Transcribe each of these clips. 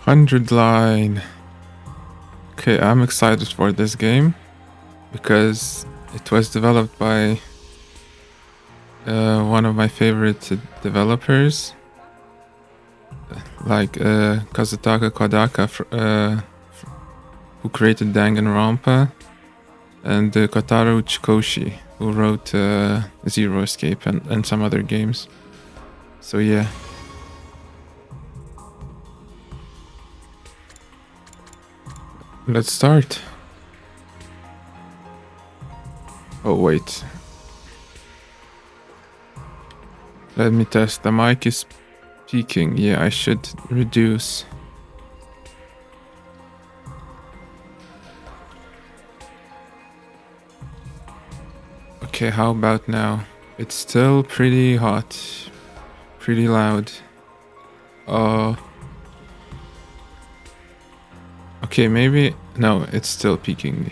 100 line. Okay, I'm excited for this game because it was developed by one of my favorite developers, like Kazutaka Kodaka, who created Danganronpa, and Kotaro Chikoshi, who wrote Zero Escape and some other games. So yeah. Let's start. Oh wait. Let me test. The mic is peaking. Yeah, I should reduce. Okay, how about now? It's still pretty hot. Pretty loud. Okay, maybe... No, it's still peaking.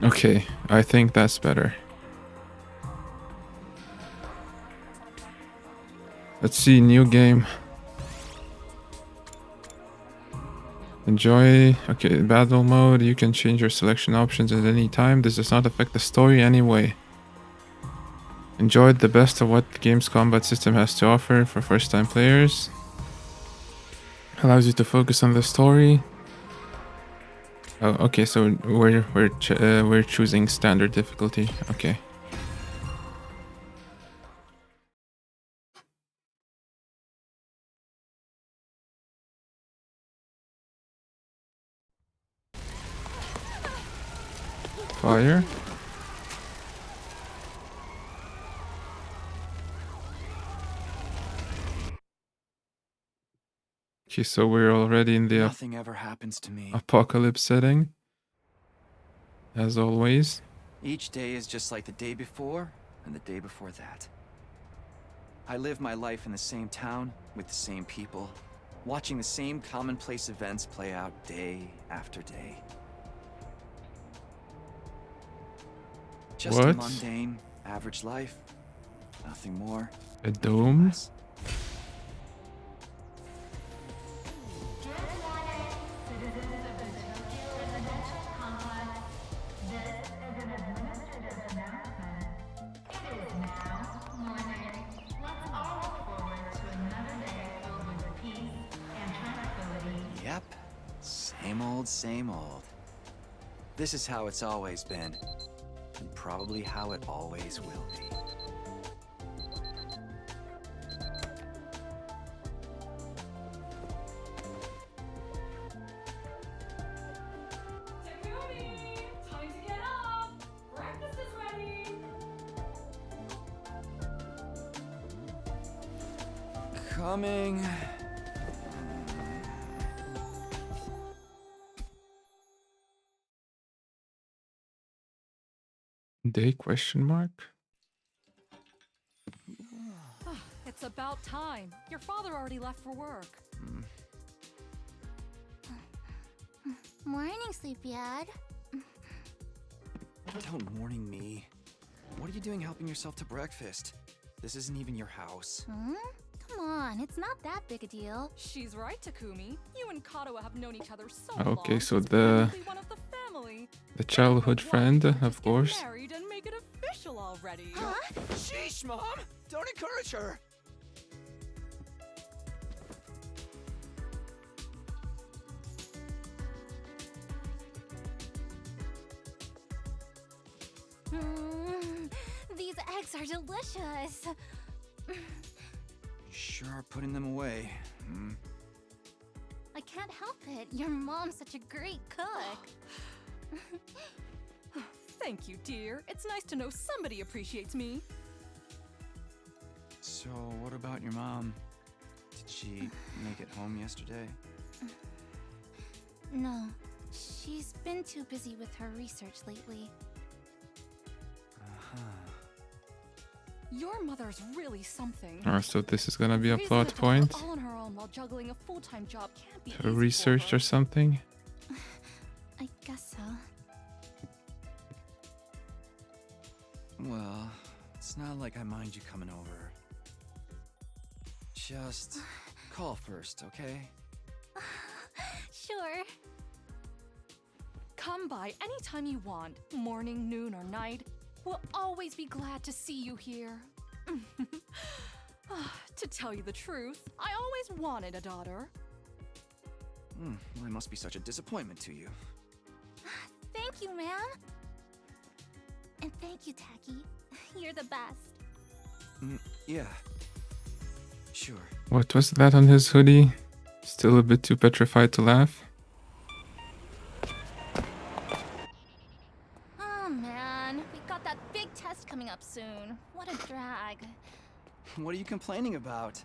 Okay, I think that's better. Let's see, new game. Enjoy. Okay, battle mode. You can change your selection options at any time. This does not affect the story anyway. Enjoy the best of what the game's combat system has to offer for first-time players. Allows you to focus on the story. Oh, okay. So we're choosing standard difficulty. Okay. Fire. Okay, so we're already in the Nothing ever happens to me. Apocalypse setting. As always. Each day is just like the day before and the day before that. I live my life in the same town with the same people, watching the same commonplace events play out day after day. Just a What? mundane, average life. Nothing more. A dome? Less. Yep. Same old. This is how it's always been. And probably how it always will be. Time to get up! Breakfast is ready! Coming. Day question mark? It's about time. Your father already left for work. Morning, sleepyhead. Don't warning me. What are you doing helping yourself to breakfast? This isn't even your house. Come on, it's not that big a deal. She's right, Takumi. You and Kato have known each other so Okay, long. so It's the practically one of the family. childhood Why friend, don't you of just course. Get married and make it official already. Huh? Sheesh, Mom! Don't encourage her! These eggs are delicious. You sure are putting them away. I can't help it. Your mom's such a great cook. Thank you, dear. It's nice to know somebody appreciates me. So, what about your mom? Did she make it home yesterday? No, she's been too busy with her research lately. Your mother's really something. So this is gonna be a Raising plot daughter point. all on her own while juggling a full-time job can't be To easy for research her. or something. I guess so. Well, it's not like I mind you coming over. Just call first, okay? Sure. Come by anytime you want, morning, noon, or night. We'll always be glad to see you here. To tell you the truth, I always wanted a daughter. Well, I must be such a disappointment to you. Thank you, ma'am. And thank you, Tacky. You're the best. Yeah. Sure. What was that on his hoodie? Still a bit too petrified to laugh? Oh, man. We got that big test coming up soon. What a drag. What are you complaining about?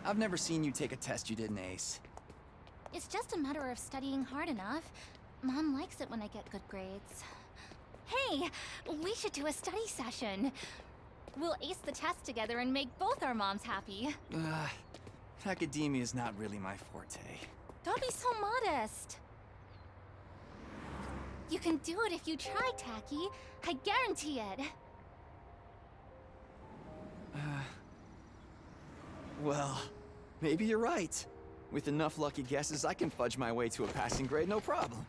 I've never seen you take a test you didn't ace. It's just a matter of studying hard enough. Mom likes it when I get good grades. Hey, we should do a study session. We'll ace the test together and make both our moms happy. Academia is not really my forte. Don't be so modest. You can do it if you try, Tacky. I guarantee it. Well, maybe you're right. With enough lucky guesses, I can fudge my way to a passing grade, no problem.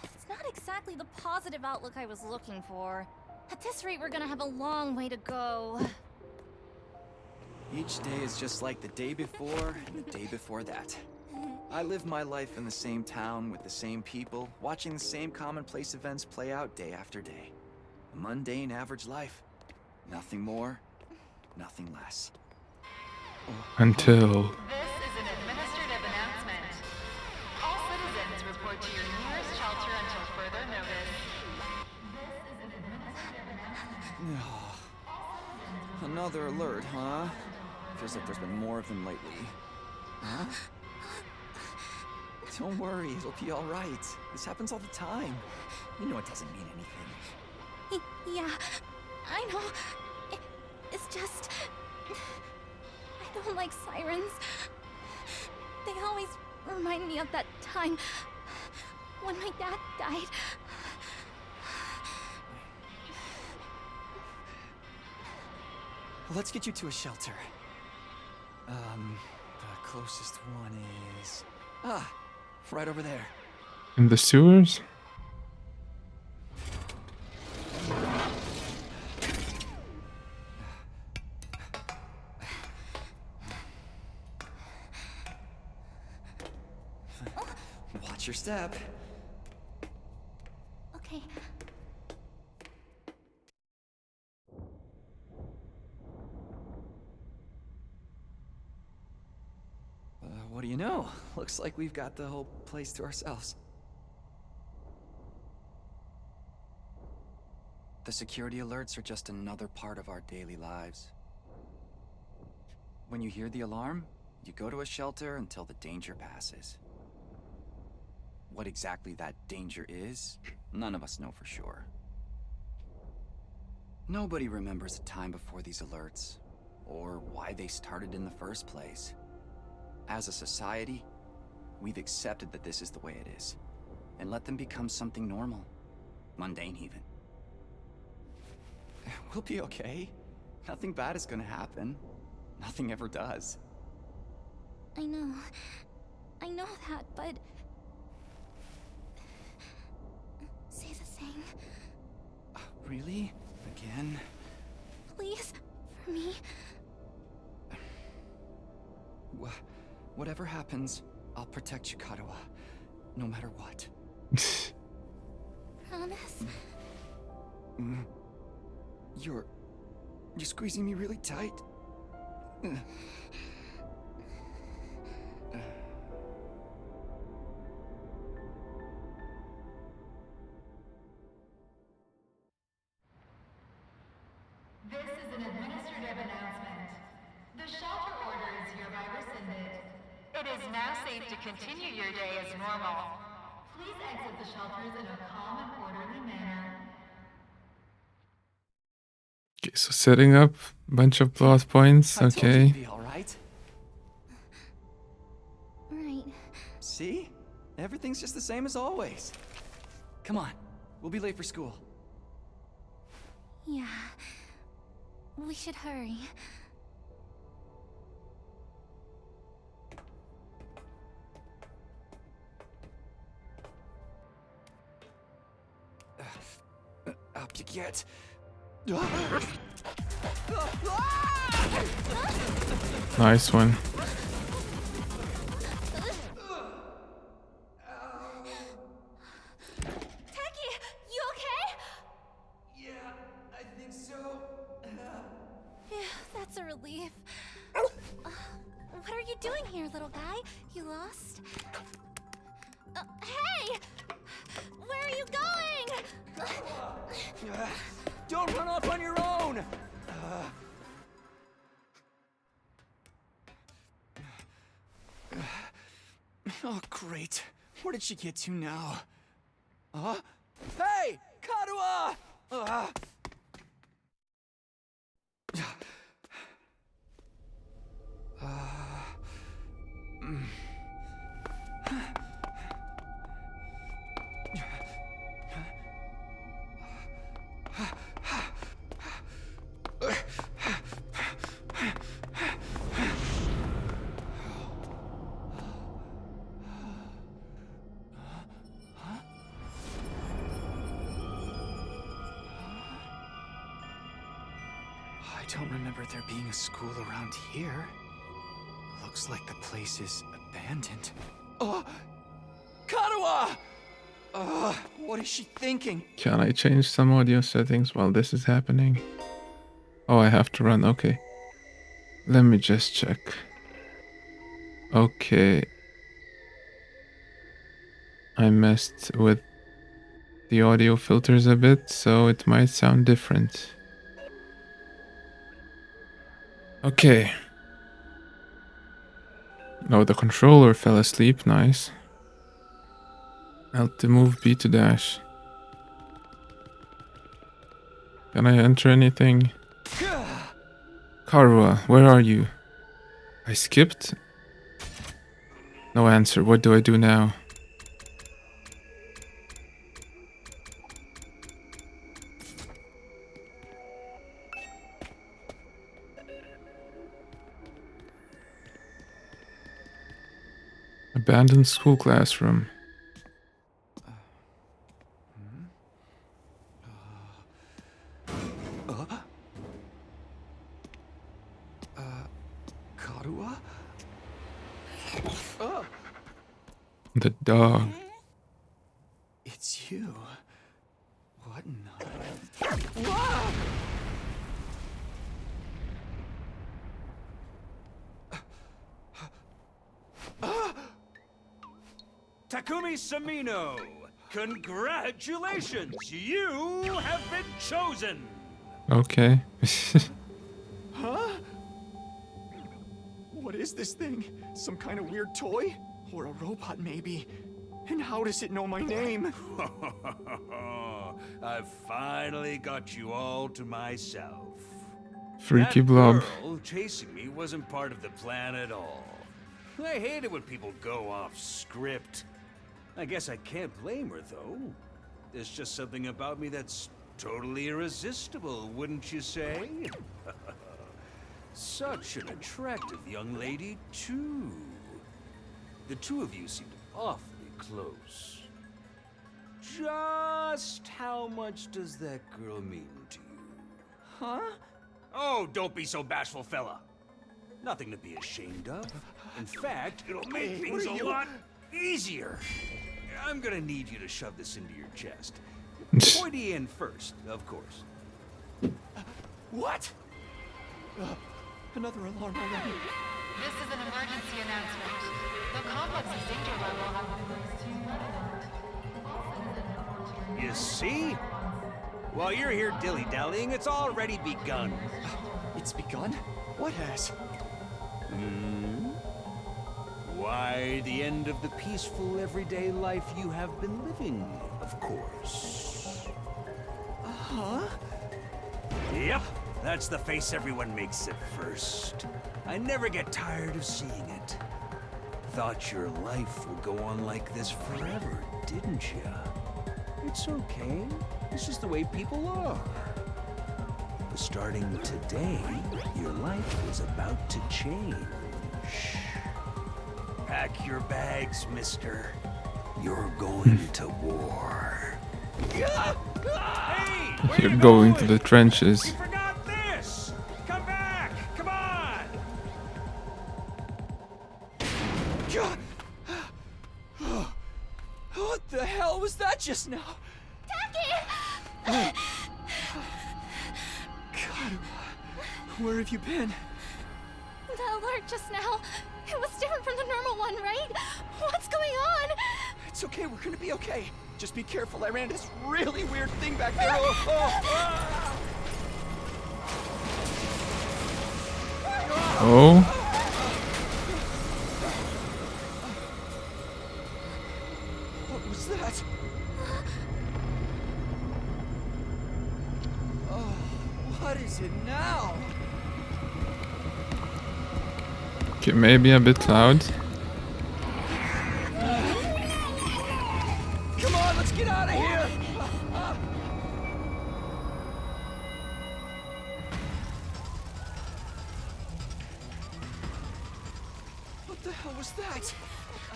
It's not exactly the positive outlook I was looking for. At this rate, we're gonna have a long way to go. Each day is just like the day before and the day before that. I live my life in the same town with the same people, watching the same commonplace events play out day after day. A mundane, average life. Nothing more, nothing less. Until... This is an administrative announcement. All citizens report to your nearest shelter until further notice. This is an administrative announcement. Another alert, huh? Feels like there's been more of them lately. Huh? Don't worry, it'll be all right. This happens all the time. You know it doesn't mean anything. Yeah, I know. It's just... I don't like sirens. They always remind me of that time when my dad died. Let's get you to a shelter. The closest one is... right over there. In the sewers? Watch your step. Okay. What do you know? Looks like we've got the whole place to ourselves. The security alerts are just another part of our daily lives. When you hear the alarm, you go to a shelter until the danger passes. What exactly that danger is, none of us know for sure. Nobody remembers a time before these alerts, or why they started in the first place. As a society, we've accepted that this is the way it is, and let them become something normal, mundane even. We'll be okay. Nothing bad is gonna happen. Nothing ever does. I know that, but... Say the thing. Really? Again? Please, for me. Whatever happens, I'll protect you, Katawa. No matter what. Promise? You're squeezing me really tight. This is an administrative announcement. The shelter order is hereby rescinded. It is now safe to continue your day as normal. Please exit the shelters in a calm and orderly manner. Okay, so setting up a bunch of plot points, I told you okay. you'd be all right. Right. See? Everything's just the same as always. Come on, we'll be late for school. Yeah. We should hurry. Up you get. Nice one. Techie, you okay? Yeah, I think so. Phew, that's a relief. What are you doing here, little guy? You lost? Hey! Where are you going? Don't run off on your own! Oh, great. Where did she get to now? Hey! Kadua! I don't remember there being a school around here. Looks like the place is abandoned. Kadua! What is she thinking? Can I change some audio settings while this is happening? Oh, I have to run. Okay. Let me just check. Okay. I messed with the audio filters a bit, so it might sound different. Okay. Oh, the controller fell asleep. Nice. Alt to move, B to dash. Can I enter anything? Karua, where are you? I skipped? No answer. What do I do now? Abandoned school classroom. Kadua? The dog. It's you. What in the... Whoa! Takumi Samino, congratulations! You have been chosen! Okay. Huh? What is this thing? Some kind of weird toy? Or a robot, maybe? And how does it know my name? I've finally got you all to myself. Freaky That blob. girl chasing me wasn't part of the plan at all. I hate it when people go off script. I guess I can't blame her, though. There's just something about me that's totally irresistible, wouldn't you say? Such an attractive young lady, too. The two of you seemed awfully close. Just how much does that girl mean to you? Huh? Oh, don't be so bashful, fella. Nothing to be ashamed of. In fact, it'll make things a lot easier. I'm gonna need you to shove this into your chest. Pointy end first, of course. What? Another alarm already. This is an emergency announcement. The complex's danger level has been raised to red alert. You see? While you're here dilly-dallying, it's already begun. It's begun? What has? Why, the end of the peaceful, everyday life you have been living, of course. Huh? Yep, that's the face everyone makes at first. I never get tired of seeing it. Thought your life would go on like this forever, didn't you? It's okay. This is the way people are. Starting today, your life is about to change. Pack your bags, mister. You're going to war. Hey, where You're you going to the trenches. We forgot this! Come back! Come on! What the hell was that just now? God, where have you been? The alert just now. It was different from the normal one, right? What's going on? It's okay, we're gonna be okay. Just be careful, I ran into this really weird thing back there. Oh. Oh, What was that? Oh, what is it now? okay, maybe a bit loud. Come on, let's get out of here! What the hell was that?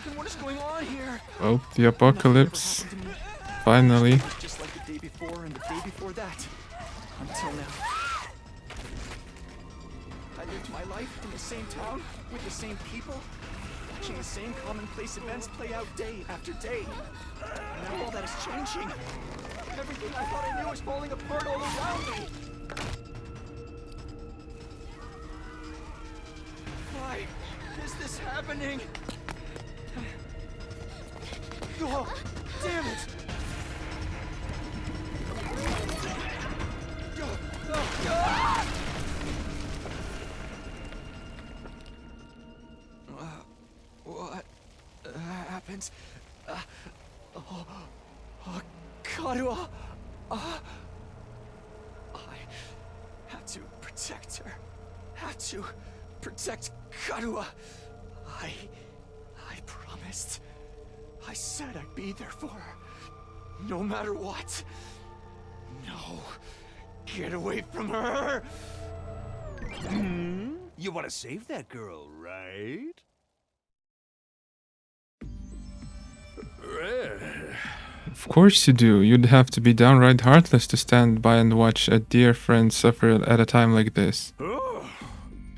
And what is going on here? Well, the apocalypse. Finally. Just like the day before and the day before that. Until now. I lived my life in the same town, with the same people, watching the same commonplace events play out day after day. Now all that is changing. Everything I thought I knew is falling apart all around me. Why is this happening? Oh, damn it! What happened? Karua! I have to protect her. Have to protect Karua. I promised. I said I'd be there for her. No matter what. No. Get away from her! You want to save that girl, right? Of course you do. You'd have to be downright heartless to stand by and watch a dear friend suffer at a time like this.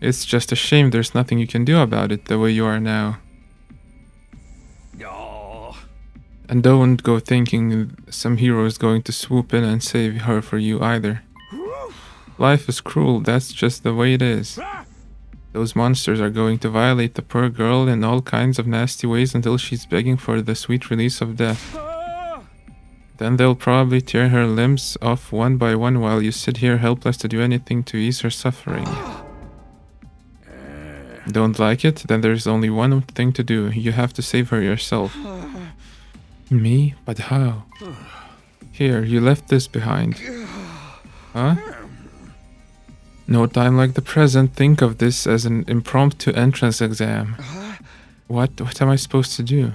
It's just a shame there's nothing you can do about it the way you are now. Oh. And don't go thinking some hero is going to swoop in and save her for you either. Life is cruel, that's just the way it is. Those monsters are going to violate the poor girl in all kinds of nasty ways until she's begging for the sweet release of death. Then they'll probably tear her limbs off one by one while you sit here helpless to do anything to ease her suffering. Don't like it? Then there's only one thing to do. You have to save her yourself. Me? But how? Here, you left this behind. Huh? No time like the present. Think of this as an impromptu entrance exam. What am I supposed to do?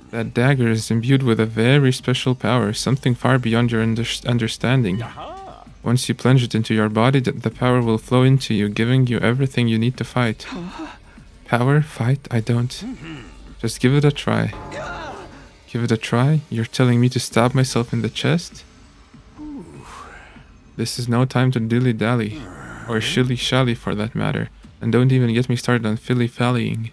That dagger is imbued with a very special power, something far beyond your understanding. Once you plunge it into your body, the power will flow into you, giving you everything you need to fight. Power? Fight? I don't. Just give it a try. Give it a try? You're telling me to stab myself in the chest? This is no time to dilly-dally. Or shilly-shally for that matter. And don't even get me started on filly-fallying.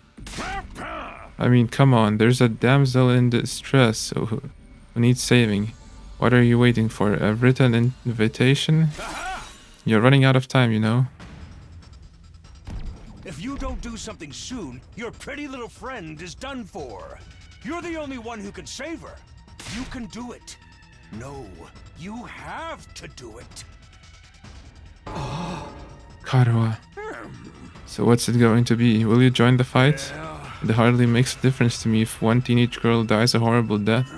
I mean, come on, there's a damsel in distress who needs saving. What are you waiting for? A written invitation? You're running out of time, you know. If you don't do something soon, your pretty little friend is done for. You're the only one who can save her. You can do it. No, you have to do it. Karua. So what's it going to be? Will you join the fight? It hardly makes a difference to me if one teenage girl dies a horrible death.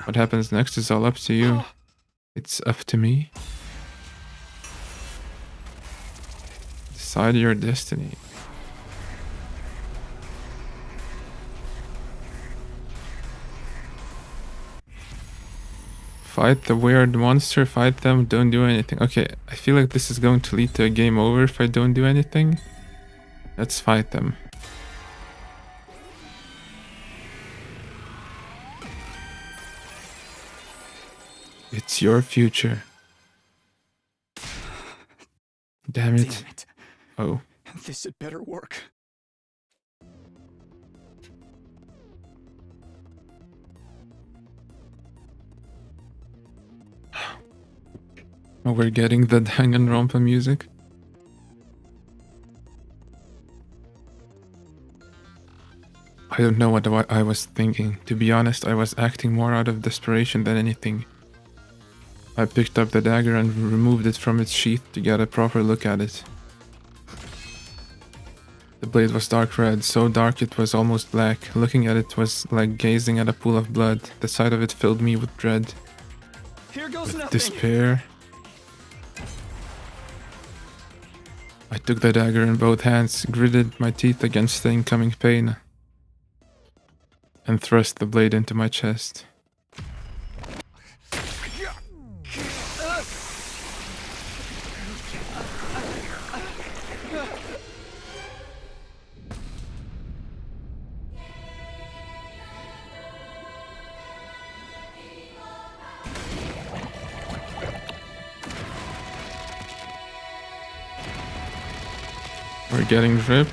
What happens next is all up to you. It's up to me. Decide your destiny. Fight the weird monster, fight them, don't do anything. Okay, I feel like this is going to lead to a game over if I don't do anything. Let's fight them. It's your future. Damn it. Damn it. Oh. This had better work. Oh, we're getting the Danganronpa music. I don't know what I was thinking. To be honest, I was acting more out of desperation than anything. I picked up the dagger and removed it from its sheath to get a proper look at it. The blade was dark red, so dark it was almost black. Looking at it was like gazing at a pool of blood. The sight of it filled me with dread. Here goes With nothing. despair. I took the dagger in both hands, gritted my teeth against the incoming pain, and thrust the blade into my chest. We're getting drip.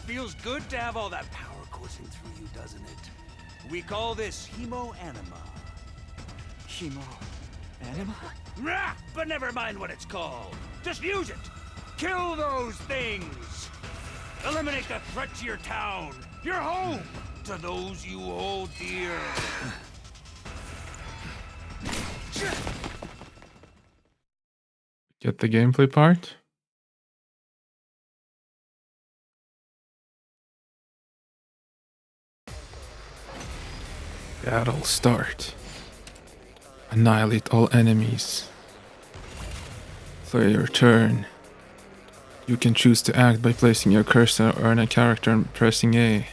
Feels good to have all that power coursing through you, doesn't it? We call this hemo-anima. Hemo. Anima? Rah! But never mind what it's called. Just use it! Kill those things! Eliminate the threat to your town, your home, to those you hold dear. Get the gameplay part. Battle start. Annihilate all enemies. Play your turn. You can choose to act by placing your cursor on a character and pressing A.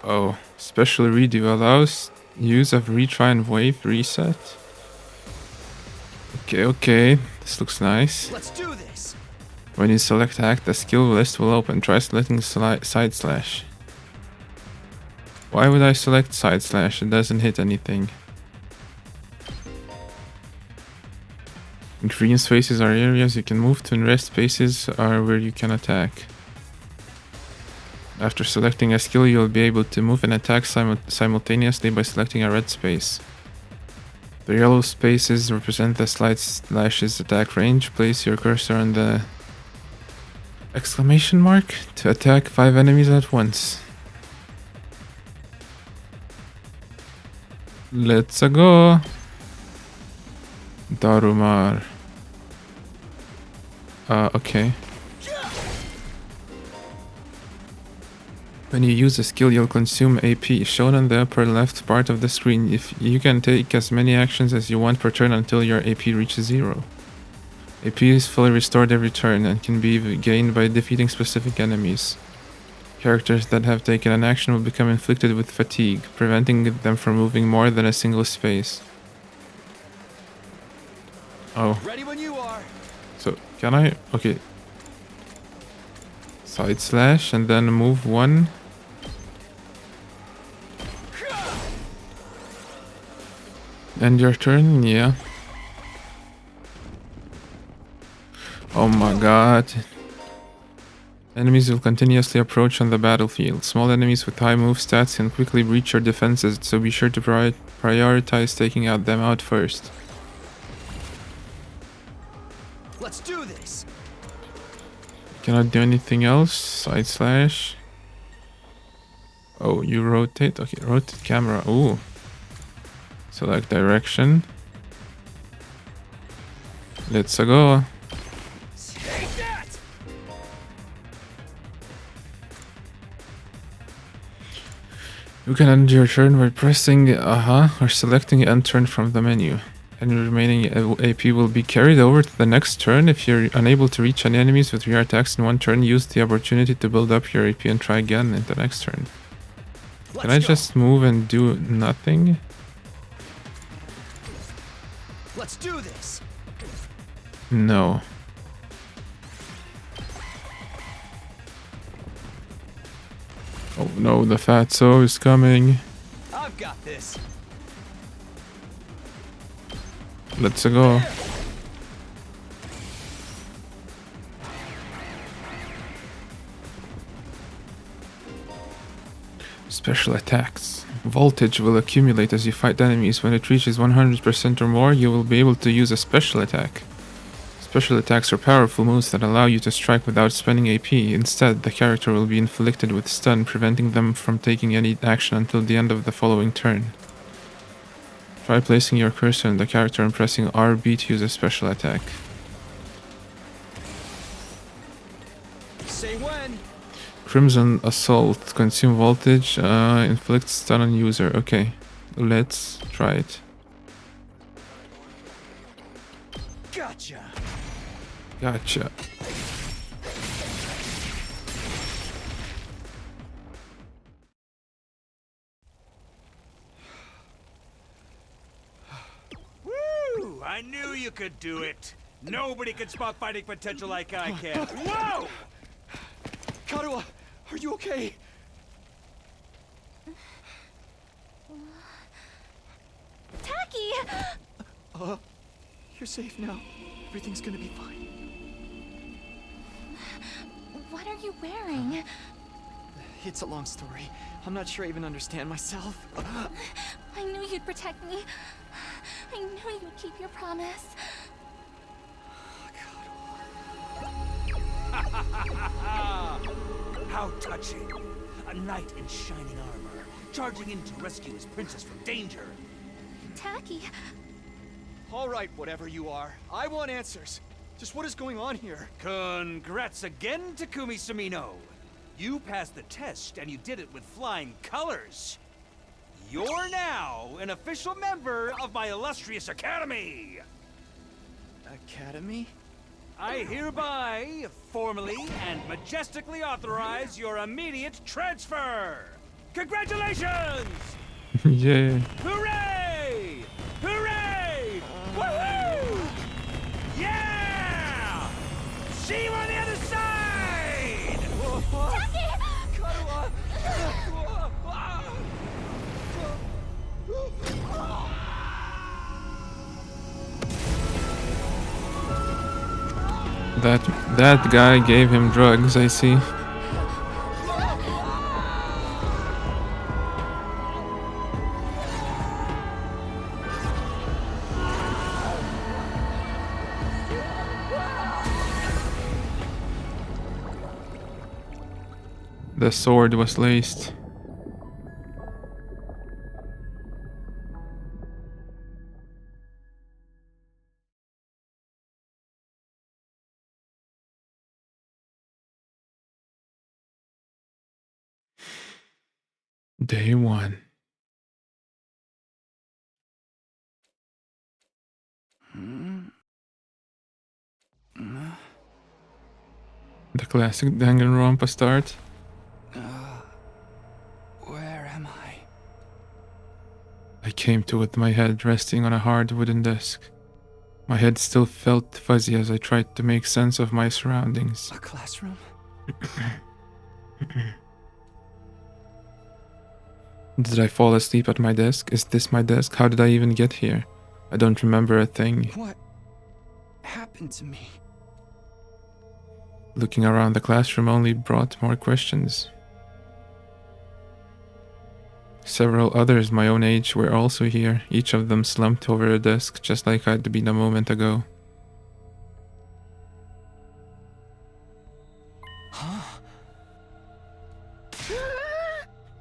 Oh, special redo allows use of retry and wave reset. Okay, this looks nice. Let's do this. When you select act, the skill list will open. Try selecting side slash. Why would I select side slash? It doesn't hit anything. Green spaces are areas you can move to, and red spaces are where you can attack. After selecting a skill, you'll be able to move and attack simultaneously by selecting a red space. The yellow spaces represent the side slash's attack range. Place your cursor on the exclamation mark to attack 5 enemies at once. Let's go. Darumar. Okay. When you use a skill, you'll consume AP, shown on the upper left part of the screen. If you can take as many actions as you want per turn until your AP reaches 0. AP is fully restored every turn and can be gained by defeating specific enemies. Characters that have taken an action will become inflicted with fatigue, preventing them from moving more than a single space. Oh. Ready when you are. So, can I? Okay. Side slash and then move 1. End your turn? Yeah. Oh my god. Enemies will continuously approach on the battlefield. Small enemies with high move stats can quickly breach your defenses, so be sure to prioritize taking them out first. Let's do this. Cannot do anything else. Side slash. Oh, you rotate. Okay, rotate camera. Ooh. Select direction. Let's go. Take that! You can end your turn by pressing or selecting end turn from the menu. Any remaining AP will be carried over to the next turn. If you're unable to reach any enemies with your attacks in one turn, use the opportunity to build up your AP and try again in the next turn. Can I just move and do nothing? Let's do this. No. Oh no, the fatso is coming. I've got this. Let's go. Special attacks. Voltage will accumulate as you fight enemies. When it reaches 100% or more, you will be able to use a special attack. Special attacks are powerful moves that allow you to strike without spending AP. Instead, the character will be inflicted with stun, preventing them from taking any action until the end of the following turn. Try placing your cursor on the character and pressing RB to use a special attack. Say when. Crimson Assault. Consume voltage. Inflicts stun on user. Okay, let's try it. Gotcha. Gotcha. Woo! I knew you could do it. Nobody can spot fighting potential like I can. Whoa! Karua, are you okay? Tacky! You're safe now. Everything's gonna be fine. What are you wearing? It's a long story. I'm not sure I even understand myself. I knew you'd protect me. I knew you'd keep your promise. How touching. A knight in shining armor, charging in to rescue his princess from danger. Tacky, All right, whatever you are. I want answers. Just what is going on here? Congrats again, Takumi Sumino. You passed the test, and you did it with flying colors. You're now an official member of my illustrious academy. Academy? I hereby, formally and majestically authorize your immediate transfer. Congratulations! Yeah. Hooray! Hooray! Woohoo! Yeah! See you on the other side! Karua! That guy gave him drugs, I see. The sword was laced. Day 1. The classic Danganronpa start. Where am I? I came to with my head resting on a hard wooden desk. My head still felt fuzzy as I tried to make sense of my surroundings. A classroom? Did I fall asleep at my desk? Is this my desk? How did I even get here? I don't remember a thing. What happened to me? Looking around the classroom only brought more questions. Several others my own age were also here, each of them slumped over a desk just like I'd been a moment ago.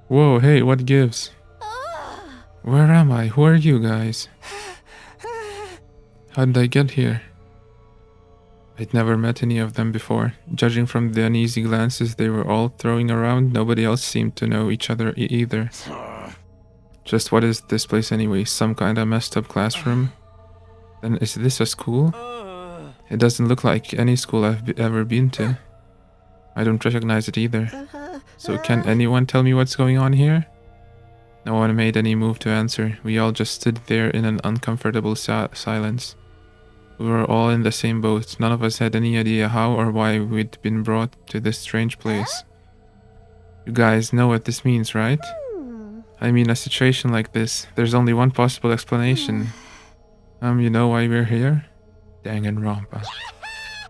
Whoa, hey, what gives? Where am I? Who are you guys? How did I get here? I'd never met any of them before. Judging from the uneasy glances they were all throwing around, nobody else seemed to know each other either. Just what is this place anyway? Some kinda messed up classroom? Then is this a school? It doesn't look like any school I've ever been to. I don't recognize it either. So can anyone tell me what's going on here? No one made any move to answer. We all just stood there in an uncomfortable silence. We were all in the same boat. None of us had any idea how or why we'd been brought to this strange place. You guys know what this means, right? I mean, a situation like this, there's only one possible explanation. You know why we're here? Danganronpa.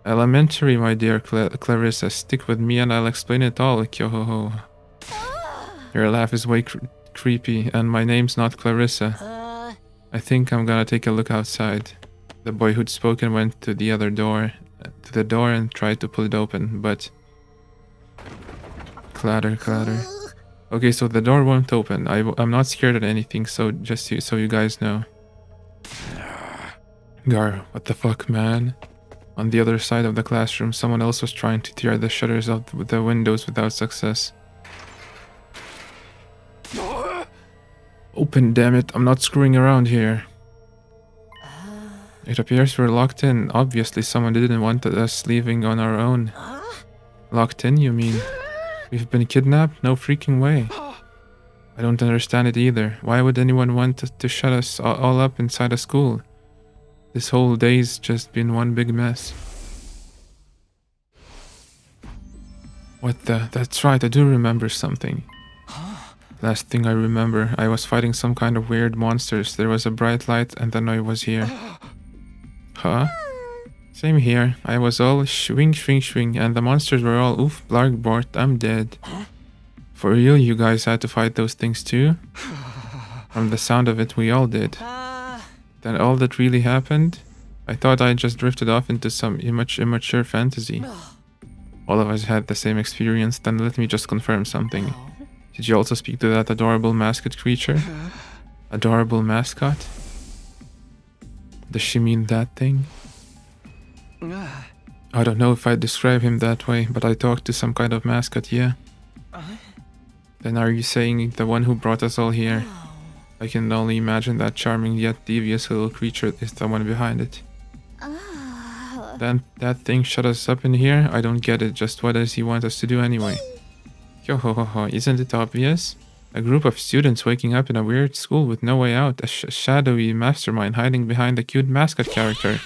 Elementary, my dear Clarissa. Stick with me and I'll explain it all, Kyohoho. Your laugh is way creepy, and my name's not Clarissa. I think I'm gonna take a look outside. The boy who'd spoken went to the door and tried to pull it open, but... Clatter, clatter. Okay, so the door won't open. I'm not scared of anything, so just so you guys know. Gar, what the fuck, man? On the other side of the classroom, someone else was trying to tear the shutters of the windows without success. Open, damn it. I'm not screwing around here. It appears we're locked in. Obviously, someone didn't want us leaving on our own. Locked in, you mean? We've been kidnapped? No freaking way. I don't understand it either. Why would anyone want to shut us all up inside a school? This whole day's just been one big mess. What the? That's right, I do remember something. Last thing I remember, I was fighting some kind of weird monsters. There was a bright light and then I was here. Huh? Same here. I was all swing, swing, swing, and the monsters were all oof, blarg, bort, I'm dead. For real, you guys had to fight those things too? From the sound of it, we all did. Then all that really happened? I thought I just drifted off into some immature fantasy. All of us had the same experience, then let me just confirm something. Did you also speak to that adorable mascot creature? Adorable mascot? Does she mean that thing? I don't know if I'd describe him that way, but I talked to some kind of mascot, yeah. Then are you saying the one who brought us all here? I can only imagine that charming yet devious little creature is the one behind it. Then that thing shut us up in here? I don't get it, just what does he want us to do anyway? Yo-ho-ho-ho, isn't it obvious? A group of students waking up in a weird school with no way out, a shadowy mastermind hiding behind a cute mascot character.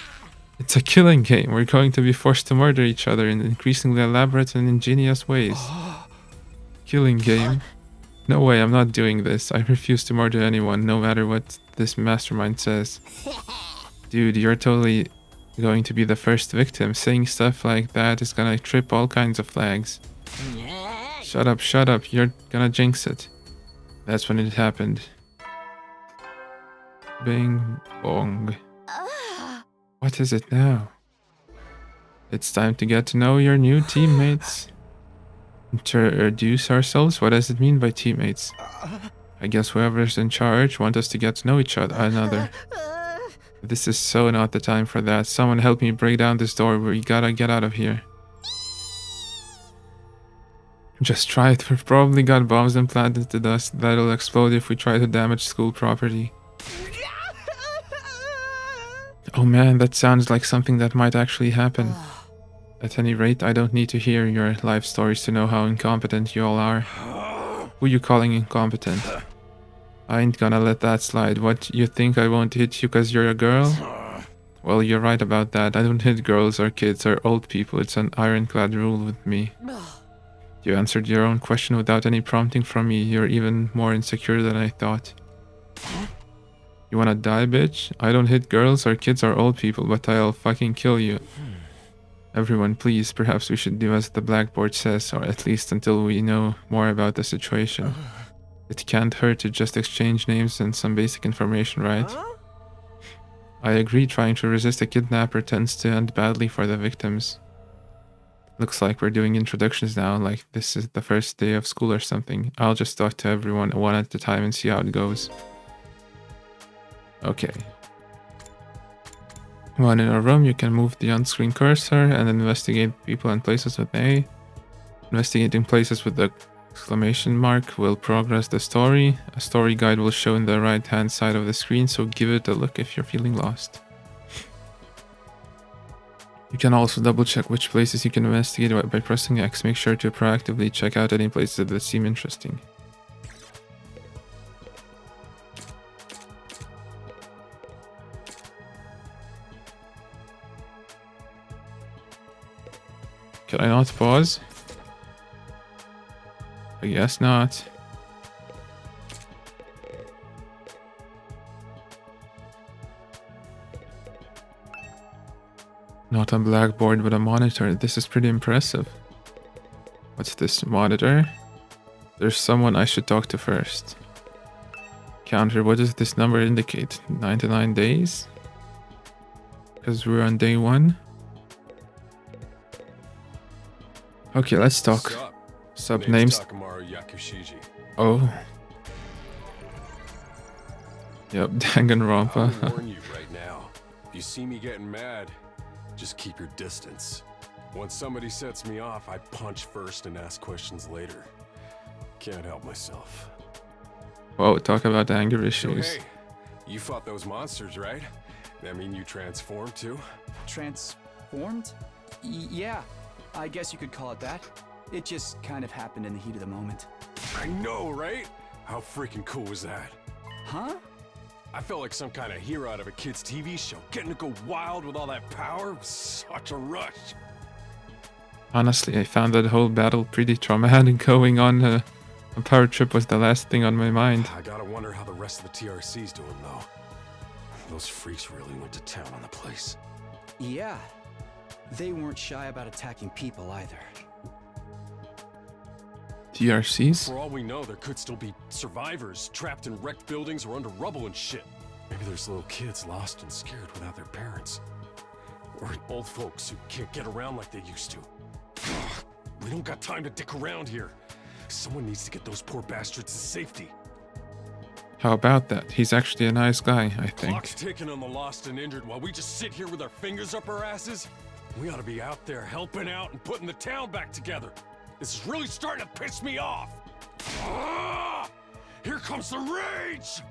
It's a killing game. We're going to be forced to murder each other in increasingly elaborate and ingenious ways. Killing game? No way, I'm not doing this. I refuse to murder anyone, no matter what this mastermind says. Dude, you're totally going to be the first victim. Saying stuff like that is gonna trip all kinds of flags. Shut up, you're gonna jinx it. That's when it happened. Bing bong. What is it now? It's time to get to know your new teammates. Introduce ourselves? What does it mean by teammates? I guess whoever's in charge wants us to get to know each other. This is so not the time for that. Someone help me break down this door. We gotta get out of here. Just try it. We've probably got bombs implanted to us that'll explode if we try to damage school property. Oh man, that sounds like something that might actually happen. At any rate, I don't need to hear your life stories to know how incompetent you all are. Who you calling incompetent? I ain't gonna let that slide. What, you think I won't hit you cause you're a girl? Well, you're right about that. I don't hit girls or kids or old people. It's an ironclad rule with me. You answered your own question without any prompting from me. You're even more insecure than I thought. You wanna die, bitch? I don't hit girls or kids or old people, but I'll fucking kill you. Everyone, please, perhaps we should do as the blackboard says, or at least until we know more about the situation. It can't hurt to just exchange names and some basic information, right? I agree, trying to resist a kidnapper tends to end badly for the victims. Looks like we're doing introductions now, like this is the first day of school or something. I'll just talk to everyone one at a time and see how it goes. Okay. When in a room, you can move the on-screen cursor and investigate people and places with A. Investigating places with the exclamation mark will progress the story. A story guide will show in the right-hand side of the screen, so give it a look if you're feeling lost. You can also double check which places you can investigate by pressing X. Make sure to proactively check out any places that seem interesting. Can I not pause? I guess not. Not a blackboard with a monitor. This is pretty impressive. What's this monitor? There's someone I should talk to first. Counter, what does this number indicate? 99 days? Because we're on day 1. Okay, let's talk. Sub names. Oh. Yep, Danganronpa. I'll warn you right now. If you see me getting mad, just keep your distance. Once somebody sets me off, I punch first and ask questions later. Can't help myself. Whoa, talk about anger issues. So, hey, you fought those monsters, right? That mean you transformed too? Transformed? Yeah, I guess you could call it that. It just kind of happened in the heat of the moment. I know, right? How freaking cool was that? Huh? I felt like some kind of hero out of a kid's TV show. Getting to go wild with all that power was such a rush. Honestly, I found that whole battle pretty traumatic. Going on a power trip was the last thing on my mind. I gotta wonder how the rest of the TRC's doing, though. Those freaks really went to town on the place. Yeah. They weren't shy about attacking people either. TRCs? For all we know, there could still be survivors trapped in wrecked buildings or under rubble and shit. Maybe there's little kids lost and scared without their parents. Or old folks who can't get around like they used to. We don't got time to dick around here. Someone needs to get those poor bastards to safety. How about that? He's actually a nice guy, I think. Clock's ticking on the lost and injured while we just sit here with our fingers up our asses. We ought to be out there helping out and putting the town back together. This is really starting to piss me off. Ah! Here comes the rage!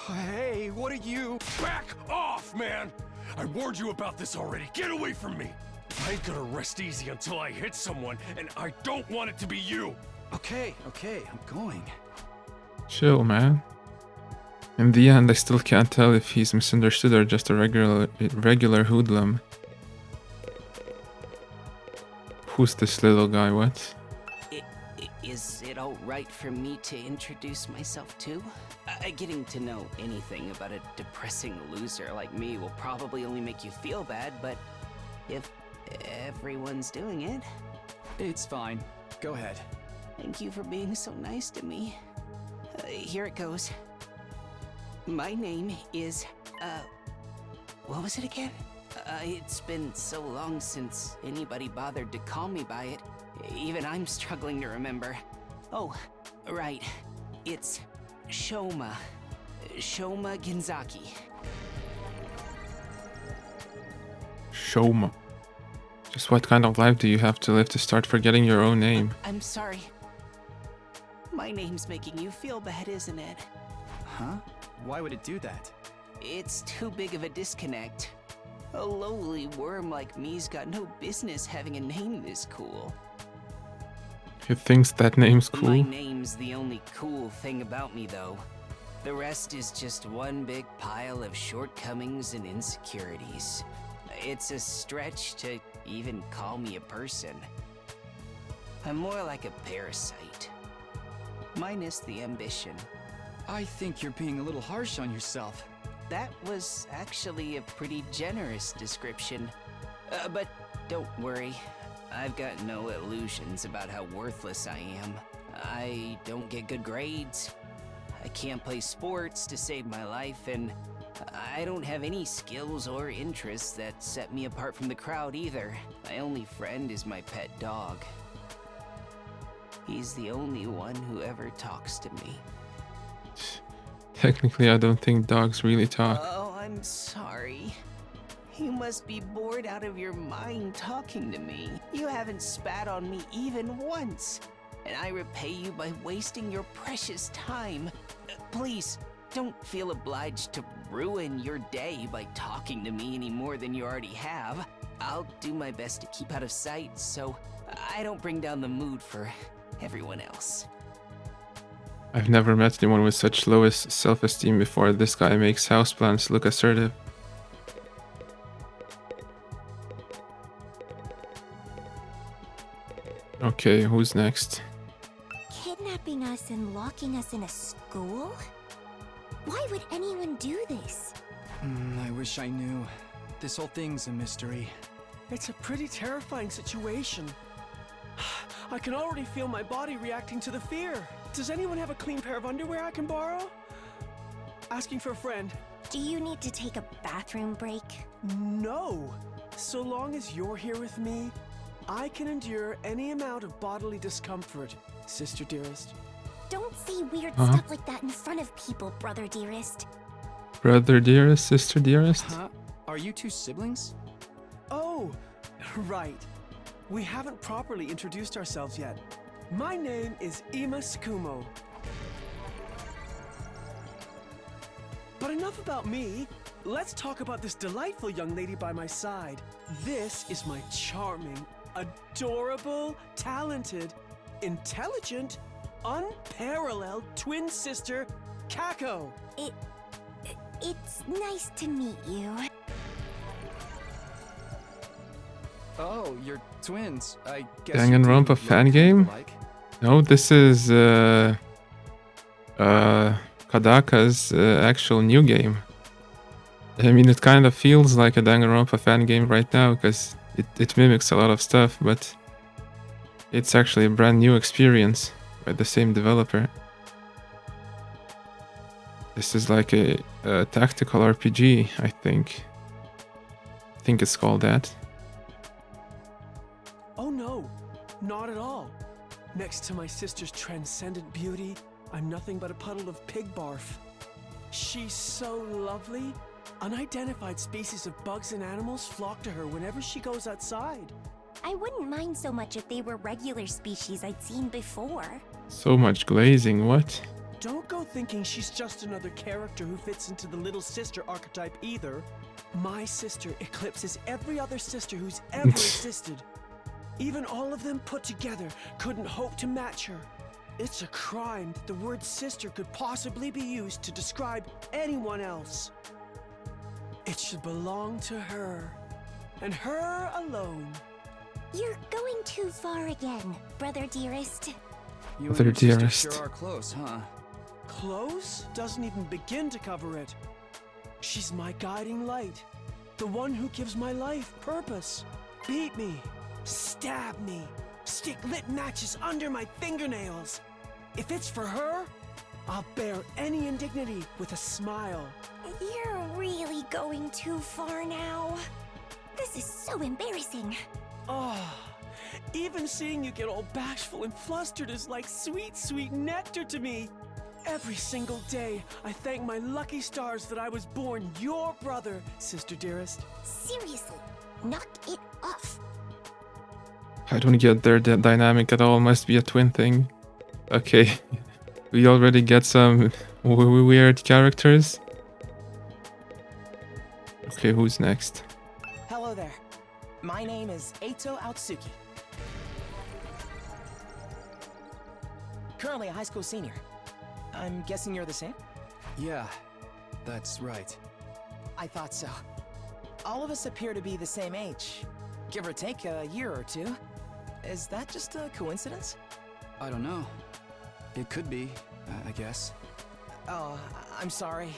Hey, what are you? Back off, man! I warned you about this already. Get away from me! I ain't gonna rest easy until I hit someone, and I don't want it to be you. Okay, I'm going. Chill, man. In the end, I still can't tell if he's misunderstood or just a regular hoodlum. Who's this little guy, what? Is it alright for me to introduce myself too? Getting to know anything about a depressing loser like me will probably only make you feel bad, but if everyone's doing it... It's fine. Go ahead. Thank you for being so nice to me. Here it goes. My name is, what was it again? It's been so long since anybody bothered to call me by it. Even I'm struggling to remember. Oh, right. It's Shoma. Shoma Genzaki. Shoma. Just what kind of life do you have to live to start forgetting your own name? I'm sorry. My name's making you feel bad, isn't it? Huh? Why would it do that? It's too big of a disconnect. A lowly worm like me's got no business having a name this cool. He thinks that name's My cool? name's the only cool thing about me, though. The rest is just one big pile of shortcomings and insecurities. It's a stretch to even call me a person. I'm more like a parasite. Minus the ambition. I think you're being a little harsh on yourself. That was actually a pretty generous description. But don't worry. I've got no illusions about how worthless I am. I don't get good grades. I can't play sports to save my life, and I don't have any skills or interests that set me apart from the crowd either. My only friend is my pet dog. He's the only one who ever talks to me. Technically, I don't think dogs really talk. Oh, I'm sorry. You must be bored out of your mind talking to me. You haven't spat on me even once. And I repay you by wasting your precious time. Please, don't feel obliged to ruin your day by talking to me any more than you already have. I'll do my best to keep out of sight so I don't bring down the mood for everyone else. I've never met anyone with such lowest self-esteem before. This guy makes houseplants look assertive. Okay, who's next? Kidnapping us and locking us in a school? Why would anyone do this? I wish I knew. This whole thing's a mystery. It's a pretty terrifying situation. I can already feel my body reacting to the fear. Does anyone have a clean pair of underwear I can borrow? Asking for a friend. Do you need to take a bathroom break? No. So long as you're here with me, I can endure any amount of bodily discomfort, sister dearest. Don't say weird stuff like that in front of people, brother dearest. Brother dearest, sister dearest? Huh? Are you two siblings? Oh, right. We haven't properly introduced ourselves yet. My name is Ima Skumo. But enough about me. Let's talk about this delightful young lady by my side. This is my charming, adorable, talented, intelligent, unparalleled twin sister, Kako. It's nice to meet you. Oh, you're twins. I guess Danganronpa fan game? No, this is Kadaka's actual new game. I mean, it kind of feels like a Danganronpa fan game right now because it mimics a lot of stuff, but it's actually a brand new experience by the same developer. This is like a tactical RPG, I think. I think it's called that. Oh no, not at all. Next to my sister's transcendent beauty, I'm nothing but a puddle of pig barf. She's so lovely. Unidentified species of bugs and animals flock to her whenever she goes outside. I wouldn't mind so much if they were regular species I'd seen before. So much glazing, what? Don't go thinking she's just another character who fits into the little sister archetype either. My sister eclipses every other sister who's ever existed. Even all of them put together couldn't hope to match her. It's a crime that the word sister could possibly be used to describe anyone else. It should belong to her, and her alone. You're going too far again, brother dearest. You Brother and your sister dearest. sure are close, huh? Close doesn't even begin to cover it. She's my guiding light, the one who gives my life purpose. Beat me, stab me, stick lit matches under my fingernails. If it's for her, I'll bear any indignity with a smile. You're really going too far now. This is so embarrassing. Oh, even seeing you get all bashful and flustered is like sweet, sweet nectar to me. Every single day, I thank my lucky stars that I was born your brother, sister dearest. Seriously, knock it off. I don't get their dynamic at all. Must be a twin thing. Okay. We already get some weird characters. Okay, who's next? Hello there. My name is Eito Aotsuki. Currently a high school senior. I'm guessing you're the same? Yeah, that's right. I thought so. All of us appear to be the same age, give or take a year or two. Is that just a coincidence? I don't know. It could be, I guess. Oh, I'm sorry.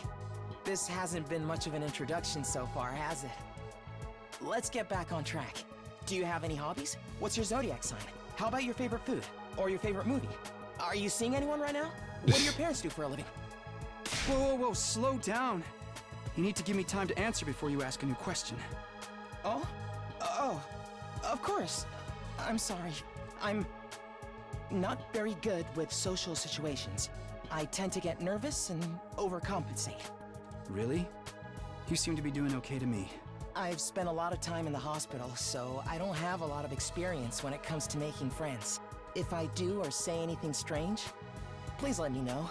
This hasn't been much of an introduction so far, has it? Let's get back on track. Do you have any hobbies? What's your zodiac sign? How about your favorite food? Or your favorite movie? Are you seeing anyone right now? What do your parents do for a living? Whoa, slow down. You need to give me time to answer before you ask a new question. Oh? Oh, of course. I'm sorry. I'm not very good with social situations. I tend to get nervous and overcompensate. Really? You seem to be doing okay to me. I've spent a lot of time in the hospital, so I don't have a lot of experience when it comes to making friends. If I do or say anything strange, please let me know.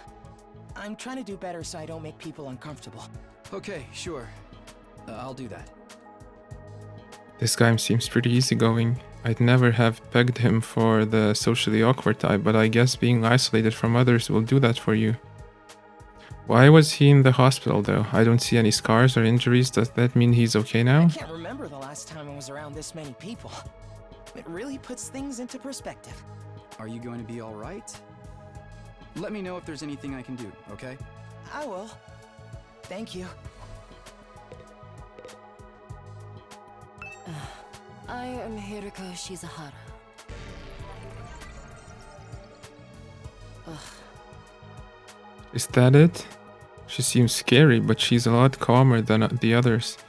I'm trying to do better so I don't make people uncomfortable. Okay, sure. I'll do that. This guy seems pretty easygoing. I'd never have pegged him for the socially awkward type, but I guess being isolated from others will do that for you. Why was he in the hospital though? I don't see any scars or injuries. Does that mean he's okay now? I can't remember the last time I was around this many people. It really puts things into perspective. Are you going to be all right? Let me know if there's anything I can do, okay? I will. Thank you. I am Hiriko Shizahara. Is that it? She seems scary, but she's a lot calmer than the others.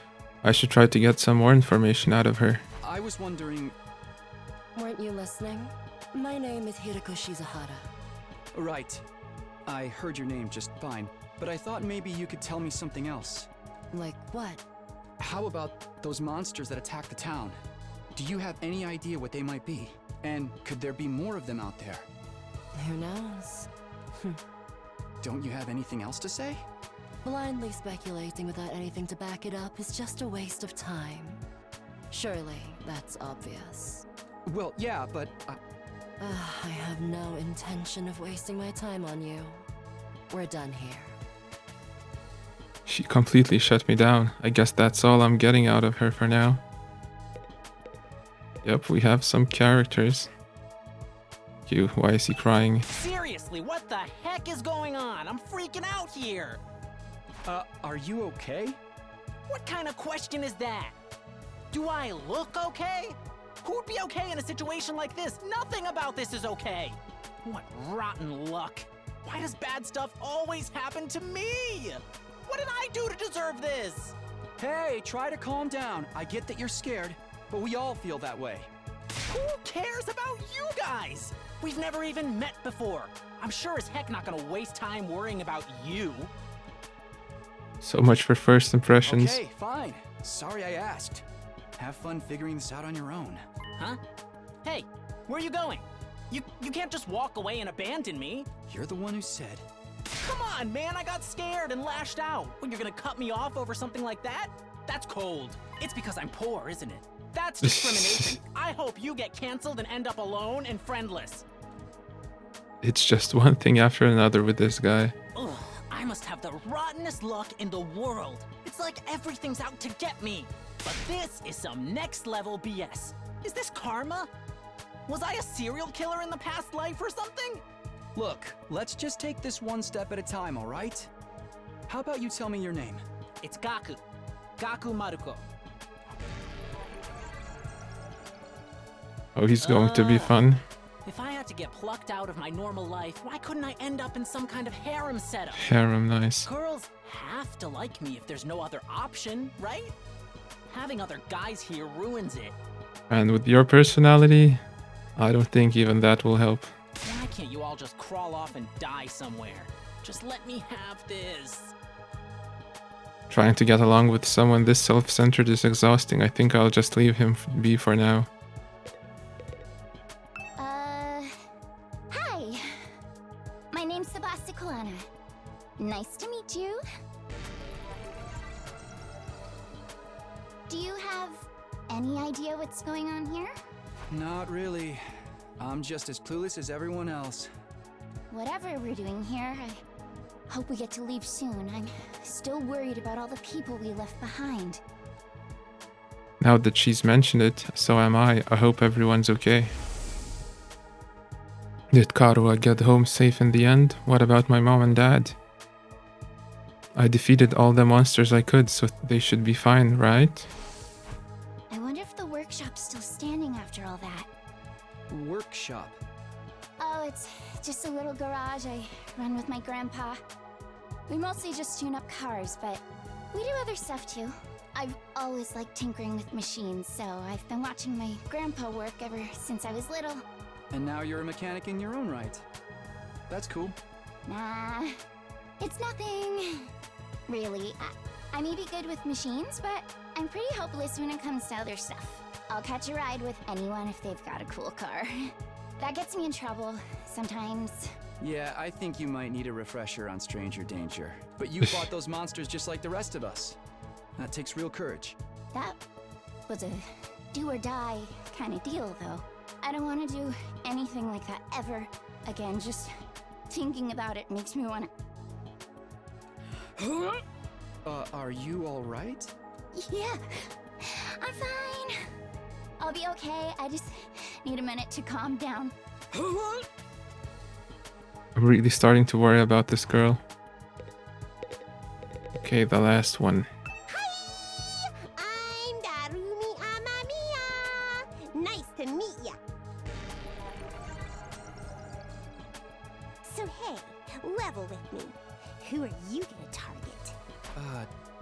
I should try to get some more information out of her. I was wondering... Weren't you listening? My name is Hiriko Shizahara. Right. I heard your name just fine, but I thought maybe you could tell me something else. Like what? How about those monsters that attacked the town? Do you have any idea what they might be? And could there be more of them out there? Who knows? Don't you have anything else to say? Blindly speculating without anything to back it up is just a waste of time. Surely, that's obvious. Well, yeah, but... I have no intention of wasting my time on you. We're done here. She completely shut me down. I guess that's all I'm getting out of her for now. Yep, we have some characters. You, why is he crying? Seriously, what the heck is going on? I'm freaking out here. Are you okay? What kind of question is that? Do I look okay? Who'd be okay in a situation like this? Nothing about this is okay. What rotten luck. Why does bad stuff always happen to me? What did I do to deserve this? Hey, try to calm down. I get that you're scared, but we all feel that way. Who cares about you guys? We've never even met before. I'm sure as heck not gonna waste time worrying about you. So much for first impressions. Okay, fine. Sorry I asked. Have fun figuring this out on your own. Huh? Hey, where are you going? You can't just walk away and abandon me. You're the one who said. Come on, man, I got scared and lashed out. When you're gonna cut me off over something like that? That's cold. It's because I'm poor, isn't it? That's discrimination. I hope you get canceled and end up alone and friendless. It's just one thing after another with this guy. Ugh, I must have the rottenest luck in the world. It's like everything's out to get me. But this is some next level BS. Is this karma? Was I a serial killer in the past life or something? Look, let's just take this one step at a time, all right? How about you tell me your name? It's Gaku. Gaku Maruko. Oh, he's going to be fun. If I had to get plucked out of my normal life, why couldn't I end up in some kind of harem setup? Harem, nice. Girls have to like me if there's no other option, right? Having other guys here ruins it. And with your personality, I don't think even that will help. Why can't you all just crawl off and die somewhere? Just let me have this. Trying to get along with someone this self-centered is exhausting. I think I'll just leave him be for now. Hi. My name's Sebasticolana. Nice to meet you. Do you have any idea what's going on here? Not really. I'm just as clueless as everyone else. Whatever we're doing here, I hope we get to leave soon. I'm still worried about all the people we left behind. Now that she's mentioned it, so am I. I hope everyone's okay. Did Karua get home safe in the end? What about my mom and dad? I defeated all the monsters I could, so they should be fine, right? I wonder if the workshop's still standing after all that. Workshop? Oh, it's just a little garage I run with my grandpa. We mostly just tune up cars, but We do other stuff too. I've always liked tinkering with machines, so I've been watching my grandpa work ever since I was little. And now you're a mechanic in your own right. That's cool. Nah, it's nothing. Really, I may be good with machines, but I'm pretty hopeless when it comes to other stuff. I'll catch a ride with anyone if they've got a cool car. That gets me in trouble sometimes. Yeah, I think you might need a refresher on stranger danger. But you fought those monsters just like the rest of us. That takes real courage. That was a do or die kind of deal, though. I don't want to do anything like that ever again. Just thinking about it makes me want to... Are you all right? Yeah, I'm fine. I'll be okay. I just need a minute to calm down. I'm really starting to worry about this girl. Okay, the last one. Hi! I'm Darumi Amamiya. Nice to meet ya. So hey, level with me. Who are you gonna target?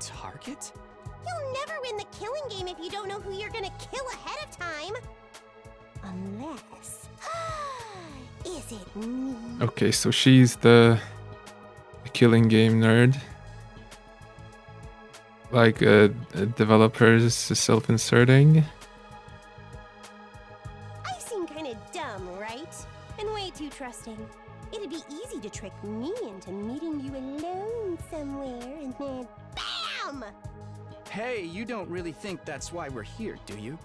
Target? You'll never win the killing game if you don't know who you're gonna kill ahead of time. Unless... Is it me? Okay, so she's the killing game nerd. Like developers self-inserting. I seem kinda dumb, right? And way too trusting. It'd be easy to trick me into meeting you alone somewhere and then BAM! Hey, you don't really think that's why we're here, do you?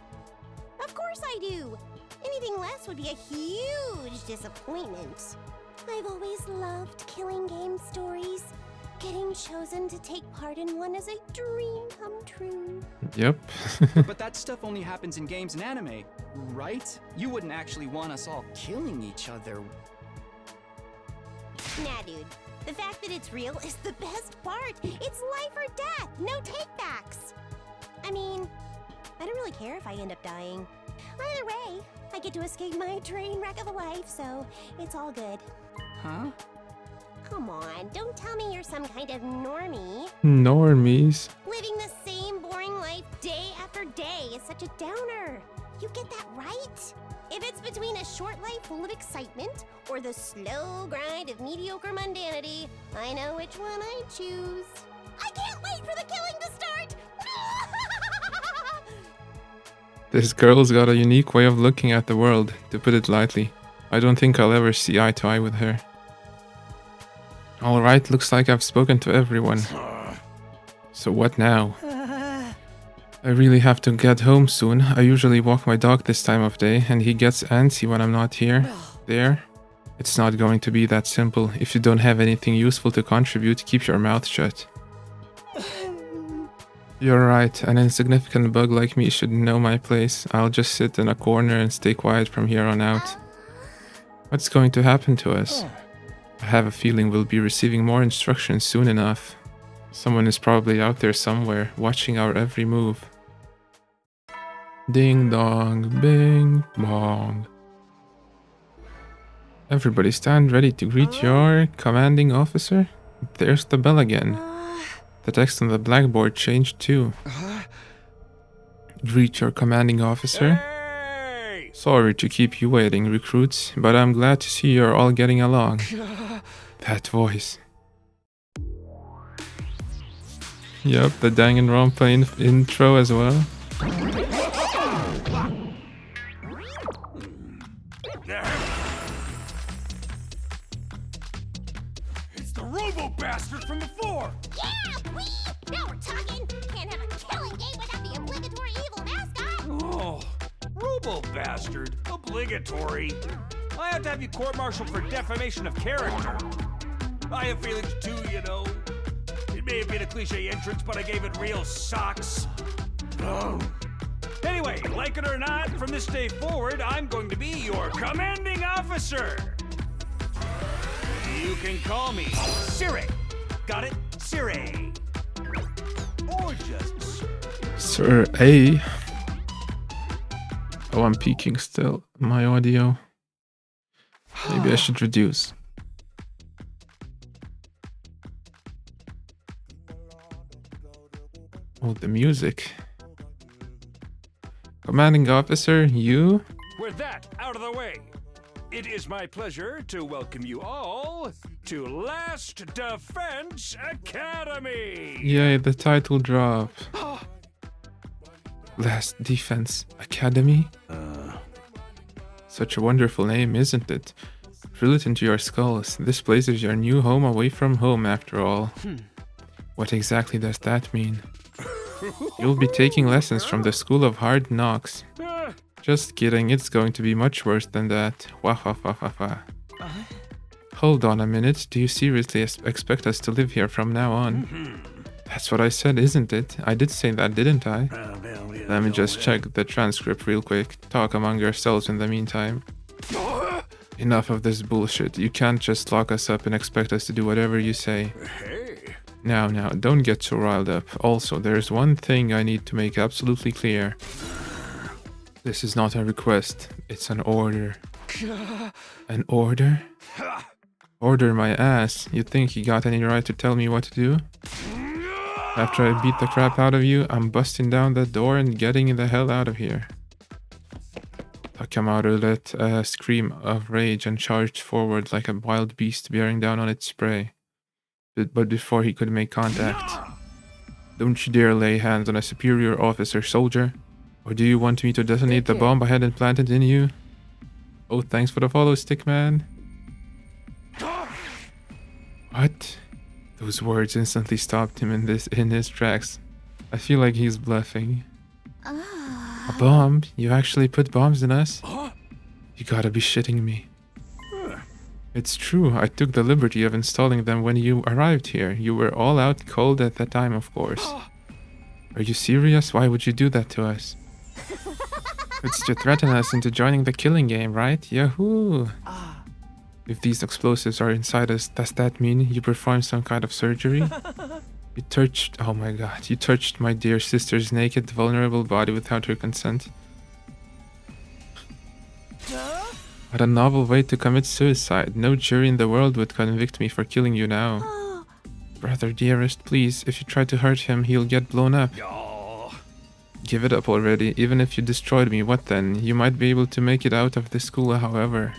Of course I do. Anything less would be a huge disappointment. I've always loved killing game stories. Getting chosen to take part in one is a dream come true. Yep. But that stuff only happens in games and anime, right? You wouldn't actually want us all killing each other. Nah, dude. The fact that it's real is the best part. It's life or death, no takebacks. I mean, I don't really care if I end up dying. Either way, I get to escape my train wreck of a life, so it's all good. Huh? Come on, don't tell me you're some kind of normie. Normies. Living the same boring life day after day is such a downer. You get that right? If it's between a short life full of excitement or the slow grind of mediocre mundanity, I know which one I choose. I can't wait for the killing to start! This girl's got a unique way of looking at the world, to put it lightly. I don't think I'll ever see eye to eye with her. Alright, looks like I've spoken to everyone. So what now? I really have to get home soon. I usually walk my dog this time of day, and he gets antsy when I'm not here. There. It's not going to be that simple. If you don't have anything useful to contribute, keep your mouth shut. You're right, an insignificant bug like me should know my place. I'll just sit in a corner and stay quiet from here on out. What's going to happen to us? I have a feeling we'll be receiving more instructions soon enough. Someone is probably out there somewhere, watching our every move. Ding dong, bing bong. Everybody stand ready to greet your commanding officer. There's the bell again. The text on the blackboard changed too. Greet your commanding officer. Hey! Sorry to keep you waiting, recruits, but I'm glad to see you're all getting along. That voice. Yep, the Danganronpa intro as well. It's the robo-bastard from before! Yeah, wee! Now we're talking! Can't have a killing game without the obligatory evil mascot! Oh, robo-bastard? Obligatory? I have to have you court-martialed for defamation of character. I have feelings too, you know. It may have been a cliche entrance, but I gave it real socks. Oh. Anyway, like it or not, from this day forward, I'm going to be your commanding officer. You can call me Siri. Got it? Siri. Or just Sir. Sir A. Oh, I'm peaking still. My audio. Maybe I should reduce. Oh, the music. Commanding officer, you? With that out of the way, it is my pleasure to welcome you all to Last Defense Academy! Yay, the title drop. Last Defense Academy? Such a wonderful name, isn't it? Drill it into your skulls. This place is your new home away from home, after all. What exactly does that mean? You'll be taking lessons from the School of Hard Knocks. Just kidding, it's going to be much worse than that. Wah wah wah wah wah. Hold on a minute, do you seriously expect us to live here from now on? That's what I said, isn't it? I did say that, didn't I? Let me just check the transcript real quick. Talk among yourselves in the meantime. Enough of this bullshit. You can't just lock us up and expect us to do whatever you say. Now, don't get too riled up. Also, there's one thing I need to make absolutely clear. This is not a request, it's an order. An order? Order my ass. You think you got any right to tell me what to do? After I beat the crap out of you, I'm busting down that door and getting the hell out of here. Takamaru let a scream of rage and charged forward like a wild beast bearing down on its prey. But before he could make contact. Don't you dare lay hands on a superior officer, soldier. Or do you want me to detonate the bomb I had implanted in you? Oh, thanks for the follow, Stickman. What? Those words instantly stopped him in his tracks. I feel like he's bluffing. A bomb? You actually put bombs in us? You gotta be shitting me. It's true, I took the liberty of installing them when you arrived here. You were all out cold at that time, of course. Are you serious? Why would you do that to us? It's to threaten us into joining the killing game, right? Yahoo! If these explosives are inside us, does that mean you performed some kind of surgery? Oh my god, you touched my dear sister's naked, vulnerable body without her consent. What a novel way to commit suicide. No jury in the world would convict me for killing you now. Brother dearest, please, if you try to hurt him, he'll get blown up. Give it up already. Even if you destroyed me, what then? You might be able to make it out of this school, however.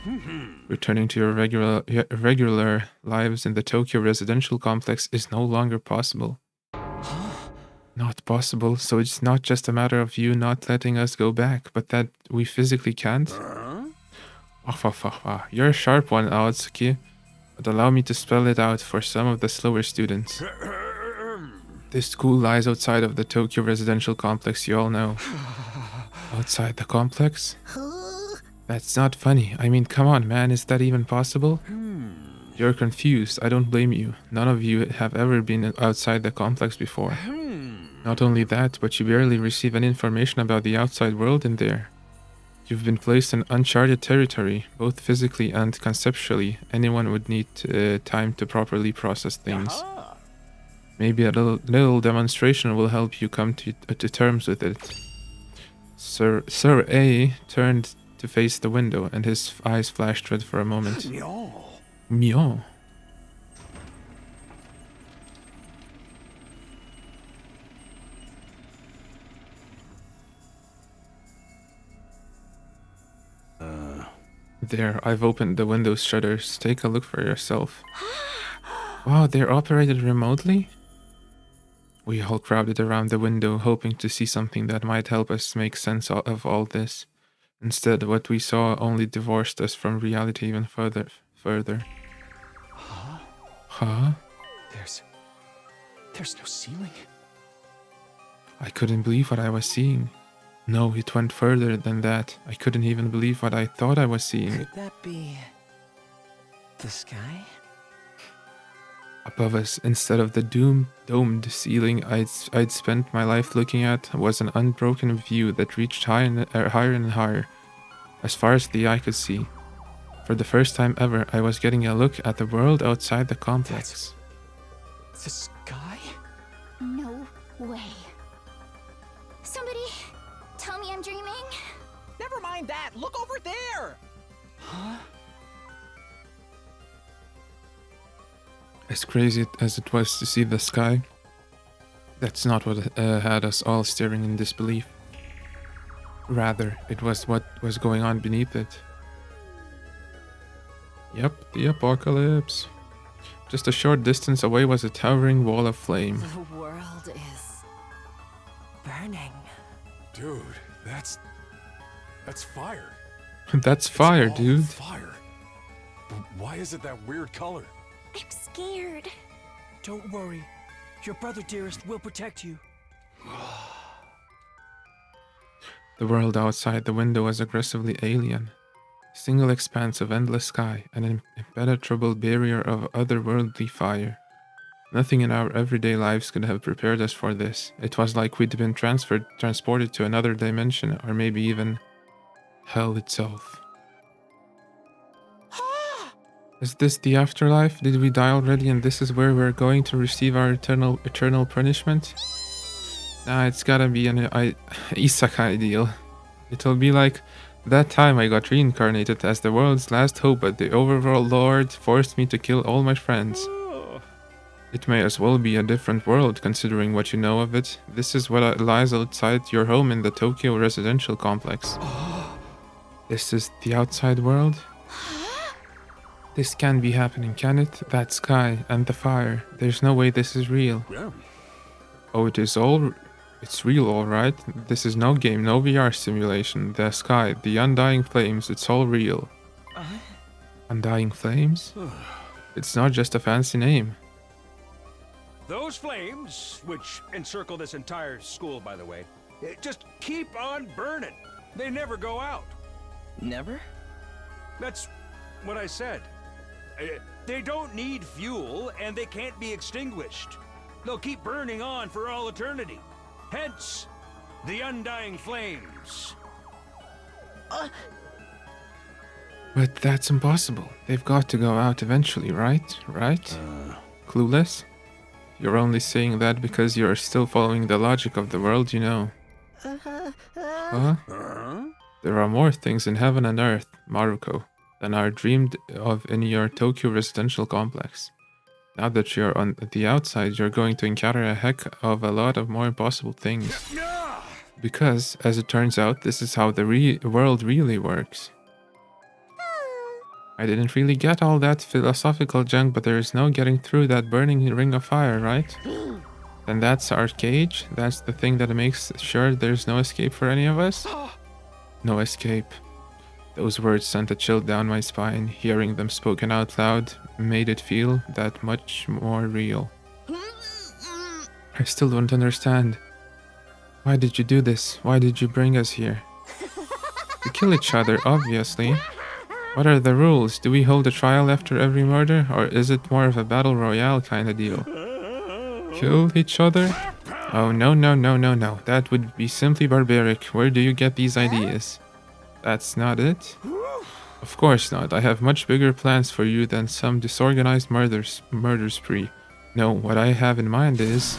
Returning to your regular lives in the Tokyo residential complex is no longer possible. Not possible, so it's not just a matter of you not letting us go back, but that we physically can't? You're a sharp one, Aotsuki, but allow me to spell it out for some of the slower students. This school lies outside of the Tokyo residential complex, you all know. Outside the complex? That's not funny. I mean, come on, man, is that even possible? You're confused. I don't blame you. None of you have ever been outside the complex before. Not only that, but you barely receive any information about the outside world in there. You've been placed in uncharted territory, both physically and conceptually. Anyone would need time to properly process things. Maybe a little demonstration will help you come to terms with it. Sir A turned to face the window, and his eyes flashed red for a moment. Mio. There, I've opened the window's shutters. Take a look for yourself. Wow, they're operated remotely? We all crowded around the window, hoping to see something that might help us make sense of all this. Instead, what we saw only divorced us from reality even further. Huh? There's no ceiling. I couldn't believe what I was seeing. No, it went further than that. I couldn't even believe what I thought I was seeing. Could that be the sky? Above us, instead of the domed ceiling I'd spent my life looking at, was an unbroken view that reached higher and higher, as far as the eye could see. For the first time ever, I was getting a look at the world outside the complex. The sky? No way. Somebody tell me I'm dreaming? Never mind that. Look over there. Huh? As crazy as it was to see the sky, That's not what had us all staring in disbelief. Rather, it was what was going on beneath it. Yep, the apocalypse. Just a short distance away was a towering wall of flame. The world is burning. Dude, that's fire. That's fire, It's all dude. Fire. Why is it that weird color? I'm scared. Don't worry. Your brother, dearest, will protect you. The world outside the window was aggressively alien. A single expanse of endless sky, an impenetrable barrier of otherworldly fire. Nothing in our everyday lives could have prepared us for this. It was like we'd been transported to another dimension, or maybe even hell itself. Is this the afterlife? Did we die already and this is where we're going to receive our eternal punishment? Nah, it's gotta be an isekai deal. It'll be like that time I got reincarnated as the world's last hope, but the overlord forced me to kill all my friends. It may as well be a different world, considering what you know of it. This is what lies outside your home in the Tokyo residential complex. This is the outside world? This can't be happening, can it? That sky and the fire. There's no way this is real. Yeah. Oh, it's real, alright. This is no game, no VR simulation. The sky, the undying flames, it's all real. Undying flames? It's not just a fancy name. Those flames, which encircle this entire school, by the way, just keep on burning. They never go out. Never? That's what I said. They don't need fuel, and they can't be extinguished. They'll keep burning on for all eternity. Hence, the undying flames. But that's impossible. They've got to go out eventually, right? Right? Clueless? You're only saying that because you're still following the logic of the world, you know. Huh? There are more things in heaven and earth, Maruko, than are dreamed of in your Tokyo residential complex. Now that you're on the outside, you're going to encounter a heck of a lot of more impossible things. Because, as it turns out, this is how the world really works. I didn't really get all that philosophical junk, but there is no getting through that burning ring of fire, right? Then that's our cage? That's the thing that makes sure there's no escape for any of us? No escape. Those words sent a chill down my spine. Hearing them spoken out loud made it feel that much more real. I still don't understand. Why did you do this? Why did you bring us here? To kill each other, obviously. What are the rules? Do we hold a trial after every murder? Or is it more of a battle royale kind of deal? Kill each other? Oh, no. That would be simply barbaric. Where do you get these ideas? That's not it? Of course not. I have much bigger plans for you than some disorganized murder spree. No, what I have in mind is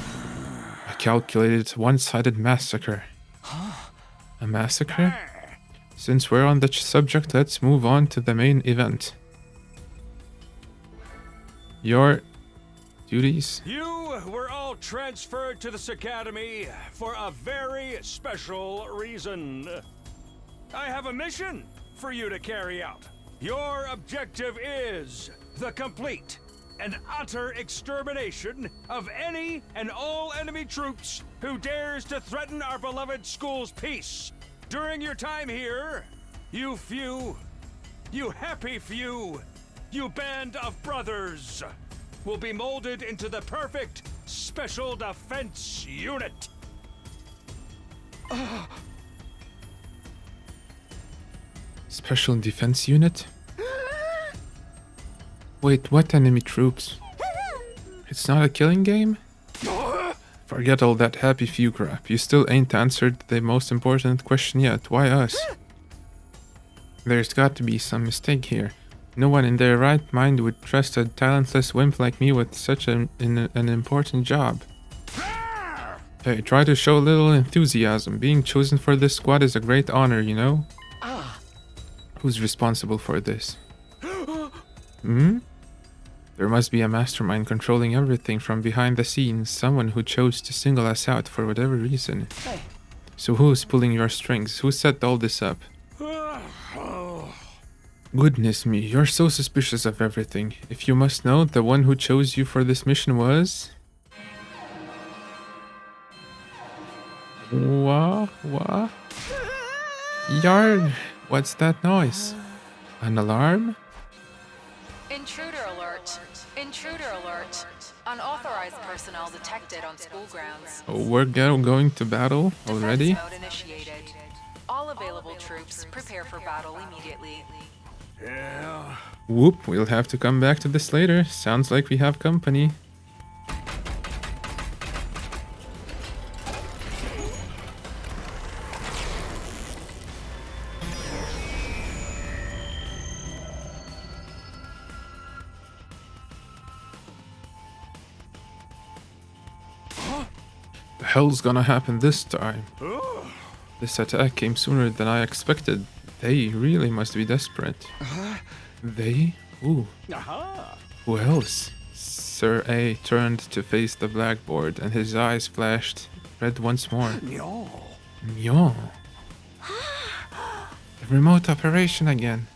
a calculated one-sided massacre. A massacre? Since we're on the subject, let's move on to the main event. Your duties? You were all transferred to this academy for a very special reason. I have a mission for you to carry out. Your objective is the complete and utter extermination of any and all enemy troops who dares to threaten our beloved school's peace. During your time here, you happy few, you band of brothers, will be molded into the perfect special defense unit. Special defense unit? Wait, what enemy troops? It's not a killing game? Forget all that happy few crap. You still ain't answered the most important question yet. Why us? There's got to be some mistake here. No one in their right mind would trust a talentless wimp like me with such an important job. Hey, try to show a little enthusiasm. Being chosen for this squad is a great honor, you know? Who's responsible for this? There must be a mastermind controlling everything from behind the scenes, someone who chose to single us out for whatever reason. Hey. So who's pulling your strings? Who set all this up? Goodness me, you're so suspicious of everything. If you must know, the one who chose you for this mission was... What? Yarn! What's that noise? An alarm? Intruder alert. Intruder alert. Unauthorized personnel detected on school grounds. Oh, we're going to battle already? Defense mode initiated. All available troops prepare for battle immediately. Yeah. Whoop, we'll have to come back to this later. Sounds like we have company. The hell's gonna happen this time? This attack came sooner than I expected. They really must be desperate. They? Who? Who else? Sir A turned to face the blackboard and his eyes flashed red once more. Myo. The remote operation again.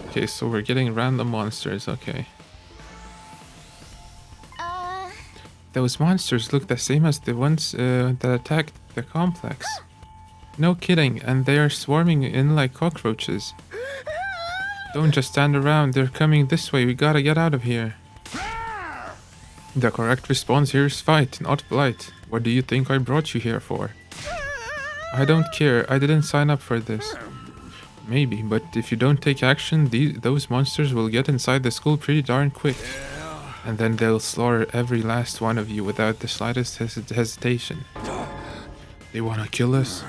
Okay, so we're getting random monsters, okay. Those monsters look the same as the ones that attacked the complex. No kidding, and they are swarming in like cockroaches. Don't just stand around, they're coming this way, we gotta get out of here. The correct response here is fight, not flight. What do you think I brought you here for? I don't care, I didn't sign up for this. Maybe, but if you don't take action, those monsters will get inside the school pretty darn quick. And then they'll slaughter every last one of you without the slightest hesitation. They wanna kill us?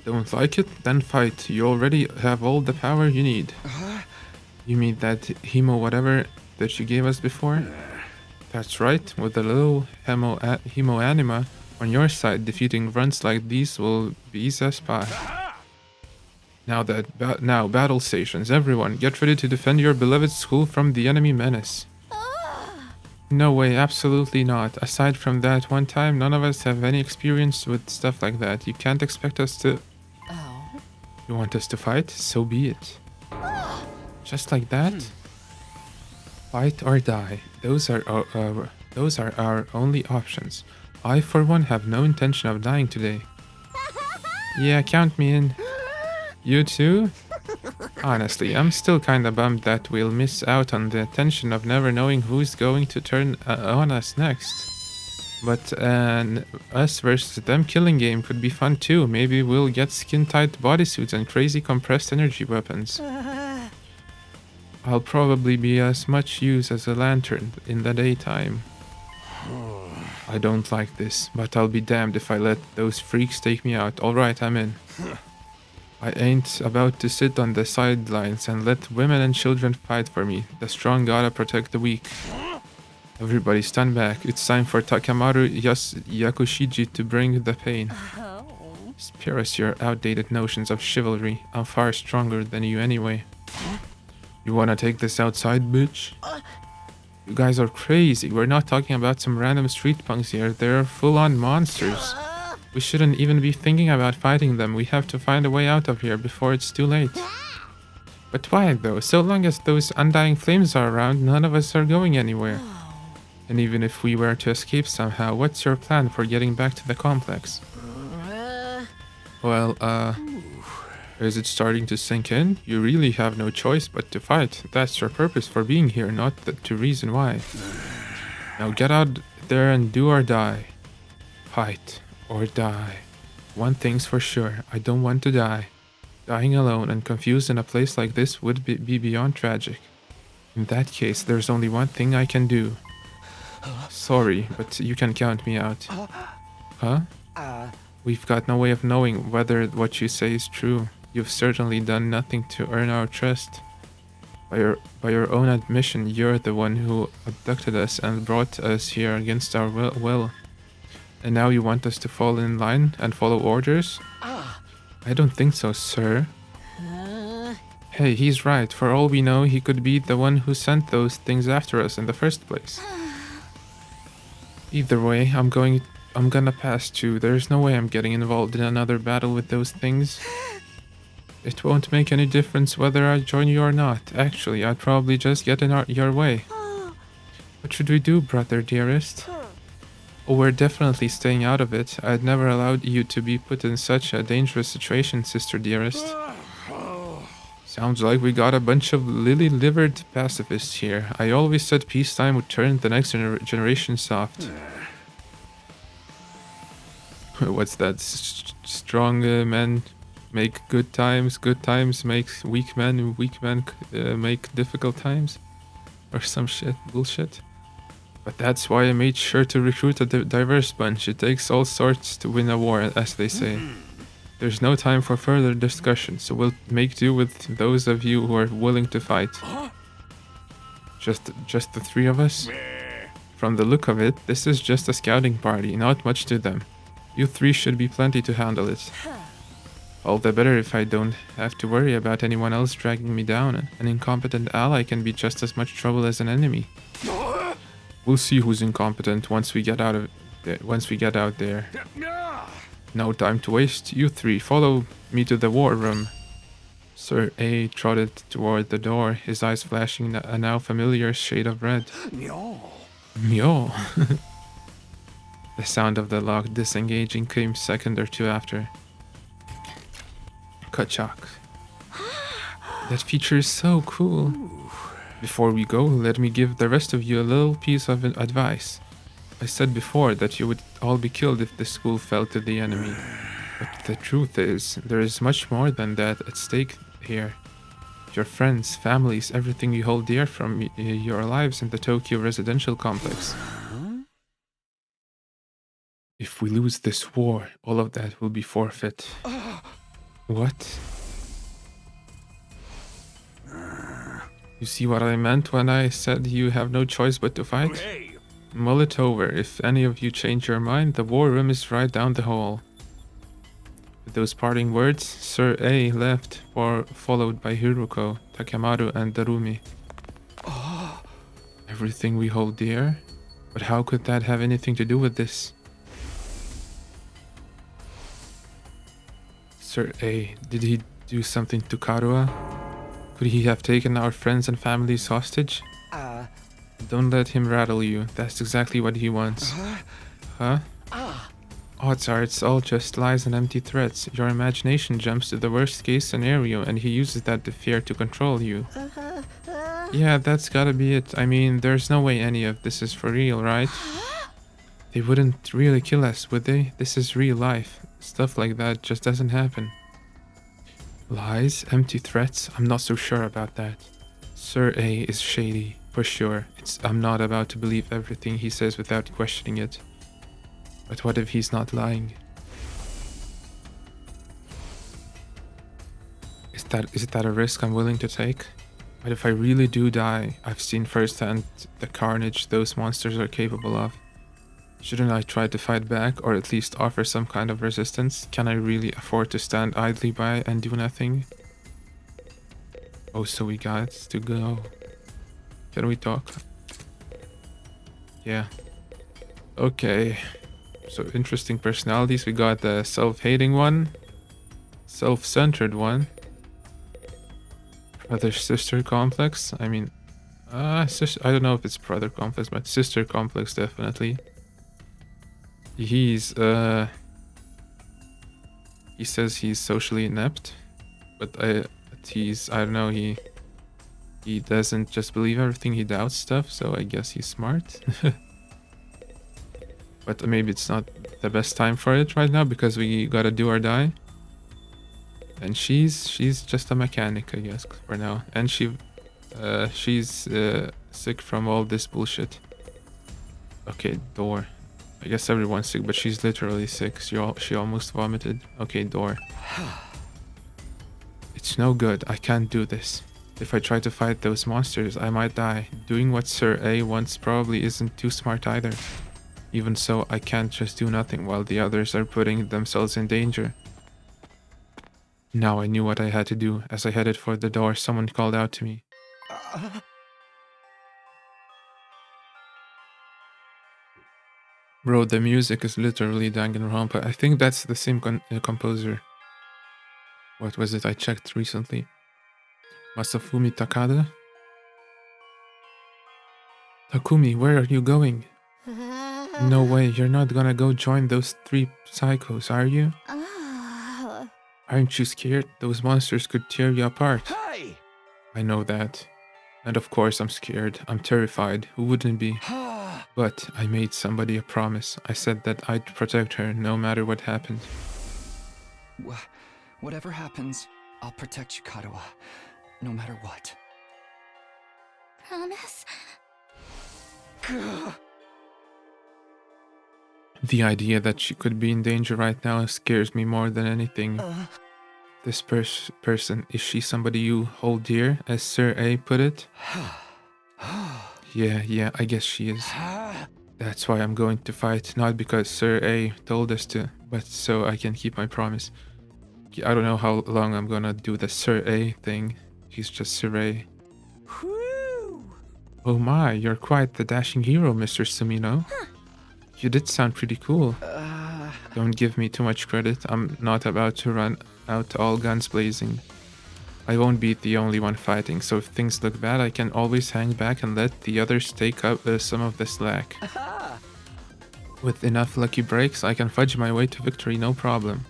Don't like it? Then fight. You already have all the power you need. You mean that hemo whatever that you gave us before? That's right, with a little hemo anima on your side, defeating grunts like these will be easy as pie. Now battle stations, everyone, get ready to defend your beloved school from the enemy menace. No way, absolutely not. Aside from that one time, none of us have any experience with stuff like that. You can't expect us to... Oh. You want us to fight? So be it. Just like that? Fight or die. Those are our only options. I, for one, have no intention of dying today. Yeah, count me in. You too? Honestly, I'm still kinda bummed that we'll miss out on the attention of never knowing who's going to turn on us next. But an us versus them killing game could be fun too. Maybe we'll get skin-tight bodysuits and crazy compressed energy weapons. I'll probably be as much use as a lantern in the daytime. I don't like this, but I'll be damned if I let those freaks take me out. Alright, I'm in. I ain't about to sit on the sidelines and let women and children fight for me. The strong gotta protect the weak. Everybody stand back. It's time for Takamaru Yakushiji to bring the pain. Spare us your outdated notions of chivalry. I'm far stronger than you anyway. You wanna take this outside, bitch? You guys are crazy. We're not talking about some random street punks here. They're full-on monsters. We shouldn't even be thinking about fighting them. We have to find a way out of here before it's too late. But why though? So long as those undying flames are around, none of us are going anywhere. And even if we were to escape somehow, what's your plan for getting back to the complex? Well, is it starting to sink in? You really have no choice but to fight. That's your purpose for being here, not to reason why. Now get out there and do or die. Fight. Or die. One thing's for sure, I don't want to die. Dying alone and confused in a place like this would be beyond tragic. In that case, there's only one thing I can do. Sorry, but you can count me out. Huh? We've got no way of knowing whether what you say is true. You've certainly done nothing to earn our trust. By your own admission, you're the one who abducted us and brought us here against our will. And now you want us to fall in line and follow orders? I don't think so, sir. Hey, he's right. For all we know, he could be the one who sent those things after us in the first place. Either way, I'm gonna pass too. There's no way I'm getting involved in another battle with those things. It won't make any difference whether I join you or not. Actually, I'd probably just get in your way. What should we do, brother dearest? Oh, we're definitely staying out of it. I'd never allowed you to be put in such a dangerous situation, sister dearest. Sounds like we got a bunch of lily-livered pacifists here. I always said peacetime would turn the next generation soft. What's that? Strong men make good times make weak men, and weak men make difficult times? Or some shit, bullshit. But that's why I made sure to recruit a diverse bunch. It takes all sorts to win a war, as they say. There's no time for further discussion, so we'll make do with those of you who are willing to fight. Just the three of us? From the look of it, this is just a scouting party, not much to them. You three should be plenty to handle it. All the better if I don't have to worry about anyone else dragging me down. An incompetent ally can be just as much trouble as an enemy. We'll see who's incompetent once we get out there. No time to waste. You three, follow me to the war room. Sir A trotted toward the door, his eyes flashing a now familiar shade of red. Myo. The sound of the lock disengaging came a second or two after. Kachak. That feature is so cool. Before we go, let me give the rest of you a little piece of advice. I said before that you would all be killed if the school fell to the enemy. But the truth is, there is much more than that at stake here. Your friends, families, everything you hold dear from your lives in the Tokyo residential complex. If we lose this war, all of that will be forfeit. What? You see what I meant when I said you have no choice but to fight? Hey. Mull it over. If any of you change your mind, the war room is right down the hall. With those parting words, Sir A left, followed by Hiruko, Takemaru, and Darumi. Everything we hold dear? But how could that have anything to do with this? Sir A, did he do something to Karua? Could he have taken our friends and families hostage? Don't let him rattle you. That's exactly what he wants. Huh? Odds are it's all just lies and empty threats. Your imagination jumps to the worst case scenario and he uses that to fear to control you. Yeah, that's gotta be it. I mean, there's no way any of this is for real, right? They wouldn't really kill us, would they? This is real life. Stuff like that just doesn't happen. Lies? Empty threats? I'm not so sure about that. Sir A is shady, for sure. I'm not about to believe everything he says without questioning it. But what if he's not lying? Is that a risk I'm willing to take? But if I really do die, I've seen firsthand the carnage those monsters are capable of. Shouldn't I try to fight back, or at least offer some kind of resistance? Can I really afford to stand idly by and do nothing? Oh, so we got to go. Can we talk? Yeah. Okay. So interesting personalities. We got the self-hating one, self-centered one, brother-sister complex. I mean, sister. I don't know if it's brother complex, but sister complex definitely. He says he's socially inept, but I don't know, he doesn't just believe everything, he doubts stuff, so I guess he's smart. But maybe it's not the best time for it right now because we gotta do or die. And she's just a mechanic, I guess, for now. And she's sick from all this bullshit. Okay, door. I guess everyone's sick, but she's literally sick. She almost vomited. Okay, door. It's no good. I can't do this. If I try to fight those monsters, I might die. Doing what Sir A wants probably isn't too smart either. Even so, I can't just do nothing while the others are putting themselves in danger. Now I knew what I had to do. As I headed for the door, someone called out to me. Bro, the music is literally Danganronpa. I think that's the same composer. What was it I checked recently? Masafumi Takada? Takumi, where are you going? No way, you're not gonna go join those 3 psychos, are you? Aren't you scared? Those monsters could tear you apart. Hey! I know that. And of course I'm scared. I'm terrified. Who wouldn't be? But I made somebody a promise. I said that I'd protect her no matter what happened. Whatever happens, I'll protect you, Kadoa. No matter what. Promise? The idea that she could be in danger right now scares me more than anything. This person, is she somebody you hold dear, as Sir A put it? Yeah, I guess she is. That's why I'm going to fight, not because Sir A told us to, but so I can keep my promise. I don't know how long I'm gonna do the Sir A thing. He's just Sir A. Oh my, you're quite the dashing hero, Mr. Sumino. You did sound pretty cool. Don't give me too much credit. I'm not about to run out all guns blazing. I won't be the only one fighting, so if things look bad, I can always hang back and let the others take up some of the slack. With enough lucky breaks, I can fudge my way to victory, no problem.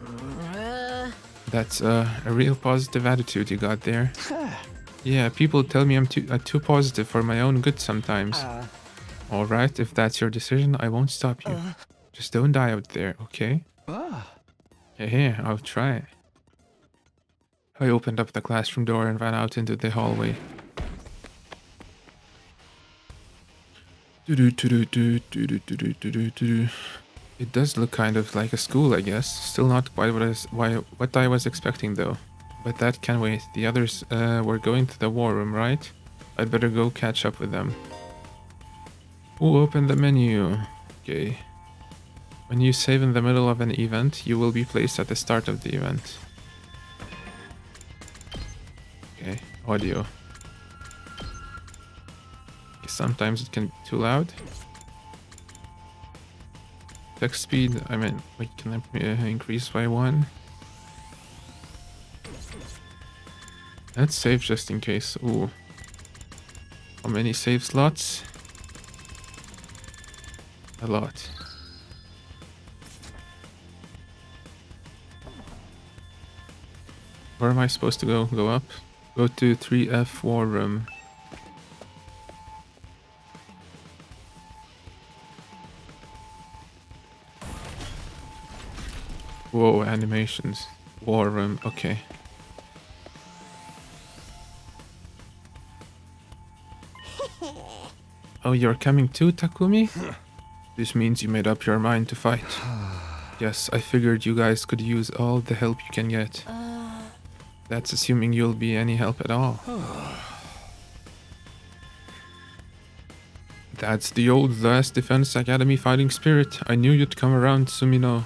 That's a real positive attitude you got there. Yeah, people tell me I'm too positive for my own good sometimes. Alright, if that's your decision, I won't stop you. Just don't die out there, okay? Hey, I'll try. I opened up the classroom door and ran out into the hallway. It does look kind of like a school, I guess. Still not quite what I was expecting, though. But that can wait. The others were going to the war room, right? I'd better go catch up with them. Who opened the menu? Okay. When you save in the middle of an event, you will be placed at the start of the event. Okay, audio. Okay, sometimes it can be too loud. Text speed, I mean, wait, can I increase by 1? Let's save just in case. Ooh. How many save slots? A lot. Where am I supposed to go? Go up? Go to 3F War Room. Whoa, animations. War Room, okay. Oh, you're coming too, Takumi? This means you made up your mind to fight. Yes, I figured you guys could use all the help you can get. That's assuming you'll be any help at all. That's the old Last Defense Academy fighting spirit. I knew you'd come around, Sumino.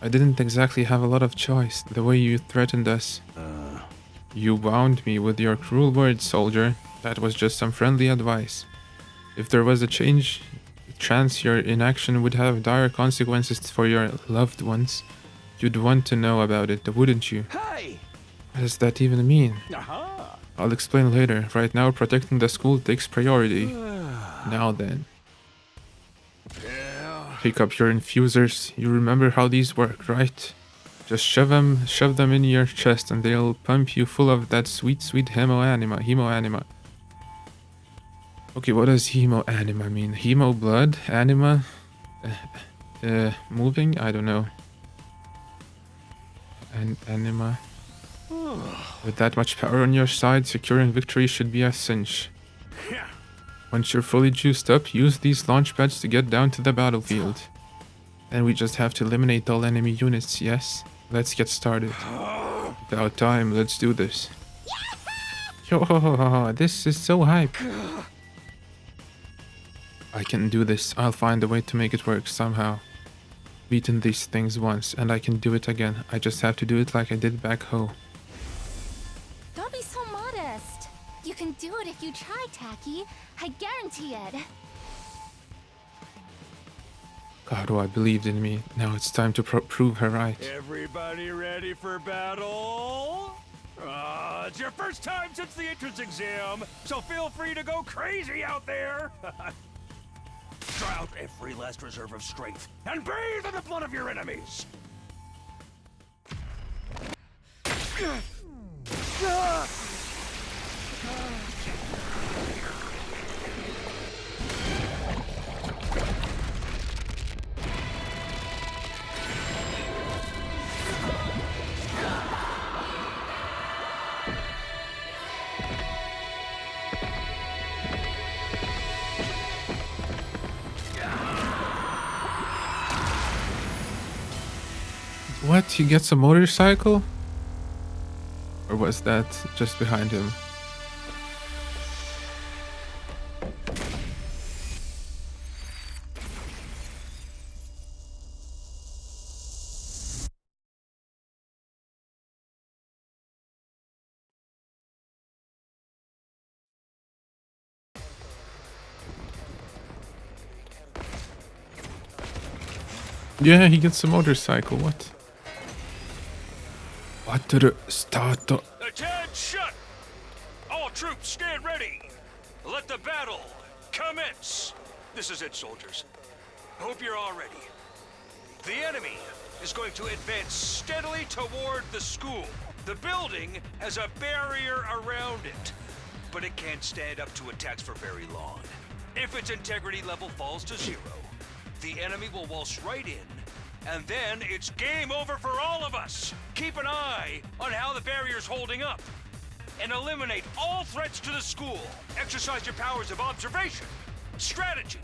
I didn't exactly have a lot of choice, the way you threatened us. You wound me with your cruel words, soldier. That was just some friendly advice. If there was a chance your inaction would have dire consequences for your loved ones, you'd want to know about it, wouldn't you? Hey! What does that even mean? I'll explain later. Right now, protecting the school takes priority. Now then. Pick up your infusers. You remember how these work, right? Just shove them in your chest and they'll pump you full of that sweet, sweet hemo-anima. Okay, what does hemo-anima mean? Hemo blood? Anima? Moving? I don't know. Anima. With that much power on your side, securing victory should be a cinch. Once you're fully juiced up, use these launch pads to get down to the battlefield. Then we just have to eliminate all enemy units, yes? Let's get started. Without time, let's do this. Yo, this is so hype. I can do this. I'll find a way to make it work somehow. Beaten these things once, and I can do it again. I just have to do it like I did back home. Don't be so modest. You can do it if you try, Tacky. I guarantee it. God, oh, I believed in me. Now it's time to prove her right. Everybody ready for battle? It's your first time since the entrance exam, so feel free to go crazy out there. Draw out every last reserve of strength and bathe in the blood of your enemies. What? He gets a motorcycle? Or was that just behind him? Yeah, he gets a motorcycle. What? What to the start? Attention! All troops stand ready. Let the battle commence. This is it, soldiers. Hope you're all ready. The enemy is going to advance steadily toward the school. The building has a barrier around it, but it can't stand up to attacks for very long. If its integrity level falls to 0, the enemy will waltz right in, and then it's game over for all of us. Keep an eye on how the barrier's holding up, and eliminate all threats to the school. Exercise your powers of observation, strategy,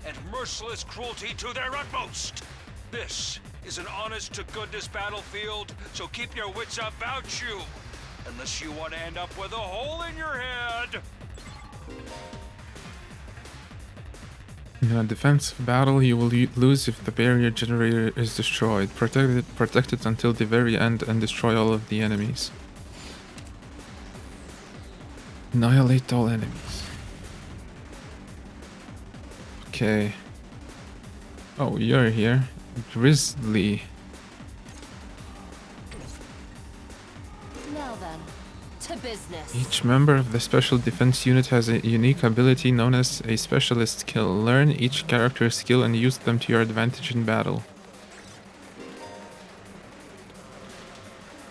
and merciless cruelty to their utmost. This is an honest-to-goodness battlefield, so keep your wits about you, unless you want to end up with a hole in your head. In a defensive battle, you will lose if the barrier generator is destroyed. Protect it until the very end and destroy all of the enemies. Annihilate all enemies. Okay. Oh, you're here. Grizzly. Now then, to business. Each member of the special defense unit has a unique ability known as a specialist skill. Learn each character's skill and use them to your advantage in battle.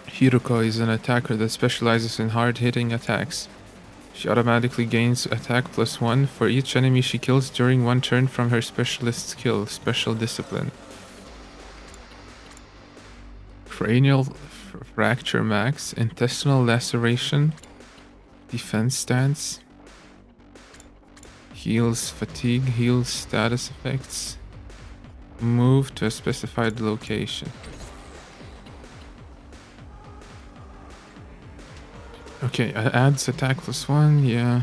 Hiruko is an attacker that specializes in hard-hitting attacks. She automatically gains attack +1 for each enemy she kills during one turn from her specialist skill, Special Discipline. Cranial Fracture Max, Intestinal Laceration, Defense Stance, Heals Fatigue, Heals Status Effects, Move to a specified location. Okay, adds attack +1, yeah.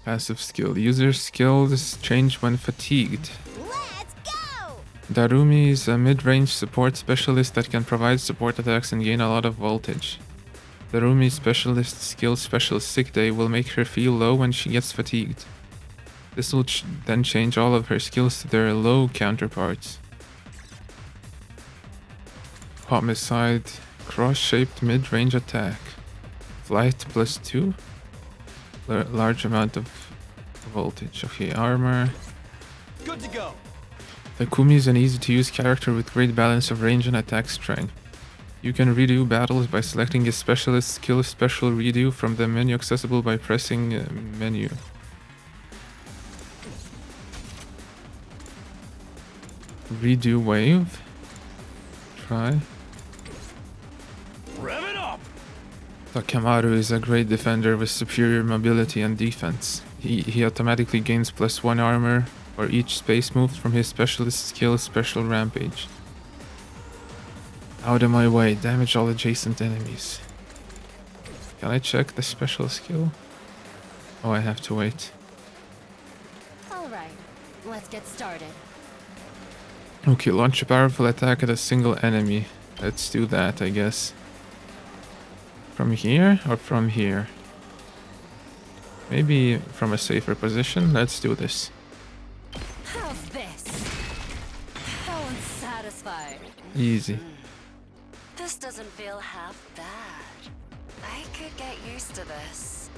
Passive skill. User skills change when fatigued. Let's go! Darumi is a mid-range support specialist that can provide support attacks and gain a lot of voltage. Darumi's specialist skill Special Sick Day will make her feel low when she gets fatigued. This will then change all of her skills to their low counterparts. Homicide. Cross-shaped mid-range attack. Flight +2. Large amount of voltage. Okay, armor. Good to go. Takumi is an easy-to-use character with great balance of range and attack strength. You can redo battles by selecting a specialist skill special redo from the menu accessible by pressing menu. Redo wave. Try. Rev it up! Takamaru is a great defender with superior mobility and defense. He automatically gains +1 armor for each space moved from his specialist skill Special Rampage. Out of my way, damage all adjacent enemies. Can I check the special skill? Oh, I have to wait. Alright, let's get started. Okay, launch a powerful attack at a single enemy. Let's do that, I guess. From here or from here? Maybe from a safer position. Let's do this. How's this? How unsatisfied. Easy. This doesn't feel half bad. I could get used to this.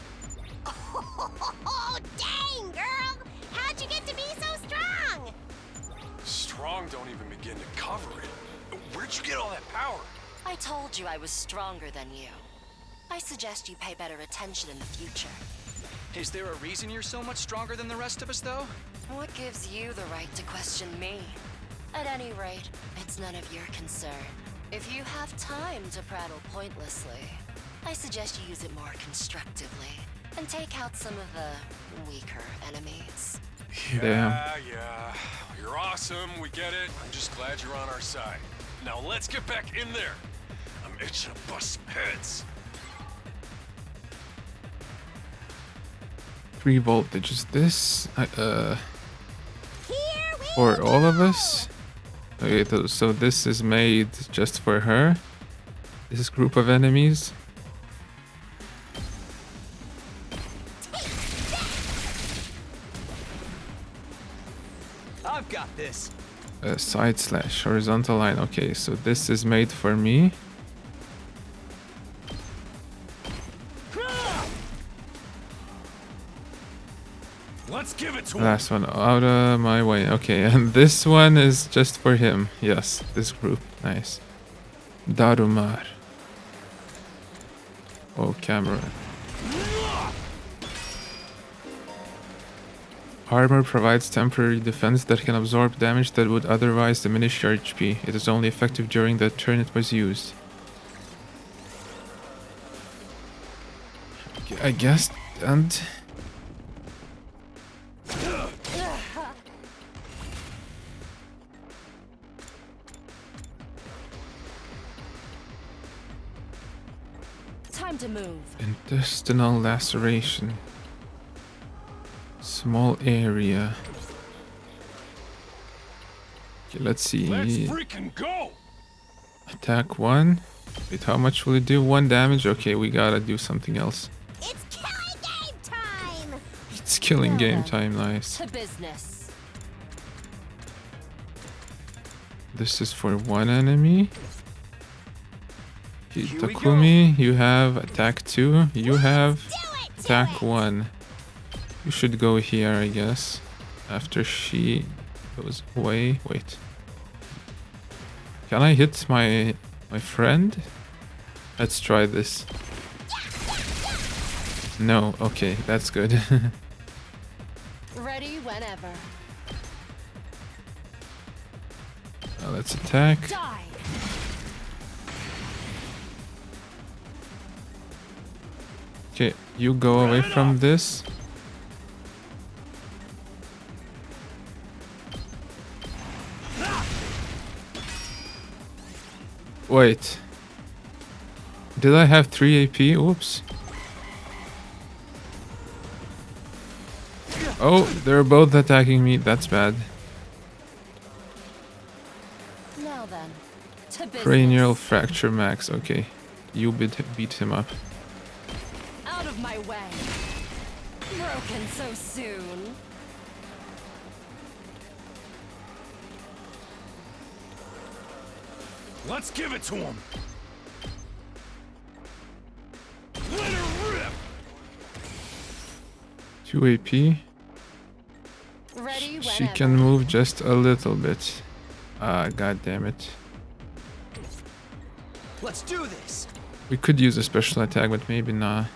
Oh, dang, girl! How'd you get to be so strong? Strong don't even begin to cover it. Where'd you get all that power? I told you I was stronger than you. I suggest you pay better attention in the future. Is there a reason you're so much stronger than the rest of us, though? What gives you the right to question me? At any rate, it's none of your concern. If you have time to prattle pointlessly, I suggest you use it more constructively and take out some of the weaker enemies. Yeah. You're awesome, we get it. I'm just glad you're on our side. Now let's get back in there. I'm itching to bust some heads. 3 voltages. This, for all of us. Okay, so this is made just for her. This group of enemies. I've got this. Side slash horizontal line. Okay, so this is made for me. Let's give it to him. Last one out of my way. Okay, and this one is just for him. Yes, this group. Nice. Darumar. Oh, camera. Armor provides temporary defense that can absorb damage that would otherwise diminish your HP. It is only effective during the turn it was used. Okay, I guess, and... Time to move. Intestinal laceration. Small area. Okay, let's see. Let's freaking go! Attack 1. Wait, how much will it do? 1 damage? Okay, we gotta do something else. It's killing game time! It's killing game time, nice. To business. This is for 1 enemy. Okay, Here we go. Takumi, you have attack 2. You have attack 1. You should go here, I guess. After she goes away. Wait. Can I hit my friend? Let's try this. No, okay, that's good. Ready whenever. Now let's attack. Die. Okay, you go away from this. Wait. Did I have 3 AP? Oops. Oh, they're both attacking me. That's bad. Now then, to business. Cranial fracture max. Okay. You beat him up. Out of my way. Broken so soon. Let's give it to him. Let her rip. 2 AP. Ready She whenever. can move just a little bit. Ah, god damn it. Let's do this. We could use a special attack, but maybe not.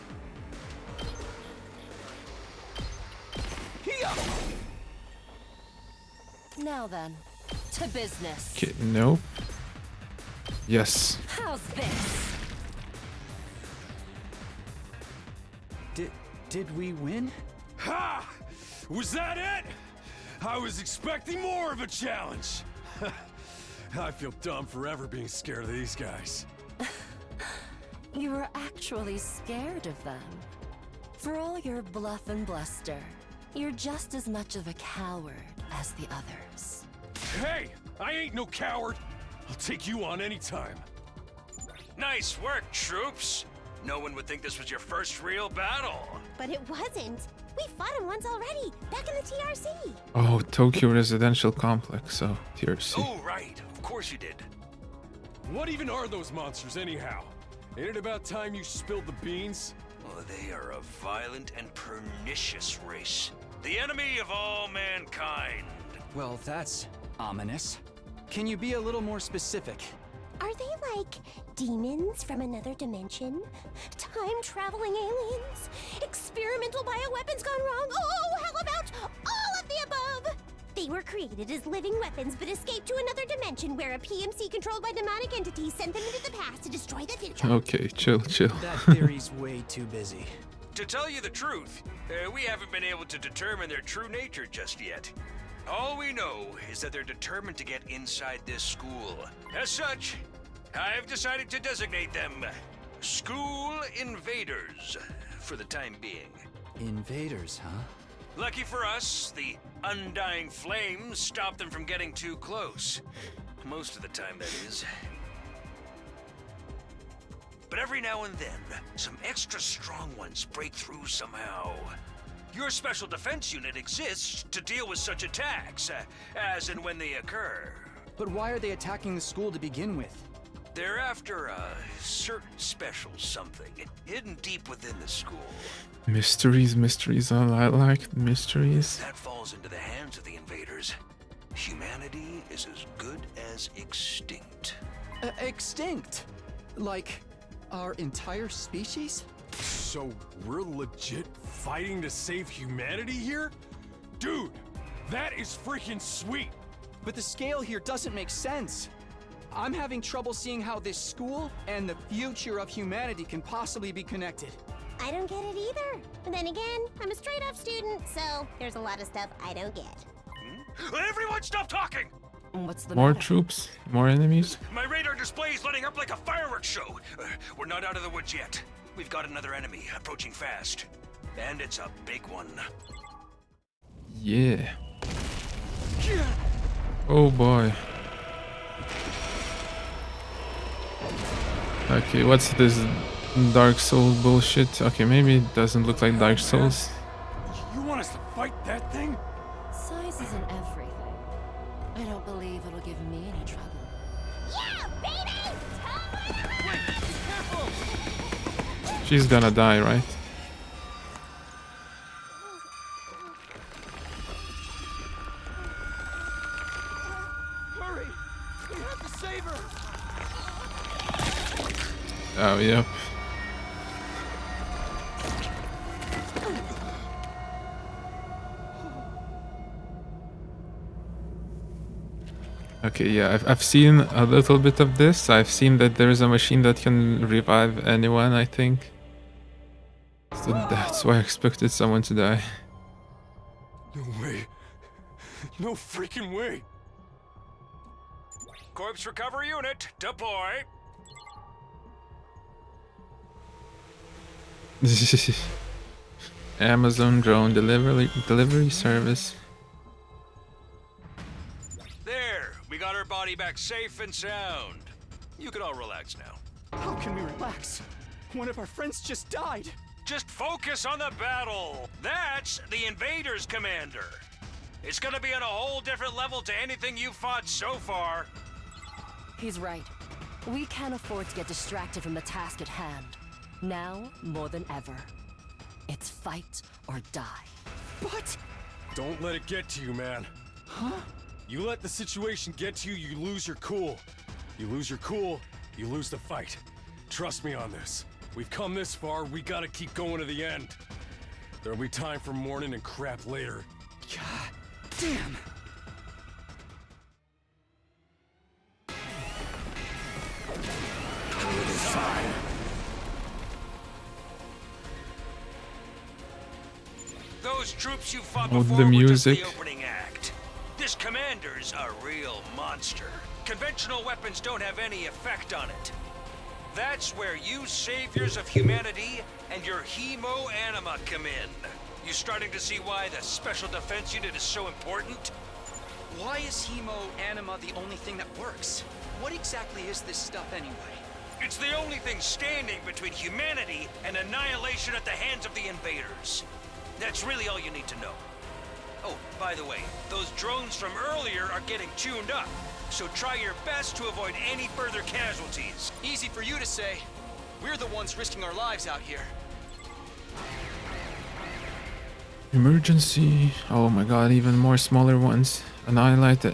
Now then, to business. Okay, nope. Yes. How's this? Did we win? Ha! Was that it? I was expecting more of a challenge. I feel dumb forever being scared of these guys. You were actually scared of them. For all your bluff and bluster, You're just as much of a coward as the others. Hey! I ain't no coward! I'll take you on anytime. Nice work, troops! No one would think this was your first real battle. But it wasn't. We fought him once already, back in the TRC. Oh, Tokyo Residential Complex, so TRC. Oh, right. Of course you did. What even are those monsters anyhow? Ain't it about time you spilled the beans? Oh, they are a violent and pernicious race. The enemy of all mankind. Well, that's ominous. Can you be a little more specific? Are they like demons from another dimension? Time-traveling aliens? Experimental bioweapons gone wrong? Oh, how about all of the above? They were created as living weapons but escaped to another dimension where a PMC controlled by demonic entities sent them into the past to destroy the future. Okay, chill. That theory's way too busy. To tell you the truth, we haven't been able to determine their true nature just yet. All we know is that they're determined to get inside this school. As such, I've decided to designate them School Invaders for the time being. Invaders, huh? Lucky for us, the undying flames stop them from getting too close. Most of the time, that is. But every now and then, some extra strong ones break through somehow. Your special defense unit exists to deal with such attacks, as and when they occur. But why are they attacking the school to begin with? They're after a certain special something hidden deep within the school. Mysteries. I like mysteries. That falls into the hands of the invaders. Humanity is as good as extinct. Extinct? Like our entire species? So we're legit fighting to save humanity here? Dude, that is freaking sweet! But the scale here doesn't make sense. I'm having trouble seeing how this school and the future of humanity can possibly be connected. I don't get it either. And then again, I'm a straight-up student, so there's a lot of stuff I don't get. Everyone stop talking! What's the More matter? troops? More enemies? My radar display is lighting up like a fireworks show. We're not out of the woods yet. We've got another enemy approaching fast. And it's a big one. Yeah. Oh boy. Okay, what's this Dark Soul bullshit? Okay, maybe it doesn't look like Dark Souls. You want us to fight that thing? Size isn't everything. I don't believe it'll give me any trouble. Yeah, baby! She's gonna die, right? Hurry! We have to save her! Oh, yep. Okay, yeah, I've seen a little bit of this. I've seen that there is a machine that can revive anyone, I think. So that's why I expected someone to die. No way. No freaking way. Corpse recovery unit, deploy. Amazon drone delivery service. There, we got her body back safe and sound. You can all relax now. How can we relax? One of our friends just died. Just focus on the battle. That's the invaders, Commander. It's gonna be on a whole different level to anything you've fought so far. He's right. We can't afford to get distracted from the task at hand. Now, more than ever. It's fight or die. But... Don't let it get to you, man. Huh? You let the situation get to you, you lose your cool. You lose your cool, you lose the fight. Trust me on this. We've come this far, we gotta keep going to the end. There'll be time for mourning and crap later. God damn! Those troops you fought Oh, before the were just music. the opening act. This commander's a real monster. Conventional weapons don't have any effect on it. That's where you saviors of humanity and your hemo anima come in. You starting to see why the Special Defense Unit is so important? Why is hemo anima the only thing that works? What exactly is this stuff anyway? It's the only thing standing between humanity and annihilation at the hands of the invaders. That's really all you need to know. Oh, by the way, those drones from earlier are getting tuned up, so try your best to avoid any further casualties. Easy for you to say. We're the ones risking our lives out here. Emergency. Oh my god, even more smaller ones. Annihilate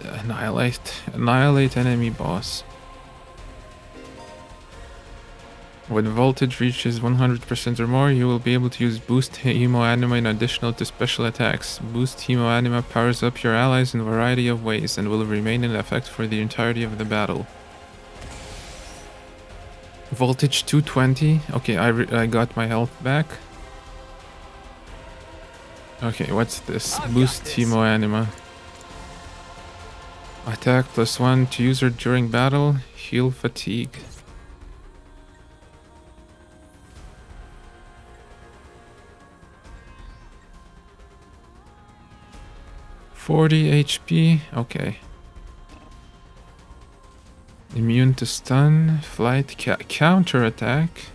enemy boss. When voltage reaches 100% or more, you will be able to use Boost Hemo Anima in additional to special attacks. Boost Hemo Anima powers up your allies in a variety of ways and will remain in effect for the entirety of the battle. Voltage 220. Okay, I got my health back. Okay, what's this? Boost Hemo Anima. Attack +1 to user during battle. Heal fatigue. 40 HP. Okay. Immune to stun. Flight counter attack.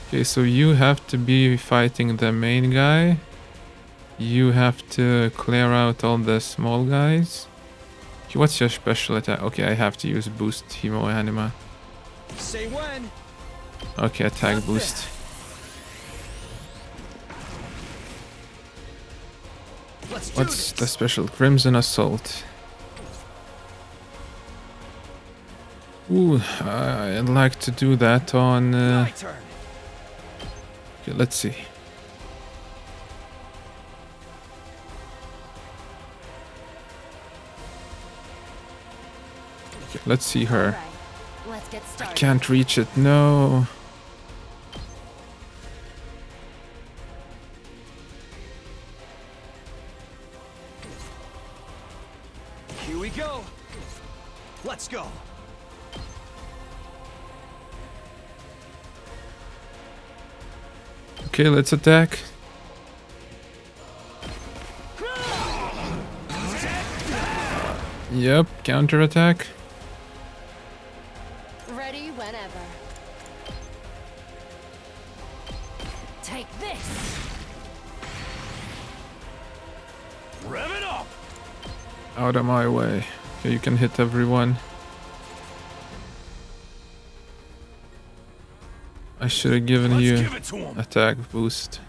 Okay, so you have to be fighting the main guy. You have to clear out all the small guys. Okay, what's your special attack? Okay, I have to use Boost Hemo Anima. Say when. Okay, attack boost. What's the special? Crimson Assault. Ooh, I'd like to do that on... Okay, let's see. Okay, let's see her. Right, let's get I started. can't reach it, no. Here we go. Let's go. Okay, let's attack. Yep, counter attack. Ready whenever. Take this. Rev it up! Out of my way. Okay, you can hit everyone. I should have given you attack boost.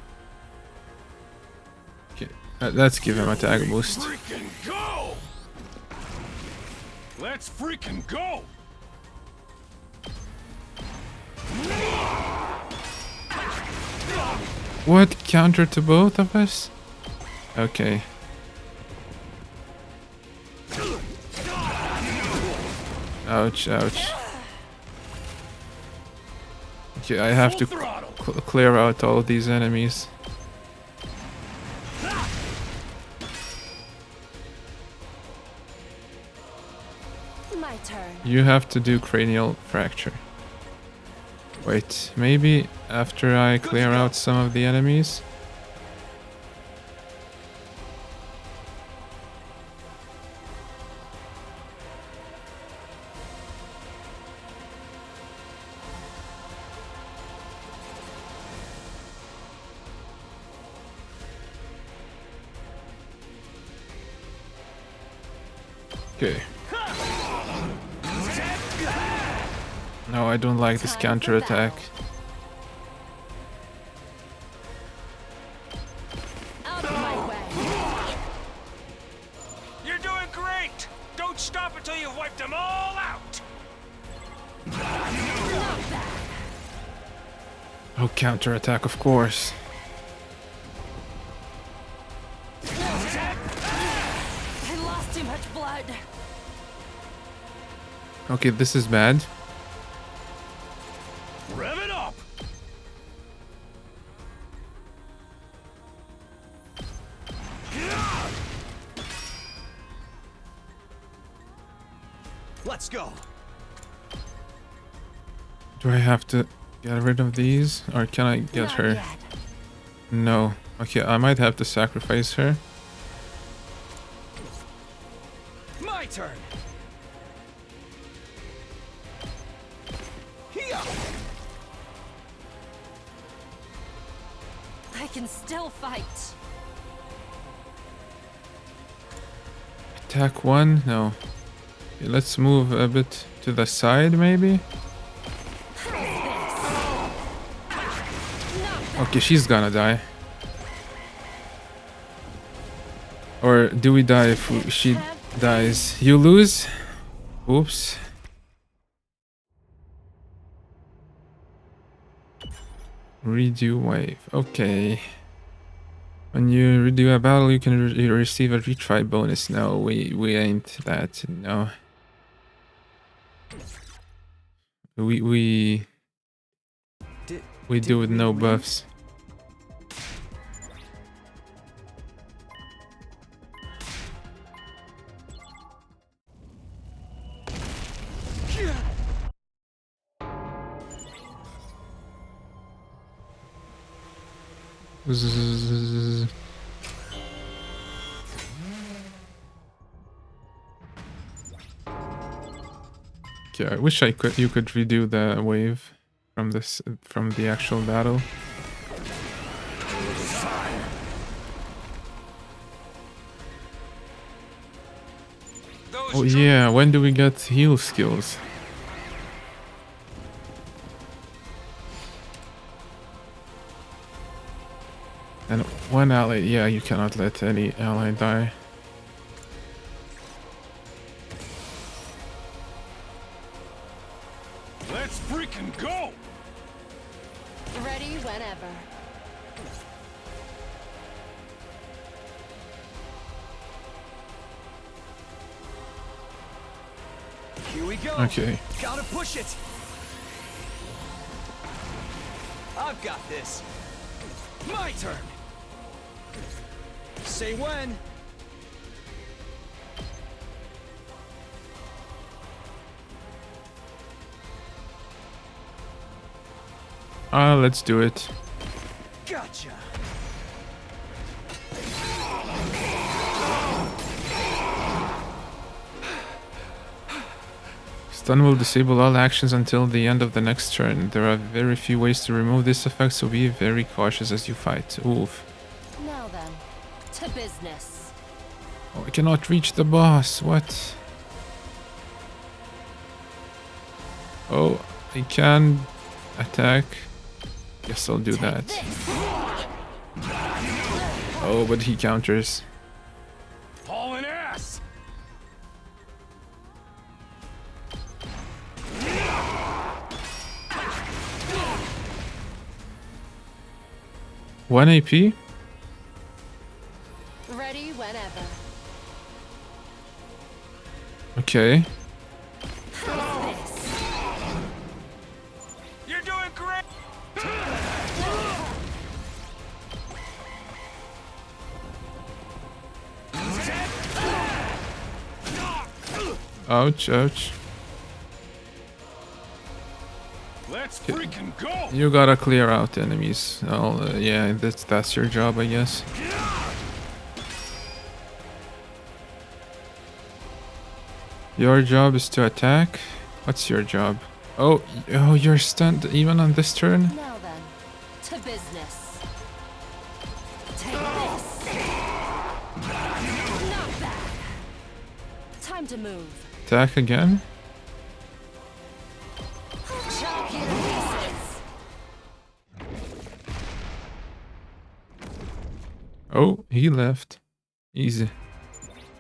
Okay, let's give him attack boost. Freaking go! Let's freaking go! What? Counter to both of us? Okay. Ouch, ouch. Okay, I have to clear out all of these enemies. My turn. You have to do cranial fracture. Wait, maybe after I clear out some of the enemies? Okay. No, I don't like this counter attack. Out of my way. You're doing great! Don't stop until you've wiped them all out! Oh, counter attack, of course. I lost too much blood. Okay, this is bad. Rev it up! Let's go. Do I have to get rid of these? Or can I get Not her? yet. No. Okay, I might have to sacrifice her. My turn. Here. I can still fight. Attack 1? No. Okay, let's move a bit to the side, maybe? Okay, she's gonna die. Or do we die if she dies? You lose? Oops. Redo wave. Okay. When you redo a battle, you can receive a retry bonus. No, we ain't that. No. We do with no buffs. Okay, I wish you could redo the wave from the actual battle. Oh yeah, when do we get heal skills? And one ally, yeah, you cannot let any ally die. Let's freaking go! Ready whenever. Here we go. Okay. Gotta push it. I've got this. My turn. Say when. Let's do it. Gotcha. Stun will disable all actions until the end of the next turn. There are very few ways to remove this effect, so be very cautious as you fight. Oof. Now then, to business. Oh, I cannot reach the boss. What? Oh, I can attack. Guess I'll do that. Oh, but he counters. Hauling ass! 1 AP? Ready whenever. Okay. You're doing great! Ouch, ouch. Let's freaking go! You gotta clear out enemies. Yeah, that's your job, I guess. Your job is to attack? What's your job? Oh, you're stunned even on this turn? Now then, to business. Take this. Not bad. Time to move. Attack again? Chop you to pieces. Oh, he left. Easy.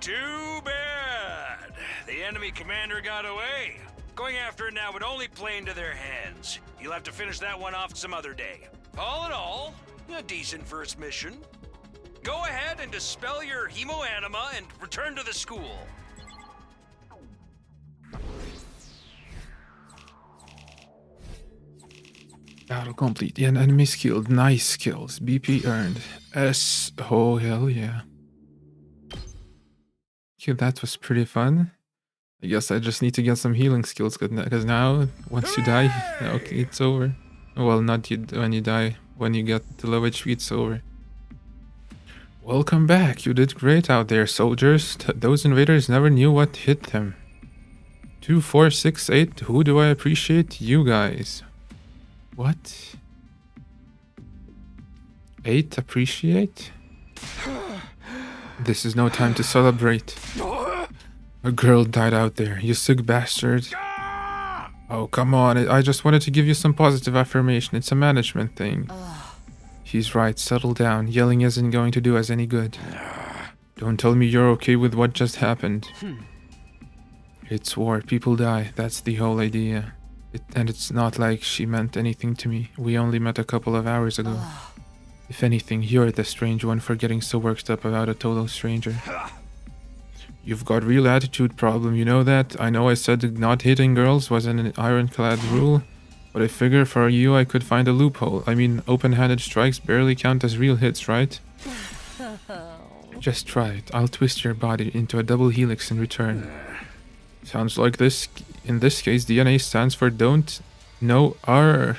Too bad. The enemy commander got away. Going after it now would only play into their hands. You'll have to finish that one off some other day. All in all, a decent first mission. Go ahead and dispel your hemoanima and return to the school. Battle complete. An enemy killed. Nice kills. BP earned. S. Oh, hell yeah. Okay, that was pretty fun. I guess I just need to get some healing skills because now, once you die, okay, it's over. Well, not you when you die. When you get to low HP, it's over. Welcome back. You did great out there, soldiers. Those invaders never knew what hit them. 2468. Who do I appreciate? You guys. What? 8 appreciate? This is no time to celebrate. A girl died out there, you sick bastard. Oh, come on. I just wanted to give you some positive affirmation. It's a management thing. He's right. Settle down. Yelling isn't going to do us any good. Don't tell me you're okay with what just happened. It's war. People die. That's the whole idea. And it's not like she meant anything to me. We only met a couple of hours ago. If anything, you're the strange one for getting so worked up about a total stranger. You've got real attitude problem, you know that? I know I said not hitting girls was an ironclad rule, but I figure for you I could find a loophole. I mean, open-handed strikes barely count as real hits, right? Just try it. I'll twist your body into a double helix in return. Sounds like this. In this case, DNA stands for don't, no, R.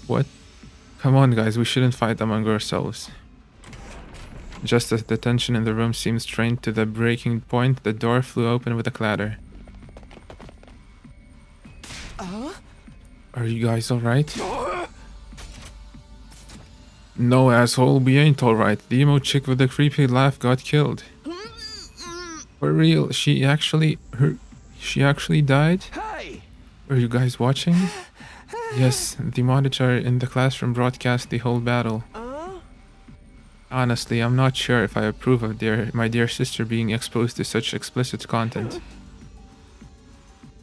What? Come on, guys, we shouldn't fight among ourselves. Just as the tension in the room seemed strained to the breaking point, the door flew open with a clatter. Are you guys alright? No, asshole, we ain't alright. The emo chick with the creepy laugh got killed. For real, she actually died? Are you guys watching? Yes, the monitor in the classroom broadcast the whole battle. Honestly, I'm not sure if I approve of my dear sister being exposed to such explicit content.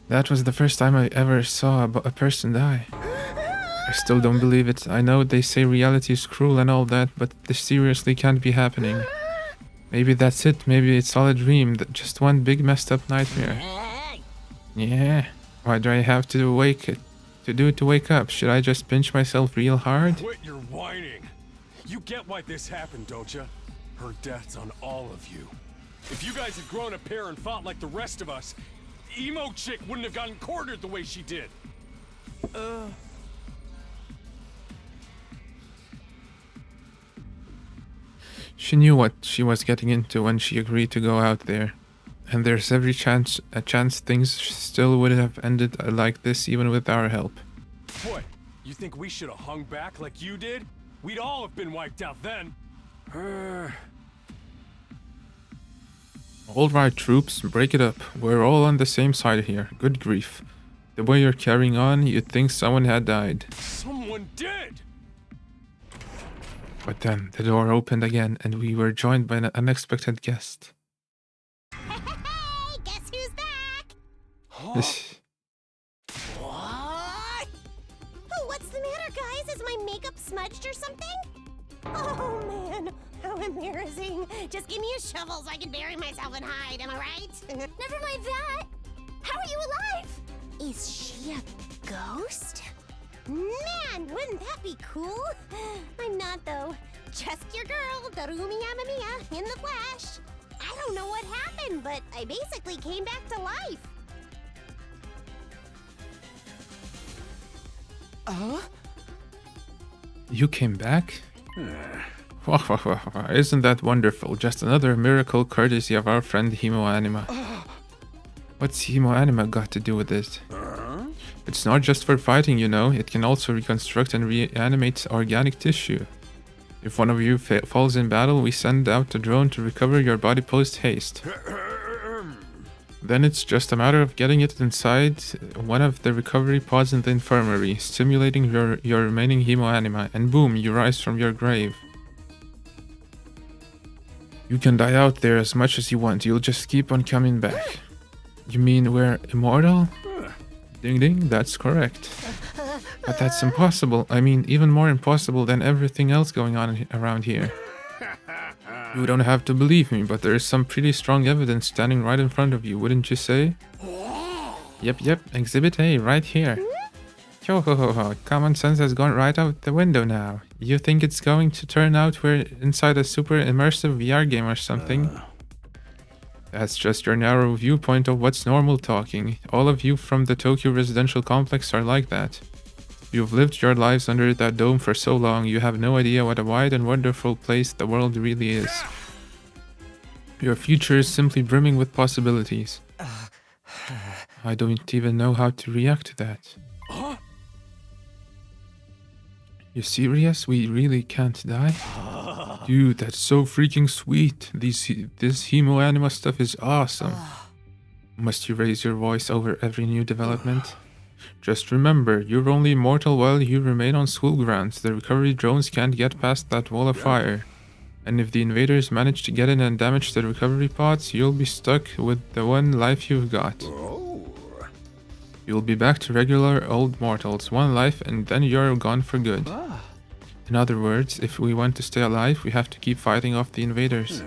That was the first time I ever saw a person die. I still don't believe it. I know they say reality is cruel and all that, but this seriously can't be happening. Maybe that's it. Maybe it's all a dream. Just one big messed up nightmare. Yeah. Why do I have to wake up? Should I just pinch myself real hard? Quit your whining. You get why this happened, don't you? Her death's on all of you. If you guys had grown a pair and fought like the rest of us, emo chick wouldn't have gotten cornered the way she did. She knew what she was getting into when she agreed to go out there. And there's every chance things still would have ended like this even with our help. What? You think we should have hung back like you did? We'd all have been wiped out then. Alright, troops, break it up. We're all on the same side here. Good grief. The way you're carrying on, you'd think someone had died. Someone did! But then, the door opened again, and we were joined by an unexpected guest. Hey, guess who's back? What? Oh, what's the matter, guys? Is my makeup smudged or something? Oh, man. How embarrassing. Just give me a shovel so I can bury myself and hide, am I right? Never mind that. How are you alive? Is she a ghost? Man, wouldn't that be cool? I'm not, though. Just your girl, Darumi Yamamiya, in the flesh. I don't know what happened, but I basically came back to life. You came back? Isn't that wonderful? Just another miracle courtesy of our friend Himo Anima. What's Himo Anima got to do with this? It's not just for fighting, you know. It can also reconstruct and reanimate organic tissue. If one of you falls in battle, we send out a drone to recover your body post-haste. Then it's just a matter of getting it inside one of the recovery pods in the infirmary, stimulating your remaining Himo Anima, and boom, you rise from your grave. You can die out there as much as you want, you'll just keep on coming back. You mean we're immortal? Ding ding, that's correct. But that's impossible. I mean, even more impossible than everything else going on around here. You don't have to believe me, but there is some pretty strong evidence standing right in front of you, wouldn't you say? Yep, Exhibit A, right here. Yo ho ho ho, common sense has gone right out the window now. You think it's going to turn out we're inside a super immersive VR game or something? That's just your narrow viewpoint of what's normal talking. All of you from the Tokyo residential complex are like that. You've lived your lives under that dome for so long, you have no idea what a wide and wonderful place the world really is. Your future is simply brimming with possibilities. I don't even know how to react to that. You serious? We really can't die? Dude, that's so freaking sweet. This hemoanima stuff is awesome. Must you raise your voice over every new development? Just remember, you're only immortal while you remain on school grounds. The recovery drones can't get past that wall of fire. And if the invaders manage to get in and damage the recovery pods, you'll be stuck with the one life you've got. You'll be back to regular old mortals, one life, and then you're gone for good. In other words, if we want to stay alive, we have to keep fighting off the invaders.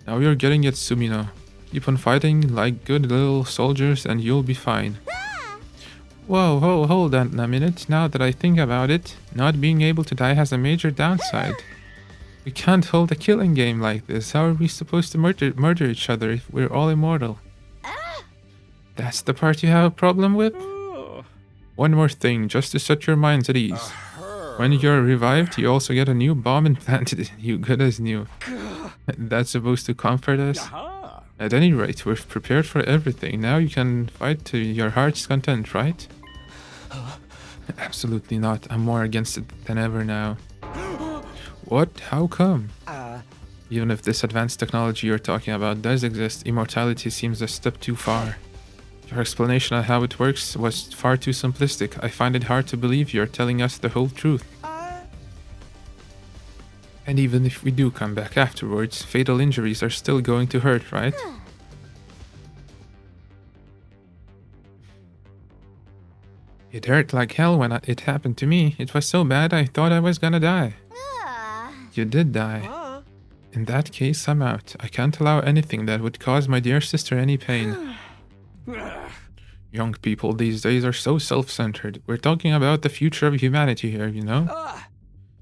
Now you're getting it, Sumino. Keep on fighting like good little soldiers and you'll be fine. Whoa, hold on a minute. Now that I think about it, not being able to die has a major downside. We can't hold a killing game like this. How are we supposed to murder each other if we're all immortal? That's the part you have a problem with? One more thing, just to set your minds at ease. When you're revived, you also get a new bomb implanted in you, good as new. That's supposed to comfort us? At any rate, we're prepared for everything. Now you can fight to your heart's content, right? Absolutely not. I'm more against it than ever now. What? How come? Even if this advanced technology you're talking about does exist, immortality seems a step too far. Your explanation on how it works was far too simplistic. I find it hard to believe you're telling us the whole truth. And even if we do come back afterwards, fatal injuries are still going to hurt, right? It hurt like hell when it happened to me. It was so bad I thought I was gonna die. You did die. In that case, I'm out. I can't allow anything that would cause my dear sister any pain. Young people these days are so self-centered. We're talking about the future of humanity here, you know?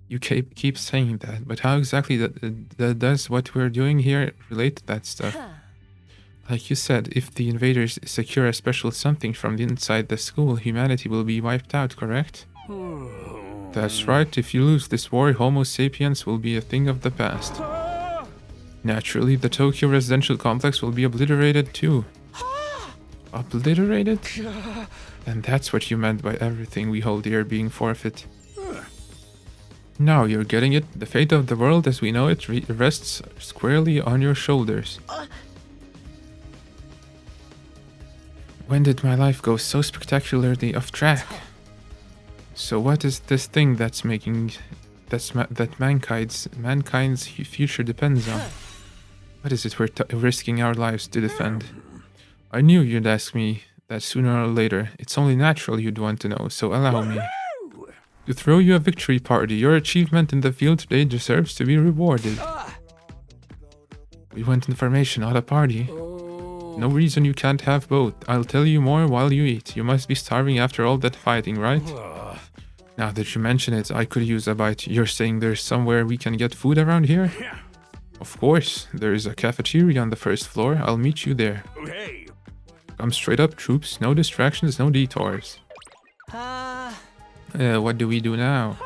You keep saying that, but how exactly does what we're doing here relate to that stuff? Like you said, if the invaders secure a special something from inside the school, humanity will be wiped out, correct? That's right. If you lose this war, Homo sapiens will be a thing of the past. Naturally, the Tokyo residential complex will be obliterated too. Obliterated? And that's what you meant by everything we hold dear being forfeit. Now you're getting it. The fate of the world as we know it rests squarely on your shoulders. When did my life go so spectacularly off track? So what is this thing that's making that mankind's future depends on? What is it we're risking our lives to defend? I knew you'd ask me that sooner or later. It's only natural you'd want to know, so allow me. To throw you a victory party, your achievement in the field today deserves to be rewarded. We want information, not a party. No reason you can't have both. I'll tell you more while you eat. You must be starving after all that fighting, right? Now that you mention it, I could use a bite. You're saying there's somewhere we can get food around here? Of course. There is a cafeteria on the first floor. I'll meet you there. Come straight up, troops. No distractions, no detours. What do we do now?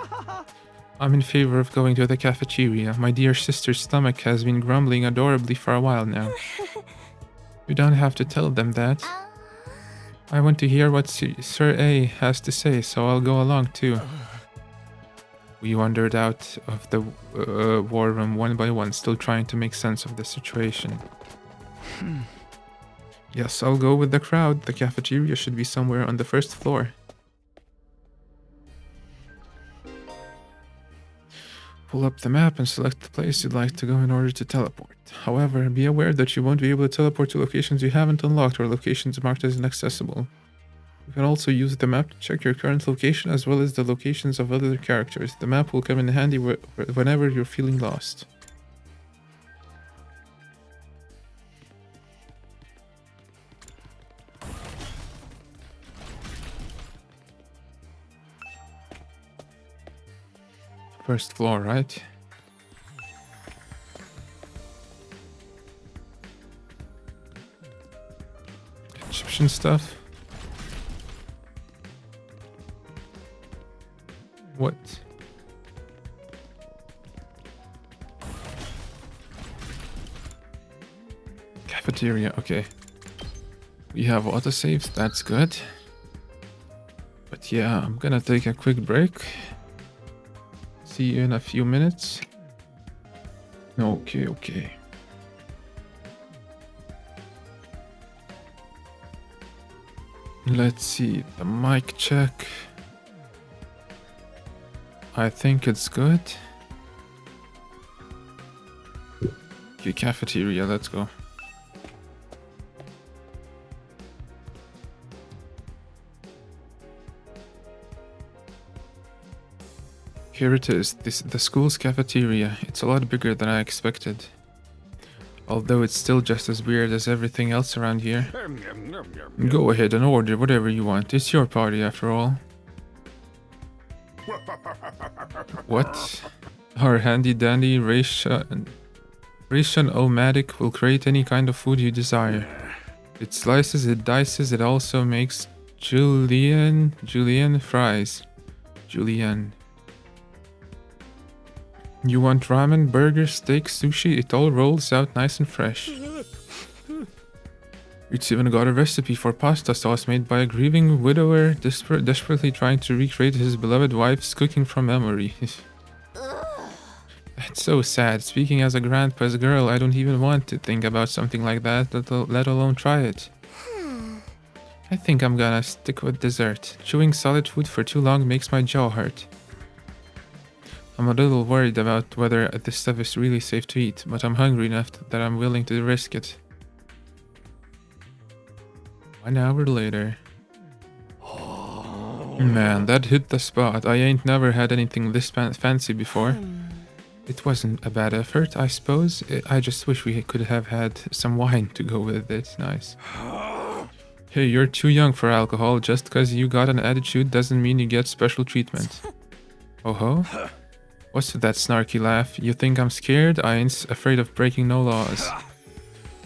I'm in favor of going to the cafeteria. My dear sister's stomach has been grumbling adorably for a while now. You don't have to tell them that. I want to hear what Sir A has to say, so I'll go along too. We wandered out of the war room one by one, still trying to make sense of the situation. Yes, I'll go with the crowd. The cafeteria should be somewhere on the first floor. Pull up the map and select the place you'd like to go in order to teleport. However, be aware that you won't be able to teleport to locations you haven't unlocked or locations marked as inaccessible. You can also use the map to check your current location as well as the locations of other characters. The map will come in handy whenever you're feeling lost. First floor, right? Egyptian stuff. Cafeteria, okay. We have autosaves, that's good. But yeah, I'm gonna take a quick break. See you in a few minutes. Okay, okay. Let's see, the mic check. I think it's good. Okay, cafeteria, let's go. Here it is, the school's cafeteria. It's a lot bigger than I expected. Although it's still just as weird as everything else around here. Go ahead and order whatever you want. It's your party after all. What? Our handy-dandy ration-o-matic will create any kind of food you desire. It slices, it dices, it also makes julienne fries. Julienne. You want ramen, burgers, steak, sushi? It all rolls out nice and fresh. It's even got a recipe for pasta sauce made by a grieving widower desperately trying to recreate his beloved wife's cooking from memory. That's so sad. Speaking as a grandpa's girl, I don't even want to think about something like that, let alone try it. I think I'm gonna stick with dessert. Chewing solid food for too long makes my jaw hurt. I'm a little worried about whether this stuff is really safe to eat, but I'm hungry enough that I'm willing to risk it. 1 hour later. Man, that hit the spot. I ain't never had anything this fancy before. It wasn't a bad effort, I suppose. I just wish we could have had some wine to go with it. Nice. Hey, you're too young for alcohol. Just because you got an attitude doesn't mean you get special treatment. Oh-ho? What's with that snarky laugh? You think I'm scared? I ain't afraid of breaking no laws.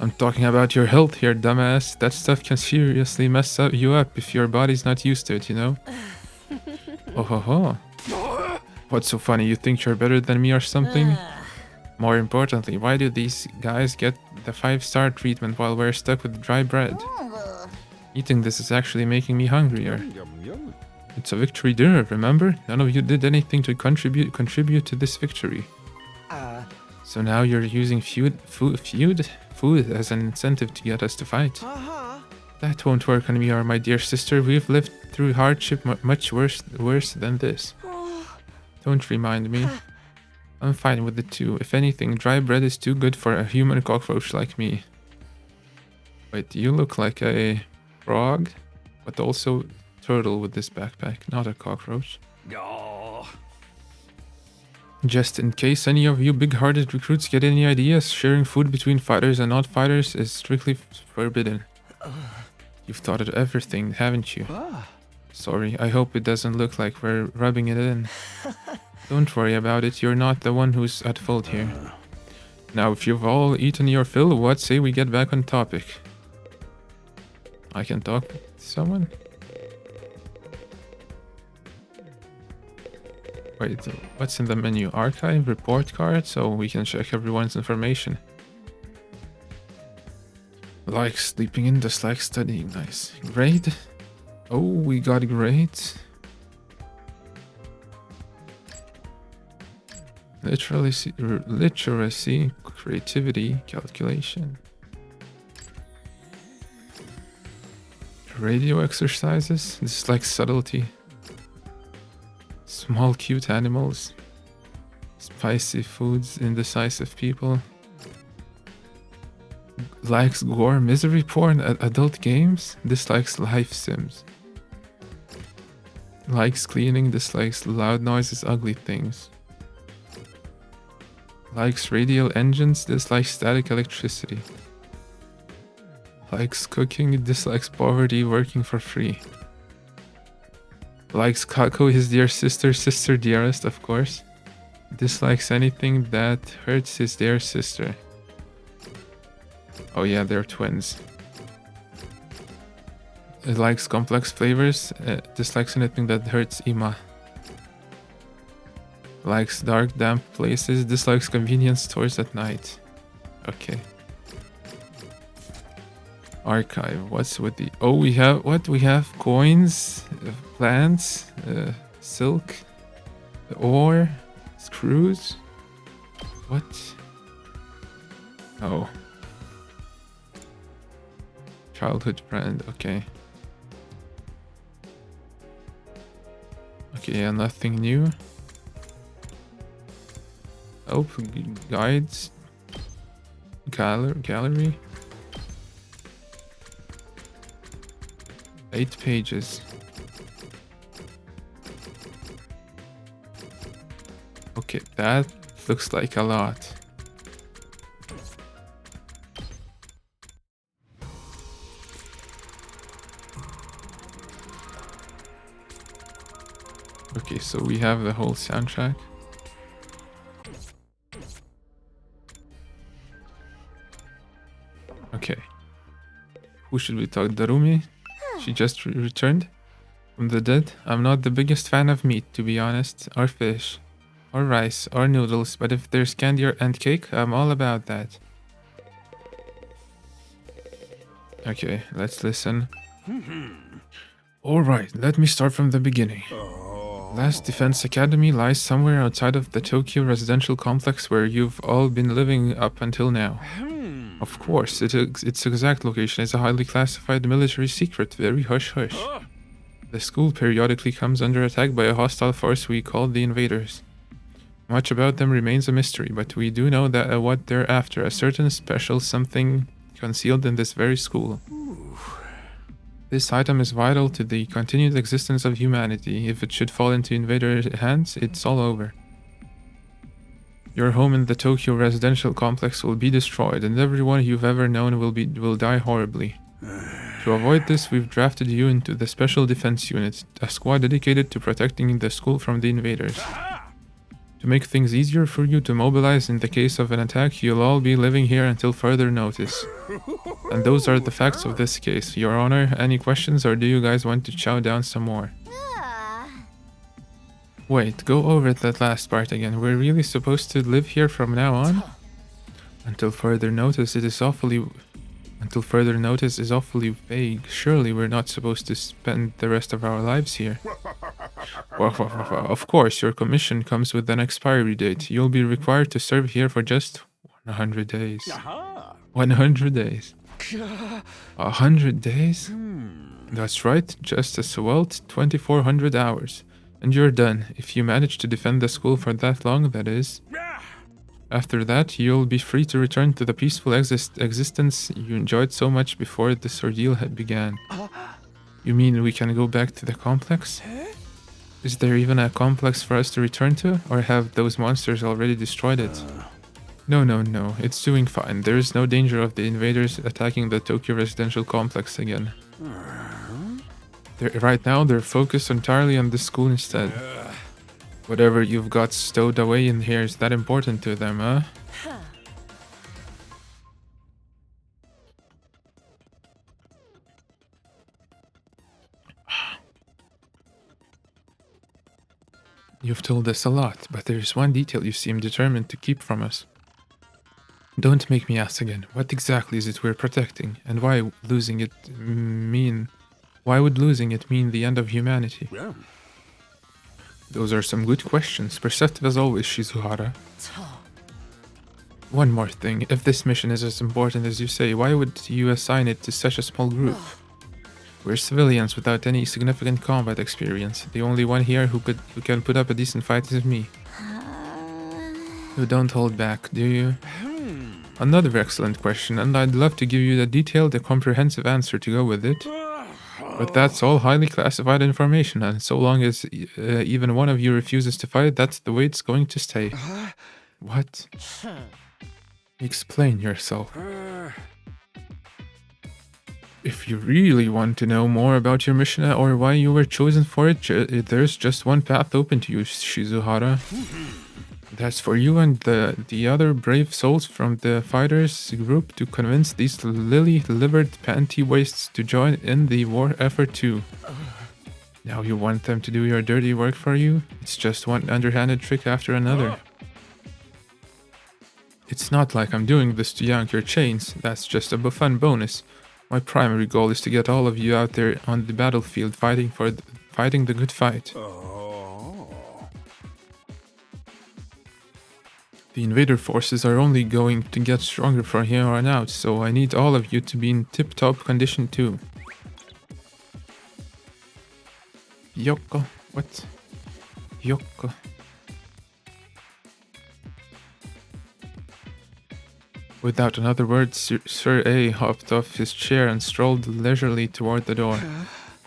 I'm talking about your health here, dumbass. That stuff can seriously mess you up if your body's not used to it, you know? Oh ho ho. What's so funny? You think you're better than me or something? More importantly, why do these guys get the 5-star treatment while we're stuck with dry bread? Eating this is actually making me hungrier. It's a victory dinner, remember? None of you did anything to contribute to this victory. So now you're using food as an incentive to get us to fight. That won't work on me or my dear sister. We've lived through hardship much worse than this. Don't remind me. I'm fine with it too. If anything, dry bread is too good for a human cockroach like me. Wait, you look like a frog, but also turtle with this backpack, not a cockroach. Just in case any of you big-hearted recruits get any ideas, sharing food between fighters and not fighters is strictly forbidden. You've thought of everything, haven't you? Sorry, I hope it doesn't look like we're rubbing it in. Don't worry about it, you're not the one who's at fault here. Now, if you've all eaten your fill, what say we get back on topic? I can talk to someone? Wait, what's in the menu? Archive, report card, so we can check everyone's information. Like sleeping in, dislike studying, nice. Grade? Oh, we got grades. Literacy, creativity, calculation. Radio exercises, dislike subtlety. Small cute animals. Spicy foods, indecisive people. Likes gore, misery porn, adult games. Dislikes life sims. Likes cleaning, dislikes loud noises, ugly things. Likes radial engines, dislikes static electricity. Likes cooking, dislikes poverty, working for free. Likes Kako, his dear sister dearest, of course. Dislikes anything that hurts his dear sister. Oh yeah, they're twins. It likes complex flavors, dislikes anything that hurts Ima. Likes dark, damp places, dislikes convenience stores at night. Okay. Archive. What's with the... Oh, we have... What? We have coins, plants, silk, ore, screws. What? Oh. Childhood brand. Okay. Okay, yeah, nothing new. Oh, guides. Gallery. 8 pages. Okay, that looks like a lot. Okay, so we have the whole soundtrack. Okay. Who should we talk? Darumi? She just returned from the dead. I'm not the biggest fan of meat, to be honest. Or fish. Or rice. Or noodles. But if there's candy and cake, I'm all about that. Okay, let's listen. Alright, let me start from the beginning. Last Defense Academy lies somewhere outside of the Tokyo residential complex where you've all been living up until now. Of course, its exact location is a highly classified military secret, very hush-hush. The school periodically comes under attack by a hostile force we call the Invaders. Much about them remains a mystery, but we do know that what they're after, a certain special something concealed in this very school. This item is vital to the continued existence of humanity. If it should fall into invader hands, it's all over. Your home in the Tokyo residential complex will be destroyed, and everyone you've ever known will die horribly. To avoid this, we've drafted you into the Special Defense Unit, a squad dedicated to protecting the school from the invaders. To make things easier for you to mobilize in the case of an attack, you'll all be living here until further notice. And those are the facts of this case. Your Honor, any questions, or do you guys want to chow down some more? Wait, go over that last part again. We're really supposed to live here from now on? Until further notice, Until further notice is awfully vague. Surely we're not supposed to spend the rest of our lives here. Of course, your commission comes with an expiry date. You'll be required to serve here for just 100 days. 100 days. 100 days? That's right, just a swelt 2400 hours. And you're done, if you manage to defend the school for that long, that is. After that, you'll be free to return to the peaceful existence you enjoyed so much before this ordeal began. You mean we can go back to the complex? Is there even a complex for us to return to, or have those monsters already destroyed it? No, it's doing fine. There is no danger of the invaders attacking the Tokyo residential complex again. Right now, they're focused entirely on the school instead. Whatever you've got stowed away in here is that important to them, huh? You've told us a lot, but there's one detail you seem determined to keep from us. Don't make me ask again. What exactly is it we're protecting, and why would losing it mean the end of humanity? Yeah. Those are some good questions. Perceptive as always, Shizuhara. One more thing. If this mission is as important as you say, why would you assign it to such a small group? We're civilians without any significant combat experience. The only one here who can put up a decent fight is me. You don't hold back, do you? Another excellent question, and I'd love to give you a detailed and comprehensive answer to go with it. But that's all highly classified information, and so long as even one of you refuses to fight, that's the way it's going to stay. What? Explain yourself. If you really want to know more about your mission or why you were chosen for it, there's just one path open to you, Shizuhara. That's for you and the other brave souls from the fighters group to convince these lily-livered panty wastes to join in the war effort too. Now you want them to do your dirty work for you? It's just one underhanded trick after another. It's not like I'm doing this to yank your chains, that's just a fun bonus. My primary goal is to get all of you out there on the battlefield fighting the good fight. The invader forces are only going to get stronger from here on out, so I need all of you to be in tip-top condition too. Yoko, what? Yoko. Without another word, Sir A hopped off his chair and strolled leisurely toward the door.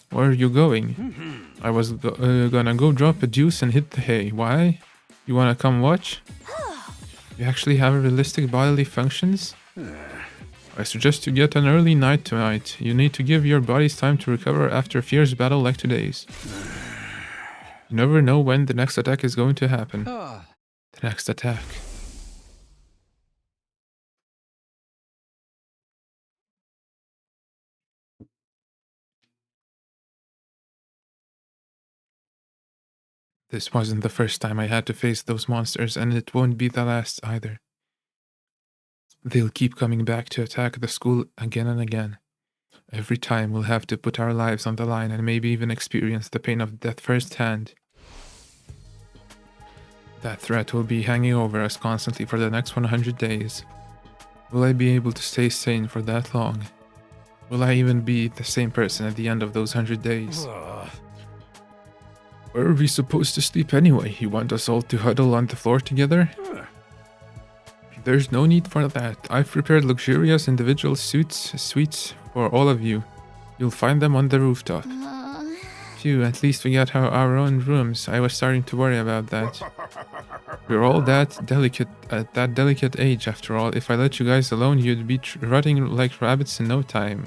Where are you going? I was gonna go drop a juice and hit the hay. Why? You wanna come watch? You actually have realistic bodily functions? I suggest you get an early night tonight. You need to give your bodies time to recover after a fierce battle like today's. You never know when the next attack is going to happen. The next attack. This wasn't the first time I had to face those monsters, and it won't be the last either. They'll keep coming back to attack the school again and again. Every time we'll have to put our lives on the line and maybe even experience the pain of death firsthand. That threat will be hanging over us constantly for the next 100 days. Will I be able to stay sane for that long? Will I even be the same person at the end of those 100 days? Where are we supposed to sleep anyway? You want us all to huddle on the floor together? There's no need for that. I've prepared luxurious individual suites for all of you. You'll find them on the rooftop. Phew, at least we got our own rooms. I was starting to worry about that. We're all that delicate at that delicate age after all. If I let you guys alone, you'd be rotting like rabbits in no time.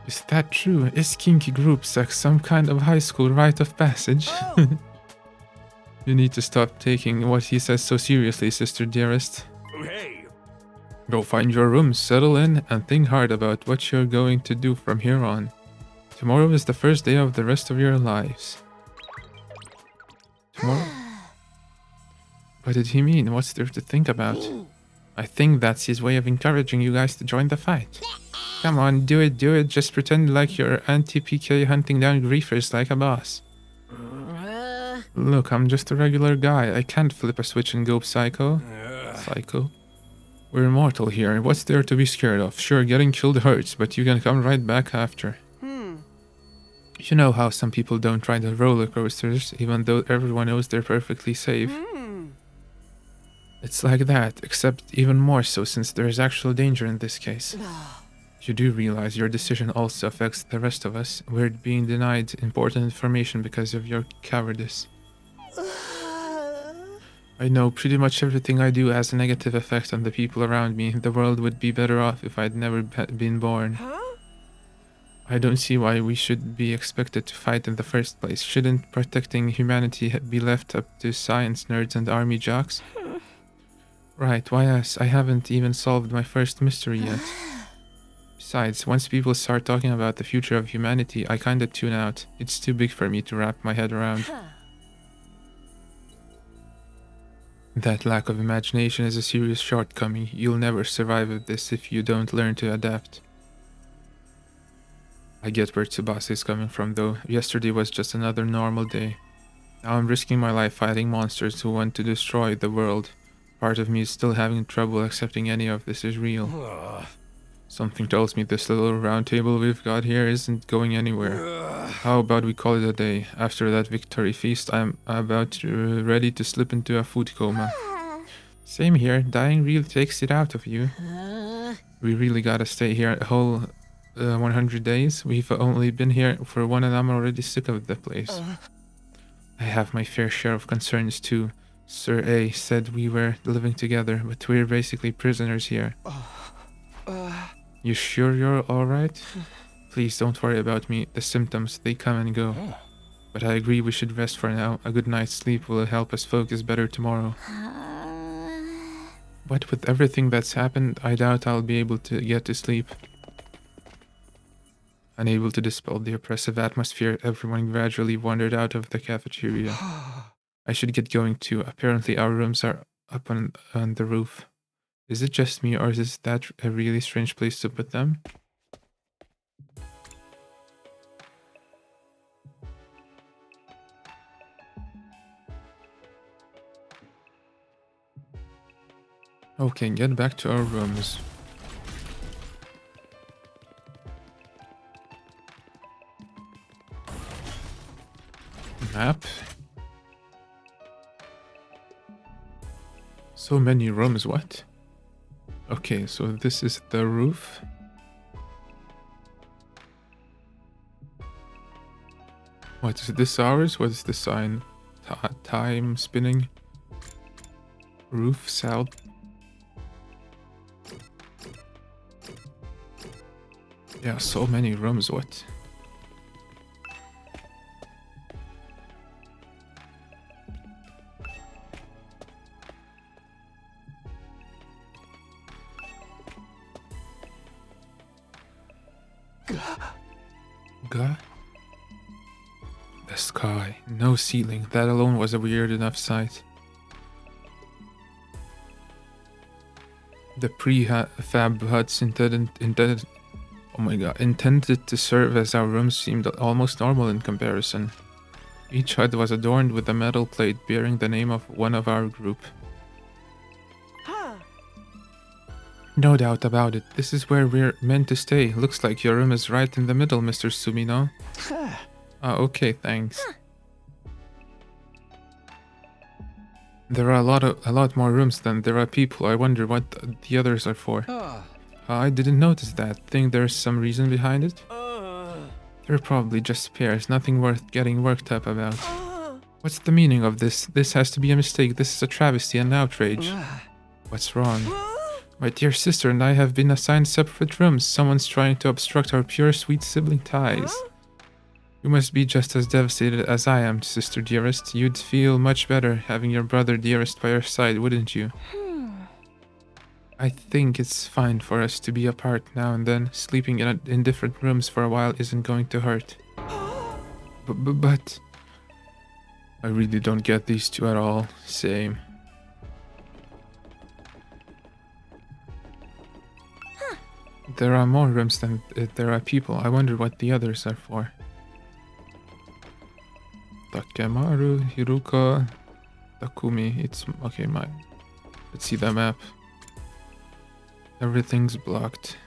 Is that true? Is kinky group sex some kind of high school rite of passage? You need to stop taking what he says so seriously, sister dearest. Hey! Go find your room, settle in, and think hard about what you're going to do from here on. Tomorrow is the first day of the rest of your lives. Tomorrow? What did he mean? What's there to think about? I think that's his way of encouraging you guys to join the fight. Come on, do it, just pretend like you're anti-PK hunting down griefers like a boss. Look, I'm just a regular guy. I can't flip a switch and go psycho. Psycho? We're immortal here. What's there to be scared of? Sure, getting killed hurts, but you can come right back after. You know how some people don't ride the roller coasters, even though everyone knows they're perfectly safe. It's like that, except even more so since there is actual danger in this case. You do realize your decision also affects the rest of us. We're being denied important information because of your cowardice. I know pretty much everything I do has a negative effect on the people around me. The world would be better off if I'd never been born. I don't see why we should be expected to fight in the first place. Shouldn't protecting humanity be left up to science nerds and army jocks? Right, why us? I haven't even solved my first mystery yet. Besides, once people start talking about the future of humanity, I kinda tune out. It's too big for me to wrap my head around. That lack of imagination is a serious shortcoming. You'll never survive with this if you don't learn to adapt. I get where Tsubasa is coming from though. Yesterday was just another normal day. Now I'm risking my life fighting monsters who want to destroy the world. Part of me is still having trouble accepting any of this is real. Something tells me this little round table we've got here isn't going anywhere. How about we call it a day? After that victory feast, I'm about ready to slip into a food coma. Same here, dying really takes it out of you. We really gotta stay here a whole 100 days? We've only been here for one and I'm already sick of the place. I have my fair share of concerns too. Sir A said we were living together, but we're basically prisoners here. You sure you're alright? Please don't worry about me. The symptoms, they come and go. But I agree we should rest for now. A good night's sleep will help us focus better tomorrow. But with everything that's happened, I doubt I'll be able to get to sleep. Unable to dispel the oppressive atmosphere, everyone gradually wandered out of the cafeteria. I should get going too. Apparently our rooms are up on the roof. Is it just me, or is that a really strange place to put them? Okay, get back to our rooms. Map. So many rooms, what? Okay, so this is the roof. What is this ours? What is the sign? Time spinning. Roof south. Yeah, so many rooms, what? Gah? The sky, no ceiling. That alone was a weird enough sight. The prefab huts intended to serve as our rooms seemed almost normal in comparison. Each hut was adorned with a metal plate bearing the name of one of our group. No doubt about it. This is where we're meant to stay. Looks like your room is right in the middle, Mr. Sumino. Okay, thanks. There are a lot more rooms than there are people. I wonder what the others are for. I didn't notice that. Think there's some reason behind it? They're probably just spares, nothing worth getting worked up about. What's the meaning of this? This has to be a mistake. This is a travesty and outrage. What's wrong? My dear sister and I have been assigned separate rooms. Someone's trying to obstruct our pure, sweet sibling ties. You must be just as devastated as I am, sister dearest. You'd feel much better having your brother dearest by your side, wouldn't you? I think it's fine for us to be apart now and then. Sleeping in different rooms for a while isn't going to hurt. But... I really don't get these two at all. Same. There are more rooms than there are people. I wonder what the others are for. Takemaru, Hiruka, Takumi. It's okay, let's see the map. Everything's blocked.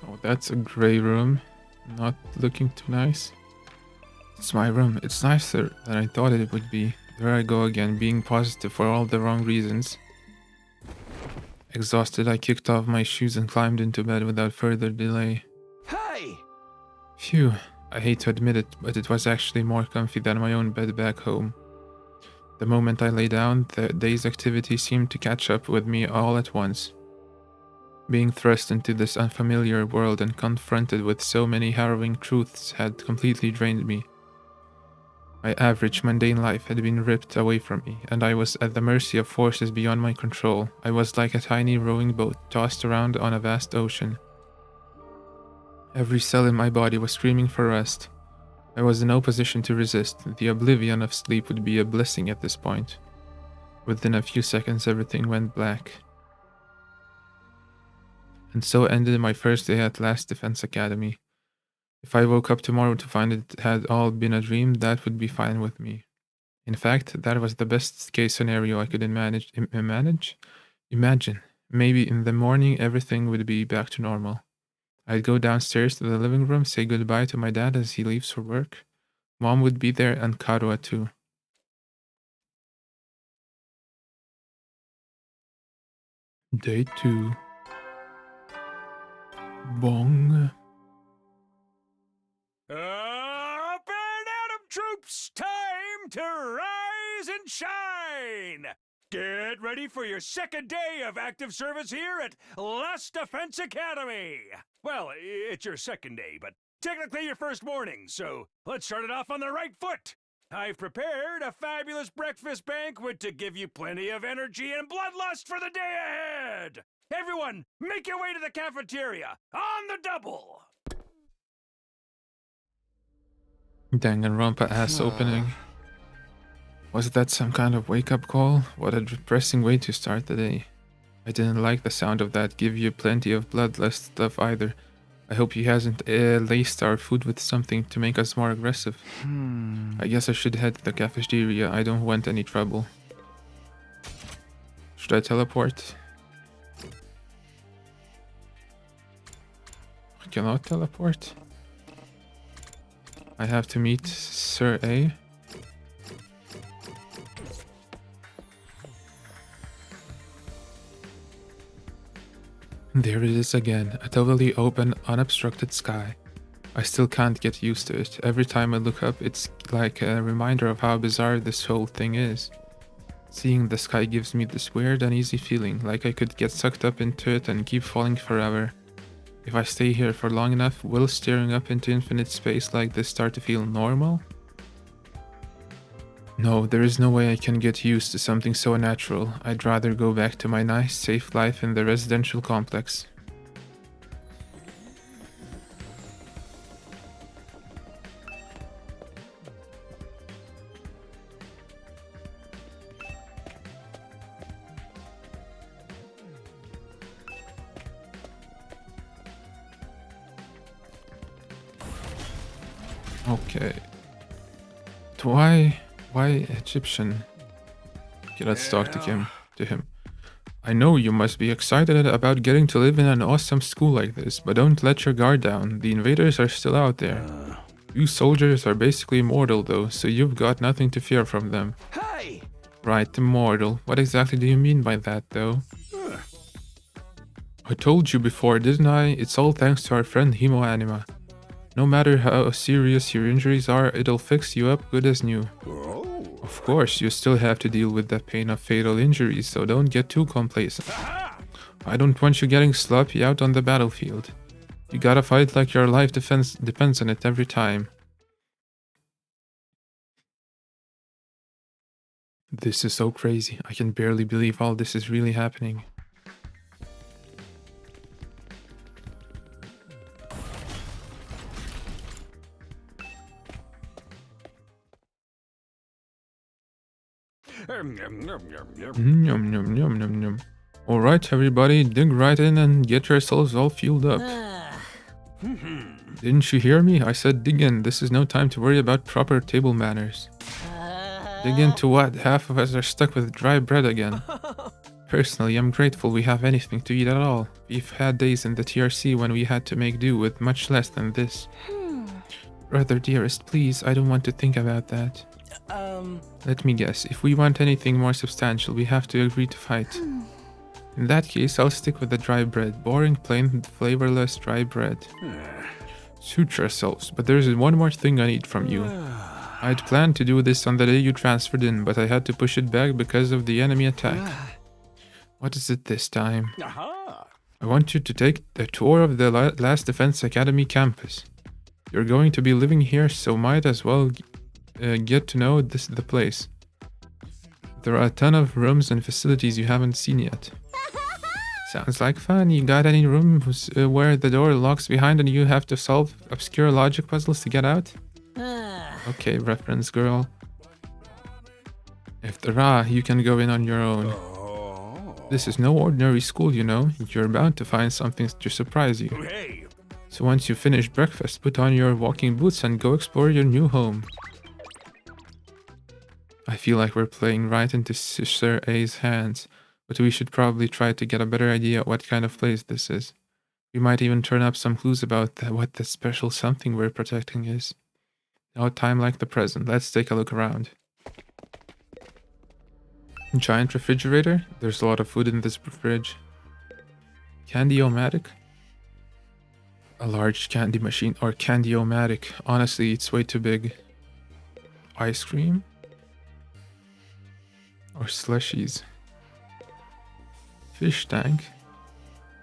Oh, that's a gray room. Not looking too nice. It's my room. It's nicer than I thought it would be. There I go again, being positive for all the wrong reasons. Exhausted, I kicked off my shoes and climbed into bed without further delay. Hey! Phew. I hate to admit it, but it was actually more comfy than my own bed back home. The moment I lay down, the day's activity seemed to catch up with me all at once. Being thrust into this unfamiliar world and confronted with so many harrowing truths had completely drained me. My average mundane life had been ripped away from me, and I was at the mercy of forces beyond my control. I was like a tiny rowing boat tossed around on a vast ocean. Every cell in my body was screaming for rest. I was in no position to resist. The oblivion of sleep would be a blessing at this point. Within a few seconds, everything went black. And so ended my first day at Last Defense Academy. If I woke up tomorrow to find it had all been a dream, that would be fine with me. In fact, that was the best case scenario I could imagine. Maybe in the morning everything would be back to normal. I'd go downstairs to the living room, say goodbye to my dad as he leaves for work. Mom would be there and Karua too. Day 2. Bong. Up and Atom troops! Time to rise and shine! Get ready for your second day of active service here at Last Defense Academy! Well, it's your second day, but technically your first morning, so let's start it off on the right foot! I've prepared a fabulous breakfast banquet to give you plenty of energy and bloodlust for the day ahead! Everyone, make your way to the cafeteria, on the double! Danganronpa ass opening. Was that some kind of wake-up call? What a depressing way to start the day. I didn't like the sound of that give you plenty of bloodlust stuff either. I hope he hasn't laced our food with something to make us more aggressive. I guess I should head to the cafeteria. I don't want any trouble. Should I teleport? I cannot teleport. I have to meet Sir A. There it is again, a totally open, unobstructed sky. I still can't get used to it. Every time I look up, it's like a reminder of how bizarre this whole thing is. Seeing the sky gives me this weird, uneasy feeling, like I could get sucked up into it and keep falling forever. If I stay here for long enough, will staring up into infinite space like this start to feel normal? No, there is no way I can get used to something so natural. I'd rather go back to my nice, safe life in the residential complex. Okay. Why Egyptian? Okay, let's talk to him. I know you must be excited about getting to live in an awesome school like this, but don't let your guard down. The invaders are still out there. You soldiers are basically immortal though, so you've got nothing to fear from them. Hey! Right, immortal. What exactly do you mean by that though? I told you before, didn't I? It's all thanks to our friend Hemo Anima. No matter how serious your injuries are, it'll fix you up good as new. Of course, you still have to deal with the pain of fatal injuries, so don't get too complacent. I don't want you getting sloppy out on the battlefield. You gotta fight like your life depends on it every time. This is so crazy. I can barely believe all this is really happening. Yum, yum, yum, yum, yum. Alright, everybody, dig right in and get yourselves all fueled up. Didn't you hear me? I said dig in. This is no time to worry about proper table manners. Dig into what? Half of us are stuck with dry bread again. Personally, I'm grateful we have anything to eat at all. We've had days in the TRC when we had to make do with much less than this. Brother dearest, please, I don't want to think about that. Let me guess, if we want anything more substantial, we have to agree to fight. In that case, I'll stick with the dry bread. Boring, plain, flavorless dry bread. Suit yourselves, but there's one more thing I need from you. I'd planned to do this on the day you transferred in, but I had to push it back because of the enemy attack. What is it this time? I want you to take a tour of the Last Defense Academy campus. You're going to be living here, so might as well get to know the place. There are a ton of rooms and facilities you haven't seen yet. Sounds like fun. You got any rooms where the door locks behind and you have to solve obscure logic puzzles to get out? Okay, reference girl. If there are, you can go in on your own. This is no ordinary school, you know. You're bound to find something to surprise you. So once you finish breakfast, put on your walking boots and go explore your new home. I feel like we're playing right into Sir A's hands, but we should probably try to get a better idea what kind of place this is. We might even turn up some clues about what the special something we're protecting is. No time like the present. Let's take a look around. Giant refrigerator. There's a lot of food in this fridge. Candy-o-matic. A large candy machine or candy-o-matic. Honestly, it's way too big. Ice cream. Or slushies. Fish tank.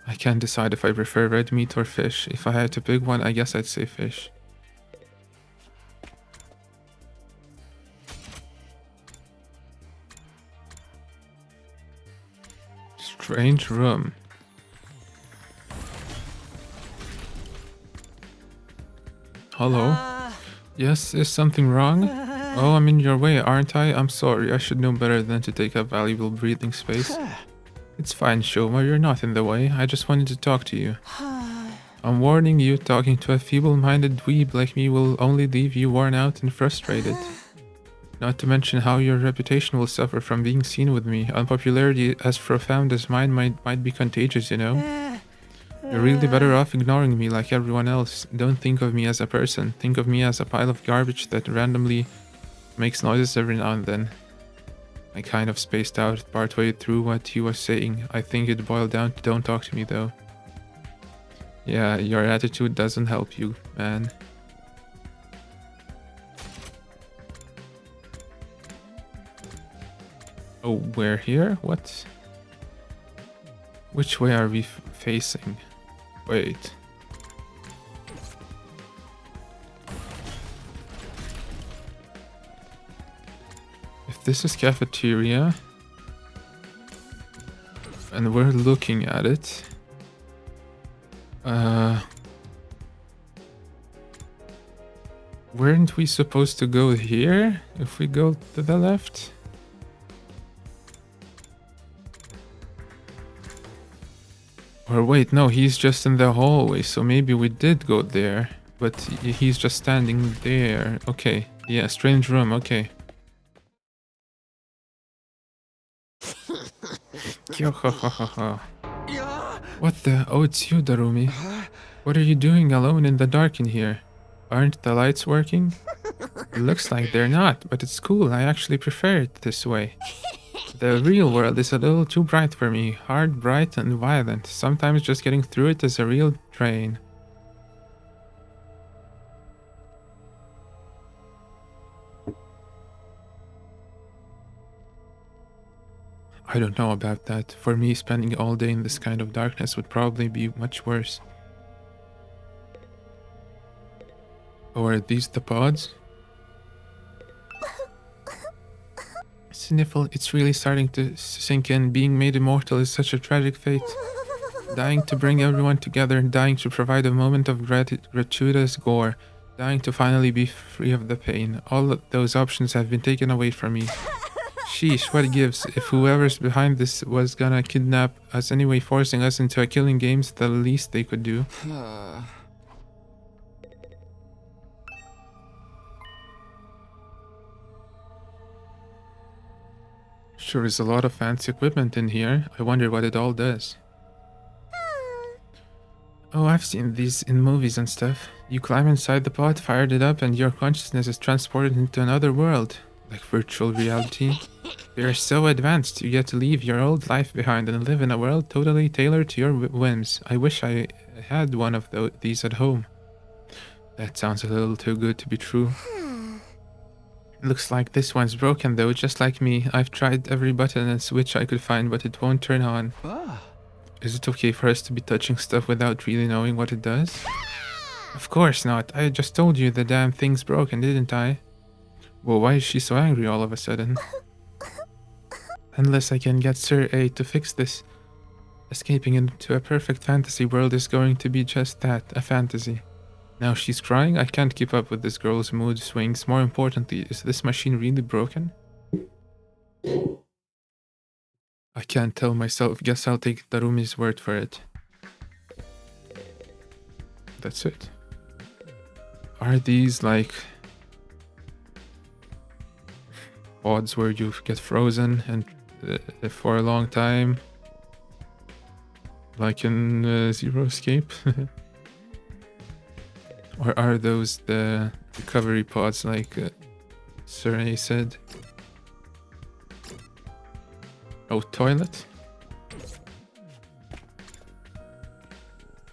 I can't decide if I prefer red meat or fish. If I had to pick one, I guess I'd say fish. Strange room. Hello. Yes, is something wrong? Oh, I'm in your way, aren't I? I'm sorry, I should know better than to take up valuable breathing space. It's fine, Shoma, you're not in the way. I just wanted to talk to you. I'm warning you, talking to a feeble-minded dweeb like me will only leave you worn out and frustrated. Not to mention how your reputation will suffer from being seen with me. Unpopularity as profound as mine might be contagious, you know? You're really better off ignoring me like everyone else. Don't think of me as a person. Think of me as a pile of garbage that randomly makes noises every now and then. I kind of spaced out partway through what he was saying. I think it boiled down to don't talk to me though. Yeah, your attitude doesn't help you, man. Oh, we're here? What? Which way are we facing? Wait. If this is cafeteria, and we're looking at it, weren't we supposed to go here if we go to the left? Or wait, no, he's just in the hallway, so maybe we did go there, but he's just standing there. Okay, yeah, strange room, okay. What the? Oh, it's you, Darumi. What are you doing alone in the dark in here? Aren't the lights working? It looks like they're not, but it's cool. I actually prefer it this way. The real world is a little too bright for me. Hard, bright, and violent. Sometimes just getting through it is a real drain. I don't know about that. For me, spending all day in this kind of darkness would probably be much worse. Or are these the pods? Sniffle, it's really starting to sink in. Being made immortal is such a tragic fate. Dying to bring everyone together, dying to provide a moment of gratuitous gore, dying to finally be free of the pain. All of those options have been taken away from me. Sheesh, what gives? If whoever's behind this was gonna kidnap us anyway, forcing us into a killing game's the least they could do. Sure is a lot of fancy equipment in here. I wonder what it all does. Oh, I've seen these in movies and stuff. You climb inside the pod, fired it up, and your consciousness is transported into another world. Like virtual reality. They're so advanced, you get to leave your old life behind and live in a world totally tailored to your whims. I wish I had one of these at home. That sounds a little too good to be true. Looks like this one's broken though, just like me. I've tried every button and switch I could find, but it won't turn on. Is it okay for us to be touching stuff without really knowing what it does? Of course not. I just told you the damn thing's broken, didn't I? Well, why is she so angry all of a sudden? Unless I can get Sir A to fix this. Escaping into a perfect fantasy world is going to be just that, a fantasy. Now she's crying? I can't keep up with this girl's mood swings. More importantly, is this machine really broken? I can't tell myself. Guess I'll take Darumi's word for it. That's it. Are these like pods where you get frozen and for a long time? Like in Zero Escape? Or are those the recovery pods like Sir A said? Oh, toilet?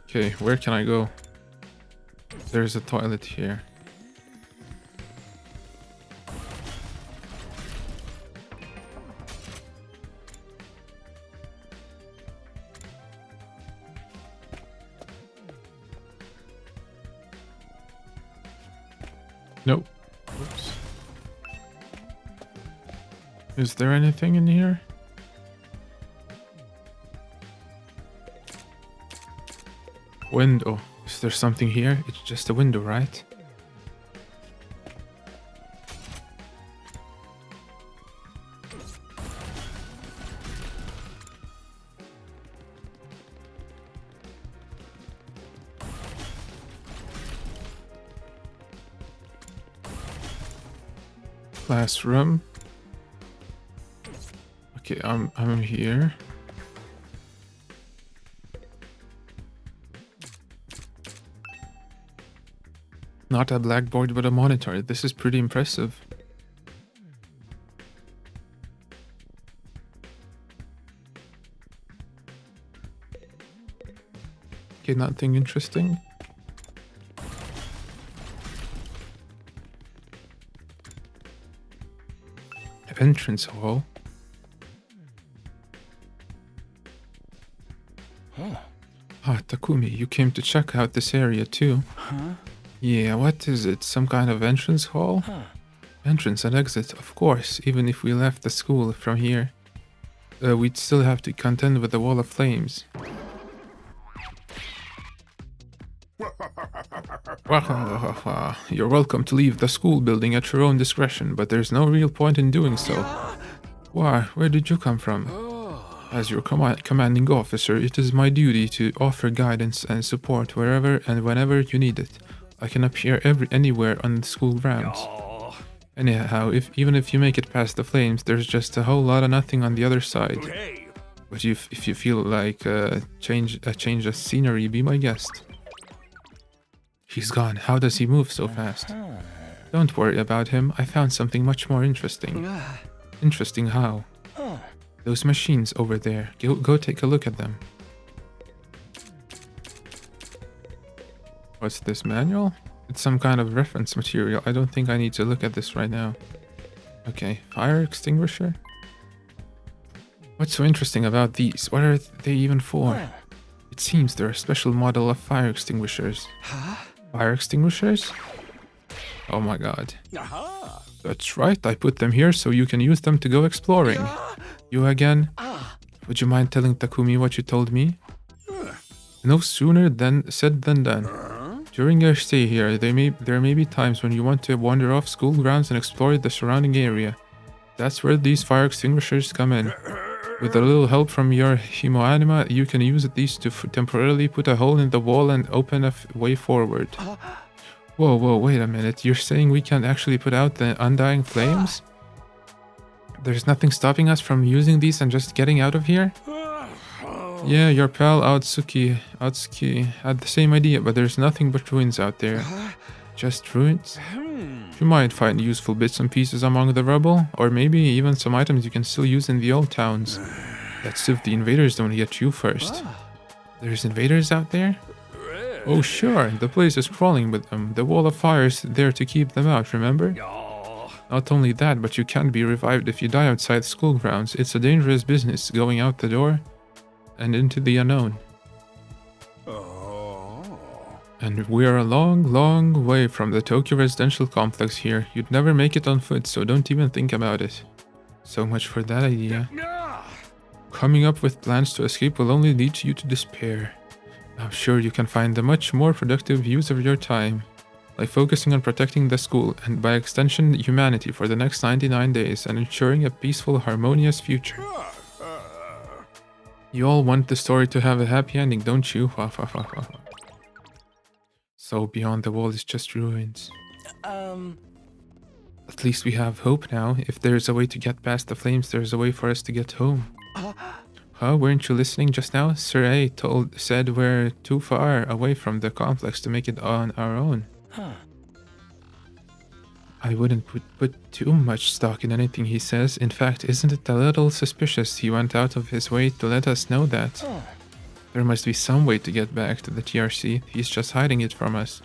Okay, where can I go? There's a toilet here. Nope. Oops. Is there anything in here? Window. Is there something here? It's just a window, right? Classroom. Okay, I'm here. Not a blackboard, but a monitor. This is pretty impressive. Okay, nothing interesting. Entrance hall. Ah, Takumi, you came to check out this area too. Huh? Yeah, what is it? Some kind of entrance hall? Entrance and exit, of course. Even if we left the school from here, we'd still have to contend with the wall of flames. You're welcome to leave the school building at your own discretion, but there's no real point in doing so. Why, where did you come from? As your commanding officer, it is my duty to offer guidance and support wherever and whenever you need it. I can appear anywhere on the school grounds. Anyhow, even if you make it past the flames, there's just a whole lot of nothing on the other side. But if you feel like a change of scenery, be my guest. He's gone. How does he move so fast? Don't worry about him. I found something much more interesting. Interesting how? Those machines over there. Go take a look at them. What's this manual? It's some kind of reference material. I don't think I need to look at this right now. Okay, fire extinguisher. What's so interesting about these? What are they even for? It seems they're a special model of fire extinguishers. Fire extinguishers? Oh my god. That's right, I put them here so you can use them to go exploring. You again? Would you mind telling Takumi what you told me? No sooner said than done. During your stay here, there may be times when you want to wander off school grounds and explore the surrounding area. That's where these fire extinguishers come in. With a little help from your hemoanima, you can use these to temporarily put a hole in the wall and open a way forward. Whoa, wait a minute. You're saying we can actually put out the undying flames? There's nothing stopping us from using these and just getting out of here? Yeah, your pal Atsuki had the same idea, but there's nothing but ruins out there. Just ruins? You might find useful bits and pieces among the rubble, or maybe even some items you can still use in the old towns. That's if the invaders don't get you first. There's invaders out there? Oh sure, the place is crawling with them. The wall of fire is there to keep them out, remember? Not only that, but you can't be revived if you die outside school grounds. It's a dangerous business, going out the door and into the unknown. And we're a long way from the Tokyo residential complex here. You'd never make it on foot, so don't even think about it. So much for that idea. Coming up with plans to escape will only lead you to despair. I'm sure you can find a much more productive use of your time, like focusing on protecting the school and by extension humanity for the next 99 days and ensuring a peaceful, harmonious future. You all want the story to have a happy ending, don't you? So beyond the wall is just ruins. At least we have hope now. If there's a way to get past the flames, there's a way for us to get home. Huh? Weren't you listening just now? Sir A said we're too far away from the complex to make it on our own. I wouldn't put too much stock in anything he says. In fact, isn't it a little suspicious he went out of his way to let us know that? There must be some way to get back to the TRC. He's just hiding it from us.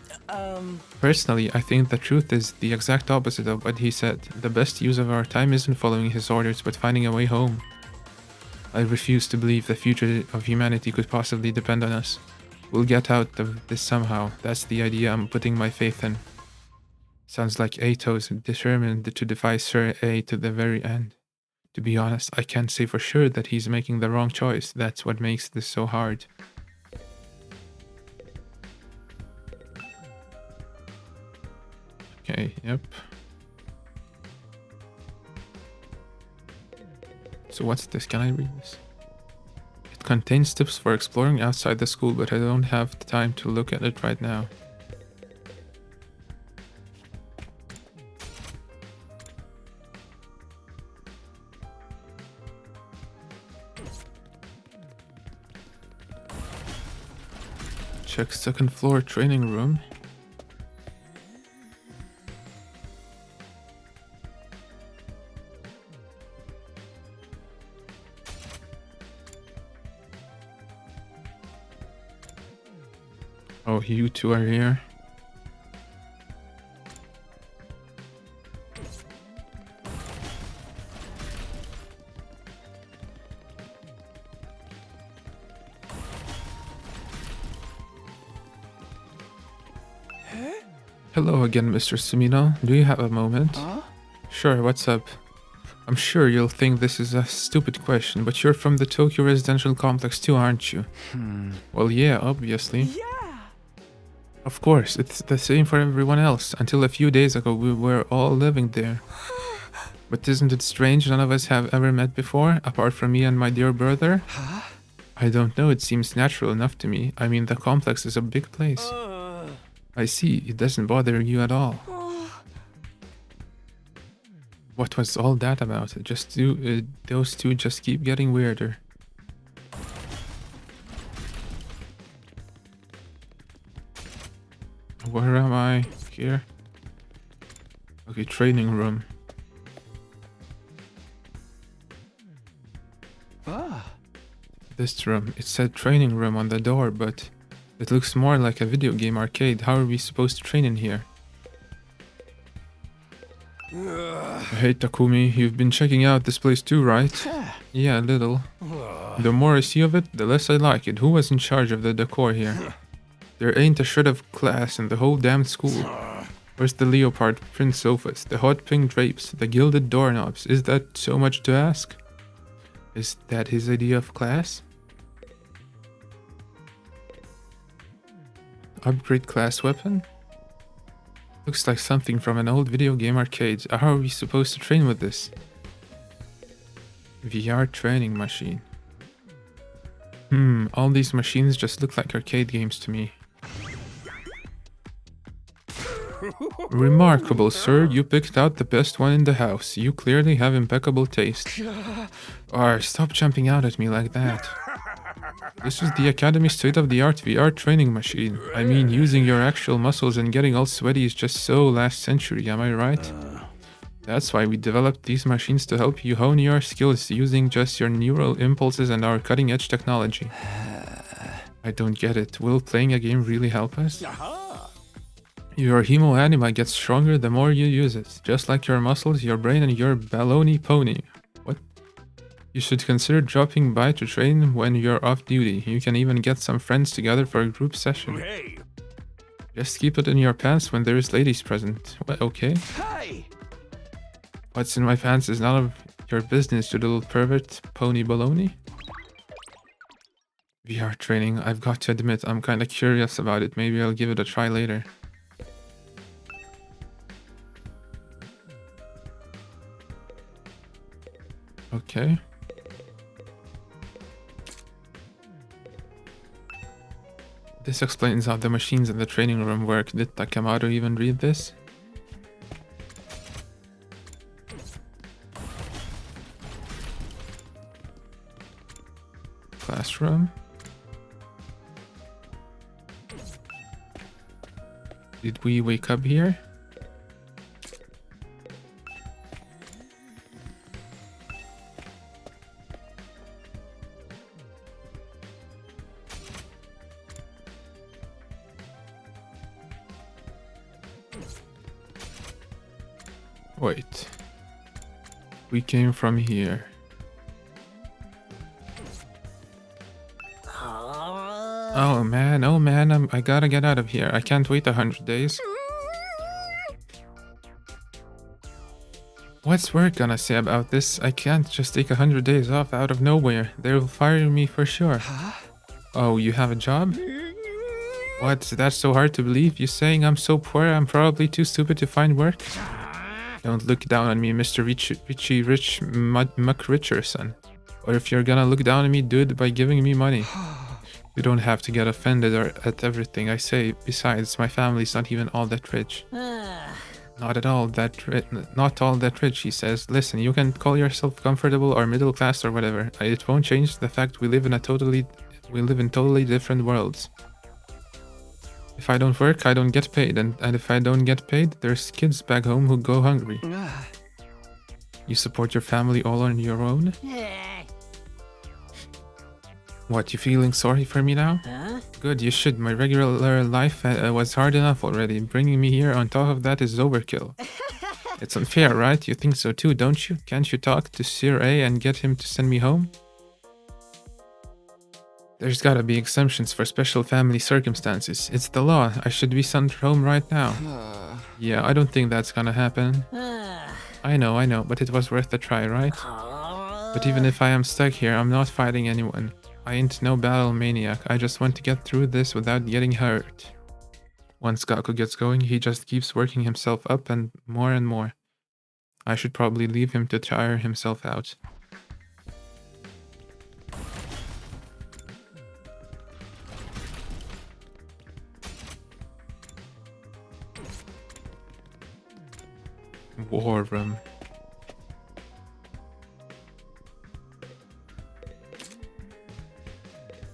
Personally, I think the truth is the exact opposite of what he said. The best use of our time isn't following his orders, but finding a way home. I refuse to believe the future of humanity could possibly depend on us. We'll get out of this somehow. That's the idea I'm putting my faith in. Sounds like Ato's determined to defy Sir A to the very end. To be honest, I can't say for sure that he's making the wrong choice. That's what makes this so hard. Okay, yep. So what's this? Can I read this? It contains tips for exploring outside the school, but I don't have the time to look at it right now. Check second floor training room. Oh, you two are here. Hello again, Mr. Sumino. Do you have a moment? Huh? Sure, what's up? I'm sure you'll think this is a stupid question, but you're from the Tokyo residential complex too, aren't you? Well, yeah, obviously. Yeah! Of course, it's the same for everyone else. Until a few days ago, we were all living there. But isn't it strange none of us have ever met before, apart from me and my dear brother? Huh? I don't know, it seems natural enough to me. I mean, the complex is a big place. I see, it doesn't bother you at all. What was all that about? Those two just keep getting weirder. Where am I? Here? Okay, training room. This room. It said training room on the door, but it looks more like a video game arcade. How are we supposed to train in here? Hey Takumi, you've been checking out this place too, right? Yeah, a little. The more I see of it, the less I like it. Who was in charge of the decor here? There ain't a shred of class in the whole damn school. Where's the leopard print sofas, the hot pink drapes, the gilded doorknobs? Is that so much to ask? Is that his idea of class? Upgrade class weapon? Looks like something from an old video game arcade. How are we supposed to train with this? VR training machine. All these machines just look like arcade games to me. Remarkable, sir. You picked out the best one in the house. You clearly have impeccable taste. Stop jumping out at me like that. This is the Academy state-of-the-art VR training machine. I mean, using your actual muscles and getting all sweaty is just so last century, am I right? That's why we developed these machines to help you hone your skills using just your neural impulses and our cutting-edge technology. I don't get it. Will playing a game really help us? Your hemoanima gets stronger the more you use it. Just like your muscles, your brain, and your baloney pony. What? You should consider dropping by to train when you're off duty. You can even get some friends together for a group session. Hey! Just keep it in your pants when there's ladies present. What, okay? Hey! What's in my pants is none of your business, you little pervert, pony baloney. VR training, I've got to admit, I'm kinda curious about it. Maybe I'll give it a try later. Okay. This explains how the machines in the training room work. Did Takamaro even read this? Classroom. Did we wake up here? Wait. We came from here. Oh man, I gotta get out of here. I can't wait 100 days. What's work gonna say about this? I can't just take 100 days off out of nowhere. They'll fire me for sure. Oh, you have a job? What? That's so hard to believe? You saying I'm so poor I'm probably too stupid to find work? Don't look down on me, Mr. Rich Muck Richardson. Or if you're gonna look down on me, do it by giving me money. You don't have to get offended at everything I say. Besides, my family's not even all that rich. Not all that rich, he says. Listen, you can call yourself comfortable or middle class or whatever. It won't change the fact we live in totally different worlds. If I don't work, I don't get paid, and if I don't get paid, there's kids back home who go hungry. You support your family all on your own? What, you feeling sorry for me now? Huh? Good, you should. My regular life was hard enough already. Bringing me here on top of that is overkill. It's unfair, right? You think so too, don't you? Can't you talk to Sir A and get him to send me home? There's gotta be exemptions for special family circumstances. It's the law. I should be sent home right now. Yeah, I don't think that's gonna happen. I know, but it was worth a try, right? But even if I am stuck here, I'm not fighting anyone. I ain't no battle maniac. I just want to get through this without getting hurt. Once Gaku gets going, he just keeps working himself up and more. I should probably leave him to tire himself out. War room.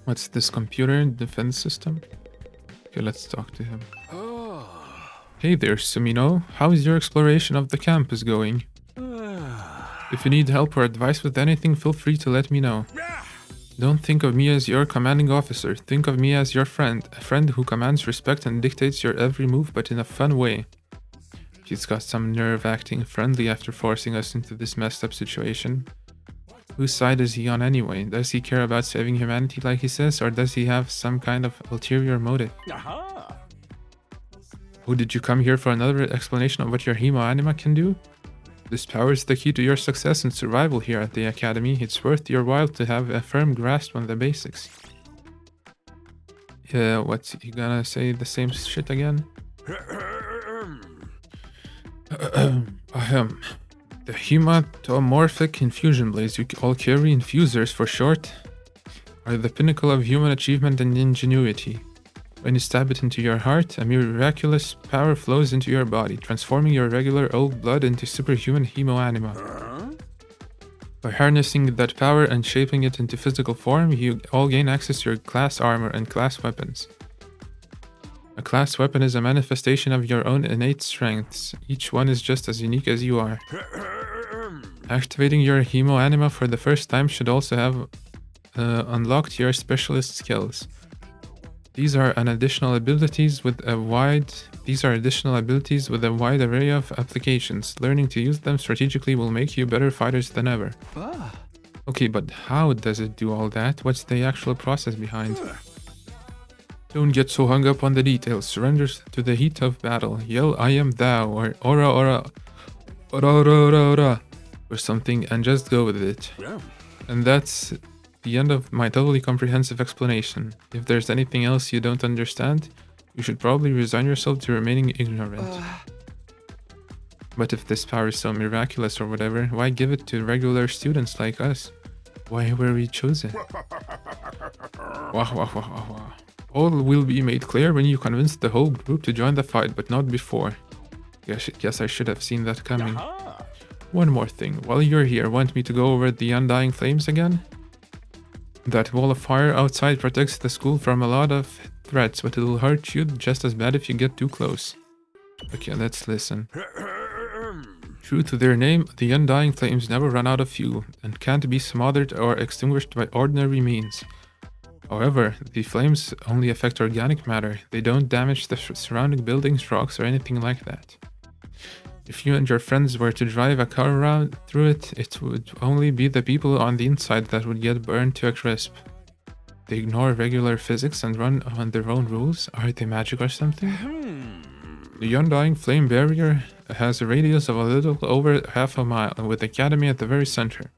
What's this computer defense system? Okay, let's talk to him. Hey there, Sumino. How's your exploration of the campus going? If you need help or advice with anything, feel free to let me know. Don't think of me as your commanding officer. Think of me as your friend. A friend who commands respect and dictates your every move, but in a fun way. He's got some nerve acting friendly after forcing us into this messed up situation. Whose side is he on anyway? Does he care about saving humanity like he says, or does he have some kind of ulterior motive? Oh, did you come here for another explanation of what your Hemo Anima can do? This power is the key to your success and survival here at the Academy. It's worth your while to have a firm grasp on the basics. Yeah, what's he gonna say the same shit again? Ahem. The hematomorphic infusion blades you all carry, infusers for short, are the pinnacle of human achievement and ingenuity. When you stab it into your heart, a miraculous power flows into your body, transforming your regular old blood into superhuman hemo anima. By harnessing that power and shaping it into physical form, you all gain access to your class armor and class weapons. A class weapon is a manifestation of your own innate strengths. Each one is just as unique as you are. Activating your Hemo Anima for the first time should also have unlocked your specialist skills. These are additional abilities with a wide array of applications. Learning to use them strategically will make you better fighters than ever. Okay, but how does it do all that? What's the actual process behind? Don't get so hung up on the details. Surrender to the heat of battle. Yell, I am thou, or ora ora, ora ora ora ora, or something, and just go with it. And that's the end of my totally comprehensive explanation. If there's anything else you don't understand, you should probably resign yourself to remaining ignorant. But if this power is so miraculous or whatever, why give it to regular students like us? Why were we chosen? Wah wah wah wah wah. All will be made clear when you convince the whole group to join the fight, but not before. Guess I should have seen that coming. One more thing. While you're here, want me to go over the Undying Flames again? That wall of fire outside protects the school from a lot of threats, but it'll hurt you just as bad if you get too close. Okay, let's listen. True to their name, the Undying Flames never run out of fuel, and can't be smothered or extinguished by ordinary means. However, the flames only affect organic matter. They don't damage the surrounding buildings, rocks, or anything like that. If you and your friends were to drive a car around through it, it would only be the people on the inside that would get burned to a crisp. They ignore regular physics and run on their own rules. Are they magic or something? The Undying Flame Barrier has a radius of a little over half a mile, with the Academy at the very center.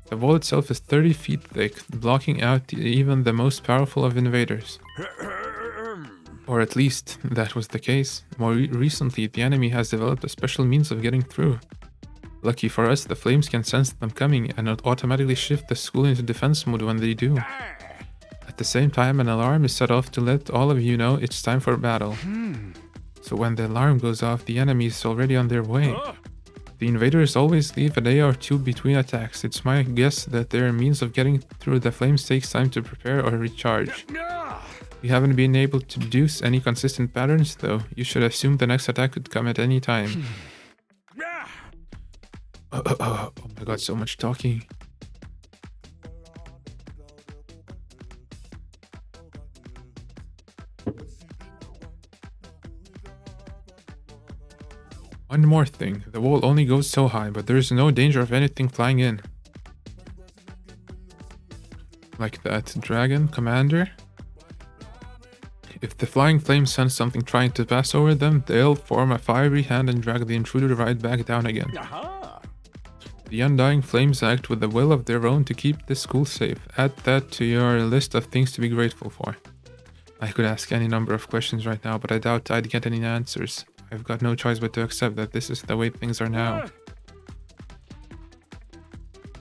The wall itself is 30 feet thick, blocking out even the most powerful of invaders. Or at least, that was the case. More recently, the enemy has developed a special means of getting through. Lucky for us, the flames can sense them coming and automatically shift the school into defense mode when they do. At the same time, an alarm is set off to let all of you know it's time for battle. So when the alarm goes off, the enemy is already on their way. The invaders always leave a day or two between attacks. It's my guess that their means of getting through the flames takes time to prepare or recharge. We haven't been able to deduce any consistent patterns, though. You should assume the next attack could come at any time. Oh my god, so much talking. One more thing. The wall only goes so high, but there's no danger of anything flying in. Like that dragon commander. If the flying flames sense something trying to pass over them, they'll form a fiery hand and drag the intruder right back down again. The undying flames act with a will of their own to keep this school safe. Add that to your list of things to be grateful for. I could ask any number of questions right now, but I doubt I'd get any answers. I've got no choice but to accept that this is the way things are now.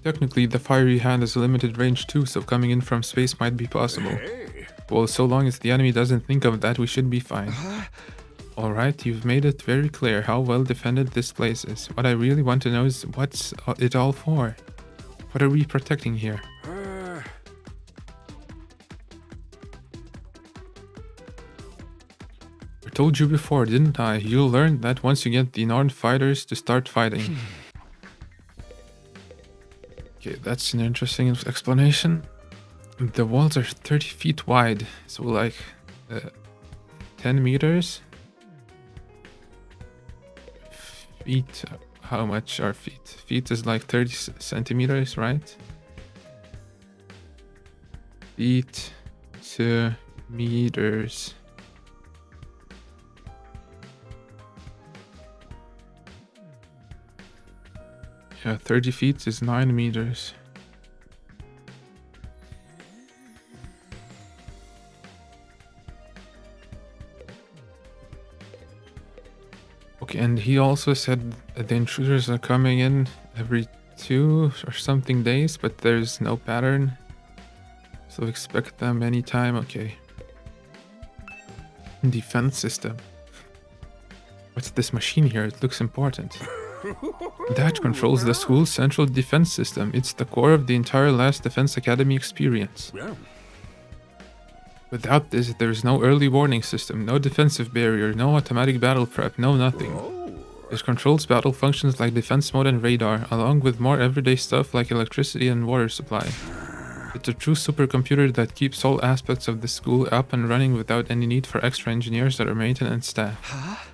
Technically, the fiery hand has a limited range too, so coming in from space might be possible. Well, so long as the enemy doesn't think of that, we should be fine. Alright, you've made it very clear how well defended this place is. What I really want to know is what's it all for? What are we protecting here? I told you before, didn't I? You'll learn that once you get the Norn fighters to start fighting. Okay, that's an interesting explanation. The walls are 30 feet wide, so like 10 meters. Feet, how much are feet? Feet is like 30 centimeters, right? Feet to meters. Yeah, 30 feet is 9 meters. Okay, and he also said that the intruders are coming in every 2 or something days, but there's no pattern. So expect them anytime, okay. Defense system. What's this machine here? It looks important. That controls the school's central defense system. It's the core of the entire Last Defense Academy experience. Without this, there's no early warning system, no defensive barrier, no automatic battle prep, no nothing. It controls battle functions like defense mode and radar, along with more everyday stuff like electricity and water supply. It's a true supercomputer that keeps all aspects of the school up and running without any need for extra engineers or maintenance staff.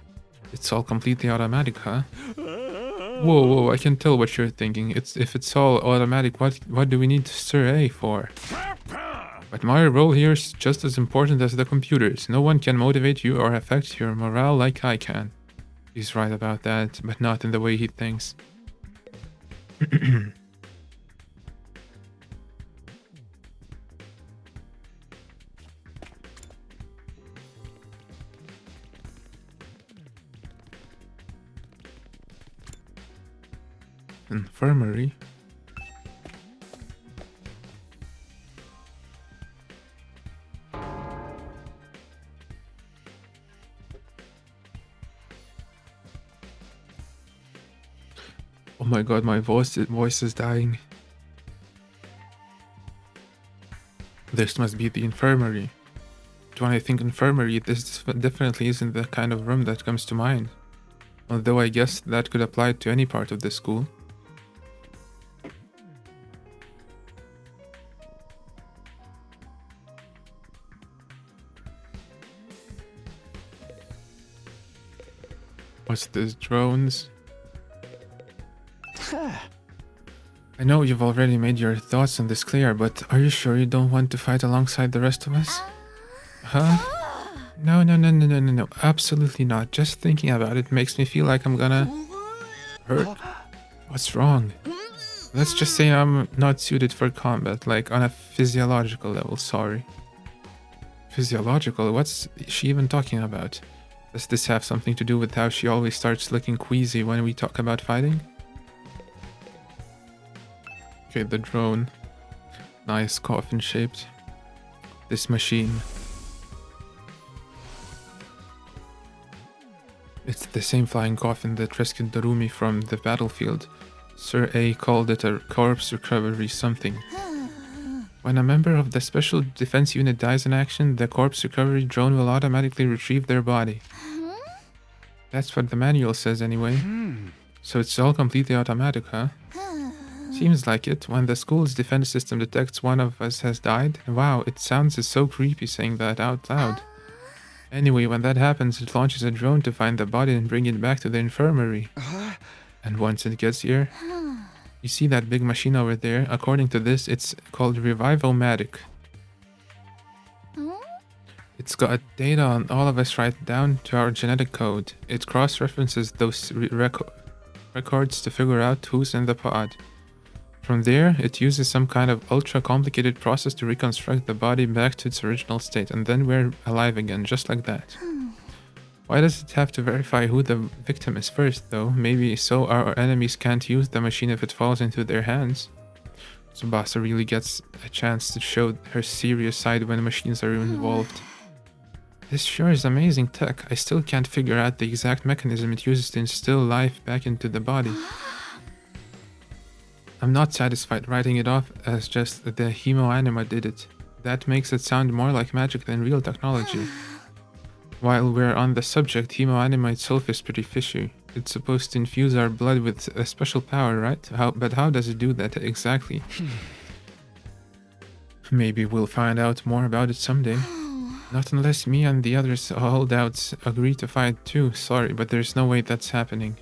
It's all completely automatic, huh? Whoa, I can tell what you're thinking. If it's all automatic, what do we need Sir A for? But my role here is just as important as the computers. No one can motivate you or affect your morale like I can. He's right about that, but not in the way he thinks. Infirmary? Oh my god, my voice is dying. This must be the infirmary. But when I think infirmary, this definitely isn't the kind of room that comes to mind. Although I guess that could apply to any part of the school. What's this, drones? I know you've already made your thoughts on this clear, but are you sure you don't want to fight alongside the rest of us? Huh? No, absolutely not. Just thinking about it makes me feel like I'm gonna hurt. What's wrong? Let's just say I'm not suited for combat, like on a physiological level, sorry. Physiological? What's she even talking about? Does this have something to do with how she always starts looking queasy when we talk about fighting? Okay, the drone. Nice coffin shaped. This machine. It's the same flying coffin that rescued Darumi from the battlefield. Sir A called it a corpse recovery something. When a member of the Special Defense Unit dies in action, the corpse recovery drone will automatically retrieve their body. That's what the manual says anyway. So it's all completely automatic, huh? Seems like it. When the school's defense system detects one of us has died. Wow, it sounds so creepy saying that out loud. Anyway, when that happens, it launches a drone to find the body and bring it back to the infirmary. And once it gets here, you see that big machine over there? According to this, it's called Revive-O-Matic. It's got data on all of us right down to our genetic code. It cross-references those records to figure out who's in the pod. From there, it uses some kind of ultra-complicated process to reconstruct the body back to its original state, and then we're alive again, just like that. Why does it have to verify who the victim is first, though? Maybe so our enemies can't use the machine if it falls into their hands. Tsubasa really gets a chance to show her serious side when machines are involved. This sure is amazing tech. I still can't figure out the exact mechanism it uses to instill life back into the body. I'm not satisfied writing it off as just the hemoanima did it. That makes it sound more like magic than real technology. While we're on the subject, hemoanima itself is pretty fishy. It's supposed to infuse our blood with a special power, right? But how does it do that exactly? Maybe we'll find out more about it someday. Not unless me and the others holdouts agree to fight too. Sorry, but there's no way that's happening.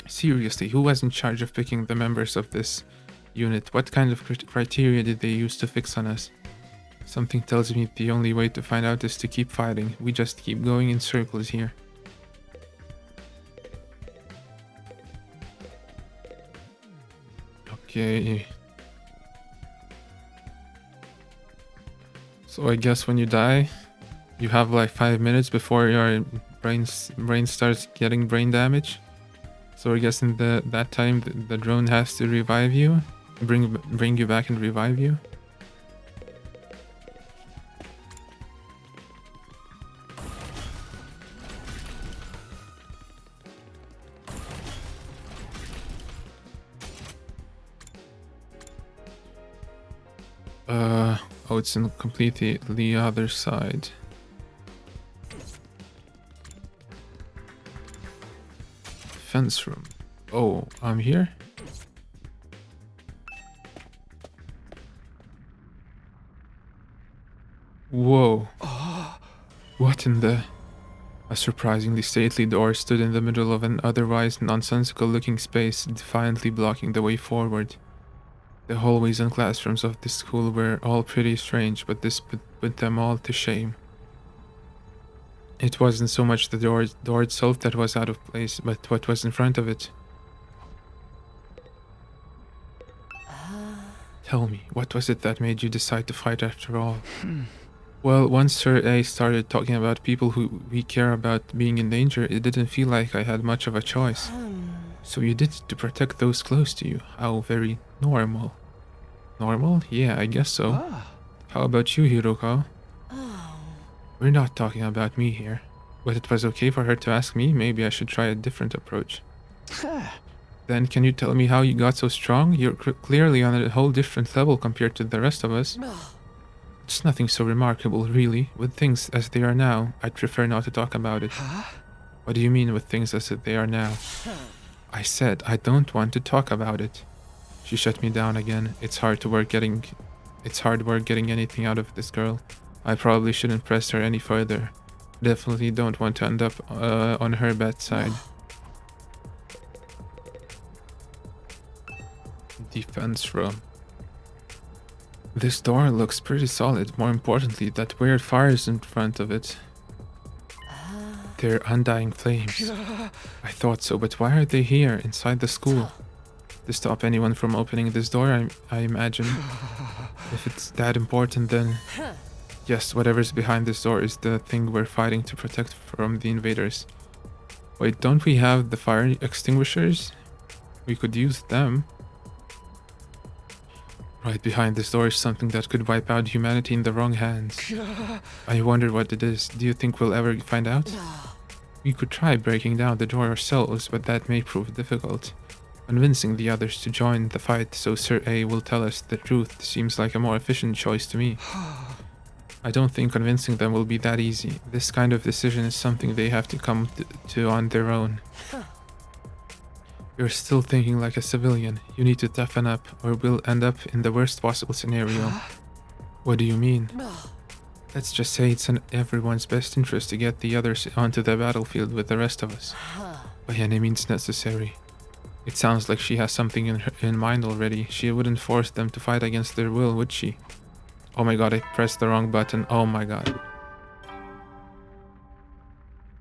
Seriously, who was in charge of picking the members of this unit? What kind of criteria did they use to fix on us? Something tells me the only way to find out is to keep fighting. We just keep going in circles here. Okay. So I guess when you die, you have like 5 minutes before your brain starts getting brain damage. So I guess in that time the drone has to revive you, bring you back and revive you. Oh, it's in completely the other side. Defense room. Oh, I'm here? Whoa. What in the... A surprisingly stately door stood in the middle of an otherwise nonsensical looking space, defiantly blocking the way forward. The hallways and classrooms of this school were all pretty strange, but this put them all to shame. It wasn't so much the door itself that was out of place, but what was in front of it. Tell me, what was it that made you decide to fight after all? Well, once Sir A started talking about people who we care about being in danger, it didn't feel like I had much of a choice. So you did it to protect those close to you. How very normal. Normal? Yeah, I guess so. How about you, Hiroka? We're not talking about me here. But it was okay for her to ask me. Maybe I should try a different approach. Then can you tell me how you got so strong? You're clearly on a whole different level compared to the rest of us. It's nothing so remarkable, really. With things as they are now, I'd prefer not to talk about it. What do you mean with things as they are now? I said I don't want to talk about it. She shut me down again. It's hard work getting anything out of this girl. I probably shouldn't press her any further. Definitely don't want to end up on her bad side. Defense room. This door looks pretty solid. More importantly, that weird fire is in front of it. They're undying flames. I thought so, but why are they here, inside the school? To stop anyone from opening this door, I imagine. If it's that important, then... Yes, whatever's behind this door is the thing we're fighting to protect from the invaders. Wait, don't we have the fire extinguishers? We could use them. Right behind this door is something that could wipe out humanity in the wrong hands. I wonder what it is. Do you think we'll ever find out? We could try breaking down the door ourselves, but that may prove difficult. Convincing the others to join the fight so Sir A will tell us the truth seems like a more efficient choice to me. I don't think convincing them will be that easy. This kind of decision is something they have to come to on their own. You're still thinking like a civilian. You need to toughen up, or we'll end up in the worst possible scenario. What do you mean? Let's just say it's in everyone's best interest to get the others onto the battlefield with the rest of us. By any means necessary. It sounds like she has something in mind already. She wouldn't force them to fight against their will, would she? Oh my god, I pressed the wrong button. Oh my god.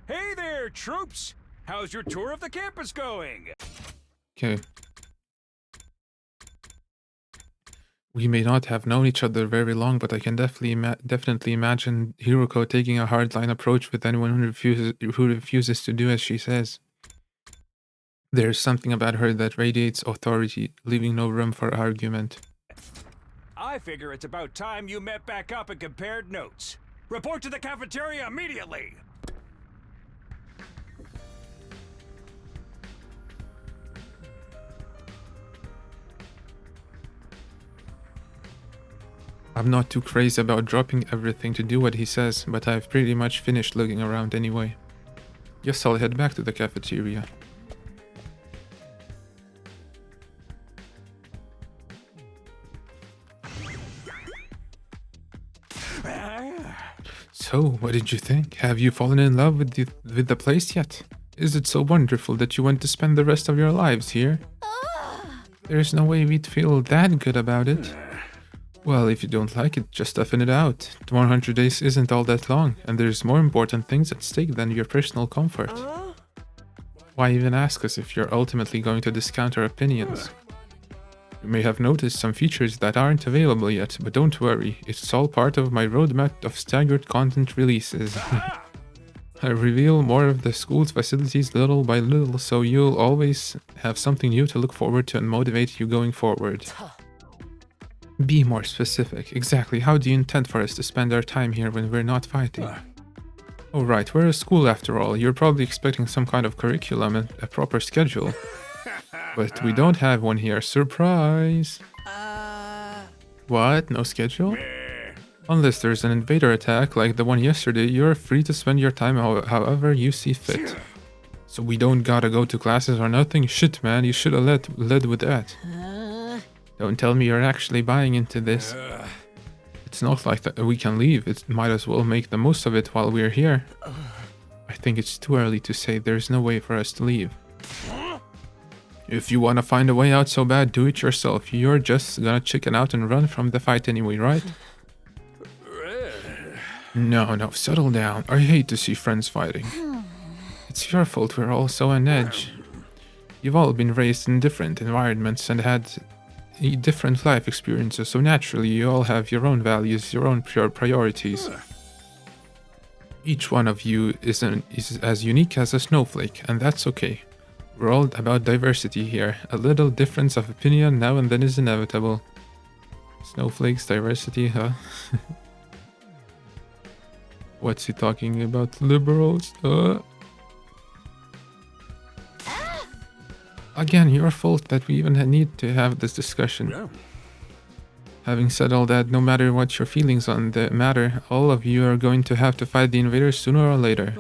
Hey there, troops! How's your tour of the campus going? Okay. We may not have known each other very long, but I can definitely imagine Hiroko taking a hardline approach with anyone who refuses to do as she says. There's something about her that radiates authority, leaving no room for argument. I figure it's about time you met back up and compared notes. Report to the cafeteria immediately! I'm not too crazy about dropping everything to do what he says, but I've pretty much finished looking around anyway. Guess I'll head back to the cafeteria. So, what did you think? Have you fallen in love with the place yet? Is it so wonderful that you want to spend the rest of your lives here? There's no way we'd feel that good about it. Well, if you don't like it, just toughen it out. 100 days isn't all that long, and there's more important things at stake than your personal comfort. Why even ask us if you're ultimately going to discount our opinions? You may have noticed some features that aren't available yet, but don't worry, it's all part of my roadmap of staggered content releases. I reveal more of the school's facilities little by little, so you'll always have something new to look forward to and motivate you going forward. Be more specific. Exactly how do you intend for us to spend our time here when we're not fighting? Oh right, we're a school after all. You're probably expecting some kind of curriculum and a proper schedule. But we don't have one here. Surprise! What? No schedule? Unless there's an invader attack like the one yesterday, you're free to spend your time however you see fit. So we don't gotta go to classes or nothing? Shit, man, you should have led with that. Don't tell me you're actually buying into this. It's not like that we can leave. It might as well make the most of it while we're here. I think it's too early to say there's no way for us to leave. If you want to find a way out so bad, do it yourself. You're just gonna chicken out and run from the fight anyway, right? No, settle down. I hate to see friends fighting. It's your fault we're all so on edge. You've all been raised in different environments and had different life experiences, so naturally you all have your own values, your own priorities. Each one of you is as unique as a snowflake, and that's okay. We're all about diversity here. A little difference of opinion now and then is inevitable. Snowflakes, diversity, huh? What's he talking about? Liberals? Again, your fault that we even need to have this discussion. Yeah. Having said all that, no matter what your feelings on the matter, all of you are going to have to fight the invaders sooner or later.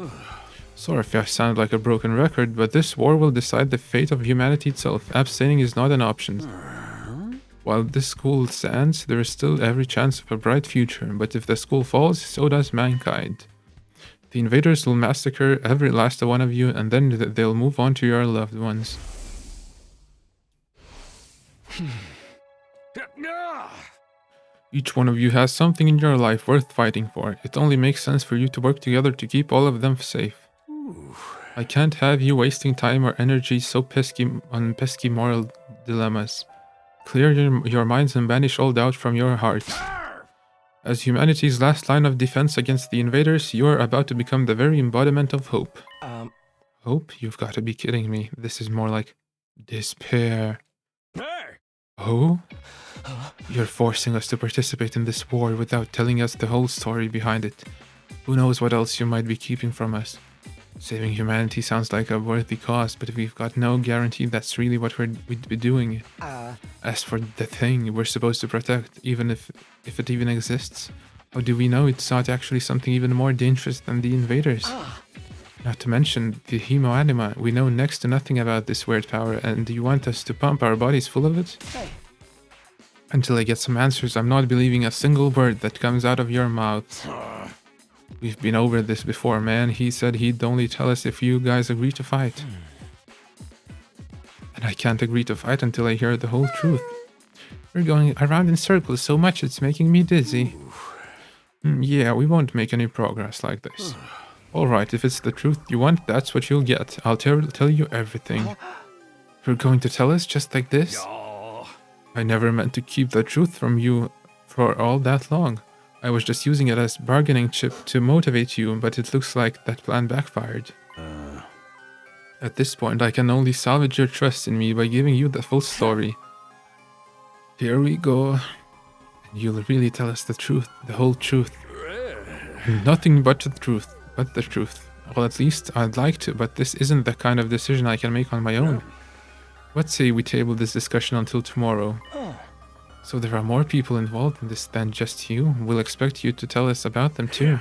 Sorry if I sound like a broken record, but this war will decide the fate of humanity itself. Abstaining is not an option. While this school stands, there is still every chance of a bright future, but if the school falls, so does mankind. The invaders will massacre every last one of you, and then they'll move on to your loved ones. Each one of you has something in your life worth fighting for. It only makes sense for you to work together to keep all of them safe. I can't have you wasting time or energy so pesky moral dilemmas. Clear your minds and banish all doubt from your hearts. As humanity's last line of defense against the invaders, you are about to become the very embodiment of hope. Hope? You've got to be kidding me. This is more like despair. Oh? You're forcing us to participate in this war without telling us the whole story behind it. Who knows what else you might be keeping from us? Saving humanity sounds like a worthy cause, but we've got no guarantee that's really what we'd be doing. As for the thing we're supposed to protect, even if it even exists, how do we know it's not actually something even more dangerous than the invaders? Not to mention the hemoanima. We know next to nothing about this weird power, and you want us to pump our bodies full of it? Until I get some answers, I'm not believing a single word that comes out of your mouth. We've been over this before, man. He said he'd only tell us if you guys agree to fight. And I can't agree to fight until I hear the whole truth. We're going around in circles so much it's making me dizzy. Yeah, we won't make any progress like this. Alright, if it's the truth you want, that's what you'll get. I'll tell you everything. You're going to tell us just like this? I never meant to keep the truth from you for all that long. I was just using it as bargaining chip to motivate you, but it looks like that plan backfired. At this point, I can only salvage your trust in me by giving you the full story. Here we go. And you'll really tell us the truth, the whole truth. Nothing but the truth, Well, at least I'd like to, but this isn't the kind of decision I can make on my own. Let's say we table this discussion until tomorrow. So there are more people involved in this than just you. We'll expect you to tell us about them too.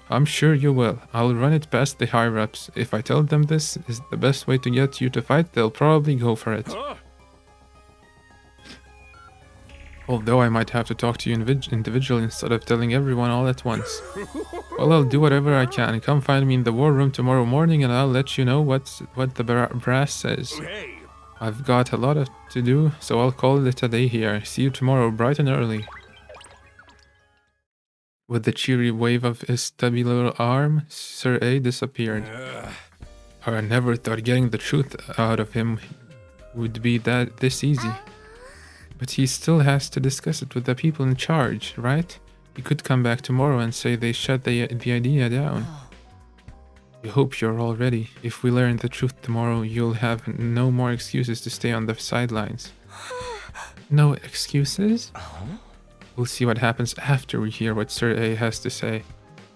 I'm sure you will. I'll run it past the higher-ups. If I tell them this is the best way to get you to fight, they'll probably go for it. Although I might have to talk to you individually instead of telling everyone all at once. Well, I'll do whatever I can. Come find me in the war room tomorrow morning and I'll let you know what the brass says. I've got a lot to do, so I'll call it a day here. See you tomorrow, bright and early. With the cheery wave of his stubby little arm, Sir A disappeared. I never thought getting the truth out of him would be this easy. But he still has to discuss it with the people in charge, right? He could come back tomorrow and say they shut the idea down. I hope you're all ready. If we learn the truth tomorrow, you'll have no more excuses to stay on the sidelines. No excuses? We'll see what happens after we hear what Sir A has to say.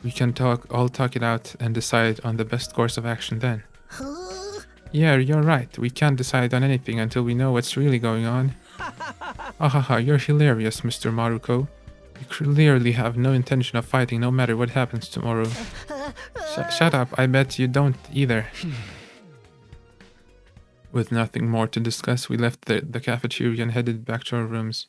We can all talk it out and decide on the best course of action then. Yeah, you're right. We can't decide on anything until we know what's really going on. Ahaha, you're hilarious, Mr. Maruko. You clearly have no intention of fighting no matter what happens tomorrow. Shut up, I bet you don't either. With nothing more to discuss, we left the cafeteria and headed back to our rooms.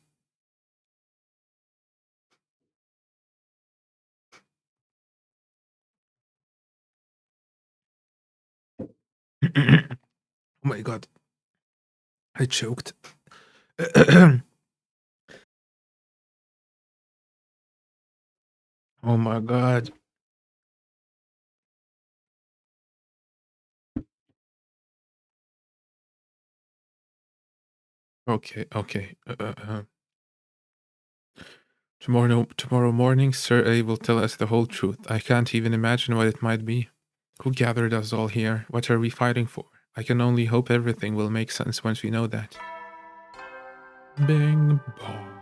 Oh my god. I choked. Oh my god. Okay. Tomorrow morning, Sir A will tell us the whole truth. I can't even imagine what it might be. Who gathered us all here? What are we fighting for? I can only hope everything will make sense once we know that. Bing bong.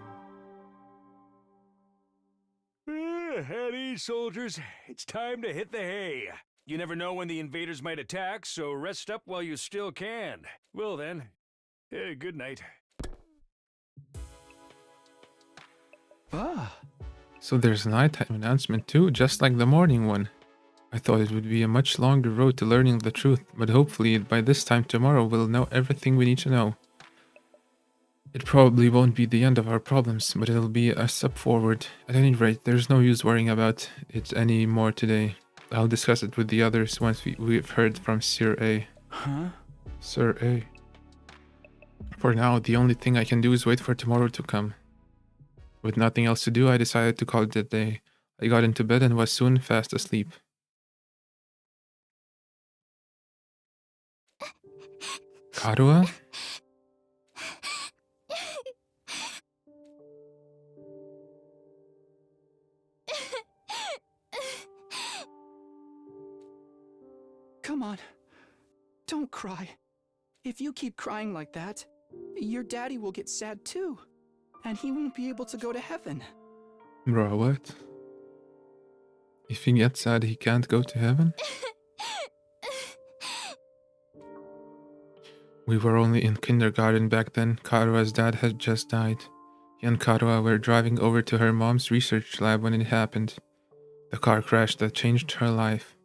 At ease, soldiers. It's time to hit the hay. You never know when the invaders might attack, so rest up while you still can. Well then, good night. So there's a nighttime announcement too, just like the morning one. I thought it would be a much longer road to learning the truth, but hopefully by this time tomorrow we'll know everything we need to know. It probably won't be the end of our problems, but it'll be a step forward. At any rate, there's no use worrying about it any more today. I'll discuss it with the others once we've heard from Sir A. Sir A. For now, the only thing I can do is wait for tomorrow to come. With nothing else to do, I decided to call it a day. I got into bed and was soon fast asleep. Karua? Come on. Don't cry. If you keep crying like that, your daddy will get sad too. And he won't be able to go to heaven. Bro, what? If he gets sad, he can't go to heaven? We were only in kindergarten back then. Karua's dad had just died. He and Karua were driving over to her mom's research lab when it happened. The car crash that changed her life.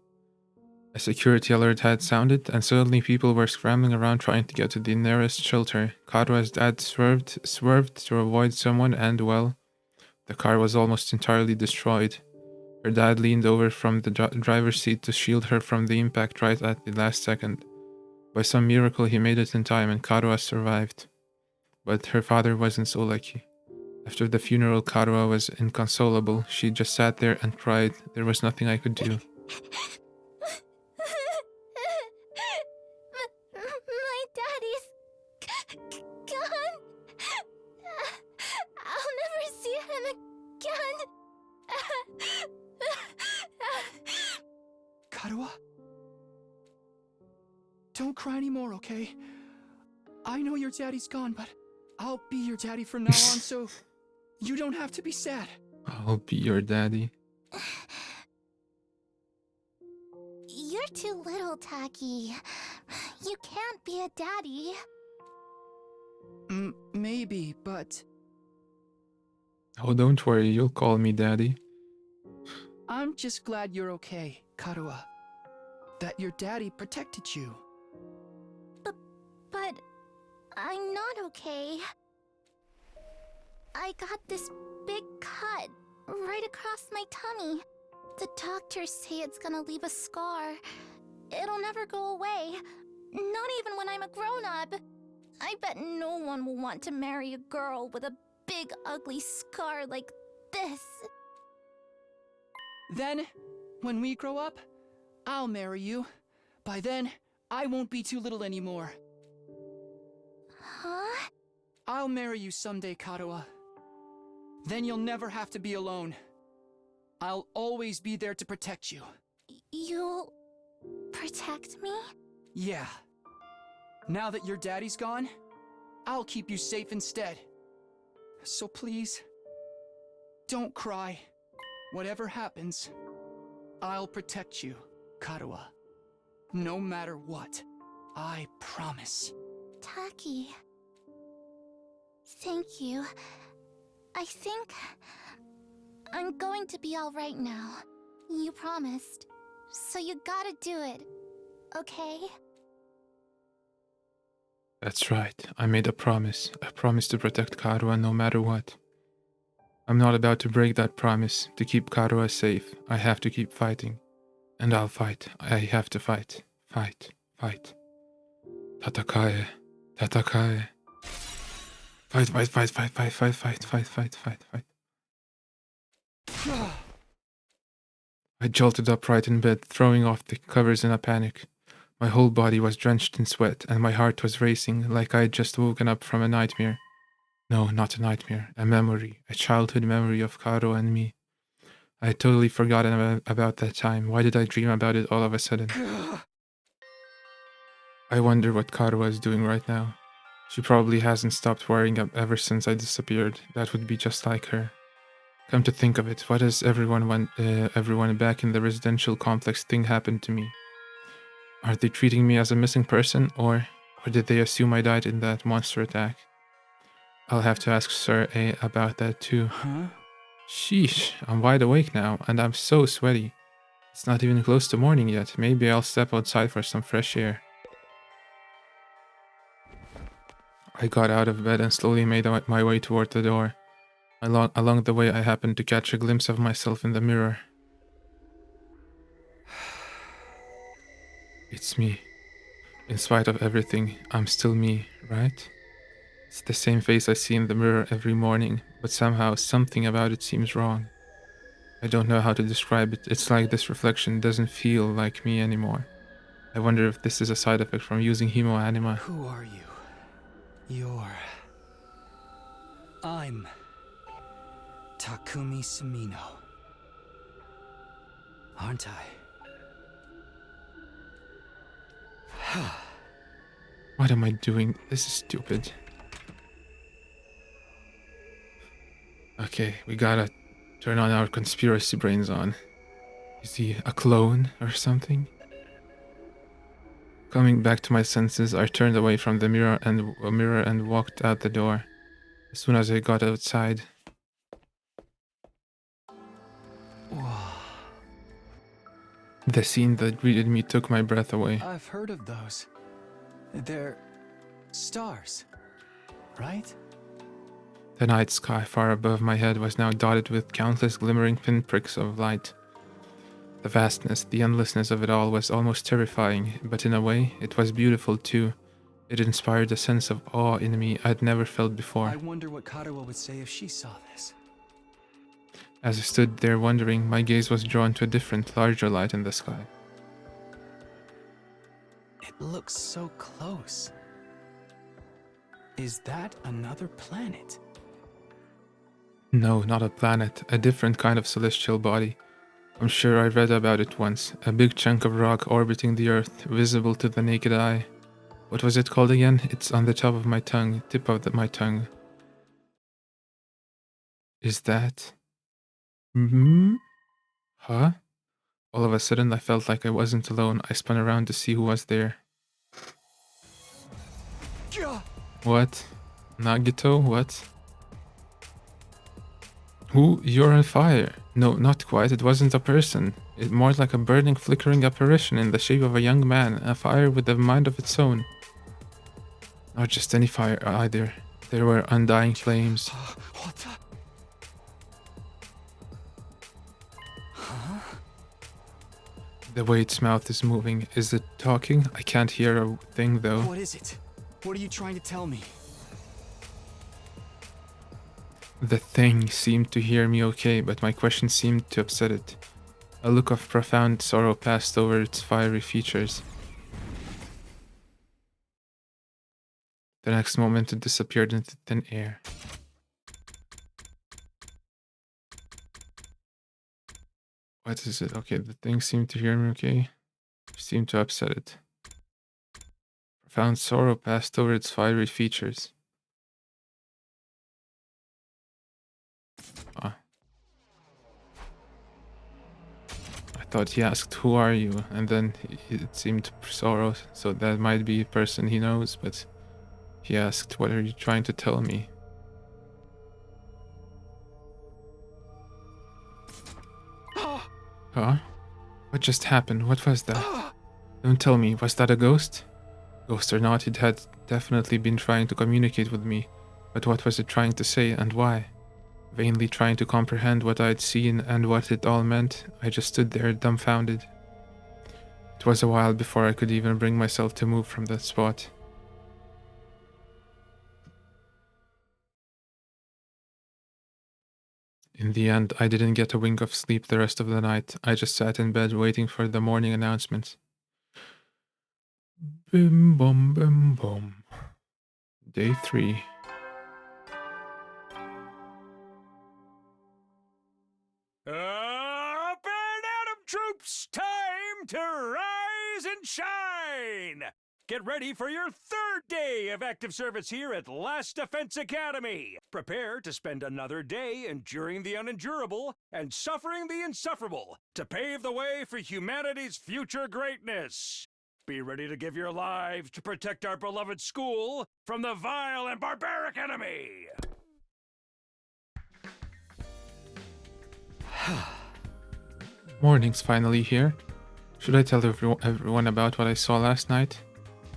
A security alert had sounded, and suddenly people were scrambling around trying to get to the nearest shelter. Karua's dad swerved to avoid someone, and well, the car was almost entirely destroyed. Her dad leaned over from the driver's seat to shield her from the impact right at the last second. By some miracle, he made it in time and Karua survived. But her father wasn't so lucky. After the funeral, Karua was inconsolable. She just sat there and cried. There was nothing I could do. My daddy's gone. I'll never see him again. Karua? Don't cry anymore, okay? I know your daddy's gone, but I'll be your daddy from now on, so you don't have to be sad. I'll be your daddy. You're too little, Taki. You can't be a daddy. Maybe, but Oh, don't worry, you'll call me daddy. I'm just glad you're okay, Karua. That your daddy protected you. But I'm not okay. I got this big cut right across my tummy. The doctors say it's gonna leave a scar. It'll never go away. Not even when I'm a grown-up. I bet no one will want to marry a girl with a big ugly scar like this. Then, when we grow up, I'll marry you. By then, I won't be too little anymore. Huh? I'll marry you someday, Karua. Then you'll never have to be alone. I'll always be there to protect you. You'll protect me? Yeah. Now that your daddy's gone, I'll keep you safe instead. So please, don't cry. Whatever happens, I'll protect you, Karua. No matter what, I promise. Taki. Thank you. I think I'm going to be all right now. You promised. So you gotta do it. Okay? That's right. I made a promise. A promise to protect Karua no matter what. I'm not about to break that promise. To keep Karua safe, I have to keep fighting. And I'll fight. I have to fight. Fight. Fight. Tatakae. Tatakae. Fight, fight, fight, fight, fight, fight, fight, fight, fight, fight, fight. I jolted upright in bed, throwing off the covers in a panic. My whole body was drenched in sweat, and my heart was racing like I had just woken up from a nightmare. No, not a nightmare. A memory. A childhood memory of Karo and me. I had totally forgotten about that time. Why did I dream about it all of a sudden? I wonder what Karo is doing right now. She probably hasn't stopped worrying ever since I disappeared. That would be just like her. Come to think of it, what does everyone back in the residential complex think happened to me? Are they treating me as a missing person, or did they assume I died in that monster attack? I'll have to ask Sir A about that too. Huh? Sheesh, I'm wide awake now, and I'm so sweaty. It's not even close to morning yet. Maybe I'll step outside for some fresh air. I got out of bed and slowly made my way toward the door. Along the way, I happened to catch a glimpse of myself in the mirror. It's me. In spite of everything, I'm still me, right? It's the same face I see in the mirror every morning, but somehow something about it seems wrong. I don't know how to describe it. It's like this reflection doesn't feel like me anymore. I wonder if this is a side effect from using hemoanima. Who are you? I'm Takumi Sumino. Aren't I? What am I doing? This is stupid. Okay, we gotta turn on our conspiracy brains on. Is he a clone or something? Coming back to my senses, I turned away from the mirror and walked out the door. As soon as I got outside, the scene that greeted me took my breath away. I've heard of those. They're stars, right? The night sky far above my head was now dotted with countless glimmering pinpricks of light. The vastness, the endlessness of it all was almost terrifying, but in a way, it was beautiful too. It inspired a sense of awe in me I'd never felt before. I wonder what Katawa would say if she saw this. As I stood there wondering, my gaze was drawn to a different, larger light in the sky. It looks so close. Is that another planet? No, not a planet, a different kind of celestial body. I'm sure I read about it once. A big chunk of rock orbiting the Earth, visible to the naked eye. What was it called again? It's on the top of my tongue, tip of my tongue. Is that... Huh? All of a sudden I felt like I wasn't alone. I spun around to see who was there. What? Nagito? What? Who? You're on fire. No, not quite. It wasn't a person. It more like a burning, flickering apparition in the shape of a young man. A fire with a mind of its own. Not just any fire either. There were undying flames. What the? Huh? The way its mouth is moving. Is it talking? I can't hear a thing though. What is it? What are you trying to tell me? The thing seemed to hear me okay, but my question seemed to upset it. A look of profound sorrow passed over its fiery features. The next moment it disappeared into thin air. What is it? Okay, the thing seemed to hear me okay. Seemed to upset it. Profound sorrow passed over its fiery features. I thought he asked, "Who are you?" And then it seemed sorrow, so that might be a person he knows, but he asked, "What are you trying to tell me?" Huh? What just happened? What was that? Don't tell me, was that a ghost? Ghost or not, it had definitely been trying to communicate with me, but what was it trying to say and why? Vainly trying to comprehend what I'd seen and what it all meant, I just stood there dumbfounded. It was a while before I could even bring myself to move from that spot. In the end, I didn't get a wink of sleep the rest of the night. I just sat in bed waiting for the morning announcements. Bim bom bim bom. Day 3. Up and Atom troops, time to rise and shine! Get ready for your third day of active service here at Last Defense Academy. Prepare to spend another day enduring the unendurable and suffering the insufferable to pave the way for humanity's future greatness. Be ready to give your lives to protect our beloved school from the vile and barbaric enemy. Morning's finally here. Should I tell everyone about what I saw last night?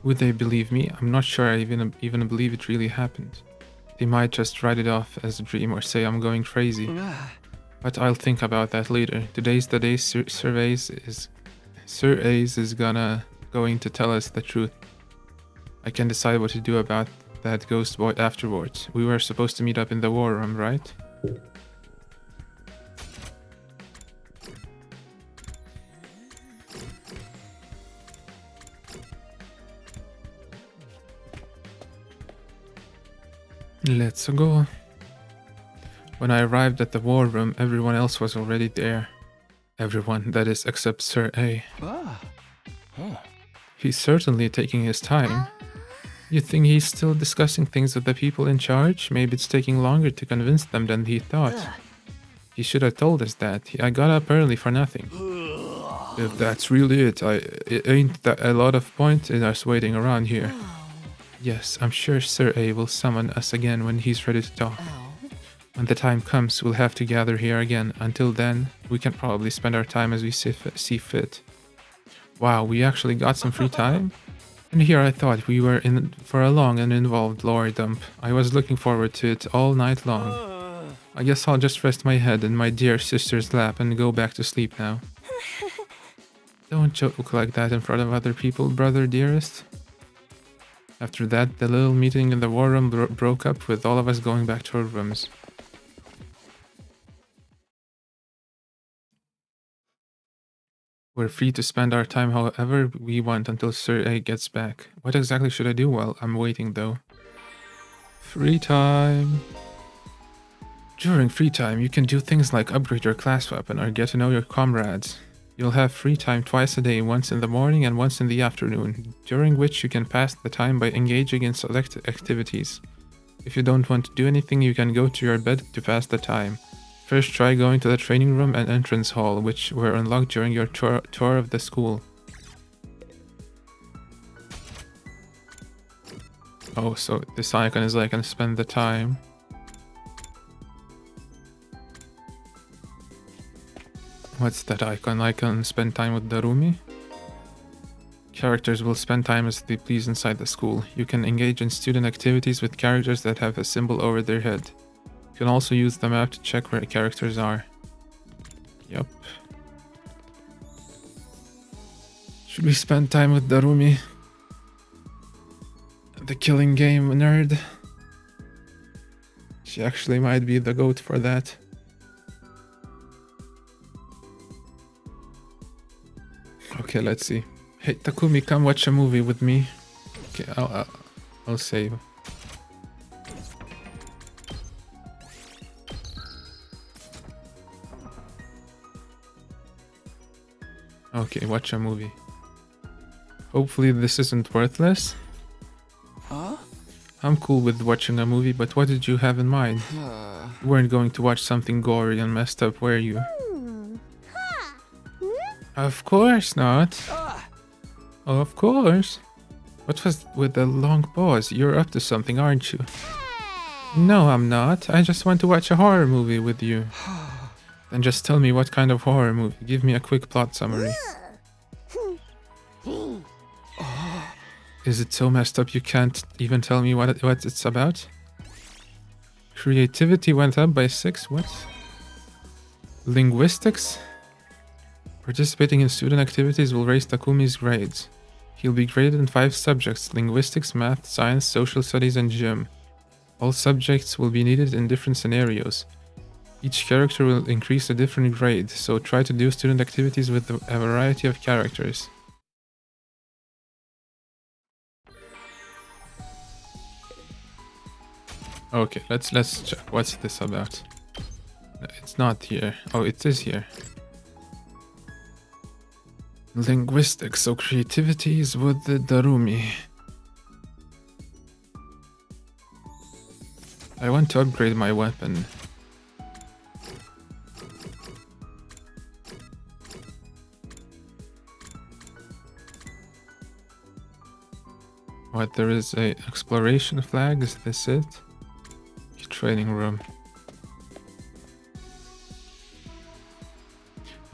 Would they believe me? I'm not sure I even believe it really happened. They might just write it off as a dream or say I'm going crazy. But I'll think about that later. Today's the day Sir Ace is going to tell us the truth. I can decide what to do about that ghost boy afterwards. We were supposed to meet up in the war room, right? Let's go. When I arrived at the war room, everyone else was already there. Everyone, that is, except Sir A. He's certainly taking his time. You think he's still discussing things with the people in charge? Maybe it's taking longer to convince them than he thought. He should have told us that. I got up early for nothing. If that's really it ain't that a lot of point in us waiting around here. Yes, I'm sure Sir A will summon us again when he's ready to talk. When the time comes, we'll have to gather here again. Until then, we can probably spend our time as we see fit. Wow, we actually got some free time? And here I thought we were in for a long and involved lore dump. I was looking forward to it all night long. I guess I'll just rest my head in my dear sister's lap and go back to sleep now. Don't joke like that in front of other people, brother dearest. After that, the little meeting in the war room broke up with all of us going back to our rooms. We're free to spend our time however we want until Sir A gets back. What exactly should I do while I'm waiting though? Free time. During free time, you can do things like upgrade your class weapon or get to know your comrades. You'll have free time twice a day, once in the morning and once in the afternoon, during which you can pass the time by engaging in select activities. If you don't want to do anything, you can go to your bed to pass the time. First, try going to the training room and entrance hall, which were unlocked during your tour of the school. Oh, so this icon is like, I can spend the time. What's that icon? I can spend time with Darumi? Characters will spend time as they please inside the school. You can engage in student activities with characters that have a symbol over their head. You can also use the map to check where characters are. Yup. Should we spend time with Darumi? The killing game nerd. She actually might be the goat for that. Okay, let's see. Hey Takumi, come watch a movie with me. Okay, I'll save. Okay, watch a movie. Hopefully this isn't worthless. Huh? I'm cool with watching a movie, but what did you have in mind? You weren't going to watch something gory and messed up, were you? Of course not. Of course. What was with the long pause? You're up to something, aren't you? No, I'm not. I just want to watch a horror movie with you. Then just tell me what kind of horror movie. Give me a quick plot summary. Is it so messed up you can't even tell me what it's about? Creativity went up by 6? What? Linguistics? Participating in student activities will raise Takumi's grades. He'll be graded in 5 subjects: linguistics, math, science, social studies, and gym. All subjects will be needed in different scenarios. Each character will increase a different grade, so try to do student activities with a variety of characters. Okay, let's check. What's this about? It's not here. Oh, it is here. Linguistics, so creativity is with the Darumi. I want to upgrade my weapon. What, there is a exploration flag? Is this it? Training room.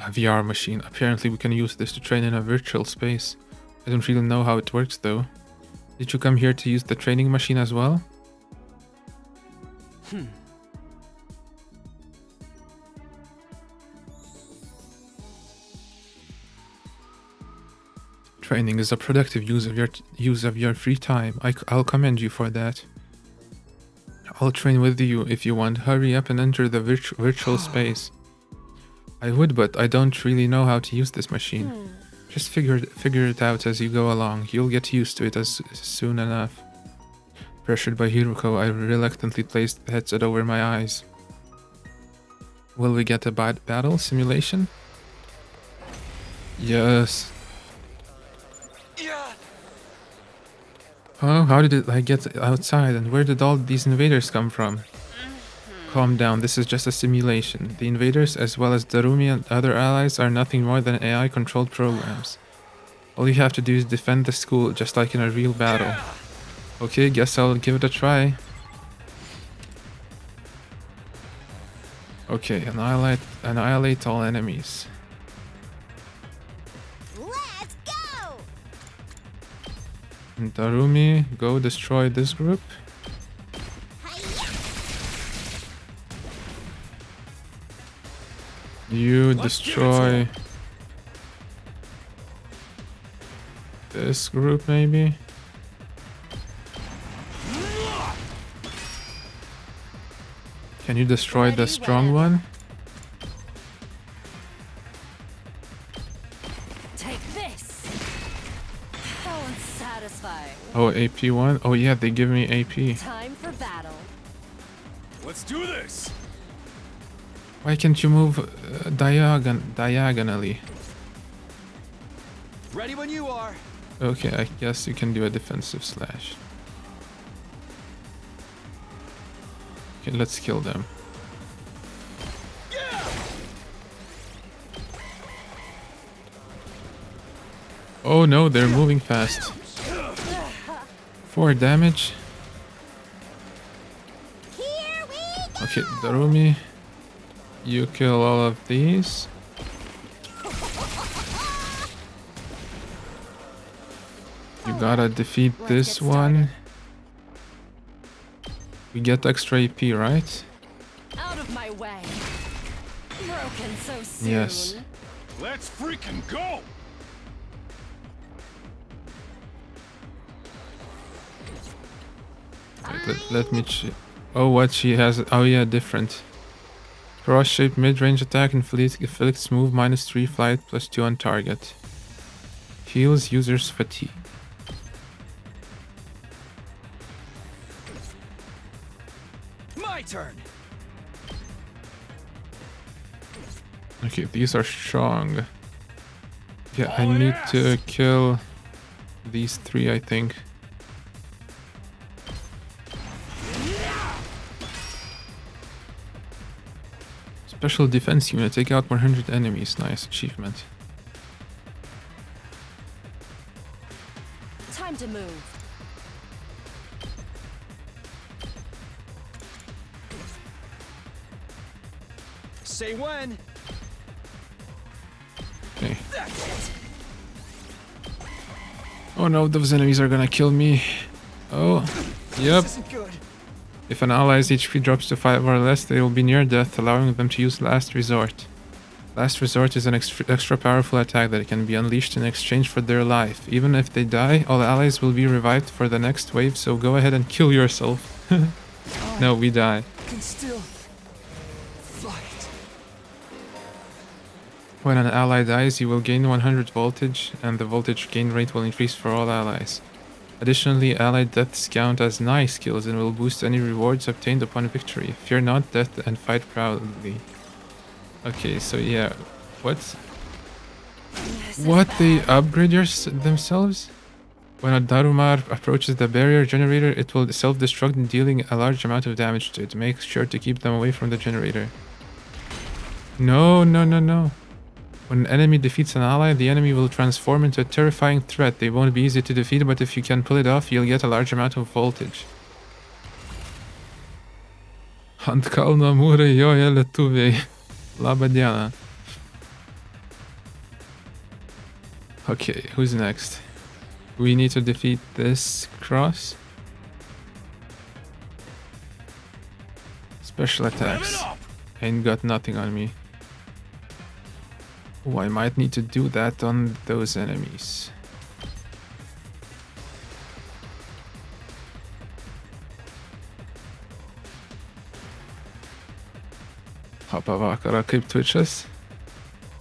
A VR machine. Apparently we can use this to train in a virtual space. I don't really know how it works though. Did you come here to use the training machine as well? Training is a productive use of your free time. I'll commend you for that. I'll train with you if you want. Hurry up and enter the virtual space. I would, but I don't really know how to use this machine. Just figure it out as you go along. You'll get used to it as soon enough. Pressured by Hiruko, I reluctantly placed the headset over my eyes. Will we get a battle simulation? Yes. Oh, how did I get outside, and where did all these invaders come from? Calm down, this is just a simulation. The invaders, as well as Darumi and other allies, are nothing more than AI-controlled programs. All you have to do is defend the school, just like in a real battle. Okay, guess I'll give it a try. Okay, annihilate all enemies. Let's go! And Darumi, go destroy this group. You destroy this group, maybe? Can you destroy the strong one? Take this. So unsatisfying. Oh, AP1? Oh yeah, they give me AP. Time for battle. Let's do this! Why can't you move diagonally? Ready when you are. Okay, I guess you can do a defensive slash. Okay, let's kill them. Oh no, they're moving fast. 4 damage. Okay, Darumi, you kill all of these. You gotta defeat this one. We get extra AP, right? Out of my way. Broken so soon. Yes. Let's freaking go! Let me oh, what she has. Oh yeah, different. Cross-shaped mid-range attack inflicts move -3 flight +2 on target. Heals user's fatigue. My turn. Okay, these are strong. Yeah, I need to kill these 3, I think. Special defense unit, take out 100 enemies. Nice achievement. Time to move. Say when. Okay. Oh no, those enemies are gonna kill me. Oh, yep. This isn't good. If an ally's HP drops to 5 or less, they will be near death, allowing them to use Last Resort. Last Resort is an extra powerful attack that can be unleashed in exchange for their life. Even if they die, all allies will be revived for the next wave, so go ahead and kill yourself. No, we die. Can still fight. When an ally dies, you will gain 100 voltage, and the voltage gain rate will increase for all allies. Additionally, allied deaths count as nice skills and will boost any rewards obtained upon victory. Fear not death and fight proudly. Okay, so yeah, what they upgrade themselves? When a Darumar approaches the barrier generator, it will self-destruct, dealing a large amount of damage to it. Make sure to keep them away from the generator. No. When an enemy defeats an ally, the enemy will transform into a terrifying threat. They won't be easy to defeat, but if you can pull it off, you'll get a large amount of voltage. Ant kalno mūrai joja lietuviai. Laba diena. Okay, who's next? We need to defeat this cross. Special attacks. Ain't got nothing on me. Oh, I might need to do that on those enemies. Hapa vakarą kaip Twitch'as?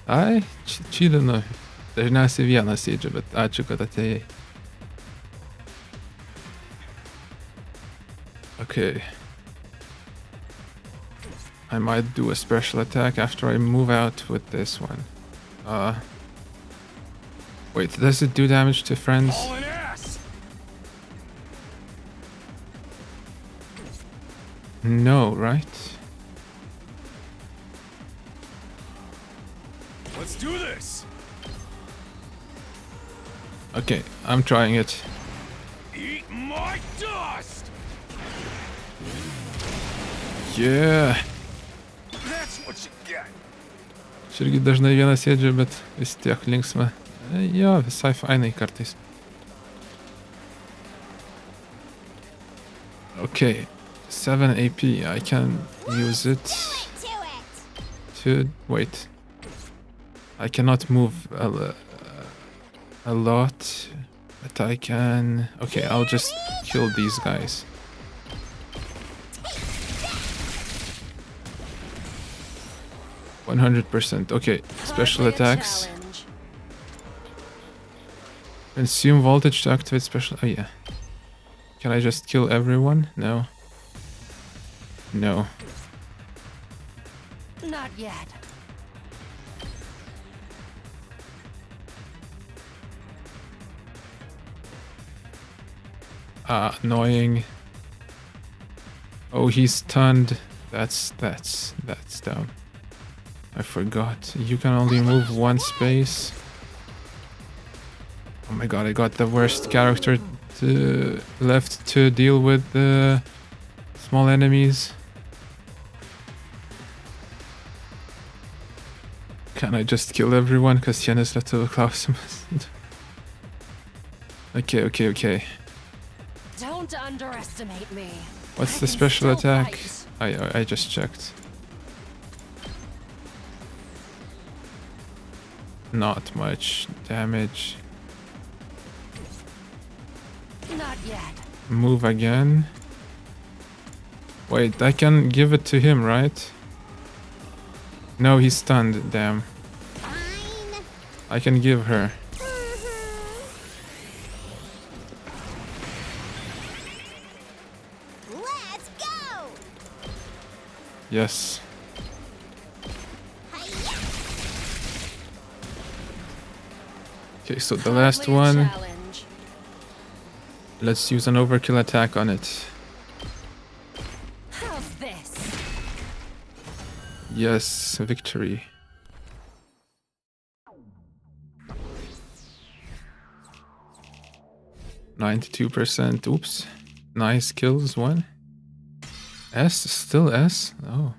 Ai, čilinu. Dažniausiai vienas sėdžiu, bet ačiū, kad atėjai. Okay. I might do a special attack after I move out with this one. Wait, does it do damage to friends? No, right? do this. Okay, I'm trying it. Eat my dust. Yeah. That's what you get. Aš irgi dažnai vienas sėdžiu, bet vis tiek linksma. Jo, visai fainai kartais. Okay, 7 AP. I can use it to wait. I cannot move a lot, but I can. Okay, I'll just kill these guys. %. Okay, special attacks. Consume voltage to activate special. Oh yeah. Can I just kill everyone? No. No. Not yet. Annoying. Oh, he's stunned. That's dumb. I forgot. You can only move one space. Oh my god, I got the worst character left to deal with the small enemies. Can I just kill everyone? Because Tienes lietuvių klausimas. Okay. Don't underestimate me. What's the special attack? I just checked. Not much damage. Not yet. Move again. Wait, I can give it to him, right? No, he's stunned. Damn. I can give her. Let's go. Yes. Okay, so the last one. Let's use an overkill attack on it. How's this? Yes, victory. %. Oops. Nice kills, one. S? Still S? Oh.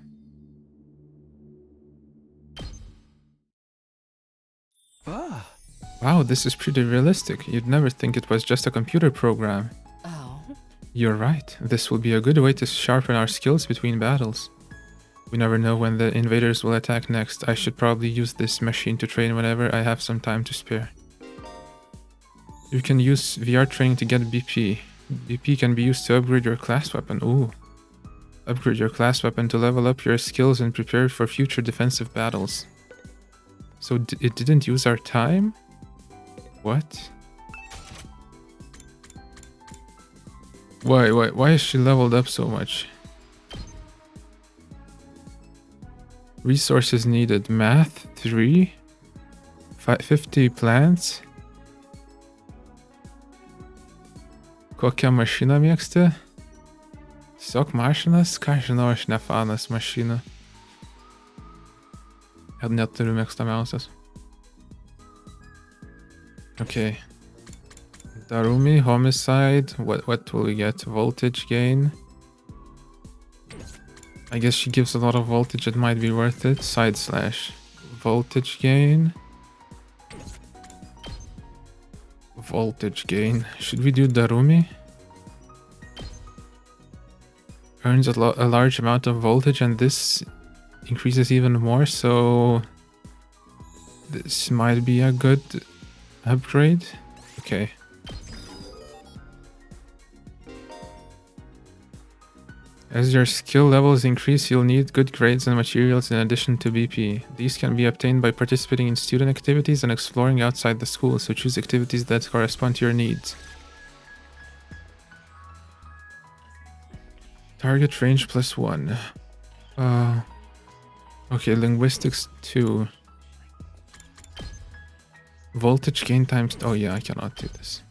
Wow, this is pretty realistic. You'd never think it was just a computer program. Oh. You're right. This will be a good way to sharpen our skills between battles. We never know when the invaders will attack next. I should probably use this machine to train whenever I have some time to spare. You can use VR training to get BP. BP can be used to upgrade your class weapon. Ooh. Upgrade your class weapon to level up your skills and prepare for future defensive battles. So it didn't use our time? What? Why is she leveled up so much? Resources needed. Math 3. 50 plants. Kokią mašiną mėgsti? Tiesiog mašinas? Ką žinau, aš ne fanas mašinų. Ir neturiu mėgstamiausias. Okay. Darumi, homicide. What will we get? Voltage gain. I guess she gives a lot of voltage, it might be worth it. Side slash. Voltage gain. Voltage gain. Should we do Darumi? Earns a large amount of voltage and this increases even more, so this might be a good upgrade. Okay. As your skill levels increase, you'll need good grades and materials in addition to BP. These can be obtained by participating in student activities and exploring outside the school, so choose activities that correspond to your needs. Target range +1. Okay, linguistics 2. Voltage gain times... Oh yeah, I cannot do this.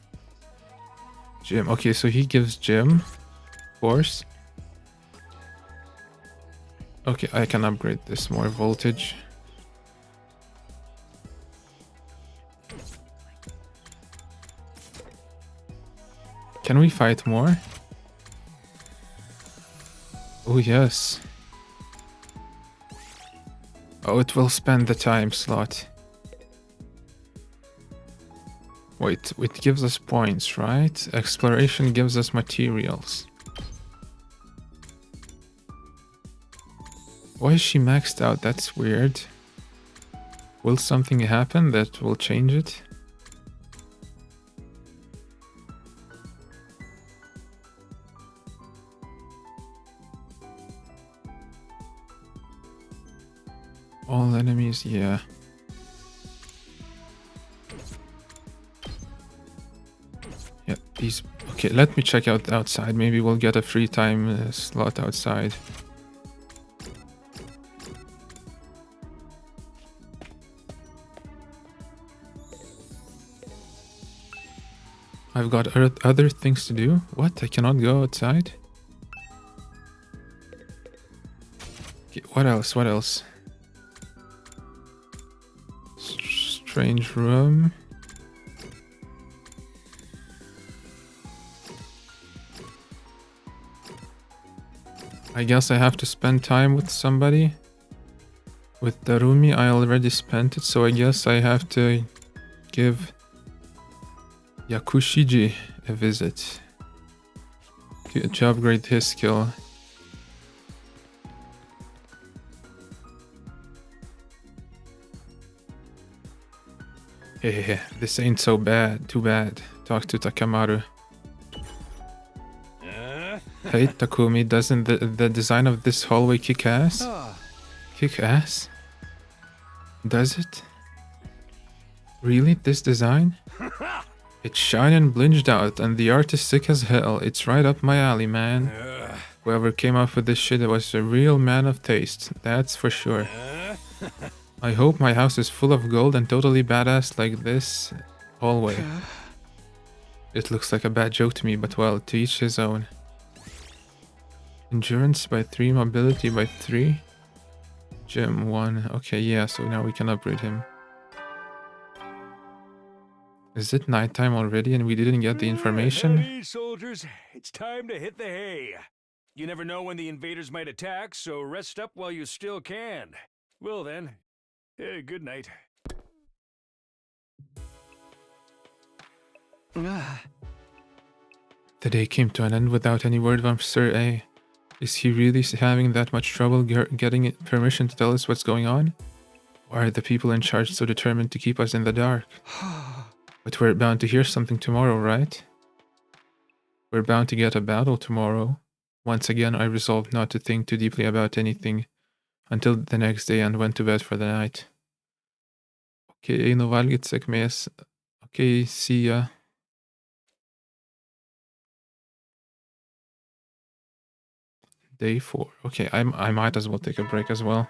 Gym. Okay, so he gives gym. Force. Okay, I can upgrade this. More voltage. Can we fight more? Oh, yes. Oh, it will spend the time slot. Wait, it gives us points, right? Exploration gives us materials. Why is she maxed out? That's weird. Will something happen that will change it? All enemies, yeah. Yeah, these... Okay, let me check out outside. Maybe we'll get a free time slot outside. I've got other things to do. What? I cannot go outside? Okay, what else? What else? Strange room. I guess I have to spend time with somebody. With Darumi, I already spent it, so I guess I have to give Yakushiji a visit to upgrade his skill. Hey, this ain't so bad. Too bad. Talk to Takamaru. Hey Takumi, doesn't the design of this hallway kick ass? Kick ass? Does it? Really? This design? It's shiny and blinged out, and the art is sick as hell. It's right up my alley, man. Whoever came up with this shit was a real man of taste, that's for sure. I hope my house is full of gold and totally badass like this hallway. It looks like a bad joke to me, but well, to each his own. Endurance by 3, mobility by 3. Gym 1. Okay, yeah, so now we can upgrade him. Is it nighttime already and we didn't get the information? Hey, soldiers, it's time to hit the hay. You never know when the invaders might attack, so rest up while you still can. Well then, good night. The day came to an end without any word from Sir A. Is he really having that much trouble getting permission to tell us what's going on? Why are the people in charge so determined to keep us in the dark? But we're bound to hear something tomorrow, right? We're bound to get a battle tomorrow. Once again, I resolved not to think too deeply about anything until the next day and went to bed for the night. Okay, no valgitsek mes. Okay, see ya. Day 4. Okay, I might as well take a break as well.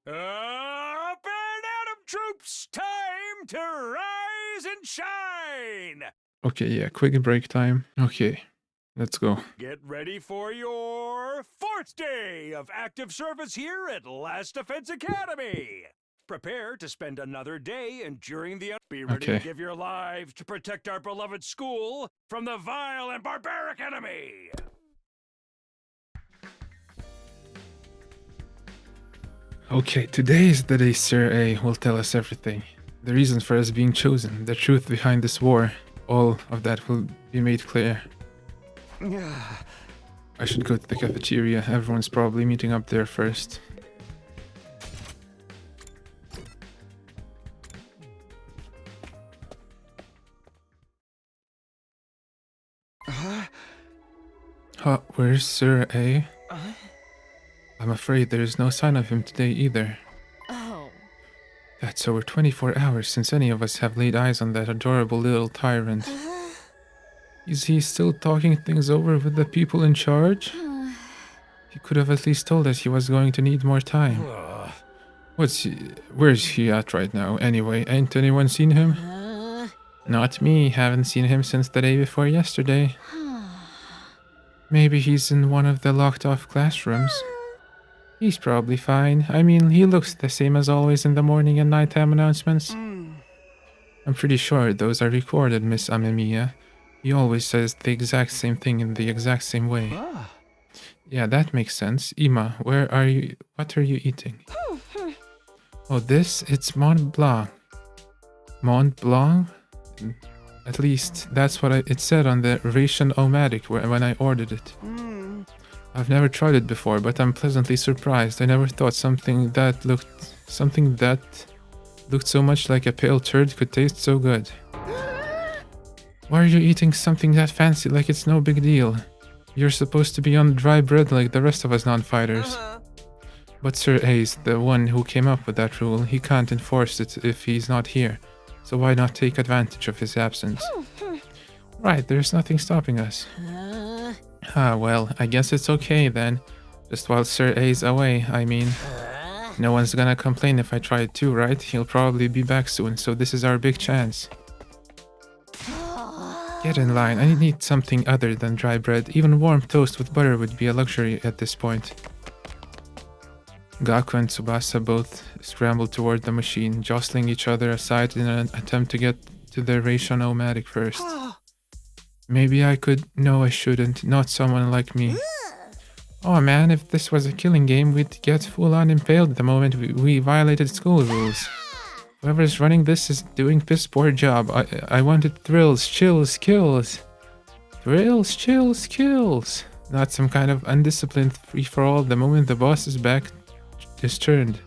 Up and Atom troops! Time to rise and shine! Okay, yeah, quick break time. Okay, let's go. Get ready for your 4th day of active service here at Last Defense Academy. Prepare to spend another day enduring the... Be ready to give your lives to protect our beloved school from the vile and barbaric enemy. Okay, today is the day Sir A will tell us everything. The reasons for us being chosen, the truth behind this war. All of that will be made clear. I should go to the cafeteria. Everyone's probably meeting up there first. Where's Sir A? I'm afraid there is no sign of him today either. Oh. That's over 24 hours since any of us have laid eyes on that adorable little tyrant. Is he still talking things over with the people in charge? He could have at least told us he was going to need more time. Where's he at right now, anyway? Ain't anyone seen him? Not me. Haven't seen him since the day before yesterday. Maybe he's in one of the locked-off classrooms. He's probably fine. I mean, he looks the same as always in the morning and nighttime announcements. I'm pretty sure those are recorded, Miss Amemiya. He always says the exact same thing in the exact same way. Ah. Yeah, that makes sense. Ima, where are you? What are you eating? Oh, this? It's Mont Blanc. Mont Blanc? At least that's what it said on the ration-o-matic when I ordered it. I've never tried it before, but I'm pleasantly surprised. I never thought something that looked so much like a pale turd could taste so good. Why are you eating something that fancy like it's no big deal? You're supposed to be on dry bread like the rest of us non-fighters. But Sir Ace, the one who came up with that rule, he can't enforce it if he's not here. So why not take advantage of his absence? Right, there's nothing stopping us. Ah, well, I guess it's okay then. Just while Sir A's away, I mean. No one's gonna complain if I try it too, right? He'll probably be back soon, so this is our big chance. Get in line, I need something other than dry bread. Even warm toast with butter would be a luxury at this point. Gaku and Tsubasa both scrambled toward the machine, jostling each other aside in an attempt to get to their ration-o-matic first. Maybe I could. No, I shouldn't. Not someone like me. Oh man, if this was a killing game, we'd get full-on impaled the moment we violated school rules. Whoever's running this is doing piss poor job. I wanted thrills, chills, kills. Thrills, chills, kills. Not some kind of undisciplined free-for-all the moment the boss's back is turned.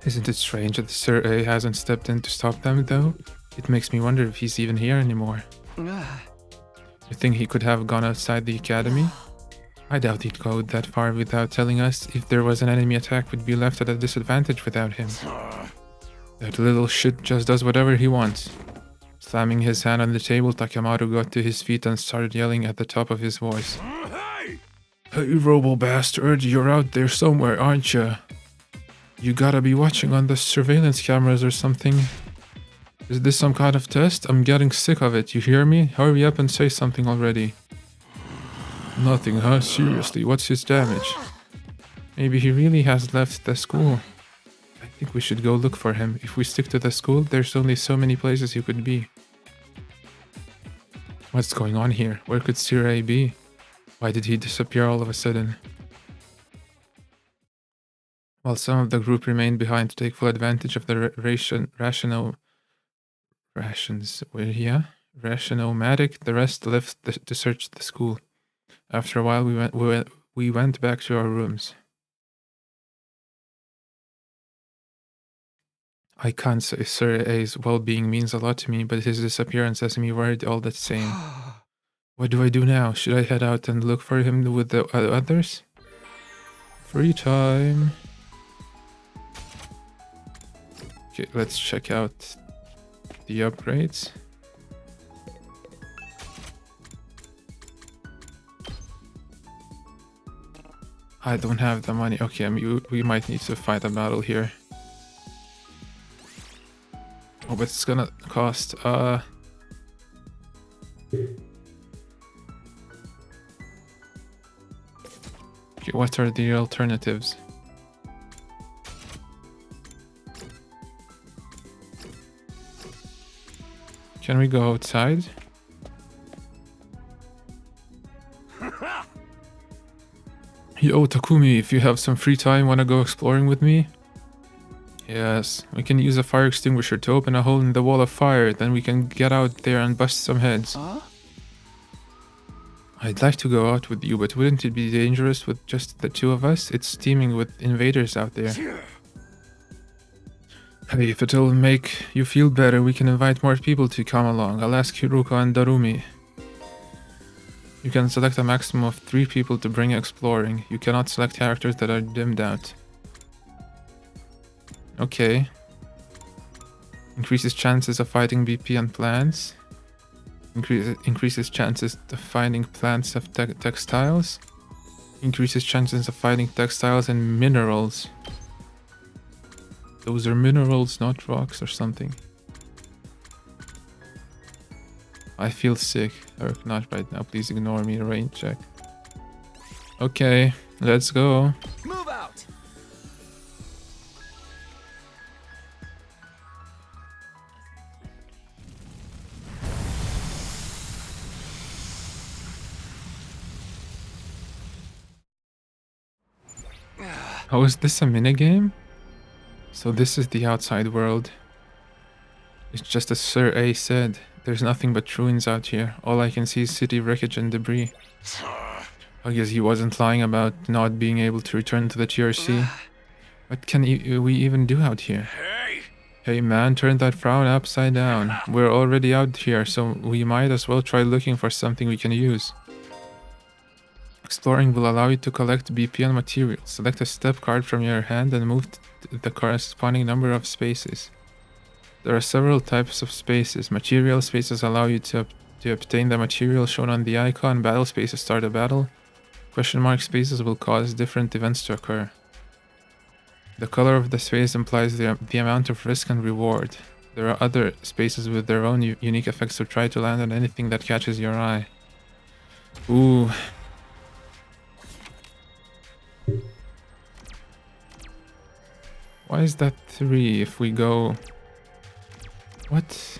Isn't it strange that Sir A hasn't stepped in to stop them, though? It makes me wonder if he's even here anymore. You think he could have gone outside the academy? I doubt he'd go that far without telling us. If there was an enemy attack, we'd be left at a disadvantage without him. That little shit just does whatever he wants. Slamming his hand on the table, Takemaru got to his feet and started yelling at the top of his voice. Hey, robo bastard, you're out there somewhere, aren't you? You gotta be watching on the surveillance cameras or something. Is this some kind of test? I'm getting sick of it, you hear me? Hurry up and say something already. Nothing, huh? Seriously, what's his damage? Maybe he really has left the school. I think we should go look for him. If we stick to the school, there's only so many places he could be. What's going on here? Where could Sirei be? Why did he disappear all of a sudden? While some of the group remained behind to take full advantage of the ration-o-matic, the rest left to search the school. After a while, we went back to our rooms. I can't say Sir A's well-being means a lot to me, but his disappearance has me worried all the same. What do I do now? Should I head out and look for him with the others? Free time. Okay, let's check out the upgrades. I don't have the money. Okay, we might need to fight a battle here. Oh, but it's gonna cost, Okay, what are the alternatives? Can we go outside? Yo, Takumi, if you have some free time, wanna go exploring with me? Yes, we can use a fire extinguisher to open a hole in the wall of fire, then we can get out there and bust some heads. I'd like to go out with you, but wouldn't it be dangerous with just the two of us? It's steaming with invaders out there. Hey, if it'll make you feel better, we can invite more people to come along. I'll ask Hiruka and Darumi. You can select a maximum of 3 people to bring exploring. You cannot select characters that are dimmed out. Okay. Increases chances of fighting BP and plants. Increases chances of finding plants of textiles. Increases chances of finding textiles and minerals. Those are minerals, not rocks or something. I feel sick. Or not right now. Please ignore me. Rain check. Okay, let's go. Move out. Oh, is this a minigame? So this is the outside world. It's just as Sir A said. There's nothing but ruins out here. All I can see is city wreckage and debris. I guess he wasn't lying about not being able to return to the TRC. What can we even do out here? Hey man, turn that frown upside down. We're already out here, so we might as well try looking for something we can use. Exploring will allow you to collect BPN materials. Select a step card from your hand and move the corresponding number of spaces. There are several types of spaces. Material spaces allow you to obtain the material shown on the icon. Battle spaces start a battle. Question mark spaces will cause different events to occur. The color of the space implies the amount of risk and reward. There are other spaces with their own unique effects, so try to land on anything that catches your eye. Ooh. Why is that 3 if we go... What?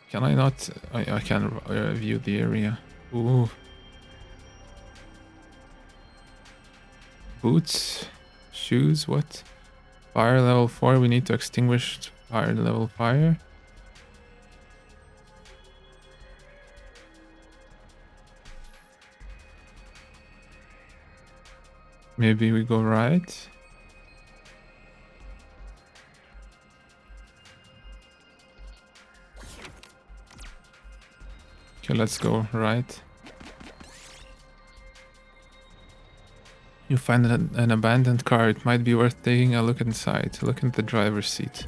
Can I not... I can view the area. Ooh. Boots? Shoes? What? Fire level 4. We need to extinguish fire level fire. Maybe we go right. Okay, let's go right. You find an abandoned car. It might be worth taking a look inside. Look in the driver's seat.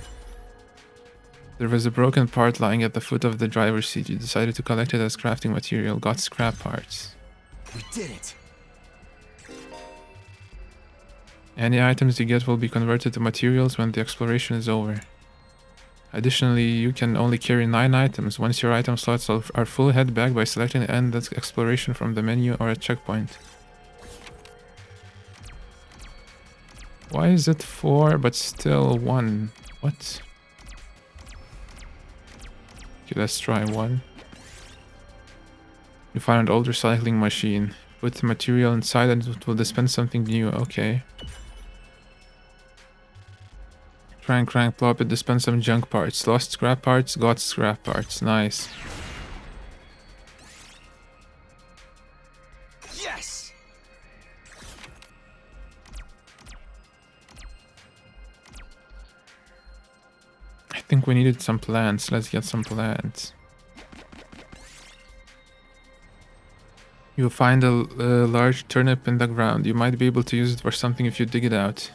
There was a broken part lying at the foot of the driver's seat. You decided to collect it as crafting material. Got scrap parts. We did it! Any items you get will be converted to materials when the exploration is over. Additionally, you can only carry 9 items. Once your item slots are full, head back by selecting End Exploration from the menu or a checkpoint. Why is it 4 but still 1? What? Okay, let's try 1. You find an old recycling machine. Put the material inside and it will dispense something new. Okay. Crank, plop it, dispense some junk parts. Lost scrap parts, got scrap parts. Nice. Yes! I think we needed some plants. Let's get some plants. You'll find a large turnip in the ground. You might be able to use it for something if you dig it out.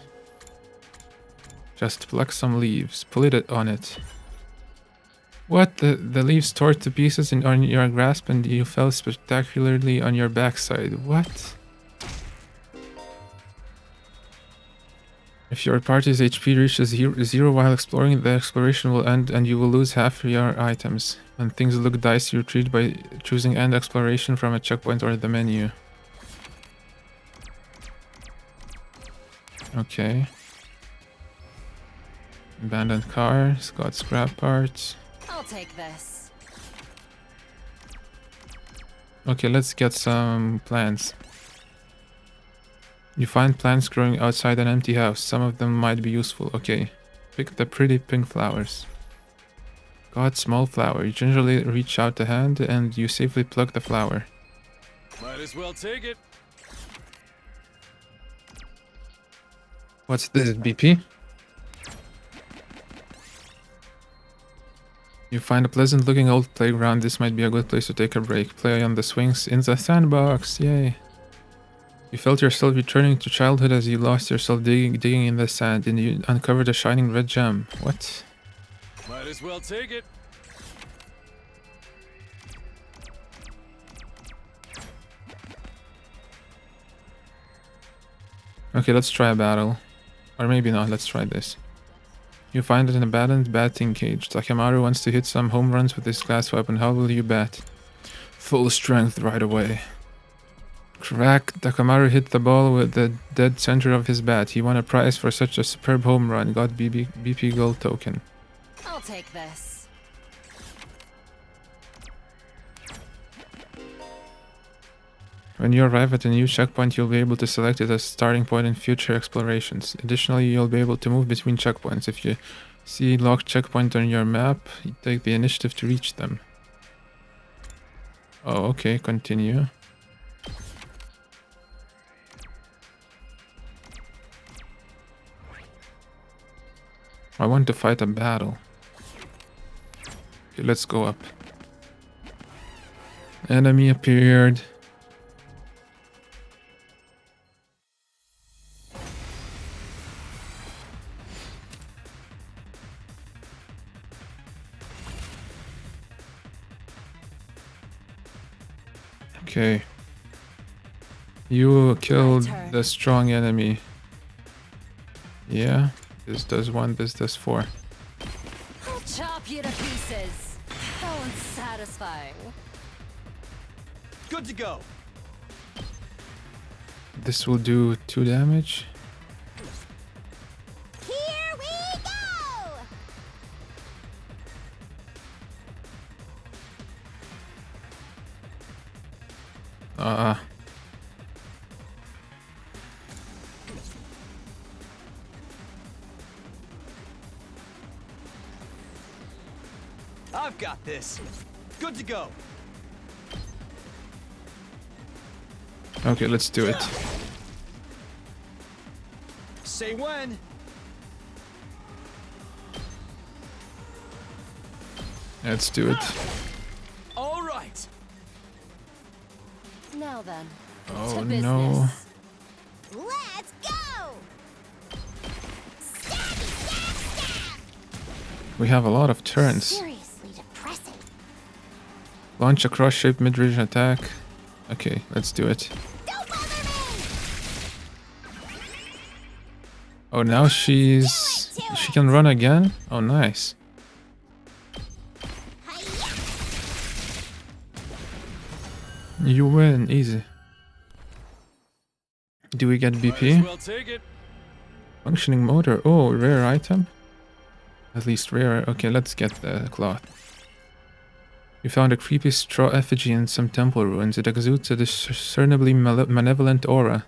Just pluck some leaves. Pull it on it. What? The leaves tore to pieces on your grasp and you fell spectacularly on your backside. What? If your party's HP reaches zero while exploring, the exploration will end and you will lose half your items. When things look dicey, retreat by choosing End Exploration from a checkpoint or the menu. Okay. Abandoned cars, got scrap parts. I'll take this. Okay, let's get some plants. You find plants growing outside an empty house. Some of them might be useful. Okay. Pick the pretty pink flowers. Got small flower. You gingerly reach out a hand and you safely pluck the flower. Might as well take it. What's this, BP? You find a pleasant looking old playground. This might be a good place to take a break. Play on the swings in the sandbox. Yay. You felt yourself returning to childhood as you lost yourself digging in the sand and you uncovered a shining red gem. What? Might as well take it. Okay, let's try a battle. Or maybe not, let's try this. You find an abandoned batting cage. Takemaru wants to hit some home runs with his glass weapon. How will you bat? Full strength right away. Crack. Takemaru hit the ball with the dead center of his bat. He won a prize for such a superb home run. Got BP gold token. I'll take this. When you arrive at a new checkpoint, you'll be able to select it as starting point in future explorations. Additionally, you'll be able to move between checkpoints. If you see locked checkpoint on your map, you take the initiative to reach them. Oh, okay, continue. I want to fight a battle. Okay, let's go up. Enemy appeared. Okay. You killed the strong enemy. Yeah. This does 1, this does 4. I'll chop you to pieces. So unsatisfying. Good to go. This will do 2 damage. Here we go! I've got this. Good to go. Okay, let's do it. Say when. Let's do it. All right. Now then. Oh to no. business. Let's go! We have a lot of turns. Seriously depressing. Launch a cross-shaped mid-range attack. Okay, let's do it. Don't bother me! Oh, now she can run again? Oh, nice. You win, easy. Do we get BP? Well, take it. Functioning motor. Oh, rare item. At least rare. Okay, let's get the cloth. You found a creepy straw effigy in some temple ruins. It exudes a discernibly malevolent aura.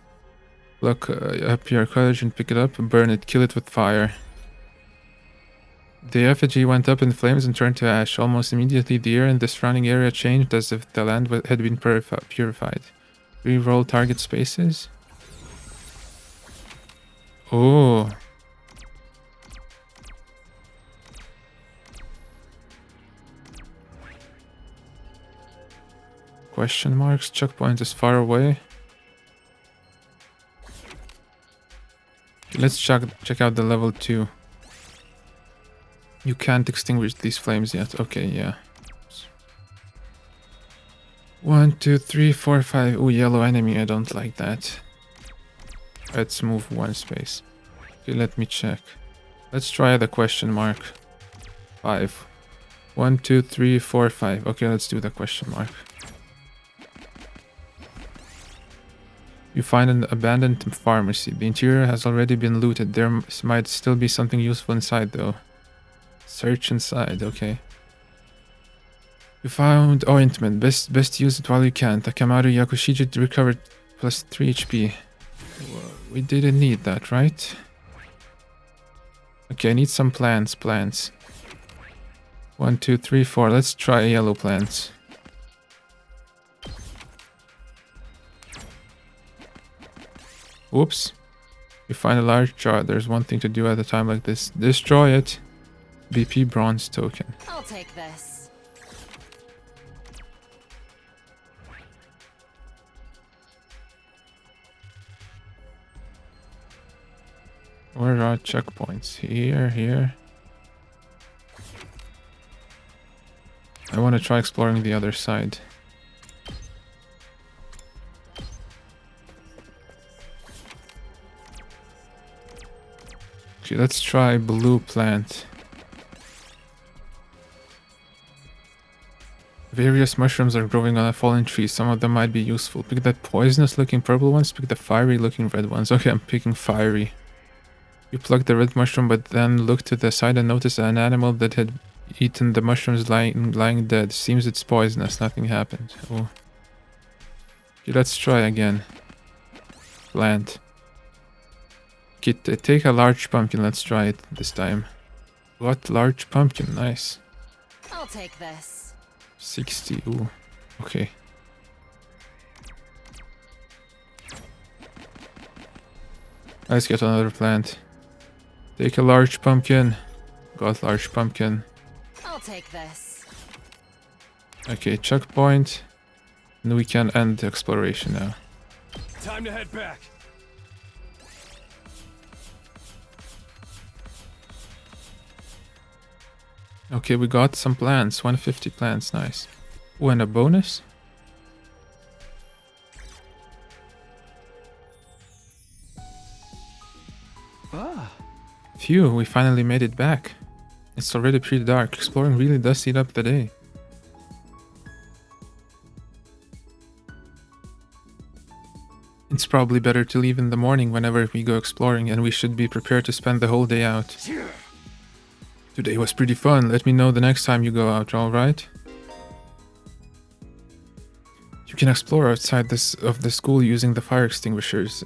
Look up your courage and pick it up, burn it, kill it with fire. The effigy went up in flames and turned to ash. Almost immediately, the air in the surrounding area changed as if the land had been purified. Reroll target spaces. Oh. Question marks. Checkpoint is far away. Let's check out the level 2. You can't extinguish these flames yet. Okay, yeah. 1, 2, 3, 4, 5. Oh, yellow enemy. I don't like that. Let's move 1 space. Okay, let me check. Let's try the question mark. 5. 1, 2, 3, 4, 5. Okay, let's do the question mark. You find an abandoned pharmacy. The interior has already been looted. There might still be something useful inside, though. Search inside, okay. You found ointment. Best use it while you can. Takamaru Yakushiji recovered plus 3 HP. We didn't need that, right? Okay, I need some plants. 1, 2, 3, 4. Let's try yellow plants. Whoops. You find a large jar. There's one thing to do at a time like this. Destroy it. BP bronze token. I'll take this. Where are checkpoints? Here. I want to try exploring the other side. Okay, let's try blue plant. Various mushrooms are growing on a fallen tree. Some of them might be useful. Pick that poisonous looking purple ones, pick the fiery looking red ones. Okay, I'm picking fiery. You pluck the red mushroom, but then look to the side and notice an animal that had eaten the mushrooms lying dead. Seems it's poisonous. Nothing happened. Oh. Okay, Okay, let's try again. Plant. Okay, take a large pumpkin. Let's try it this time. What large pumpkin? Nice. I'll take this. 60. Ooh. Okay. Let's get another plant. Take a large pumpkin. Got large pumpkin. I'll take this. Okay, checkpoint. And we can end the exploration now. Time to head back. Okay, we got some plants. 150 plants. Nice. Oh, and a bonus? Phew, we finally made it back. It's already pretty dark. Exploring really does heat up the day. It's probably better to leave in the morning whenever we go exploring, and we should be prepared to spend the whole day out. Today was pretty fun. Let me know the next time you go out, alright? You can explore outside of the school using the fire extinguishers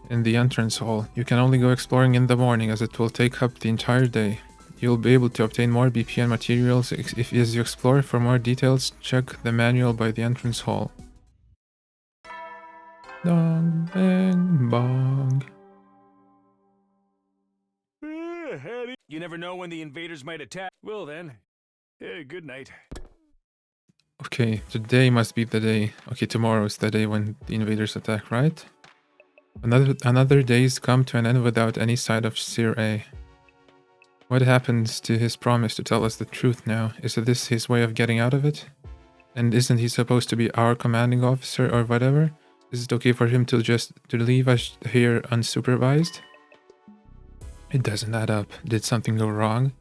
in the entrance hall. You can only go exploring in the morning as it will take up the entire day. You'll be able to obtain more BPN materials as you explore. For more details, check the manual by the entrance hall. Dong, bang, bong. You never know when the invaders might attack. Well then, good night. Okay, today must be the day. Okay, tomorrow is the day when the invaders attack, right? Another day's come to an end without any sight of Sir A. What happens to his promise to tell us the truth now? Is this his way of getting out of it? And isn't he supposed to be our commanding officer or whatever? Is it okay for him to just leave us here unsupervised? It doesn't add up. Did something go wrong?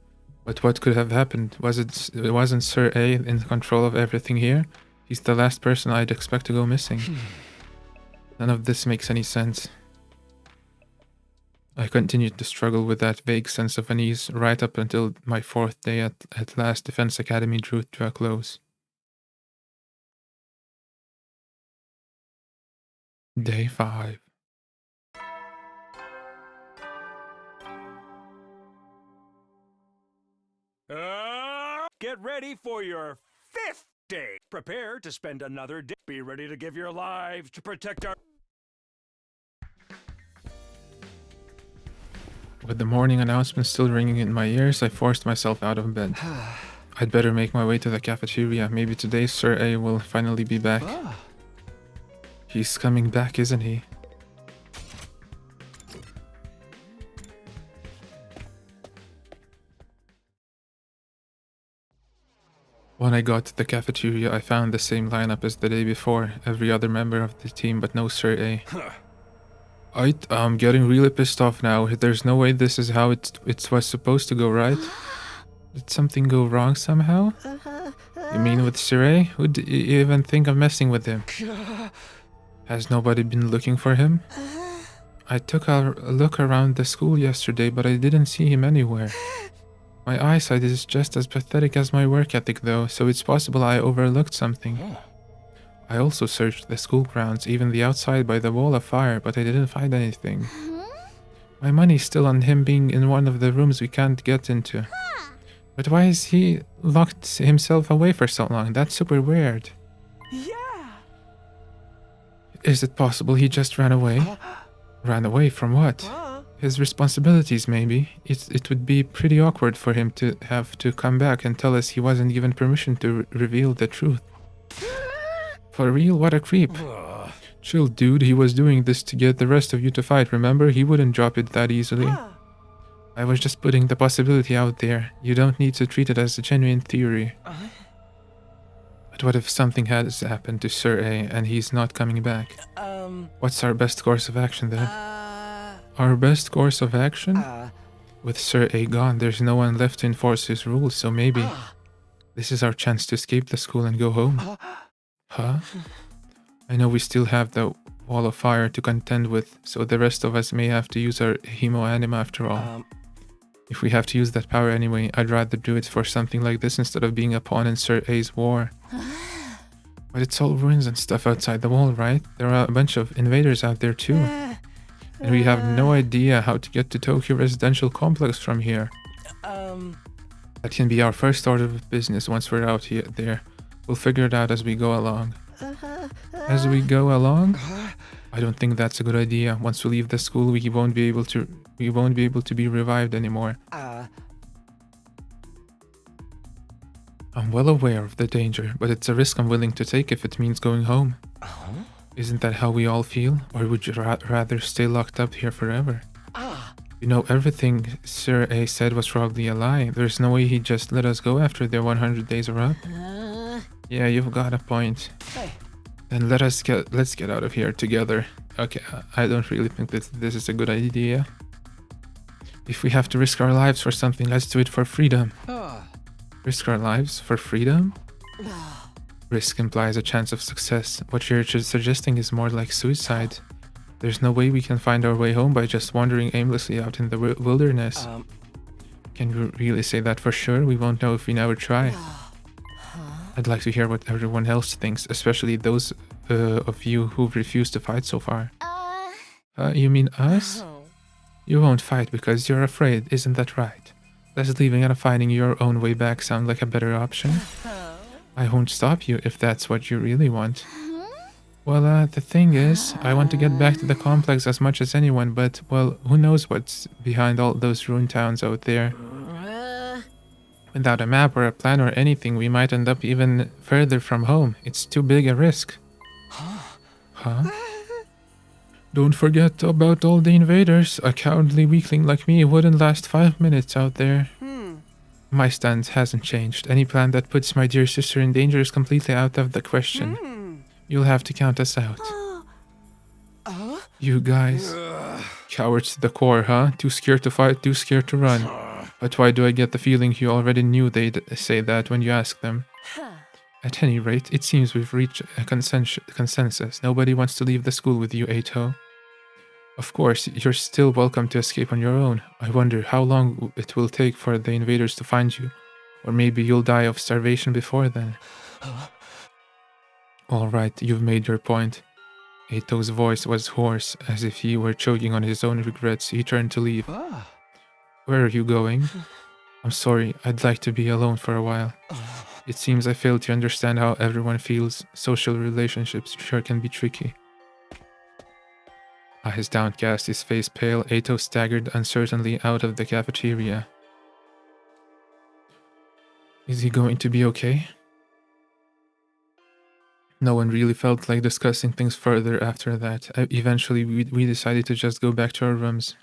But what could have happened? Wasn't Sir A in control of everything here? He's the last person I'd expect to go missing. None of this makes any sense. I continued to struggle with that vague sense of unease right up until my 4th day at last Defense Academy drew to a close. Day 5. Get ready for your 5th day. Prepare to spend another day. Be ready to give your lives to protect our... With the morning announcement still ringing in my ears, I forced myself out of bed. I'd better make my way to the cafeteria. Maybe today Sir A will finally be back. He's coming back, isn't he? When I got to the cafeteria, I found the same lineup as the day before. Every other member of the team, but no Sir A. I'm getting really pissed off now. There's no way this is how it was supposed to go, right? Did something go wrong somehow? You mean with Sir A? Who'd even think of messing with him? Has nobody been looking for him? I took a look around the school yesterday, but I didn't see him anywhere. My eyesight is just as pathetic as my work ethic though, so it's possible I overlooked something. I also searched the school grounds, even the outside by the wall of fire, but I didn't find anything. My money's still on him being in one of the rooms we can't get into. But why is he locked himself away for so long? That's super weird. Yeah. Is it possible he just ran away? Ran away from what? His responsibilities, maybe. It would be pretty awkward for him to have to come back and tell us he wasn't given permission to reveal the truth. For real? What a creep. Chill, dude. He was doing this to get the rest of you to fight, remember? He wouldn't drop it that easily. I was just putting the possibility out there. You don't need to treat it as a genuine theory. But what if something has happened to Sir A and he's not coming back? What's our best course of action then? Our best course of action? With Sir A gone, there's no one left to enforce his rules, so maybe this is our chance to escape the school and go home. Huh? I know we still have the wall of fire to contend with, so the rest of us may have to use our hemo anima after all. If we have to use that power anyway, I'd rather do it for something like this instead of being a pawn in Sir A's war. But it's all ruins and stuff outside the wall, right? There are a bunch of invaders out there too. And we have no idea how to get to Tokyo Residential Complex from here. That can be our first order of business once we're out here there. We'll figure it out as we go along. As we go along? I don't think that's a good idea. Once we leave the school, we won't be able to be revived anymore. I'm well aware of the danger, but it's a risk I'm willing to take if it means going home. Isn't that how we all feel? Or would you rather stay locked up here forever? You know, everything Sir A said was probably a lie. There's no way he'd just let us go after their 100 days are up. Yeah, you've got a point. Then let's get out of here together. Okay, I don't really think that this is a good idea. If we have to risk our lives for something, let's do it for freedom. Risk our lives for freedom? Risk implies a chance of success. What you're suggesting is more like suicide. There's no way we can find our way home by just wandering aimlessly out in the wilderness. Can you really say that for sure? We won't know if we never try. I'd like to hear what everyone else thinks, especially those of you who've refused to fight so far. You mean us? You won't fight because you're afraid, isn't that right? Does leaving and finding your own way back sound like a better option? I won't stop you if that's what you really want. Well, the thing is, I want to get back to the complex as much as anyone, but, well, who knows what's behind all those ruined towns out there. Without a map or a plan or anything, we might end up even further from home. It's too big a risk. Huh? Don't forget about all the invaders. A cowardly weakling like me wouldn't last 5 minutes out there. My stance hasn't changed. Any plan that puts my dear sister in danger is completely out of the question. You'll have to count us out. You guys. Cowards to the core, huh? Too scared to fight, too scared to run. But why do I get the feeling you already knew they'd say that when you asked them? At any rate, it seems we've reached a consensus. Nobody wants to leave the school with you, Ato. Of course, you're still welcome to escape on your own. I wonder how long it will take for the invaders to find you. Or maybe you'll die of starvation before then. Alright, you've made your point. Ato's voice was hoarse, as if he were choking on his own regrets. He turned to leave. Where are you going? I'm sorry, I'd like to be alone for a while. It seems I failed to understand how everyone feels. Social relationships sure can be tricky. Eyes downcast, his face pale, Ato staggered uncertainly out of the cafeteria. Is he going to be okay? No one really felt like discussing things further after that. Eventually, we decided to just go back to our rooms.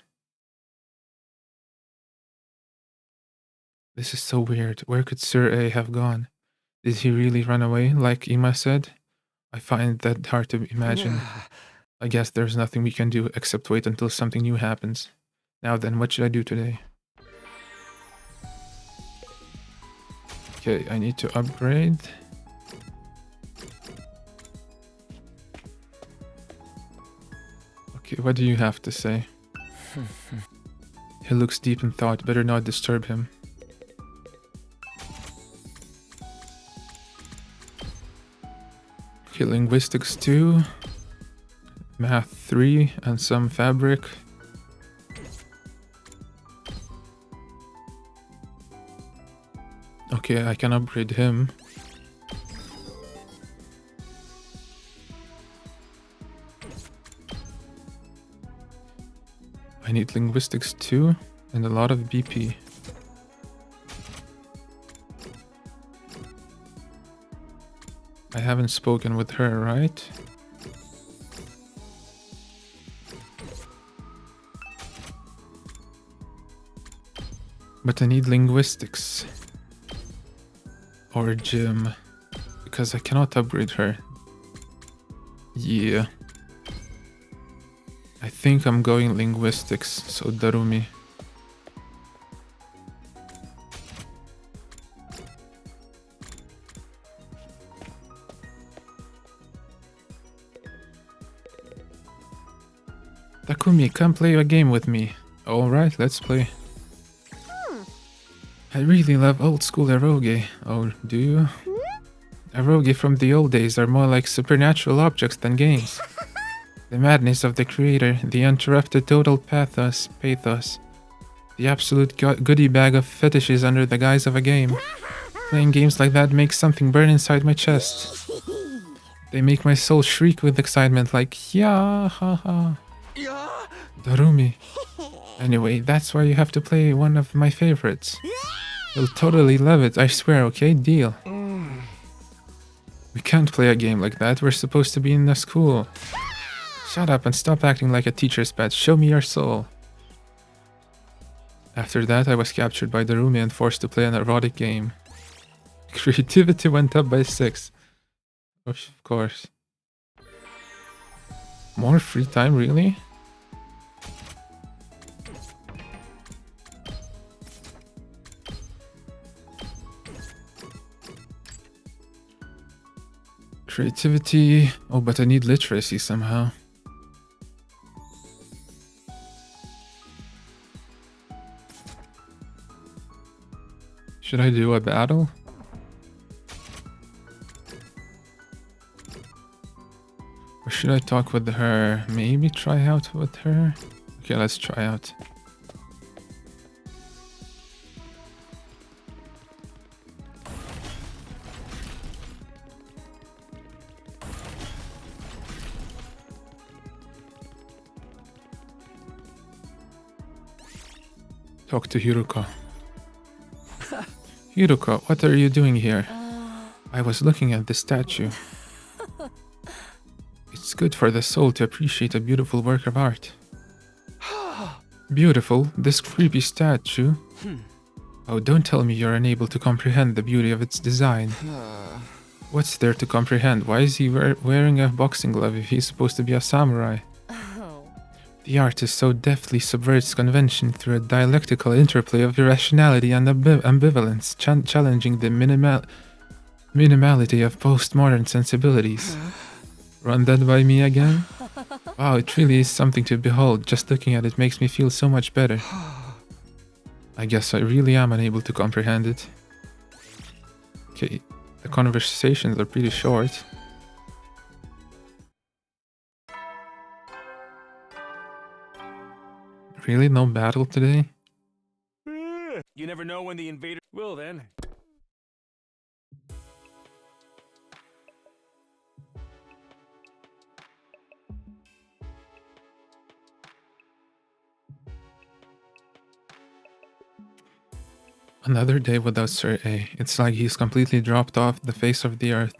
This is so weird. Where could Sir A have gone? Did he really run away, like Ima said? I find that hard to imagine. I guess there's nothing we can do except wait until something new happens. Now then, what should I do today? Okay, I need to upgrade. Okay, what do you have to say? He looks deep in thought, better not disturb him. Okay, linguistics 2, math 3, and some fabric. Okay, I can upgrade him. I need linguistics 2 and a lot of BP. I haven't spoken with her, right? But I need linguistics. Or gym. Because I cannot upgrade her. Yeah. I think I'm going linguistics, so Darumi. Takumi, come play a game with me. Alright, let's play. I really love old school eroge. Oh, do you? Eroge from the old days are more like supernatural objects than games. The madness of the creator, the uninterrupted total pathos, the absolute goodie bag of fetishes under the guise of a game. Playing games like that makes something burn inside my chest. They make my soul shriek with excitement like, yeah, ha ha. Darumi. Anyway, that's why you have to play one of my favorites. You'll totally love it, I swear, okay? Deal. We can't play a game like that, we're supposed to be in the school. Shut up and stop acting like a teacher's pet, show me your soul. After that, I was captured by Darumi and forced to play an erotic game. Creativity went up by 6. Of course. More free time, really? Creativity... Oh, but I need literacy somehow. Should I do a battle? Or should I talk with her? Maybe try out with her? Okay, let's try out. Talk to Hiruka. Hiruka, what are you doing here? I was looking at the statue. It's good for the soul to appreciate a beautiful work of art. Beautiful? This creepy statue? Oh, don't tell me you're unable to comprehend the beauty of its design. What's there to comprehend? Why is he wearing a boxing glove if he's supposed to be a samurai? The artist so deftly subverts convention through a dialectical interplay of irrationality and ambivalence, challenging the minimality of postmodern sensibilities. Run that by me again? Wow, it really is something to behold. Just looking at it makes me feel so much better. I guess I really am unable to comprehend it. Okay, the conversations are pretty short. Really? No battle today? You never know when the invader will then. Another day without Sir A. It's like he's completely dropped off the face of the earth.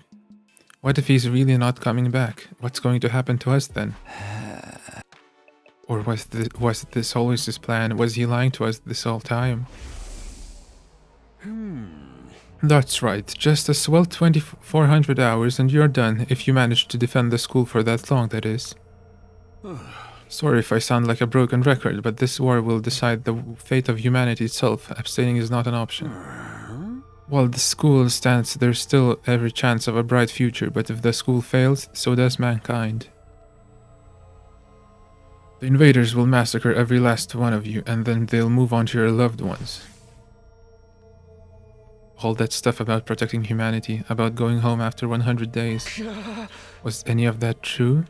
What if he's really not coming back? What's going to happen to us then? Or was this always his plan? Was he lying to us this whole time? That's right. Just a swell 2400 hours and you're done, if you manage to defend the school for that long, that is. Sorry if I sound like a broken record, but this war will decide the fate of humanity itself. Abstaining is not an option. While the school stands, there's still every chance of a bright future, but if the school fails, so does mankind. The invaders will massacre every last one of you, and then they'll move on to your loved ones. All that stuff about protecting humanity, about going home after 100 days. Was any of that true?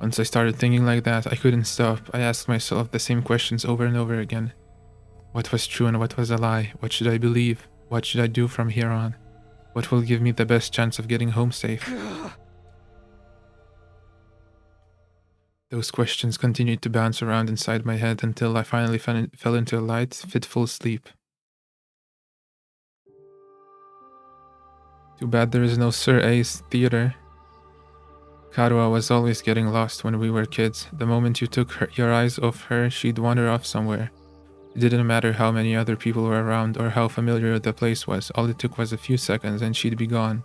Once I started thinking like that, I couldn't stop. I asked myself the same questions over and over again. What was true and what was a lie? What should I believe? What should I do from here on? What will give me the best chance of getting home safe? Those questions continued to bounce around inside my head until I finally fell into a light, fitful sleep. Too bad there is no Sir A's theater. Karua was always getting lost when we were kids. The moment you took your eyes off her, she'd wander off somewhere. It didn't matter how many other people were around or how familiar the place was. All it took was a few seconds and she'd be gone.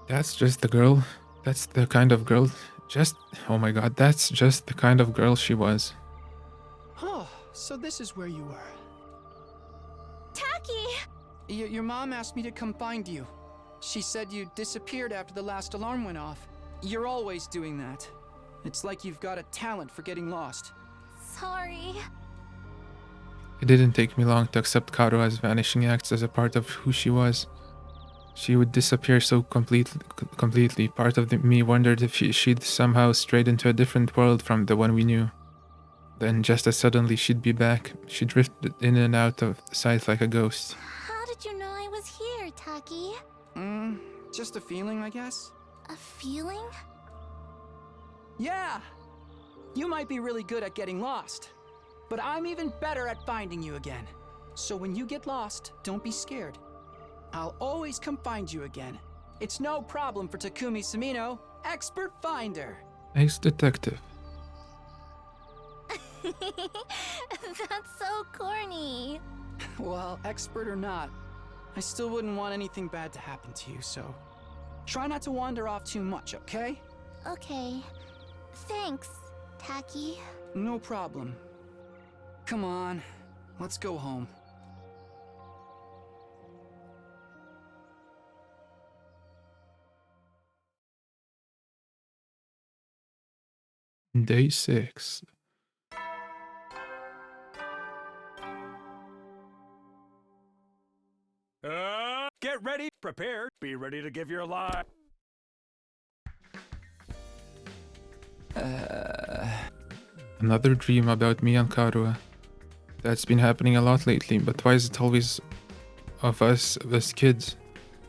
That's just the girl. That's the kind of girl. Oh my god, that's just the kind of girl she was. Oh, so this is where you were. Taki! Your mom asked me to come find you. She said you disappeared after the last alarm went off. You're always doing that. It's like you've got a talent for getting lost. Sorry. It didn't take me long to accept Karua's vanishing acts as a part of who she was. She would disappear so completely. Part of me wondered if she'd somehow strayed into a different world from the one we knew. Then, just as suddenly, she'd be back. She drifted in and out of sight like a ghost. How did you know I was here, Taki? Just a feeling, I guess. A feeling? Yeah! You might be really good at getting lost, but I'm even better at finding you again. So when you get lost, don't be scared. I'll always come find you again. It's no problem for Takumi Sumino, expert finder. Ex-detective. That's so corny. Well, expert or not, I still wouldn't want anything bad to happen to you, so try not to wander off too much, okay? Okay. Thanks, Taki. No problem. Come on, let's go home. Day 6. Get ready, prepare, be ready to give your life. Another dream about me and Karua. That's been happening a lot lately, but why is it always of us as kids?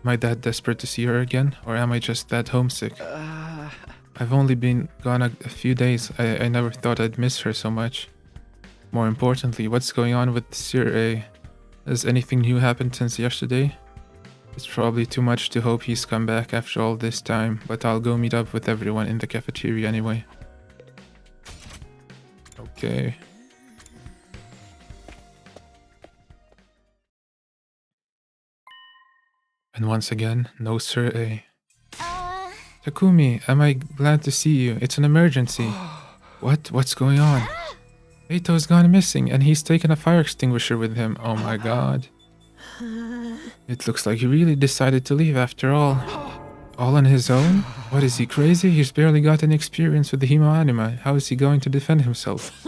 Am I that desperate to see her again, or am I just that homesick? I've only been gone a few days. I never thought I'd miss her so much. More importantly, what's going on with Sir A? Has anything new happened since yesterday? It's probably too much to hope he's come back after all this time, but I'll go meet up with everyone in the cafeteria anyway. Okay. And once again, no Sir A. Takumi, am I glad to see you? It's an emergency. What's going on? Eito's gone missing and he's taken a fire extinguisher with him. Oh my god. It looks like he really decided to leave after all. All on his own? What, is he crazy? He's barely got any experience with the Hemoanima. How is he going to defend himself?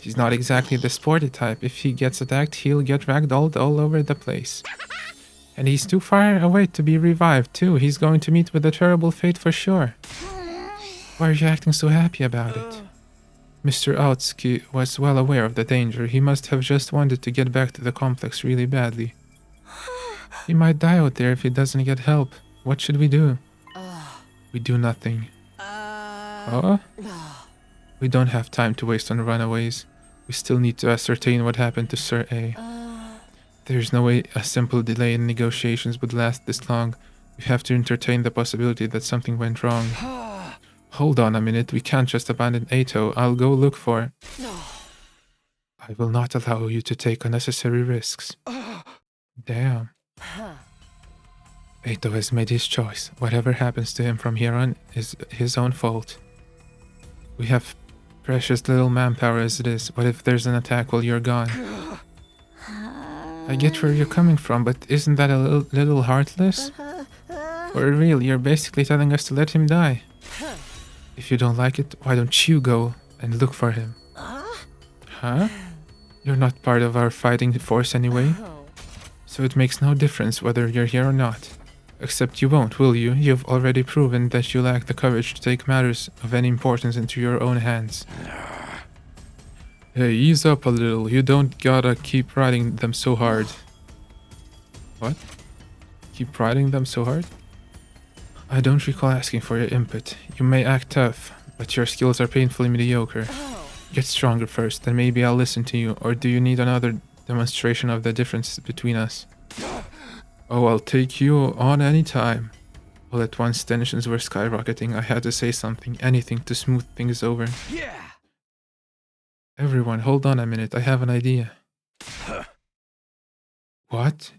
He's not exactly the sporty type. If he gets attacked, he'll get ragdolled all over the place. And he's too far away to be revived, too. He's going to meet with a terrible fate for sure. Why are you acting so happy about it? Mr. Aotsuki was well aware of the danger. He must have just wanted to get back to the complex really badly. He might die out there if he doesn't get help. What should we do? We do nothing. Huh? We don't have time to waste on runaways. We still need to ascertain what happened to Sir A. There's no way a simple delay in negotiations would last this long. We have to entertain the possibility that something went wrong. Hold on a minute, we can't just abandon Eito. I'll go look for... I will not allow you to take unnecessary risks. Damn. Eito has made his choice. Whatever happens to him from here on is his own fault. We have precious little manpower as it is. What if there's an attack while you're gone? I get where you're coming from, but isn't that a little heartless? For real, you're basically telling us to let him die. If you don't like it, why don't you go and look for him? Huh? You're not part of our fighting force anyway. So it makes no difference whether you're here or not. Except you won't, will you? You've already proven that you lack the courage to take matters of any importance into your own hands. Hey, ease up a little. You don't gotta keep riding them so hard. What? Keep riding them so hard? I don't recall asking for your input. You may act tough, but your skills are painfully mediocre. Get stronger first, then maybe I'll listen to you. Or do you need another demonstration of the difference between us? Oh, I'll take you on any time. All at once, tensions were skyrocketing. I had to say something, anything to smooth things over. Yeah. Everyone, hold on a minute. I have an idea. What?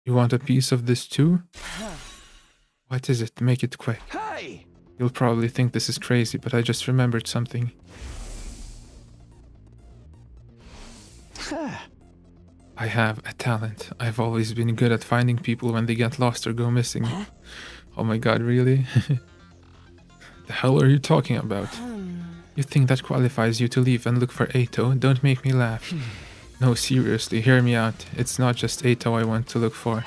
You want a piece of this too? What is it? Make it quick. Hey! You'll probably think this is crazy, but I just remembered something. I have a talent. I've always been good at finding people when they get lost or go missing. Oh my god, really? The hell are you talking about? You think that qualifies you to leave and look for Eito? Don't make me laugh. No, seriously, hear me out. It's not just Ato I want to look for.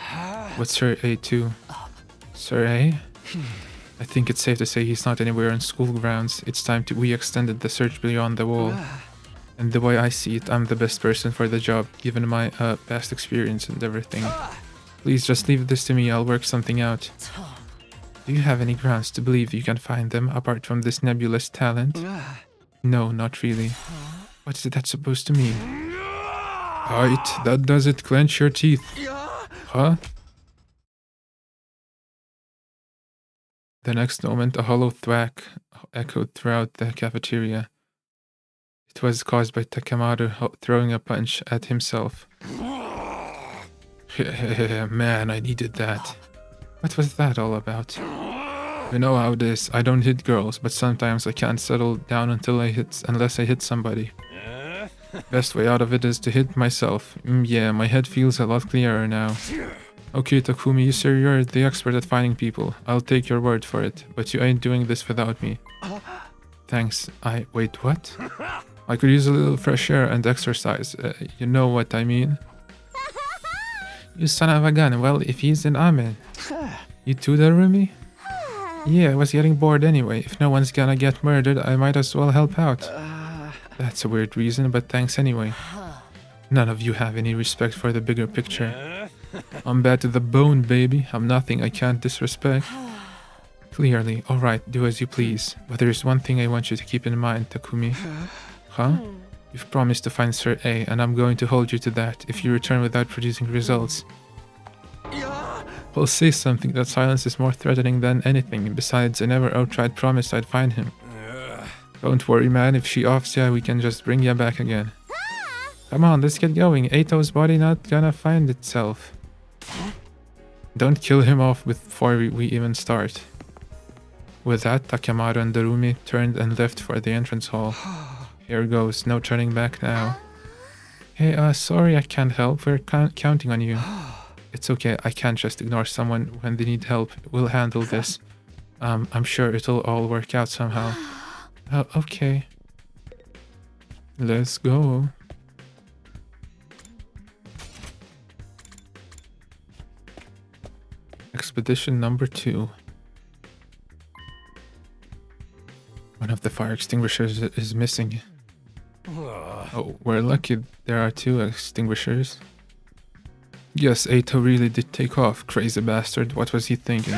But Sir A too. Sir A? I think it's safe to say he's not anywhere on school grounds. It's time we extended the search beyond the wall. And the way I see it, I'm the best person for the job, given my past experience and everything. Please just leave this to me, I'll work something out. Do you have any grounds to believe you can find them, apart from this nebulous talent? No, not really. What is that supposed to mean? Right, that does it. Clench your teeth. Huh? The next moment, a hollow thwack echoed throughout the cafeteria. It was caused by Takamaru throwing a punch at himself. Man, I needed that. What was that all about? You know how it is. I don't hit girls, but sometimes I can't settle down unless I hit somebody. Best way out of it is to hit myself. Yeah, my head feels a lot clearer now. Okay, Takumi, you sir, you're the expert at finding people. I'll take your word for it, but you ain't doing this without me. Thanks. Wait, what? I could use a little fresh air and exercise. You know what I mean? You son of a gun. Well, if he's in Amen. You too, Darumi? Yeah, I was getting bored anyway. If no one's gonna get murdered, I might as well help out. That's a weird reason, but thanks anyway. None of you have any respect for the bigger picture. I'm bad to the bone, baby. I'm nothing I can't disrespect. Clearly. Alright, do as you please. But there's one thing I want you to keep in mind, Takumi. Huh? You've promised to find Sir A, and I'm going to hold you to that if you return without producing results. I'll say something, that silence is more threatening than anything. Besides, I never outright promised I'd find him. Don't worry, man. If she offs ya, we can just bring ya back again. Come on, let's get going. Ato's body not gonna find itself. Don't kill him off before we even start. With that, Takamaru and Darumi turned and left for the entrance hall. Here goes, no turning back now. Hey, sorry I can't help. We're counting on you. It's okay, I can't just ignore someone when they need help. We'll handle this. I'm sure it'll all work out somehow. Okay. Let's go. Expedition number 2. One of the fire extinguishers is missing. Oh, we're lucky there are 2 extinguishers. Yes, Ato really did take off, crazy bastard. What was he thinking?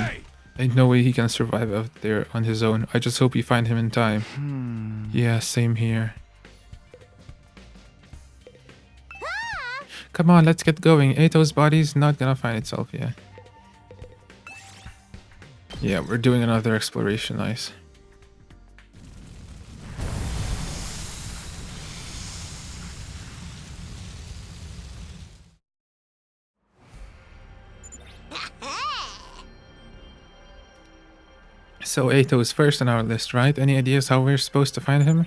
Ain't no way he can survive out there on his own. I just hope we find him in time. Yeah, same here. Come on, let's get going. Ato's body's not gonna find itself yet. Yeah, we're doing another exploration, nice. So Ato is first on our list, right? Any ideas how we're supposed to find him?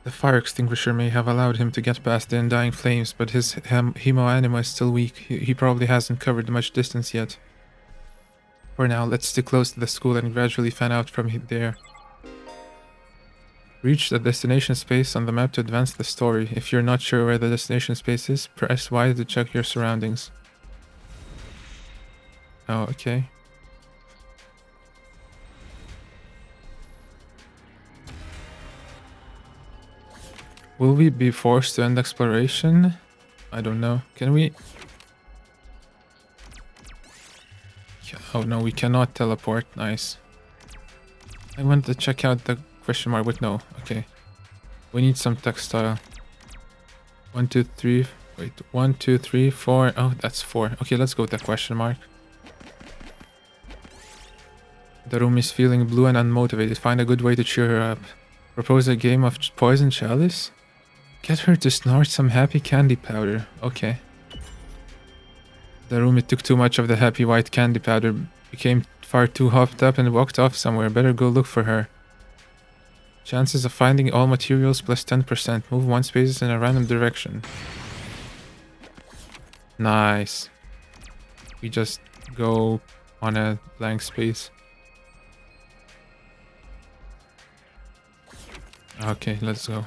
The fire extinguisher may have allowed him to get past the undying flames, but his hemo-anima is still weak. He probably hasn't covered much distance yet. For now, let's stick close to the school and gradually fan out from there. Reach the destination space on the map to advance the story. If you're not sure where the destination space is, press Y to check your surroundings. Oh, okay. Will we be forced to end exploration? I don't know. Can we? Oh no, we cannot teleport. Nice. I want to check out the question mark, but no. Okay. We need some textile. 1, 2, 3. Wait. 1, 2, 3, 4. Oh, that's 4. Okay, let's go with the question mark. The room is feeling blue and unmotivated. Find a good way to cheer her up. Propose a game of poison chalice? Get her to snort some happy candy powder. Okay. The room took too much of the happy white candy powder, became far too hopped up and walked off somewhere. Better go look for her. Chances of finding all materials plus 10%. Move 1 space in a random direction. Nice. We just go on a blank space. Okay, let's go.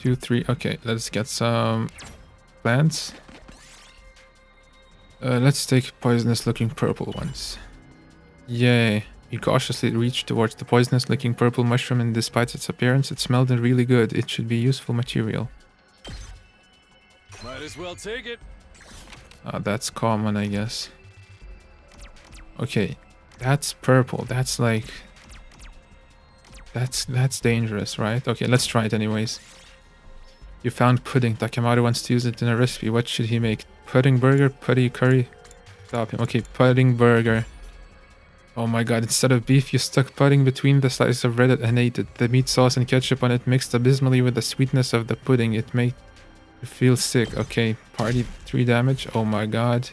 2, 3. Okay, let's get some plants. Let's take poisonous looking purple ones. Yay. You cautiously reached towards the poisonous looking purple mushroom, and despite its appearance, it smelled really good. It should be useful material. Might as well take it. That's common, I guess. Okay, that's purple. That's like... That's dangerous, right? Okay, let's try it anyways. You found pudding. Takemaru wants to use it in a recipe. What should he make? Pudding burger? Putty curry? Stop him. Okay, pudding burger. Oh my god, instead of beef, you stuck pudding between the slices of bread and ate it. The meat sauce and ketchup on it mixed abysmally with the sweetness of the pudding. It made you feel sick. Okay, party 3 damage. Oh my god.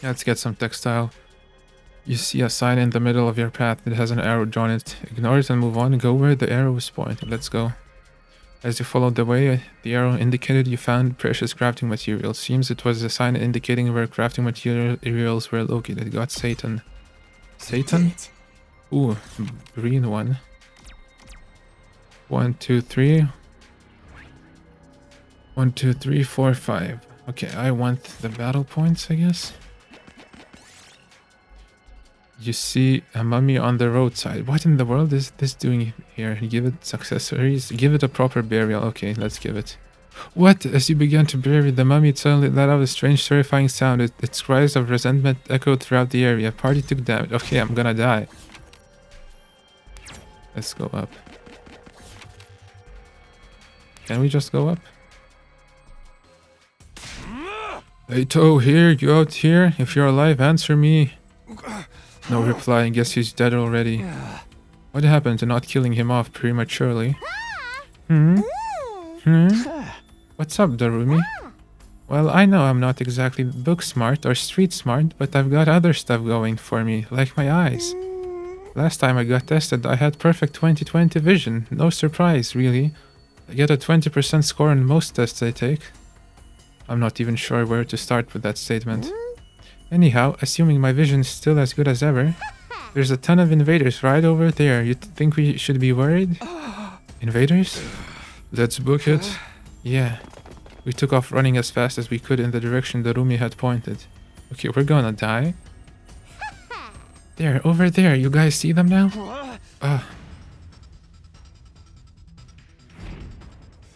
Let's get some textile. You see a sign in the middle of your path. It has an arrow drawn in it. Ignore it and move on. Go where the arrow is pointing. Let's go. As you followed the way the arrow indicated, you found precious crafting materials. Seems it was a sign indicating where crafting materials were located. Got Satan. Satan? Ooh, green one. 1, 2, 3. 1, 2, 3, 4, 5. Okay, I want the battle points, I guess. You see a mummy on the roadside. What in the world is this doing here? Give it accessories. Give it a proper burial. Okay, let's give it. What? As you began to bury the mummy, it suddenly let out a strange, terrifying sound. Its cries of resentment echoed throughout the area. Party took damage. Okay, I'm gonna die. Let's go up. Can we just go up? Hey, Toe, here. You out here? If you're alive, answer me. No reply. I guess he's dead already. What happened to not killing him off prematurely? What's up, Darumi? Well, I know I'm not exactly book smart or street smart, but I've got other stuff going for me, like my eyes. Last time I got tested, I had perfect 20/20 vision. No surprise, really. I get a 20% score on most tests I take. I'm not even sure where to start with that statement. Anyhow, assuming my vision is still as good as ever, there's a ton of invaders right over there. You think we should be worried? Invaders? Let's book it. Yeah. We took off running as fast as we could in the direction Darumi had pointed. Okay, we're gonna die. There, over there. You guys see them now?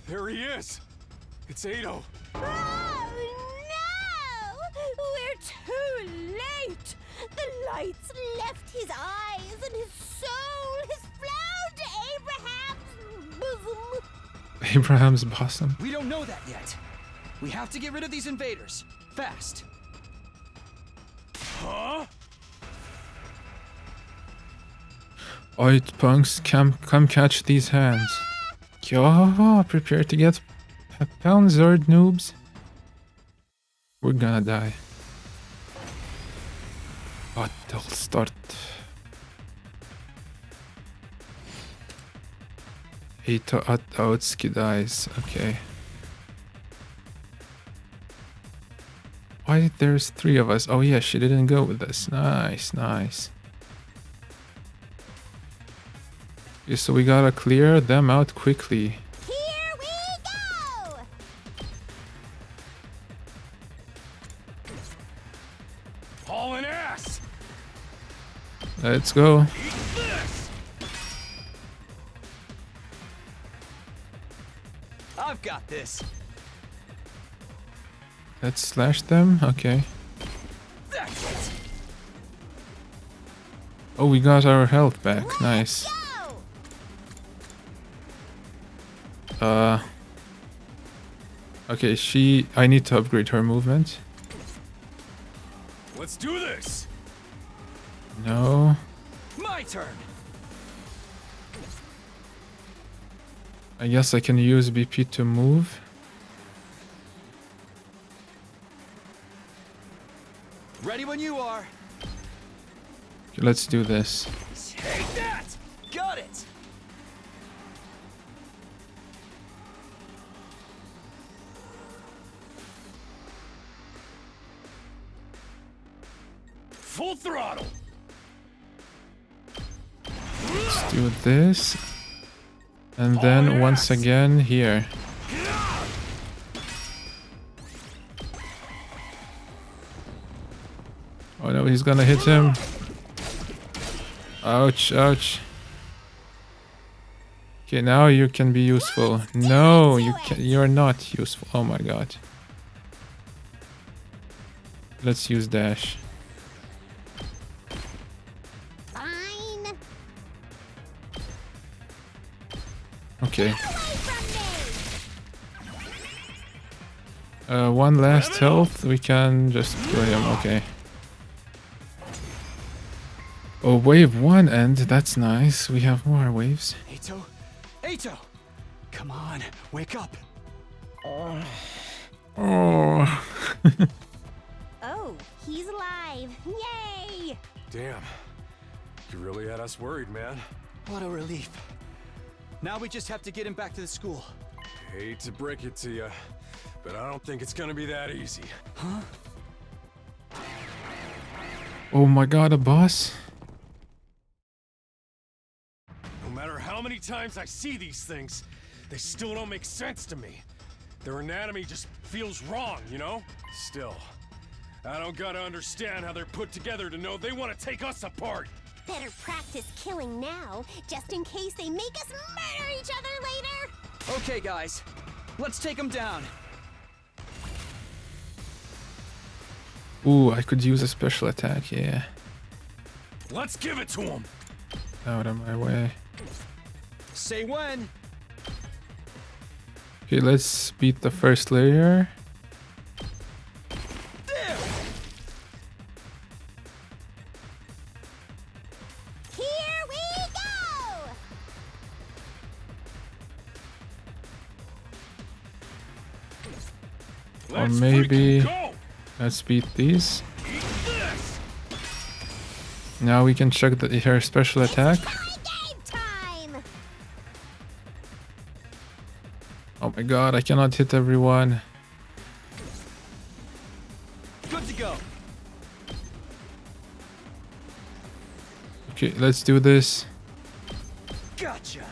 There he is. It's Ado. We're too late! The lights left his eyes and his soul has flown to Abraham's bosom. Abraham's bosom? We don't know that yet. We have to get rid of these invaders. Fast. Huh? Alright, punks, come catch these hands. Yo, prepare to get pound-zord, noobs. We're gonna die. Battle start. Ito at Outski dies. Okay. Why there's 3 of us? Oh yeah, she didn't go with us. Nice, nice. Okay, so we gotta clear them out quickly. Here we go! Hauling ass. Let's go. Eat this. I've got this. Let's slash them. Okay. That's it. Oh, we got our health back. Nice. Okay, I need to upgrade her movement. Let's do this. No. My turn. I guess I can use BP to move. Ready when you are. Okay, let's do this. Take that! Got it! Full throttle. Let's do this. And then once again here. Oh no, he's gonna hit him. Ouch, ouch. Okay, now you can be useful. No, you're not useful. Oh my god. Let's use dash. Fine. Okay. One last health. We can just kill him. Okay. Oh, wave 1 end. That's nice. We have more waves. Eito! Eito! Come on, wake up! Oh. Oh, he's alive. Yay! Damn. You really had us worried, man. What a relief. Now we just have to get him back to the school. Hate to break it to you, but I don't think it's gonna be that easy. Huh? Oh my god, a boss? No matter how many times I see these things, they still don't make sense to me. Their anatomy just feels wrong, you know? Still, I don't gotta understand how they're put together to know they want to take us apart. Better practice killing now, just in case they make us murder each other later. Okay, guys. Let's take him down. Ooh, I could use a special attack, yeah. Let's give it to him. Out of my way. Say when. Okay, let's beat the first layer. Here we go! Or maybe let's beat these. Now we can check her special attack. Oh my god, I cannot hit everyone. Good to go. Okay, let's do this. Gotcha.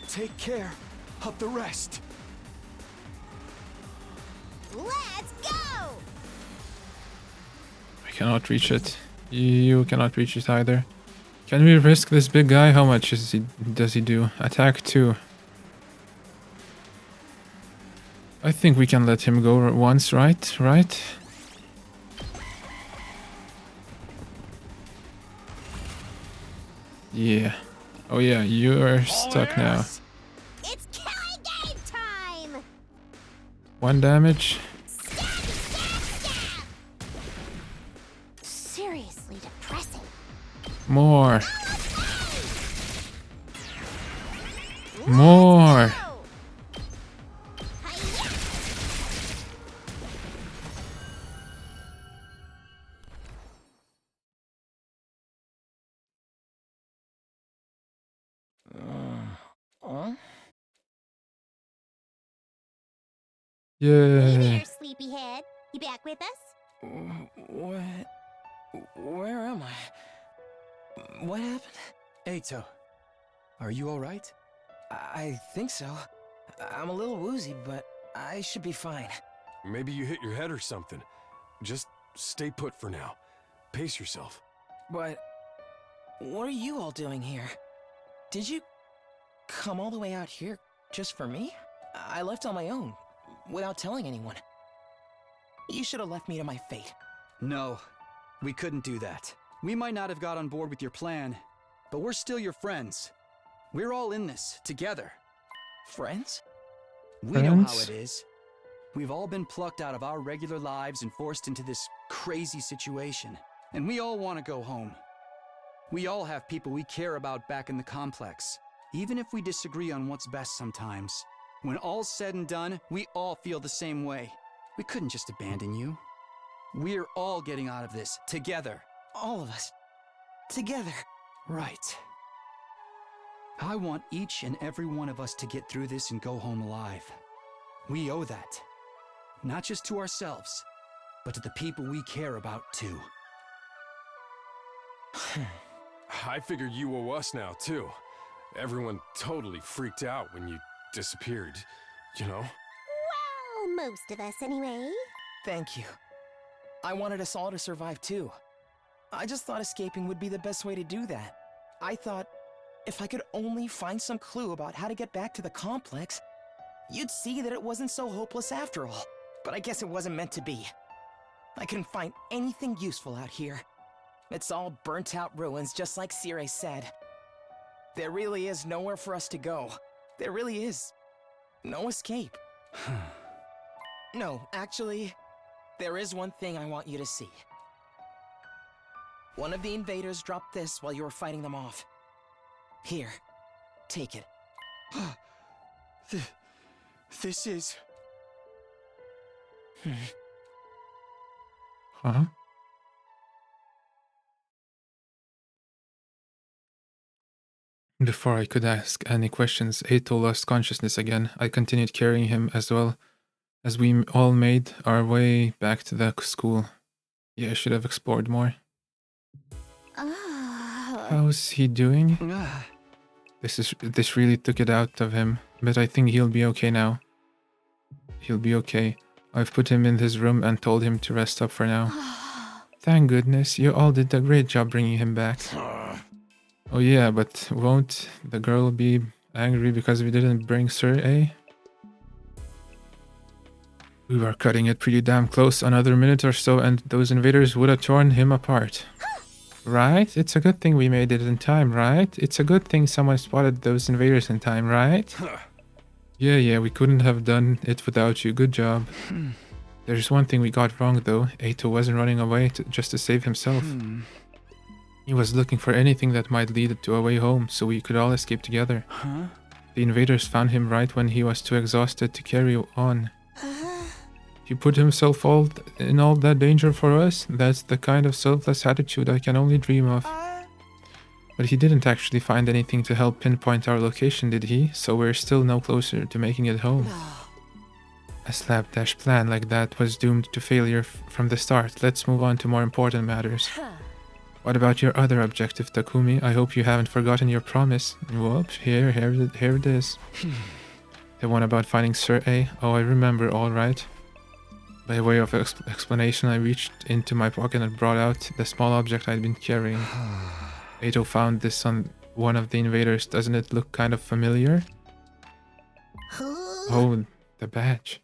Take care of the rest. Let's go! I cannot reach it. You cannot reach it either. Can we risk this big guy? How much does he do? Attack 2. I think we can let him go once, right? Right? Yeah. Oh yeah, you're stuck now. It's killing game time! 1 damage. Seriously depressing. More. More. Hey Yay. there, sleepyhead. You back with us? Where am I? What happened? Eito, are you alright? I think so. I'm a little woozy, but I should be fine. Maybe you hit your head or something. Just stay put for now. Pace yourself. But what are you all doing here? Did you come all the way out here just for me? I left on my own, without telling anyone. You should have left me to my fate. No, we couldn't do that. We might not have got on board with your plan, but we're still your friends. We're all in this, together. Friends? We know how Friends? it is. We've all been plucked out of our regular lives and forced into this crazy situation. And we all want to go home. We all have people we care about back in the complex. Even if we disagree on what's best sometimes. When all's said and done, we all feel the same way. We couldn't just abandon you. We're all getting out of this, together. All of us. Together. Right. I want each and every one of us to get through this and go home alive. We owe that. Not just to ourselves, but to the people we care about too. I figure you owe us now, too. Everyone totally freaked out when you disappeared, you know? Well, most of us anyway. Thank you. I wanted us all to survive too. I just thought escaping would be the best way to do that. I thought if I could only find some clue about how to get back to the complex, you'd see that it wasn't so hopeless after all. But I guess it wasn't meant to be. I couldn't find anything useful out here. It's all burnt-out ruins, just like Sire said. There really is nowhere for us to go. There really is no escape. No, actually, there is one thing I want you to see. One of the invaders dropped this while you were fighting them off. Here, take it. This is... Huh? Before I could ask any questions, Eito lost consciousness again. I continued carrying him as well as we all made our way back to the school. Yeah, I should have explored more. How's he doing? This really took it out of him, but I think he'll be okay now. He'll be okay. I've put him in his room and told him to rest up for now. Thank goodness, you all did a great job bringing him back. Oh yeah, but won't the girl be angry because we didn't bring Sir A? We were cutting it pretty damn close. Another minute or so and those invaders would have torn him apart. Right? It's a good thing we made it in time, right? It's a good thing someone spotted those invaders in time, right? Yeah, we couldn't have done it without you. Good job. There's one thing we got wrong though. Eito wasn't running away just to save himself. He was looking for anything that might lead to a way home, so we could all escape together. The invaders found him right when he was too exhausted to carry on. He put himself in all that danger for us? That's the kind of selfless attitude I can only dream of. But he didn't actually find anything to help pinpoint our location, did he? So we're still no closer to making it home. A slapdash plan like that was doomed to failure from the start. Let's move on to more important matters. What about your other objective, Takumi? I hope you haven't forgotten your promise. Whoops, here it is. The one about finding Sir A? Oh, I remember, alright. By way of explanation, I reached into my pocket and brought out the small object I'd been carrying. Eito found this on one of the invaders. Doesn't it look kind of familiar? Oh, the badge.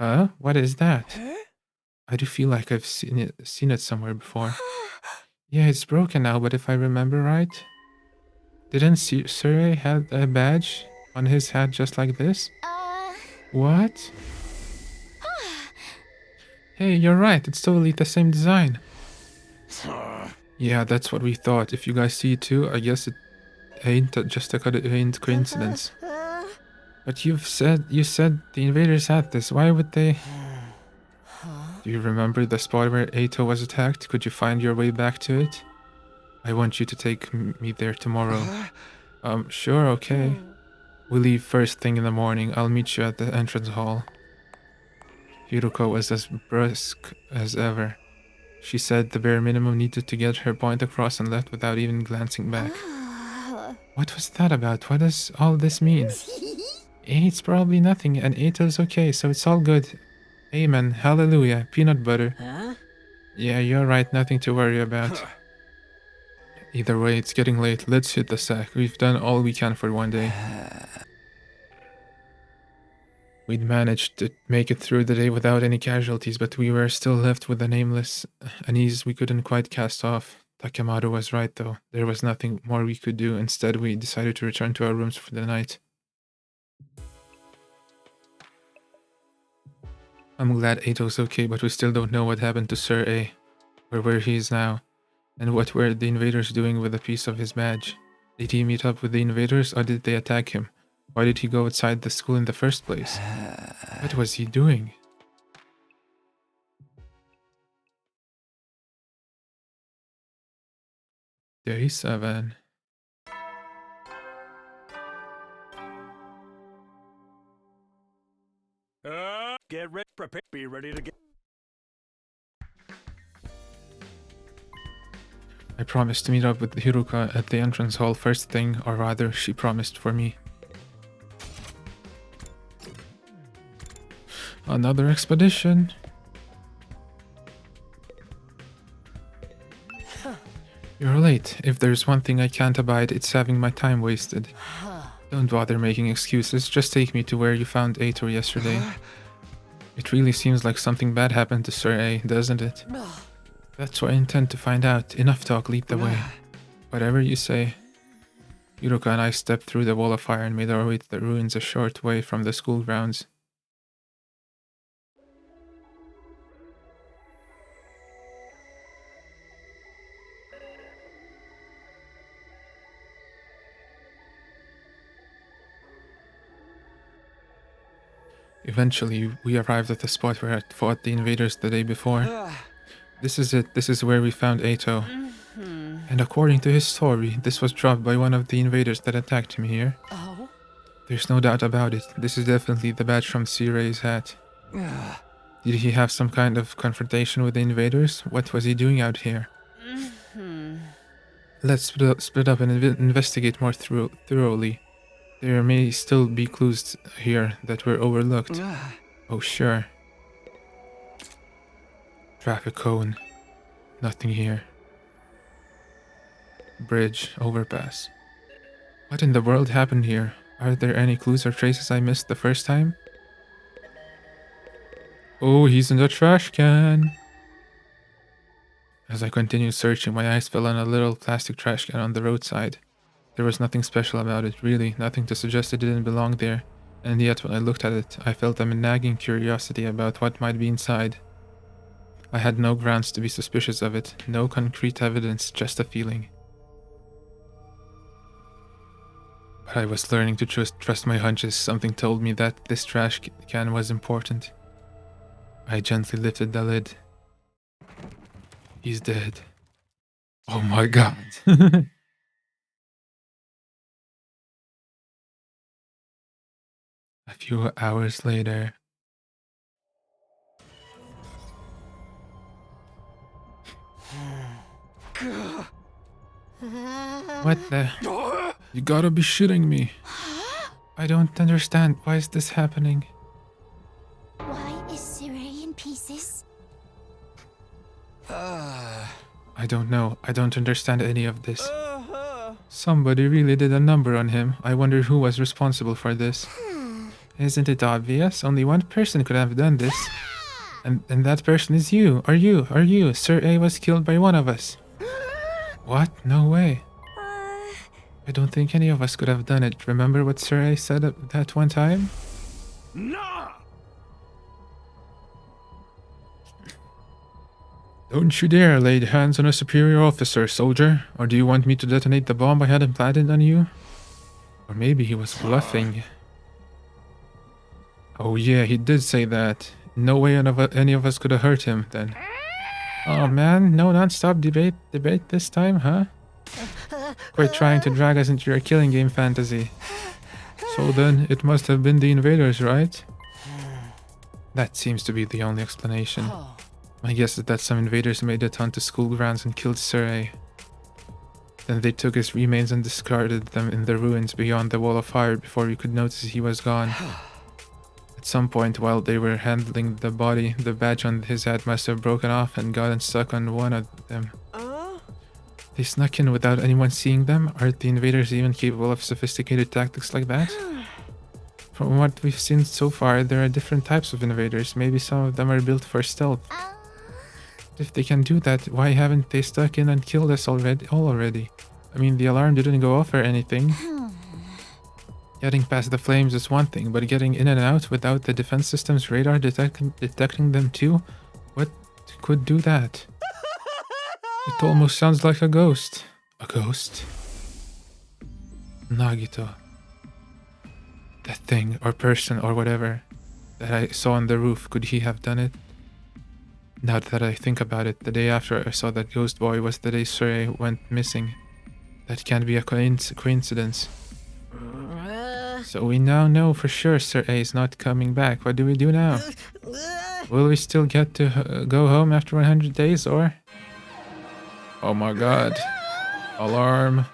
Huh? What is that? I do feel like I've seen it somewhere before. Yeah, it's broken now, but if I remember right, didn't Sir have a badge on his hat just like this? What? Hey, you're right, it's totally the same design. Yeah, that's what we thought. If you guys see it too, I guess it ain't just a coincidence. But you said the invaders had this. Why would they? Do you remember the spot where Eito was attacked? Could you find your way back to it? I want you to take me there tomorrow. Sure, okay. We leave first thing in the morning. I'll meet you at the entrance hall. Hiruko was as brusque as ever. She said the bare minimum needed to get her point across and left without even glancing back. What was that about? What does all this mean? It's probably nothing, and Eito's okay, so it's all good. Amen. Hallelujah. Peanut butter. Huh? Yeah, you're right. Nothing to worry about. Either way, it's getting late. Let's hit the sack. We've done all we can for one day. We'd managed to make it through the day without any casualties, but we were still left with a nameless unease we couldn't quite cast off. Takemaru was right, though. There was nothing more we could do. Instead, we decided to return to our rooms for the night. I'm glad Eito's okay, but we still don't know what happened to Sir A, or where he is now, and what were the invaders doing with a piece of his badge. Did he meet up with the invaders, or did they attack him? Why did he go outside the school in the first place? What was he doing? Day 7. Get ready, prepare, be ready to get... I promised to meet up with Hiruka at the entrance hall first thing, or rather, she promised for me. Another expedition. You're late. If there's one thing I can't abide, it's having my time wasted. Don't bother making excuses, just take me to where you found Aitor yesterday. It really seems like something bad happened to Sir A, doesn't it? That's what I intend to find out. Enough talk, lead the way. Whatever you say. Hiruka and I stepped through the wall of fire and made our way to the ruins a short way from the school grounds. Eventually, we arrived at the spot where I fought the invaders the day before. This is it. This is where we found Ato. And according to his story, this was dropped by one of the invaders that attacked him here. Oh? There's no doubt about it. This is definitely the badge from C-Ray's hat. Did he have some kind of confrontation with the invaders? What was he doing out here? Let's split up and investigate more thoroughly. There may still be clues here that were overlooked. Oh, sure. Traffic cone. Nothing here. Bridge, overpass. What in the world happened here? Are there any clues or traces I missed the first time? Oh, he's in the trash can. As I continued searching, my eyes fell on a little plastic trash can on the roadside. There was nothing special about it, really, nothing to suggest it didn't belong there, and yet when I looked at it, I felt a nagging curiosity about what might be inside. I had no grounds to be suspicious of it, no concrete evidence, just a feeling. But I was learning to trust my hunches. Something told me that this trash can was important. I gently lifted the lid. He's dead. Oh my god. A few hours later. What the? You gotta be shitting me. I don't understand. Why is this happening? Why is Siray in pieces? I don't know. I don't understand any of this. Somebody really did a number on him. I wonder who was responsible for this. Isn't it obvious? Only one person could have done this. And that person is you. Are you? Sir A was killed by one of us. What? No way. I don't think any of us could have done it. Remember what Sir A said at that one time? Nah! Don't you dare lay hands on a superior officer, soldier. Or do you want me to detonate the bomb I had implanted on you? Or maybe he was bluffing. Oh yeah, he did say that. No way any of us could have hurt him then. Oh man, no non-stop debate this time, huh? Quit trying to drag us into your killing game fantasy. So then, it must have been the invaders, right? That seems to be the only explanation. My guess is that some invaders made it onto school grounds and killed Sir A. Then they took his remains and discarded them in the ruins beyond the wall of fire before we could notice he was gone. At some point while they were handling the body, the badge on his head must have broken off and gotten stuck on one of them. They snuck in without anyone seeing them? Aren't the invaders even capable of sophisticated tactics like that? From what we've seen so far, there are different types of invaders. Maybe some of them are built for stealth. If they can do that, why haven't they stuck in and killed us already? I mean, the alarm didn't go off or anything. Getting past the flames is one thing, but getting in and out without the defense system's radar detecting them too? What could do that? It almost sounds like a ghost. A ghost? Nagito. That thing, or person, or whatever, that I saw on the roof, could he have done it? Now that I think about it, the day after I saw that ghost boy was the day Sure went missing. That can't be a coincidence. So we now know for sure Sir A is not coming back. What do we do now? Will we still get to go home after 100 days, or... Oh my god. Alarm.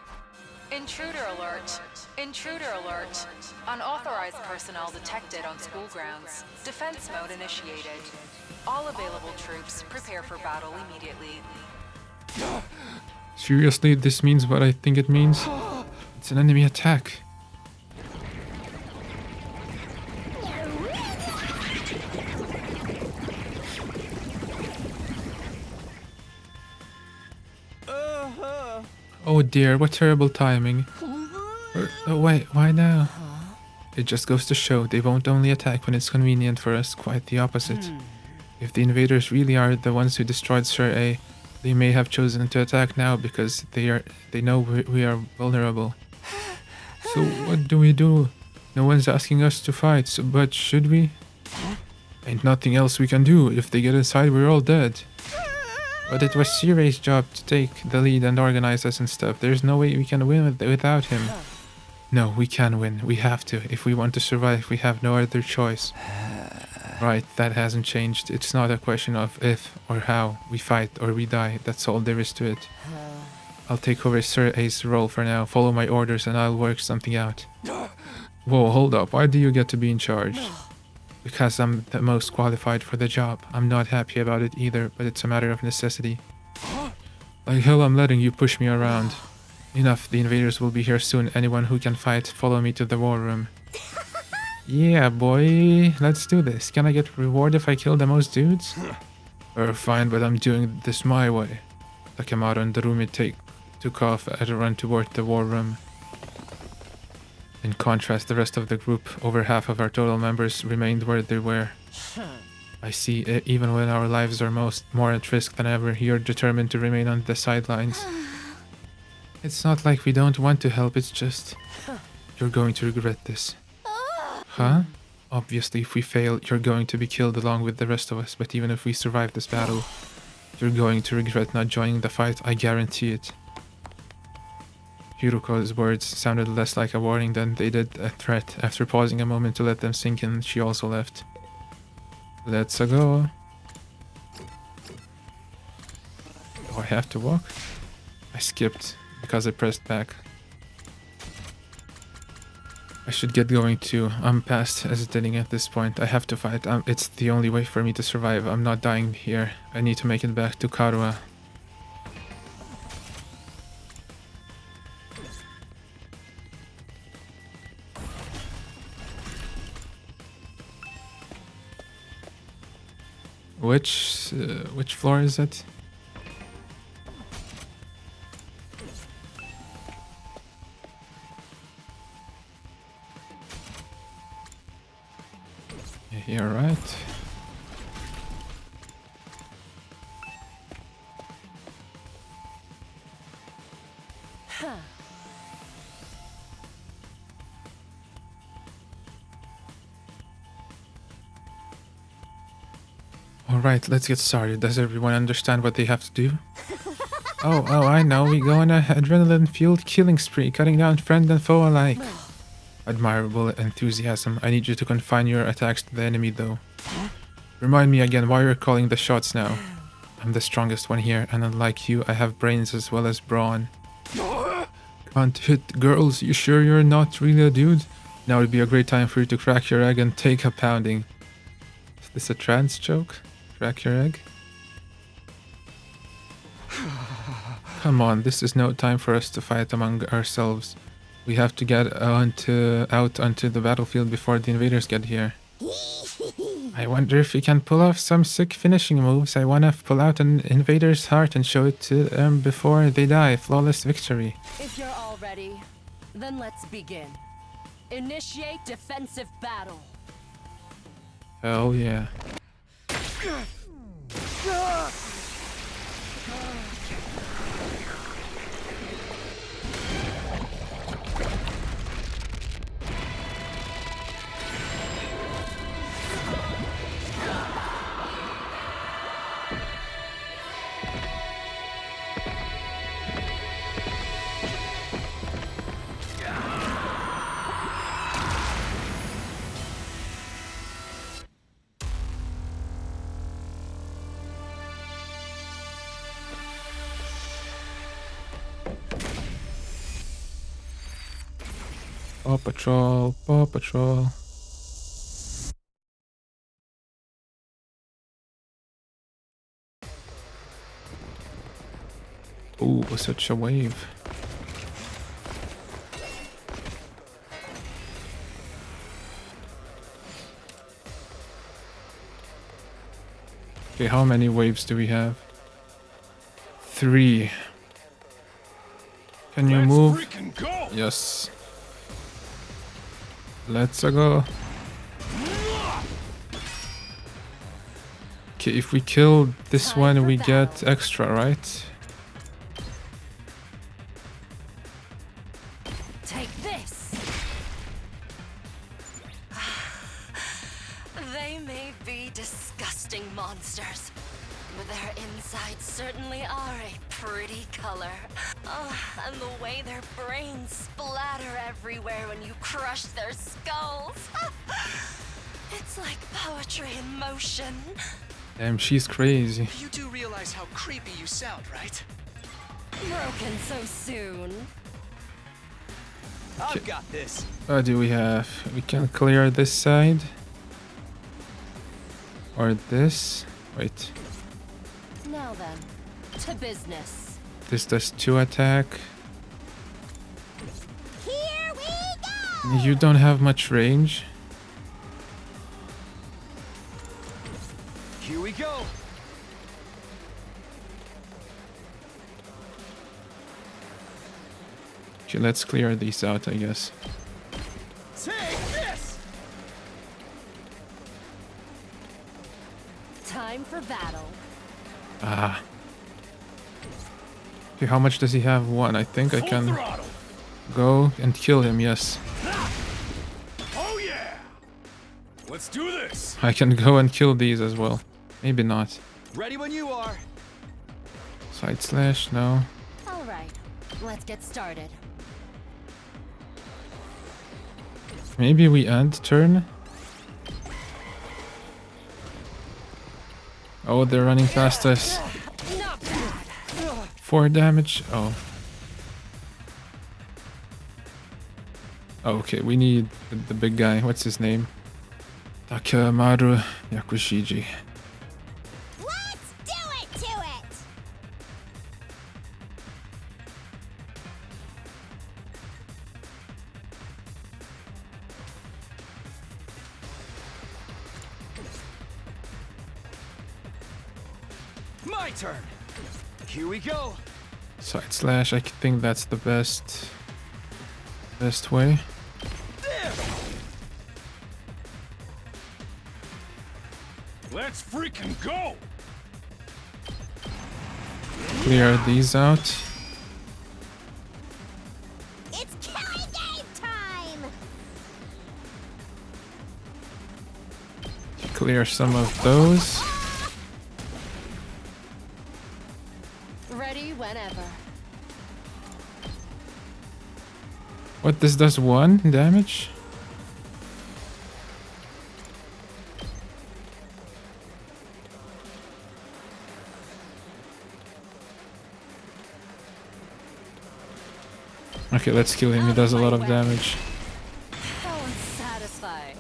Intruder alert. Intruder alert. Unauthorized personnel detected on school grounds. Defense mode initiated. All available troops prepare for battle immediately. Seriously, this means what I think it means? It's an enemy attack. Oh dear, what terrible timing. Oh wait, why now? It just goes to show they won't only attack when it's convenient for us, quite the opposite. If the invaders really are the ones who destroyed Sir A, they may have chosen to attack now because they know we are vulnerable. So what do we do? No one's asking us to fight, but should we? Ain't nothing else we can do. If they get inside, we're all dead. But it was Siray's job to take the lead and organize us and stuff. There's no way we can win without him. No, we can win. We have to. If we want to survive, we have no other choice. Right, that hasn't changed. It's not a question of if or how. We fight or we die. That's all there is to it. I'll take over Sir A's role for now. Follow my orders and I'll work something out. Whoa, hold up. Why do you get to be in charge? Because I'm the most qualified for the job. I'm not happy about it either, but it's a matter of necessity. Like hell, I'm letting you push me around. Enough, the invaders will be here soon. Anyone who can fight, follow me to the war room. Yeah, toy, let's do this. Can I get reward if I kill the most dudes? Fine, but I'm doing this my way. Takemaru and Darumi took off at a run toward the war room. In contrast, the rest of the group, over half of our total members, remained where they were. I see, even when our lives are more at risk than ever, you're determined to remain on the sidelines. It's not like we don't want to help, it's just... You're going to regret this. Huh? Obviously, if we fail, you're going to be killed along with the rest of us, but even if we survive this battle, you're going to regret not joining the fight, I guarantee it. Hiruko's words sounded less like a warning than they did a threat. After pausing a moment to let them sink in, she also left. Let's go. Do I have to walk? I skipped because I pressed back. I should get going too. I'm past hesitating at this point. I have to fight. It's the only way for me to survive. I'm not dying here. I need to make it back to Karua. Which floor is it? You're right. Alright, let's get started. Does everyone understand what they have to do? Oh, I know. We go on a adrenaline-fueled killing spree, cutting down friend and foe alike. Admirable enthusiasm. I need you to confine your attacks to the enemy, though. Remind me again why you're calling the shots now. I'm the strongest one here, and unlike you, I have brains as well as brawn. Can't hit girls? You sure you're not really a dude? Now would be a great time for you to crack your egg and take a pounding. Is this a trans joke? Crack your egg? Come on, this is no time for us to fight among ourselves. We have to get out onto the battlefield before the invaders get here. I wonder if we can pull off some sick finishing moves. I want to pull out an invader's heart and show it to them before they die. Flawless victory. If you're all ready, then let's begin. Initiate defensive battle. Hell yeah. Paw Patrol, Paw Patrol. Ooh, such a wave. Okay, how many waves do we have? 3. Can you move? Yes. Let's go. Okay, if we kill this one, we get extra, right? Take this. They may be disgusting monsters, but their insides certainly are a pretty color. Oh, and the way their brains splatter everywhere when you crush their skulls. It's like poetry in motion. Damn, she's crazy. You do realize how creepy you sound, right? Broken so soon. I've got this. What do we have? We can clear this side. Or this. Wait. Now then, to business. This does 2 attack. Here we go! You don't have much range. Here we go. Okay, let's clear these out, I guess. Take this! Time for battle. Ah. Okay, how much does he have? 1. I think I can go and kill him, yes. Oh yeah! Let's do this! I can go and kill these as well. Maybe not. Ready when you are. Side slash, no. All right, let's get started. Maybe we end turn. Oh, they're running past us. 4 damage. Oh. Oh, okay, we need the big guy. What's his name? Takemaru Yakushiji. Let's do it to it! My turn. Here we go. Side slash, I think that's the best way. Let's freaking go! Clear these out. It's killing game time! Clear some of those. Ready whenever. What, this does 1 damage? Okay, let's kill him. He does a lot of damage. So unsatisfying.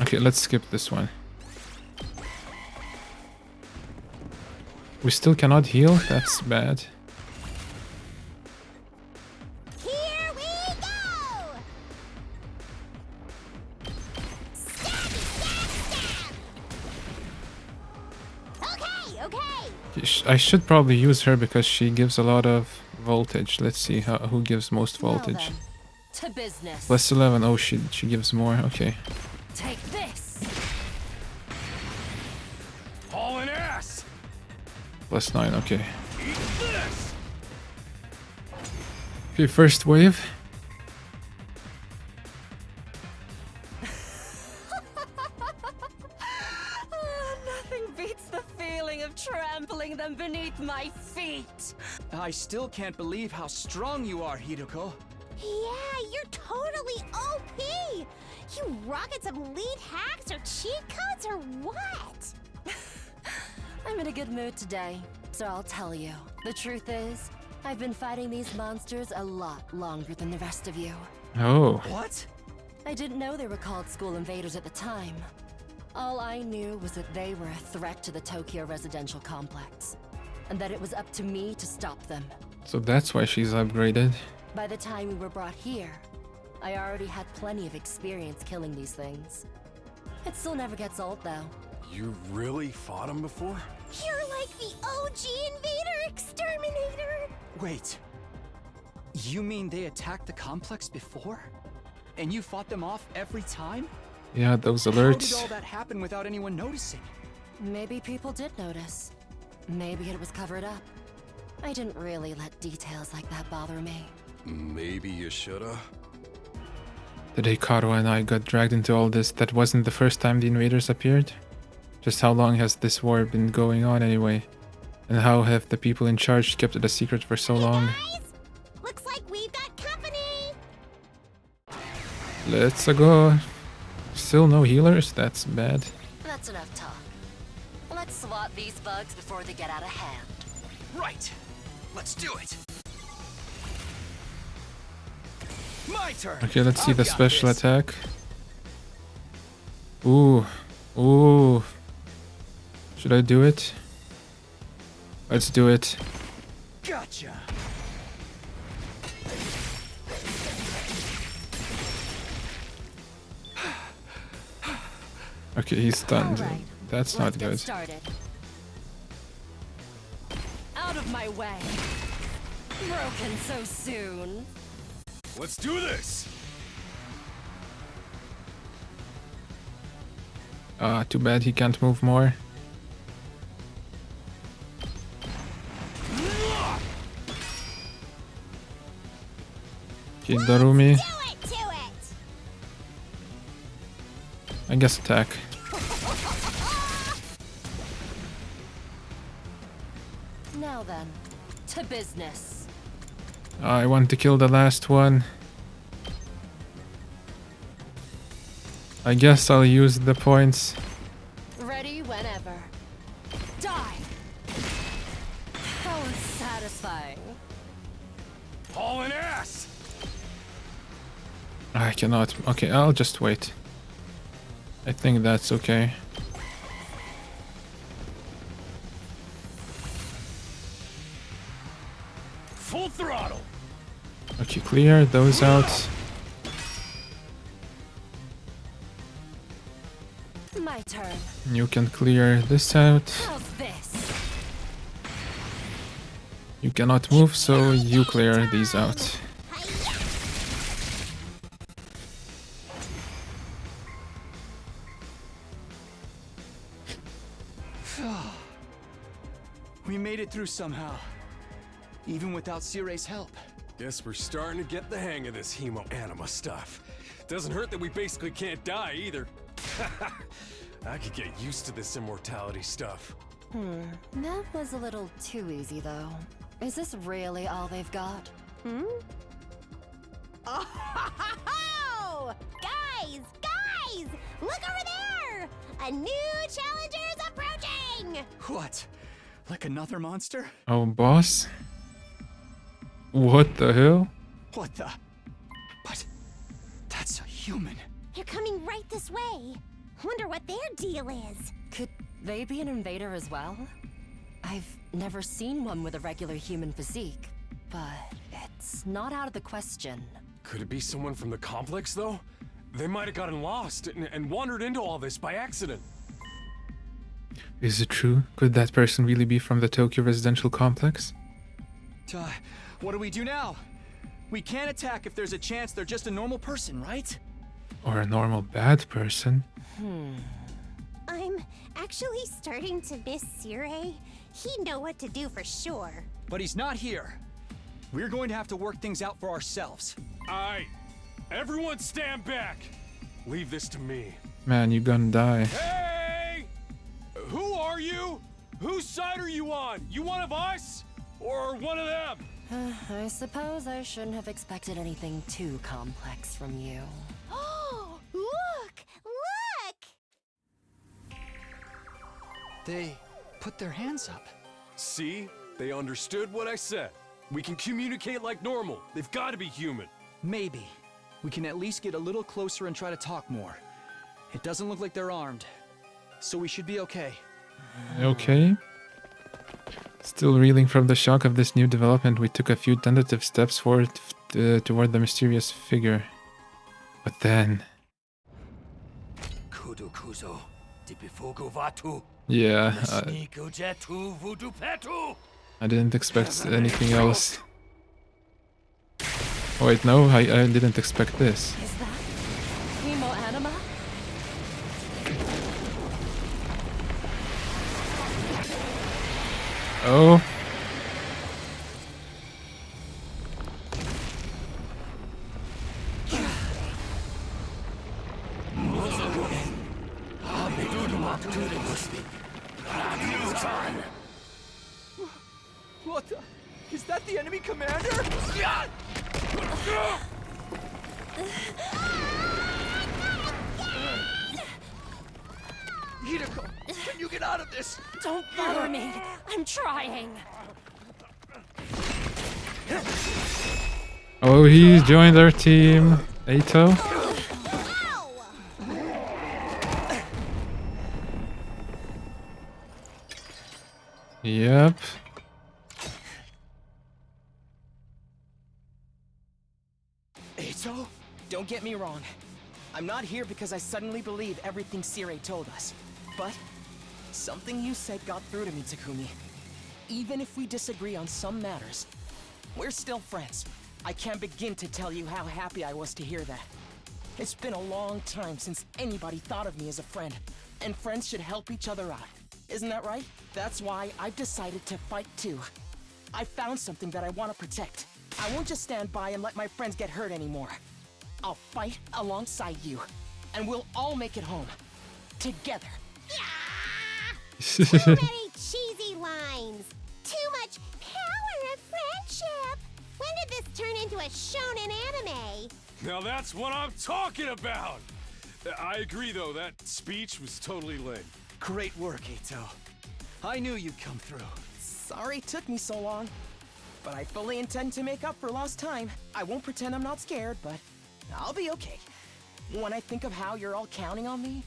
Okay, let's skip this one. We still cannot heal? That's bad. Here we go! Stab! Okay, okay! I should probably use her because she gives a lot of voltage. Let's see who gives most voltage. Now then, to business. Plus 11. Oh, she gives more. Okay. Take this. Hauling ass! Plus 9. Okay. Eat this! Okay, first wave. Nothing beats the feeling of trampling them beneath my feet. I still can't believe how strong you are, Hideko. Yeah, you're totally OP! You rocket some lead hacks or cheat codes or what? I'm in a good mood today. So I'll tell you, the truth is, I've been fighting these monsters a lot longer than the rest of you. Oh. What? I didn't know they were called school invaders at the time. All I knew was that they were a threat to the Tokyo residential complex, and that it was up to me to stop them. So that's why she's upgraded. By the time we were brought here, I already had plenty of experience killing these things. It still never gets old, though. You really fought him before? You're like the OG invader exterminator! Wait. You mean they attacked the complex before? And you fought them off every time? Yeah, those How did alerts. all that happen without anyone noticing? Maybe people did notice. Maybe it was covered up. I didn't really let details like that bother me. Maybe you shoulda. The day Karo and I got dragged into all this, that wasn't the first time the invaders appeared. Just how long has this war been going on anyway? And how have the people in charge kept it a secret for so long? Looks like we've got company! Let's go. Still no healers? That's bad. That's enough talk. Let's swat these bugs before they get out of hand. Right. Let's do it. My turn. Okay, let's see I've the got special this. attack. Ooh. Ooh. Should I do it? Let's do it. Gotcha. Okay, he's stunned. All right, That's not Let's get good. started. Out of my way. Broken so soon. Let's do this! Ah, too bad he can't move more. Okay, Darumi. I guess attack. Now then, to business. I want to kill the last one. I guess I'll use the points. Ready whenever. Die! How satisfying. Hauling ass! I cannot. Okay, I'll just wait. I think that's okay. Full throttle! Okay, clear those out. My turn. You can clear this out. How's this? You cannot move, so you clear these out. We made it through somehow. Even without Sirei's help. Guess we're starting to get the hang of this hemo-anima stuff. Doesn't hurt that we basically can't die either. I could get used to this immortality stuff. That was a little too easy, though. Is this really all they've got? Oh! Guys! Guys! Look over there! A new challenger's approaching! What? Like another monster? Oh, boss? What the hell? What the? But that's a human. They're coming right this way. Wonder what their deal is. Could they be an invader as well? I've never seen one with a regular human physique, but it's not out of the question. Could it be someone from the complex, though? They might have gotten lost and wandered into all this by accident. Is it true? Could that person really be from the Tokyo residential complex? What do we do now? We can't attack if there's a chance they're just a normal person, right? Or a normal bad person? I'm actually starting to miss Sirei. He'd know what to do for sure. But he's not here. We're going to have to work things out for ourselves. Aight. Everyone stand back! Leave this to me. Man, you gonna die. Hey! Who are you? Whose side are you on? You one of us? Or one of them? I suppose I shouldn't have expected anything too complex from you. Oh, look! Look! They put their hands up. See? They understood what I said. We can communicate like normal. They've got to be human. Maybe. We can at least get a little closer and try to talk more. It doesn't look like they're armed. So we should be okay. Okay. Still reeling from the shock of this new development, we took a few tentative steps forward toward the mysterious figure. But then... Yeah, I didn't expect anything else. Oh wait, no, I didn't expect this. Is that Hemo Anima? Oh. What the? Is that the enemy commander? Hideko, can you get out of this? Don't bother me. I'm trying. Oh, he's joined our team. Eito. Yep. Eito? Don't get me wrong. I'm not here because I suddenly believe everything Sirei told us. But something you said got through to me, Takumi. Even if we disagree on some matters, we're still friends. I can't begin to tell you how happy I was to hear that. It's been a long time since anybody thought of me as a friend, and friends should help each other out. Isn't that right? That's why I've decided to fight too. I found something that I want to protect. I won't just stand by and let my friends get hurt anymore. I'll fight alongside you, and we'll all make it home. Together. Too many cheesy lines. Too much power of friendship. When did this turn into a shonen anime? Now that's what I'm talking about! I agree though, that speech was totally lame. Great work, Eito. I knew you'd come through. Sorry it took me so long, but I fully intend to make up for lost time. I won't pretend I'm not scared, but I'll be okay. When I think of how you're all counting on me,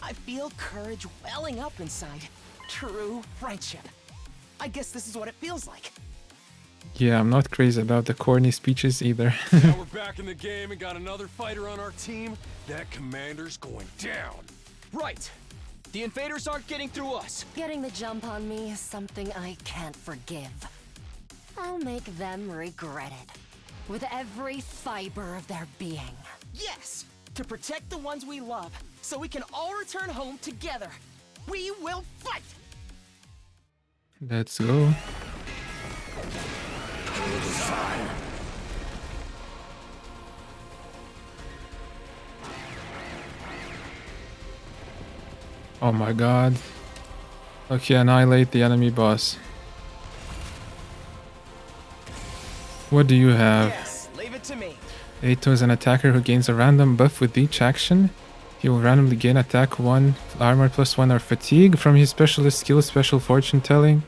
I feel courage welling up inside. True friendship. I guess this is what it feels like. Yeah, I'm not crazy about the corny speeches either. Now we're back in the game and got another fighter on our team. That commander's going down. Right. The invaders aren't getting through us. Getting the jump on me is something I can't forgive. I'll make them regret it. With every fiber of their being. Yes! To protect the ones we love, so we can all return home together. We will fight! Let's go. Oh my god. Okay, annihilate the enemy boss. What do you have? Yes, leave it to me. Eito is an attacker who gains a random buff with each action. He will randomly gain attack 1, armor +1, or fatigue from his specialist skill, special fortune telling.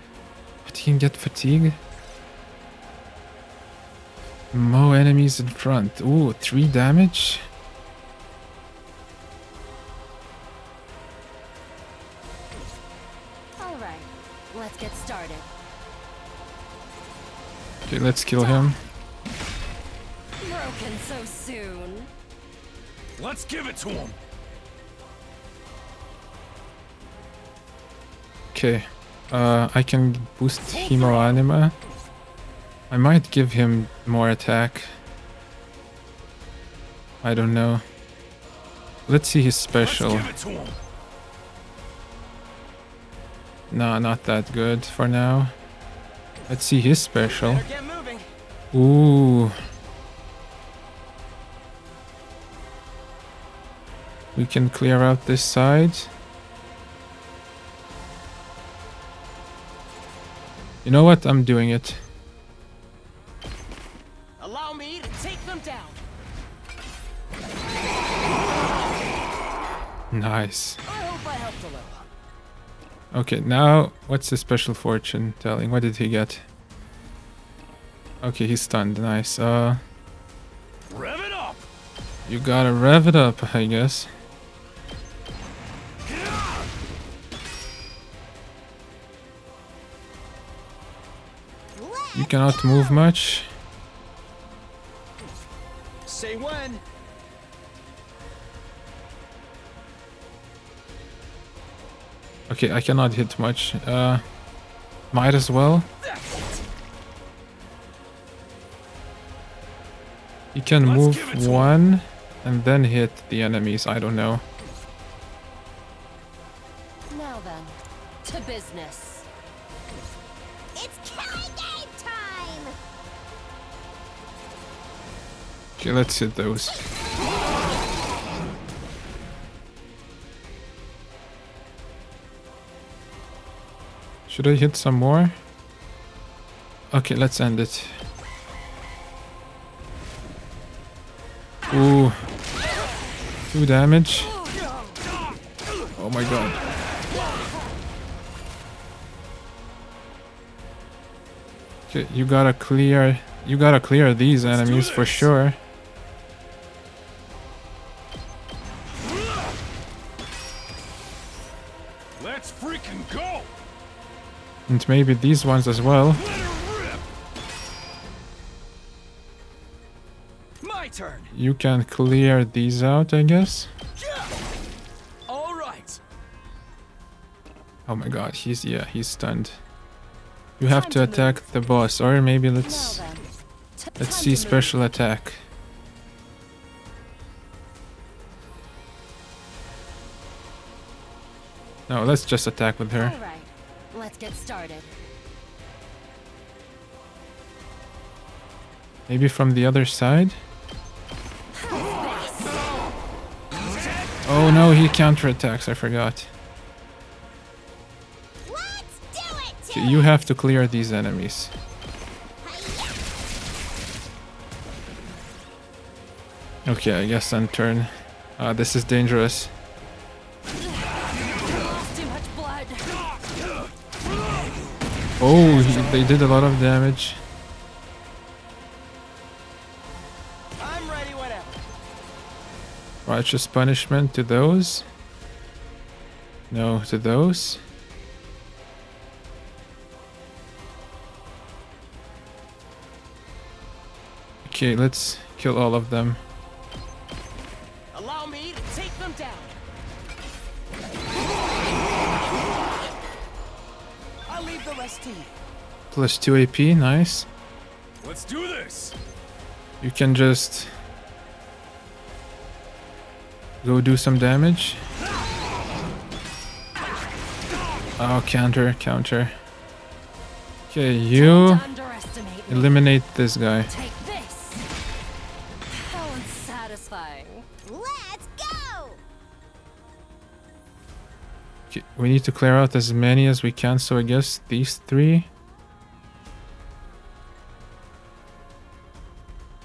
But he can get fatigue? Mow enemies in front. Ooh, 3 damage? Alright, let's get started. Okay, let's kill him. Broken so soon. Let's give it to him. Okay, I can boost Hemo Anima. I might give him more attack. I don't know. Let's see his special. Nah, not that good for now. Let's see his special. Ooh. We can clear out this side. You know what? I'm doing it. Allow me to take them down. Nice. I hope I helped a little. Okay, now what's the special fortune telling? What did he get? Okay, he's stunned. Nice. Rev it up. You gotta rev it up, I guess. You cannot move much. Say when. Okay, I cannot hit much. Might as well. You can move one and then hit the enemies. I don't know. Now then, to business. It's killing game time! Okay, let's hit those. Should I hit some more? Okay, let's end it. Ooh. 2 damage. Oh my god. Okay, you gotta clear these enemies for sure. Let's freaking go. And maybe these ones as well. My turn. You can clear these out, I guess. All right. Oh my god, he's stunned. You have to attack the boss, or maybe let's see special attack. No, let's just attack with her. All right, let's get started. Maybe from the other side? Oh no, he counterattacks, I forgot. Okay, you have to clear these enemies. Okay, I guess end turn. This is dangerous. Oh, they did a lot of damage. I'm ready, whatever. Righteous punishment to those. No, to those. Okay, let's kill all of them. Allow me to take them down. I'll leave the rest to you. Plus 2 AP, nice. Let's do this. You can just go do some damage. Oh, counter. Okay, you eliminate this guy. Take this. How unsatisfying. Let's go! Okay, we need to clear out as many as we can, so I guess these 3.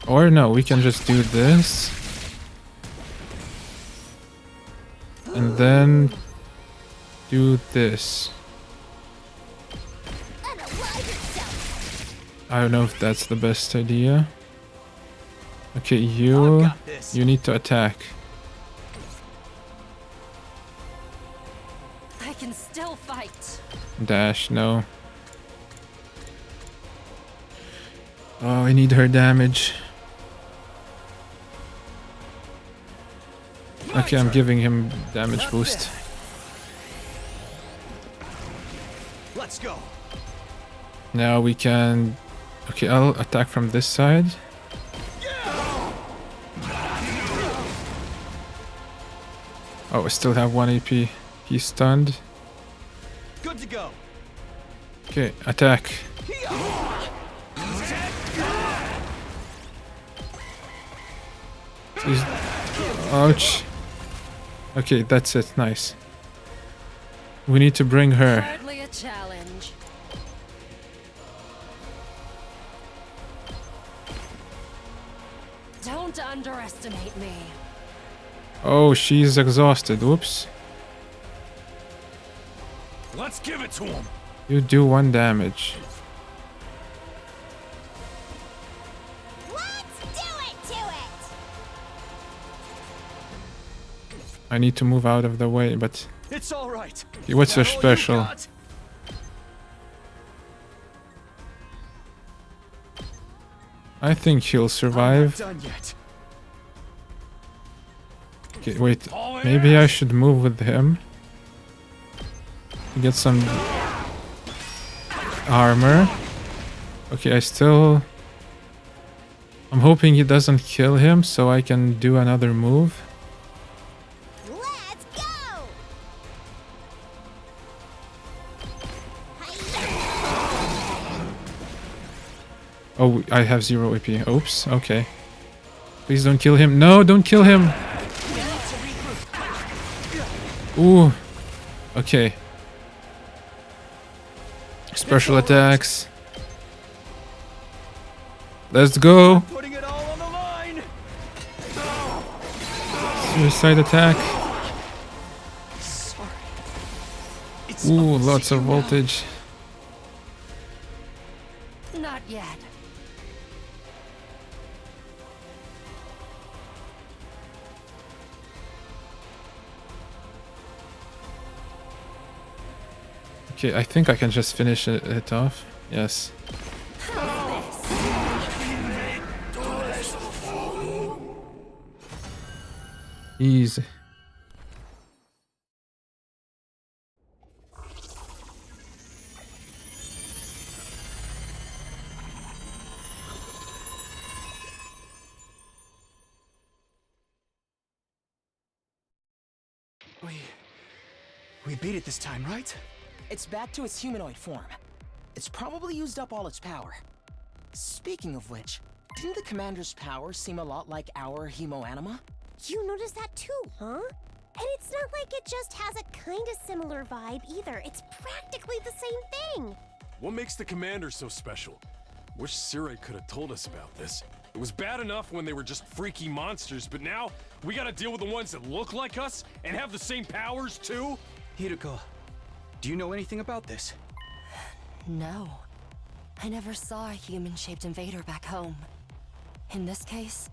Or no, we can just do this. And then do this. I don't know if that's the best idea. Okay, you need to attack. I can still fight. Dash, no. Oh, I need her damage. Okay, I'm giving him damage boost. Let's go. Now we can... Okay, I'll attack from this side. Oh, I still have 1 AP. He's stunned. Good to go. Okay, attack. He's... Ouch. Okay, that's it. Nice. We need to bring her. Hardly a challenge. Don't underestimate me. Oh, she's exhausted. Whoops. Let's give it to him. You do 1 damage. Let's do it to it! I need to move out of the way, but... It's all right. Okay, what's your special? I think he'll survive. Done yet. Okay, wait. Maybe I should move with him. Get some armor. Okay, I'm hoping he doesn't kill him so I can do another move. Let's go! Oh, I have 0 AP. Oops, okay. Please don't kill him. No, don't kill him! Ooh. Okay. Special attacks. Let's go! Putting it all on the line. Suicide attack. Sorry. Ooh, lots of voltage. Not yet. Okay, I think I can just finish it off. Yes. Easy. We beat it this time, right? It's back to its humanoid form. It's probably used up all its power. Speaking of which, didn't the commander's power seem a lot like our hemoanima? You noticed that too, huh? And it's not like it just has a kind of similar vibe either. It's practically the same thing. What makes the commander so special? Wish Sirei could have told us about this. It was bad enough when they were just freaky monsters, but now we gotta deal with the ones that look like us and have the same powers too? Hiruko, do you know anything about this? No. I never saw a human-shaped invader back home. In this case,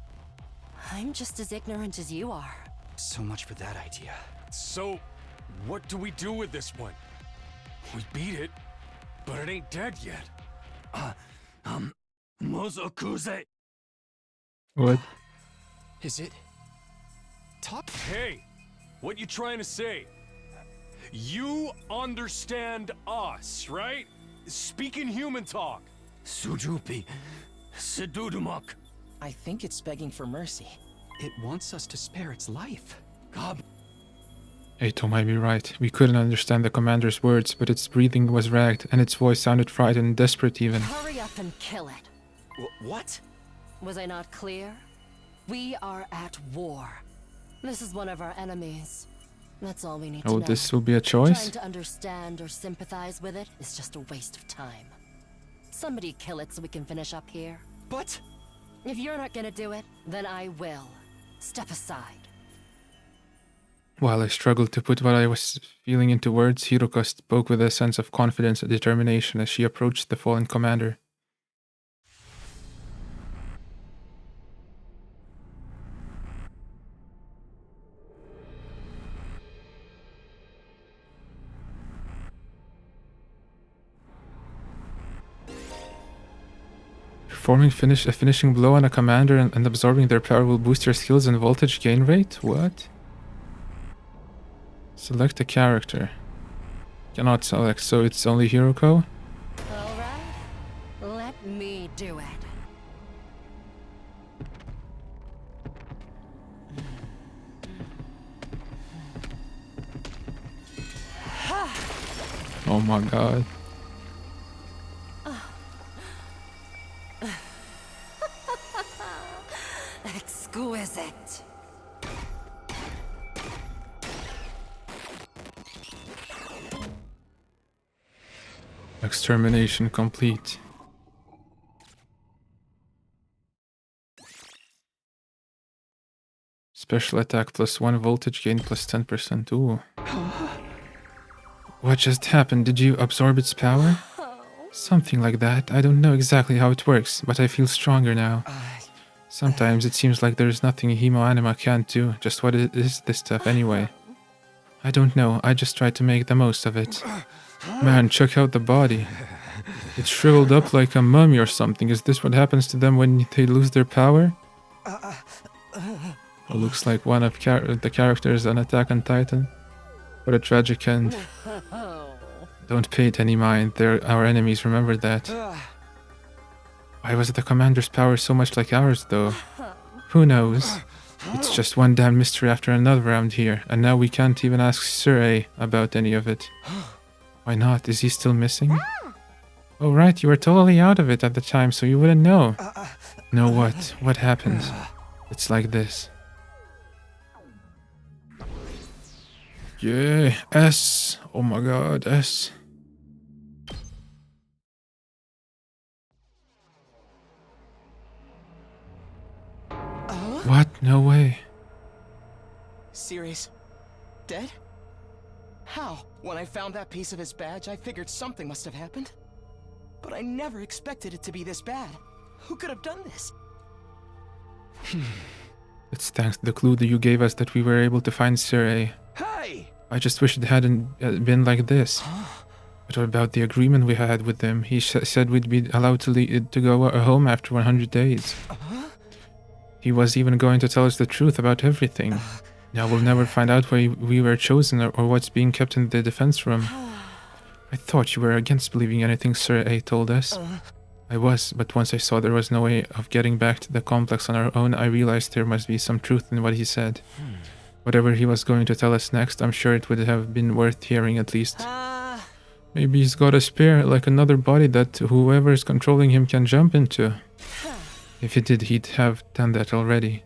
I'm just as ignorant as you are. So much for that idea. So, what do we do with this one? We beat it, but it ain't dead yet. Mozokuze. What? Is it? Talk? Hey, what you trying to say? You understand us, right? Speaking human talk. Sujupi. Sidudumak. I think it's begging for mercy. It wants us to spare its life. God. Eito might be right. We couldn't understand the commander's words, but its breathing was ragged, and its voice sounded frightened and desperate even. Hurry up and kill it. What? Was I not clear? We are at war. This is one of our enemies. That's all we need to know. Oh, this will be a choice? Trying to understand or sympathize with it is just a waste of time. Somebody kill it so we can finish up here. But if you're not gonna do it, then I will. Step aside. While I struggled to put what I was feeling into words, Hiruko spoke with a sense of confidence and determination as she approached the fallen commander. Performing a finishing blow on a commander and absorbing their power will boost your skills and voltage gain rate? What? Select a character. Cannot select, so it's only Hiruko? Alright. Let me do it. Oh my god. Exquisite. Extermination complete. Special attack plus 1 voltage gain plus 10%. Ooh. What just happened? Did you absorb its power? Something like that. I don't know exactly how it works, but I feel stronger now. Sometimes it seems like there's nothing a Hemo Anima can't do. Just what is this stuff anyway? I don't know. I just try to make the most of it. Man, check out the body. It's shriveled up like a mummy or something. Is this what happens to them when they lose their power? It looks like one of the characters on Attack on Titan. What a tragic end. Don't pay it any mind. They're our enemies, remember that. Why was the commander's power so much like ours, though? Who knows? It's just one damn mystery after another around here, and now we can't even ask Sir A about any of it. Why not? Is he still missing? Oh right, you were totally out of it at the time, so you wouldn't know. Know what? What happened? It's like this. Yeah, S. Oh my god, S. What? No way. Serious? Dead? How? When I found that piece of his badge, I figured something must have happened. But I never expected it to be this bad. Who could have done this? It's thanks to the clue that you gave us that we were able to find Sir A. Hey! I just wish it hadn't been like this. But what about the agreement we had with him? He said we'd be allowed to go home after 100 days. He was even going to tell us the truth about everything. Now we'll never find out why we were chosen or what's being kept in the defense room. I thought you were against believing anything Sir A told us. I was, but once I saw there was no way of getting back to the complex on our own, I realized there must be some truth in what he said. Whatever he was going to tell us next, I'm sure it would have been worth hearing at least. Maybe he's got a spare, like another body that whoever is controlling him can jump into. If he did, he'd have done that already.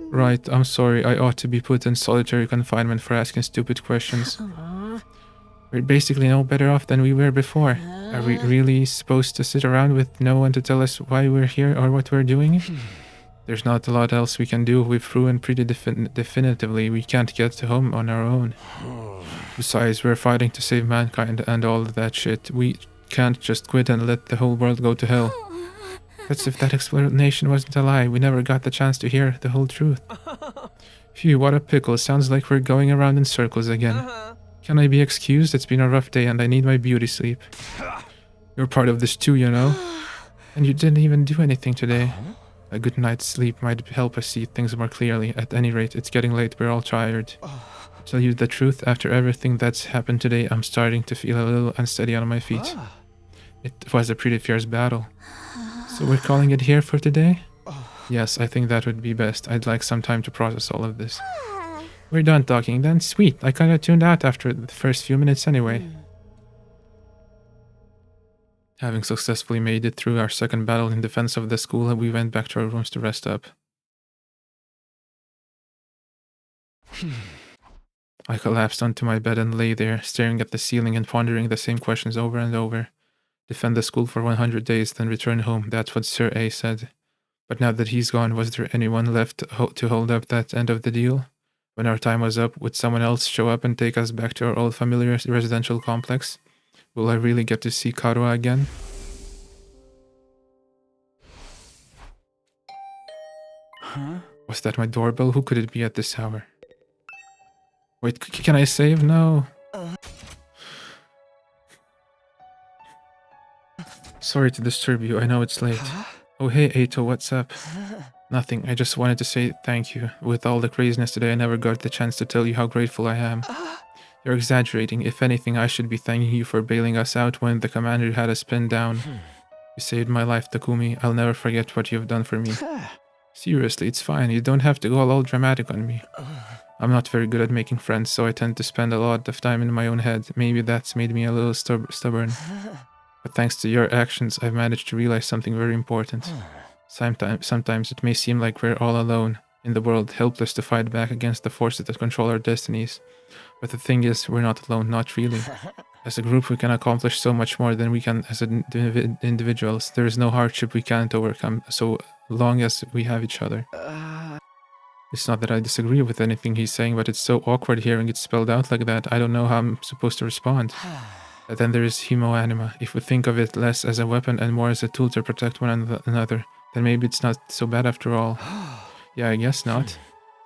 Right, I'm sorry, I ought to be put in solitary confinement for asking stupid questions. We're basically no better off than we were before. Are we really supposed to sit around with no one to tell us why we're here or what we're doing? There's not a lot else we can do. We've proven pretty definitively we can't get home on our own. Besides, we're fighting to save mankind and all of that shit. We can't just quit and let the whole world go to hell. That's if that explanation wasn't a lie. We never got the chance to hear the whole truth. Phew, what a pickle. Sounds like we're going around in circles again. Can I be excused? It's been a rough day and I need my beauty sleep. You're part of this too, you know? And you didn't even do anything today. A good night's sleep might help us see things more clearly. At any rate, it's getting late. We're all tired. To tell you the truth, after everything that's happened today, I'm starting to feel a little unsteady on my feet. It was a pretty fierce battle. So we're calling it here for today? Yes, I think that would be best. I'd like some time to process all of this. We're done talking then. Sweet. I kinda tuned out after the first few minutes anyway. Having successfully made it through our second battle in defense of the school, we went back to our rooms to rest up. I collapsed onto my bed and lay there, staring at the ceiling and pondering the same questions over and over. Defend the school for 100 days, then return home. That's what Sir A said. But now that he's gone, was there anyone left to hold up that end of the deal? When our time was up, would someone else show up and take us back to our old familiar residential complex? Will I really get to see Karua again? Huh? Was that my doorbell? Who could it be at this hour? Wait, can I save? No. Sorry to disturb you, I know it's late. Oh hey Ato, what's up? Nothing, I just wanted to say thank you. With all the craziness today, I never got the chance to tell you how grateful I am. You're exaggerating. If anything, I should be thanking you for bailing us out when the commander had us pinned down. You saved my life, Takumi. I'll never forget what you've done for me. Seriously, it's fine. You don't have to go all dramatic on me. I'm not very good at making friends, so I tend to spend a lot of time in my own head. Maybe that's made me a little stubborn. But thanks to your actions, I've managed to realize something very important. Sometimes it may seem like we're all alone in the world, helpless to fight back against the forces that control our destinies. But the thing is, we're not alone, not really. As a group, we can accomplish so much more than we can as individuals. There is no hardship we can't overcome, so long as we have each other. It's not that I disagree with anything he's saying, but it's so awkward hearing it spelled out like that. I don't know how I'm supposed to respond. And then there is hemoanima. If we think of it less as a weapon and more as a tool to protect one another, then maybe it's not so bad after all. Yeah, I guess not.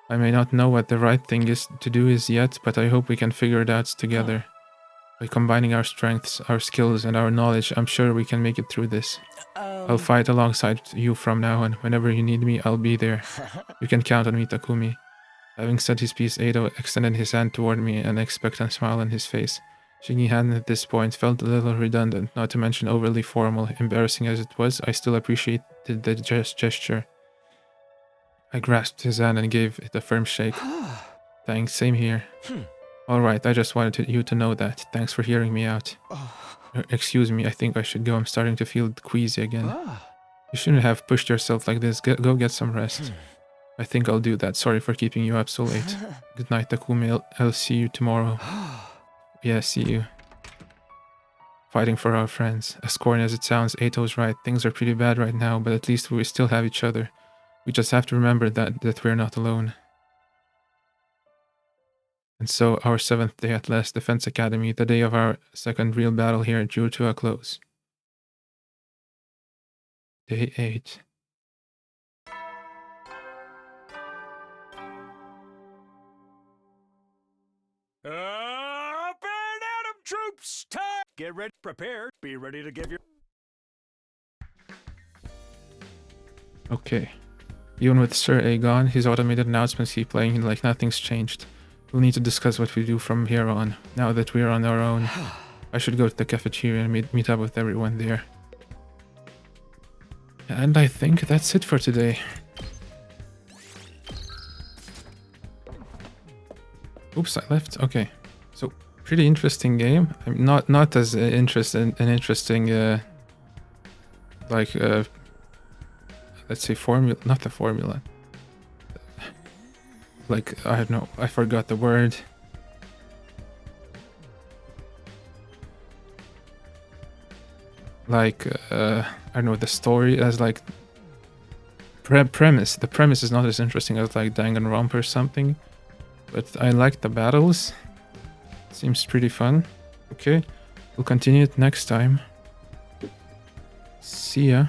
I may not know what the right thing is to do is yet, but I hope we can figure it out together. By combining our strengths, our skills, and our knowledge, I'm sure we can make it through this. I'll fight alongside you from now on. Whenever you need me, I'll be there. You can count on me, Takumi. Having said his piece, Edo extended his hand toward me, an expectant smile on his face. Shaking hand at this point felt a little redundant, not to mention overly formal. Embarrassing as it was, I still appreciated the gesture. I grasped his hand and gave it a firm shake. Thanks, same here. Alright, I just wanted you to know that. Thanks for hearing me out. Excuse me, I think I should go. I'm starting to feel queasy again. You shouldn't have pushed yourself like this. Go get some rest. I think I'll do that. Sorry for keeping you up so late. Good night, Takumi. I'll see you tomorrow. Yeah, see you. Fighting for our friends. As corny as it sounds, Ato's right. Things are pretty bad right now, but at least we still have each other. We just have to remember that we're not alone. And so, our 7th day at Last Defense Academy, the day of our second real battle here, drew to a close. Day 8. Up and at 'em, troops! Time! Get ready, prepared, be ready to give your... Okay. Even with Sir A gone, his automated announcements keep playing like nothing's changed. We'll need to discuss what we do from here on, now that we're on our own. I should go to the cafeteria and meet up with everyone there. And I think that's it for today. Oops, I left. Okay. So, pretty interesting game. I'm not as interesting, like, let's say formula, not the formula. Like, I don't know, I forgot the word. Like, I don't know, the story as like premise. The premise is not as interesting as like Danganronpa or something, but I like the battles. Seems pretty fun. Okay, we'll continue it next time. See ya.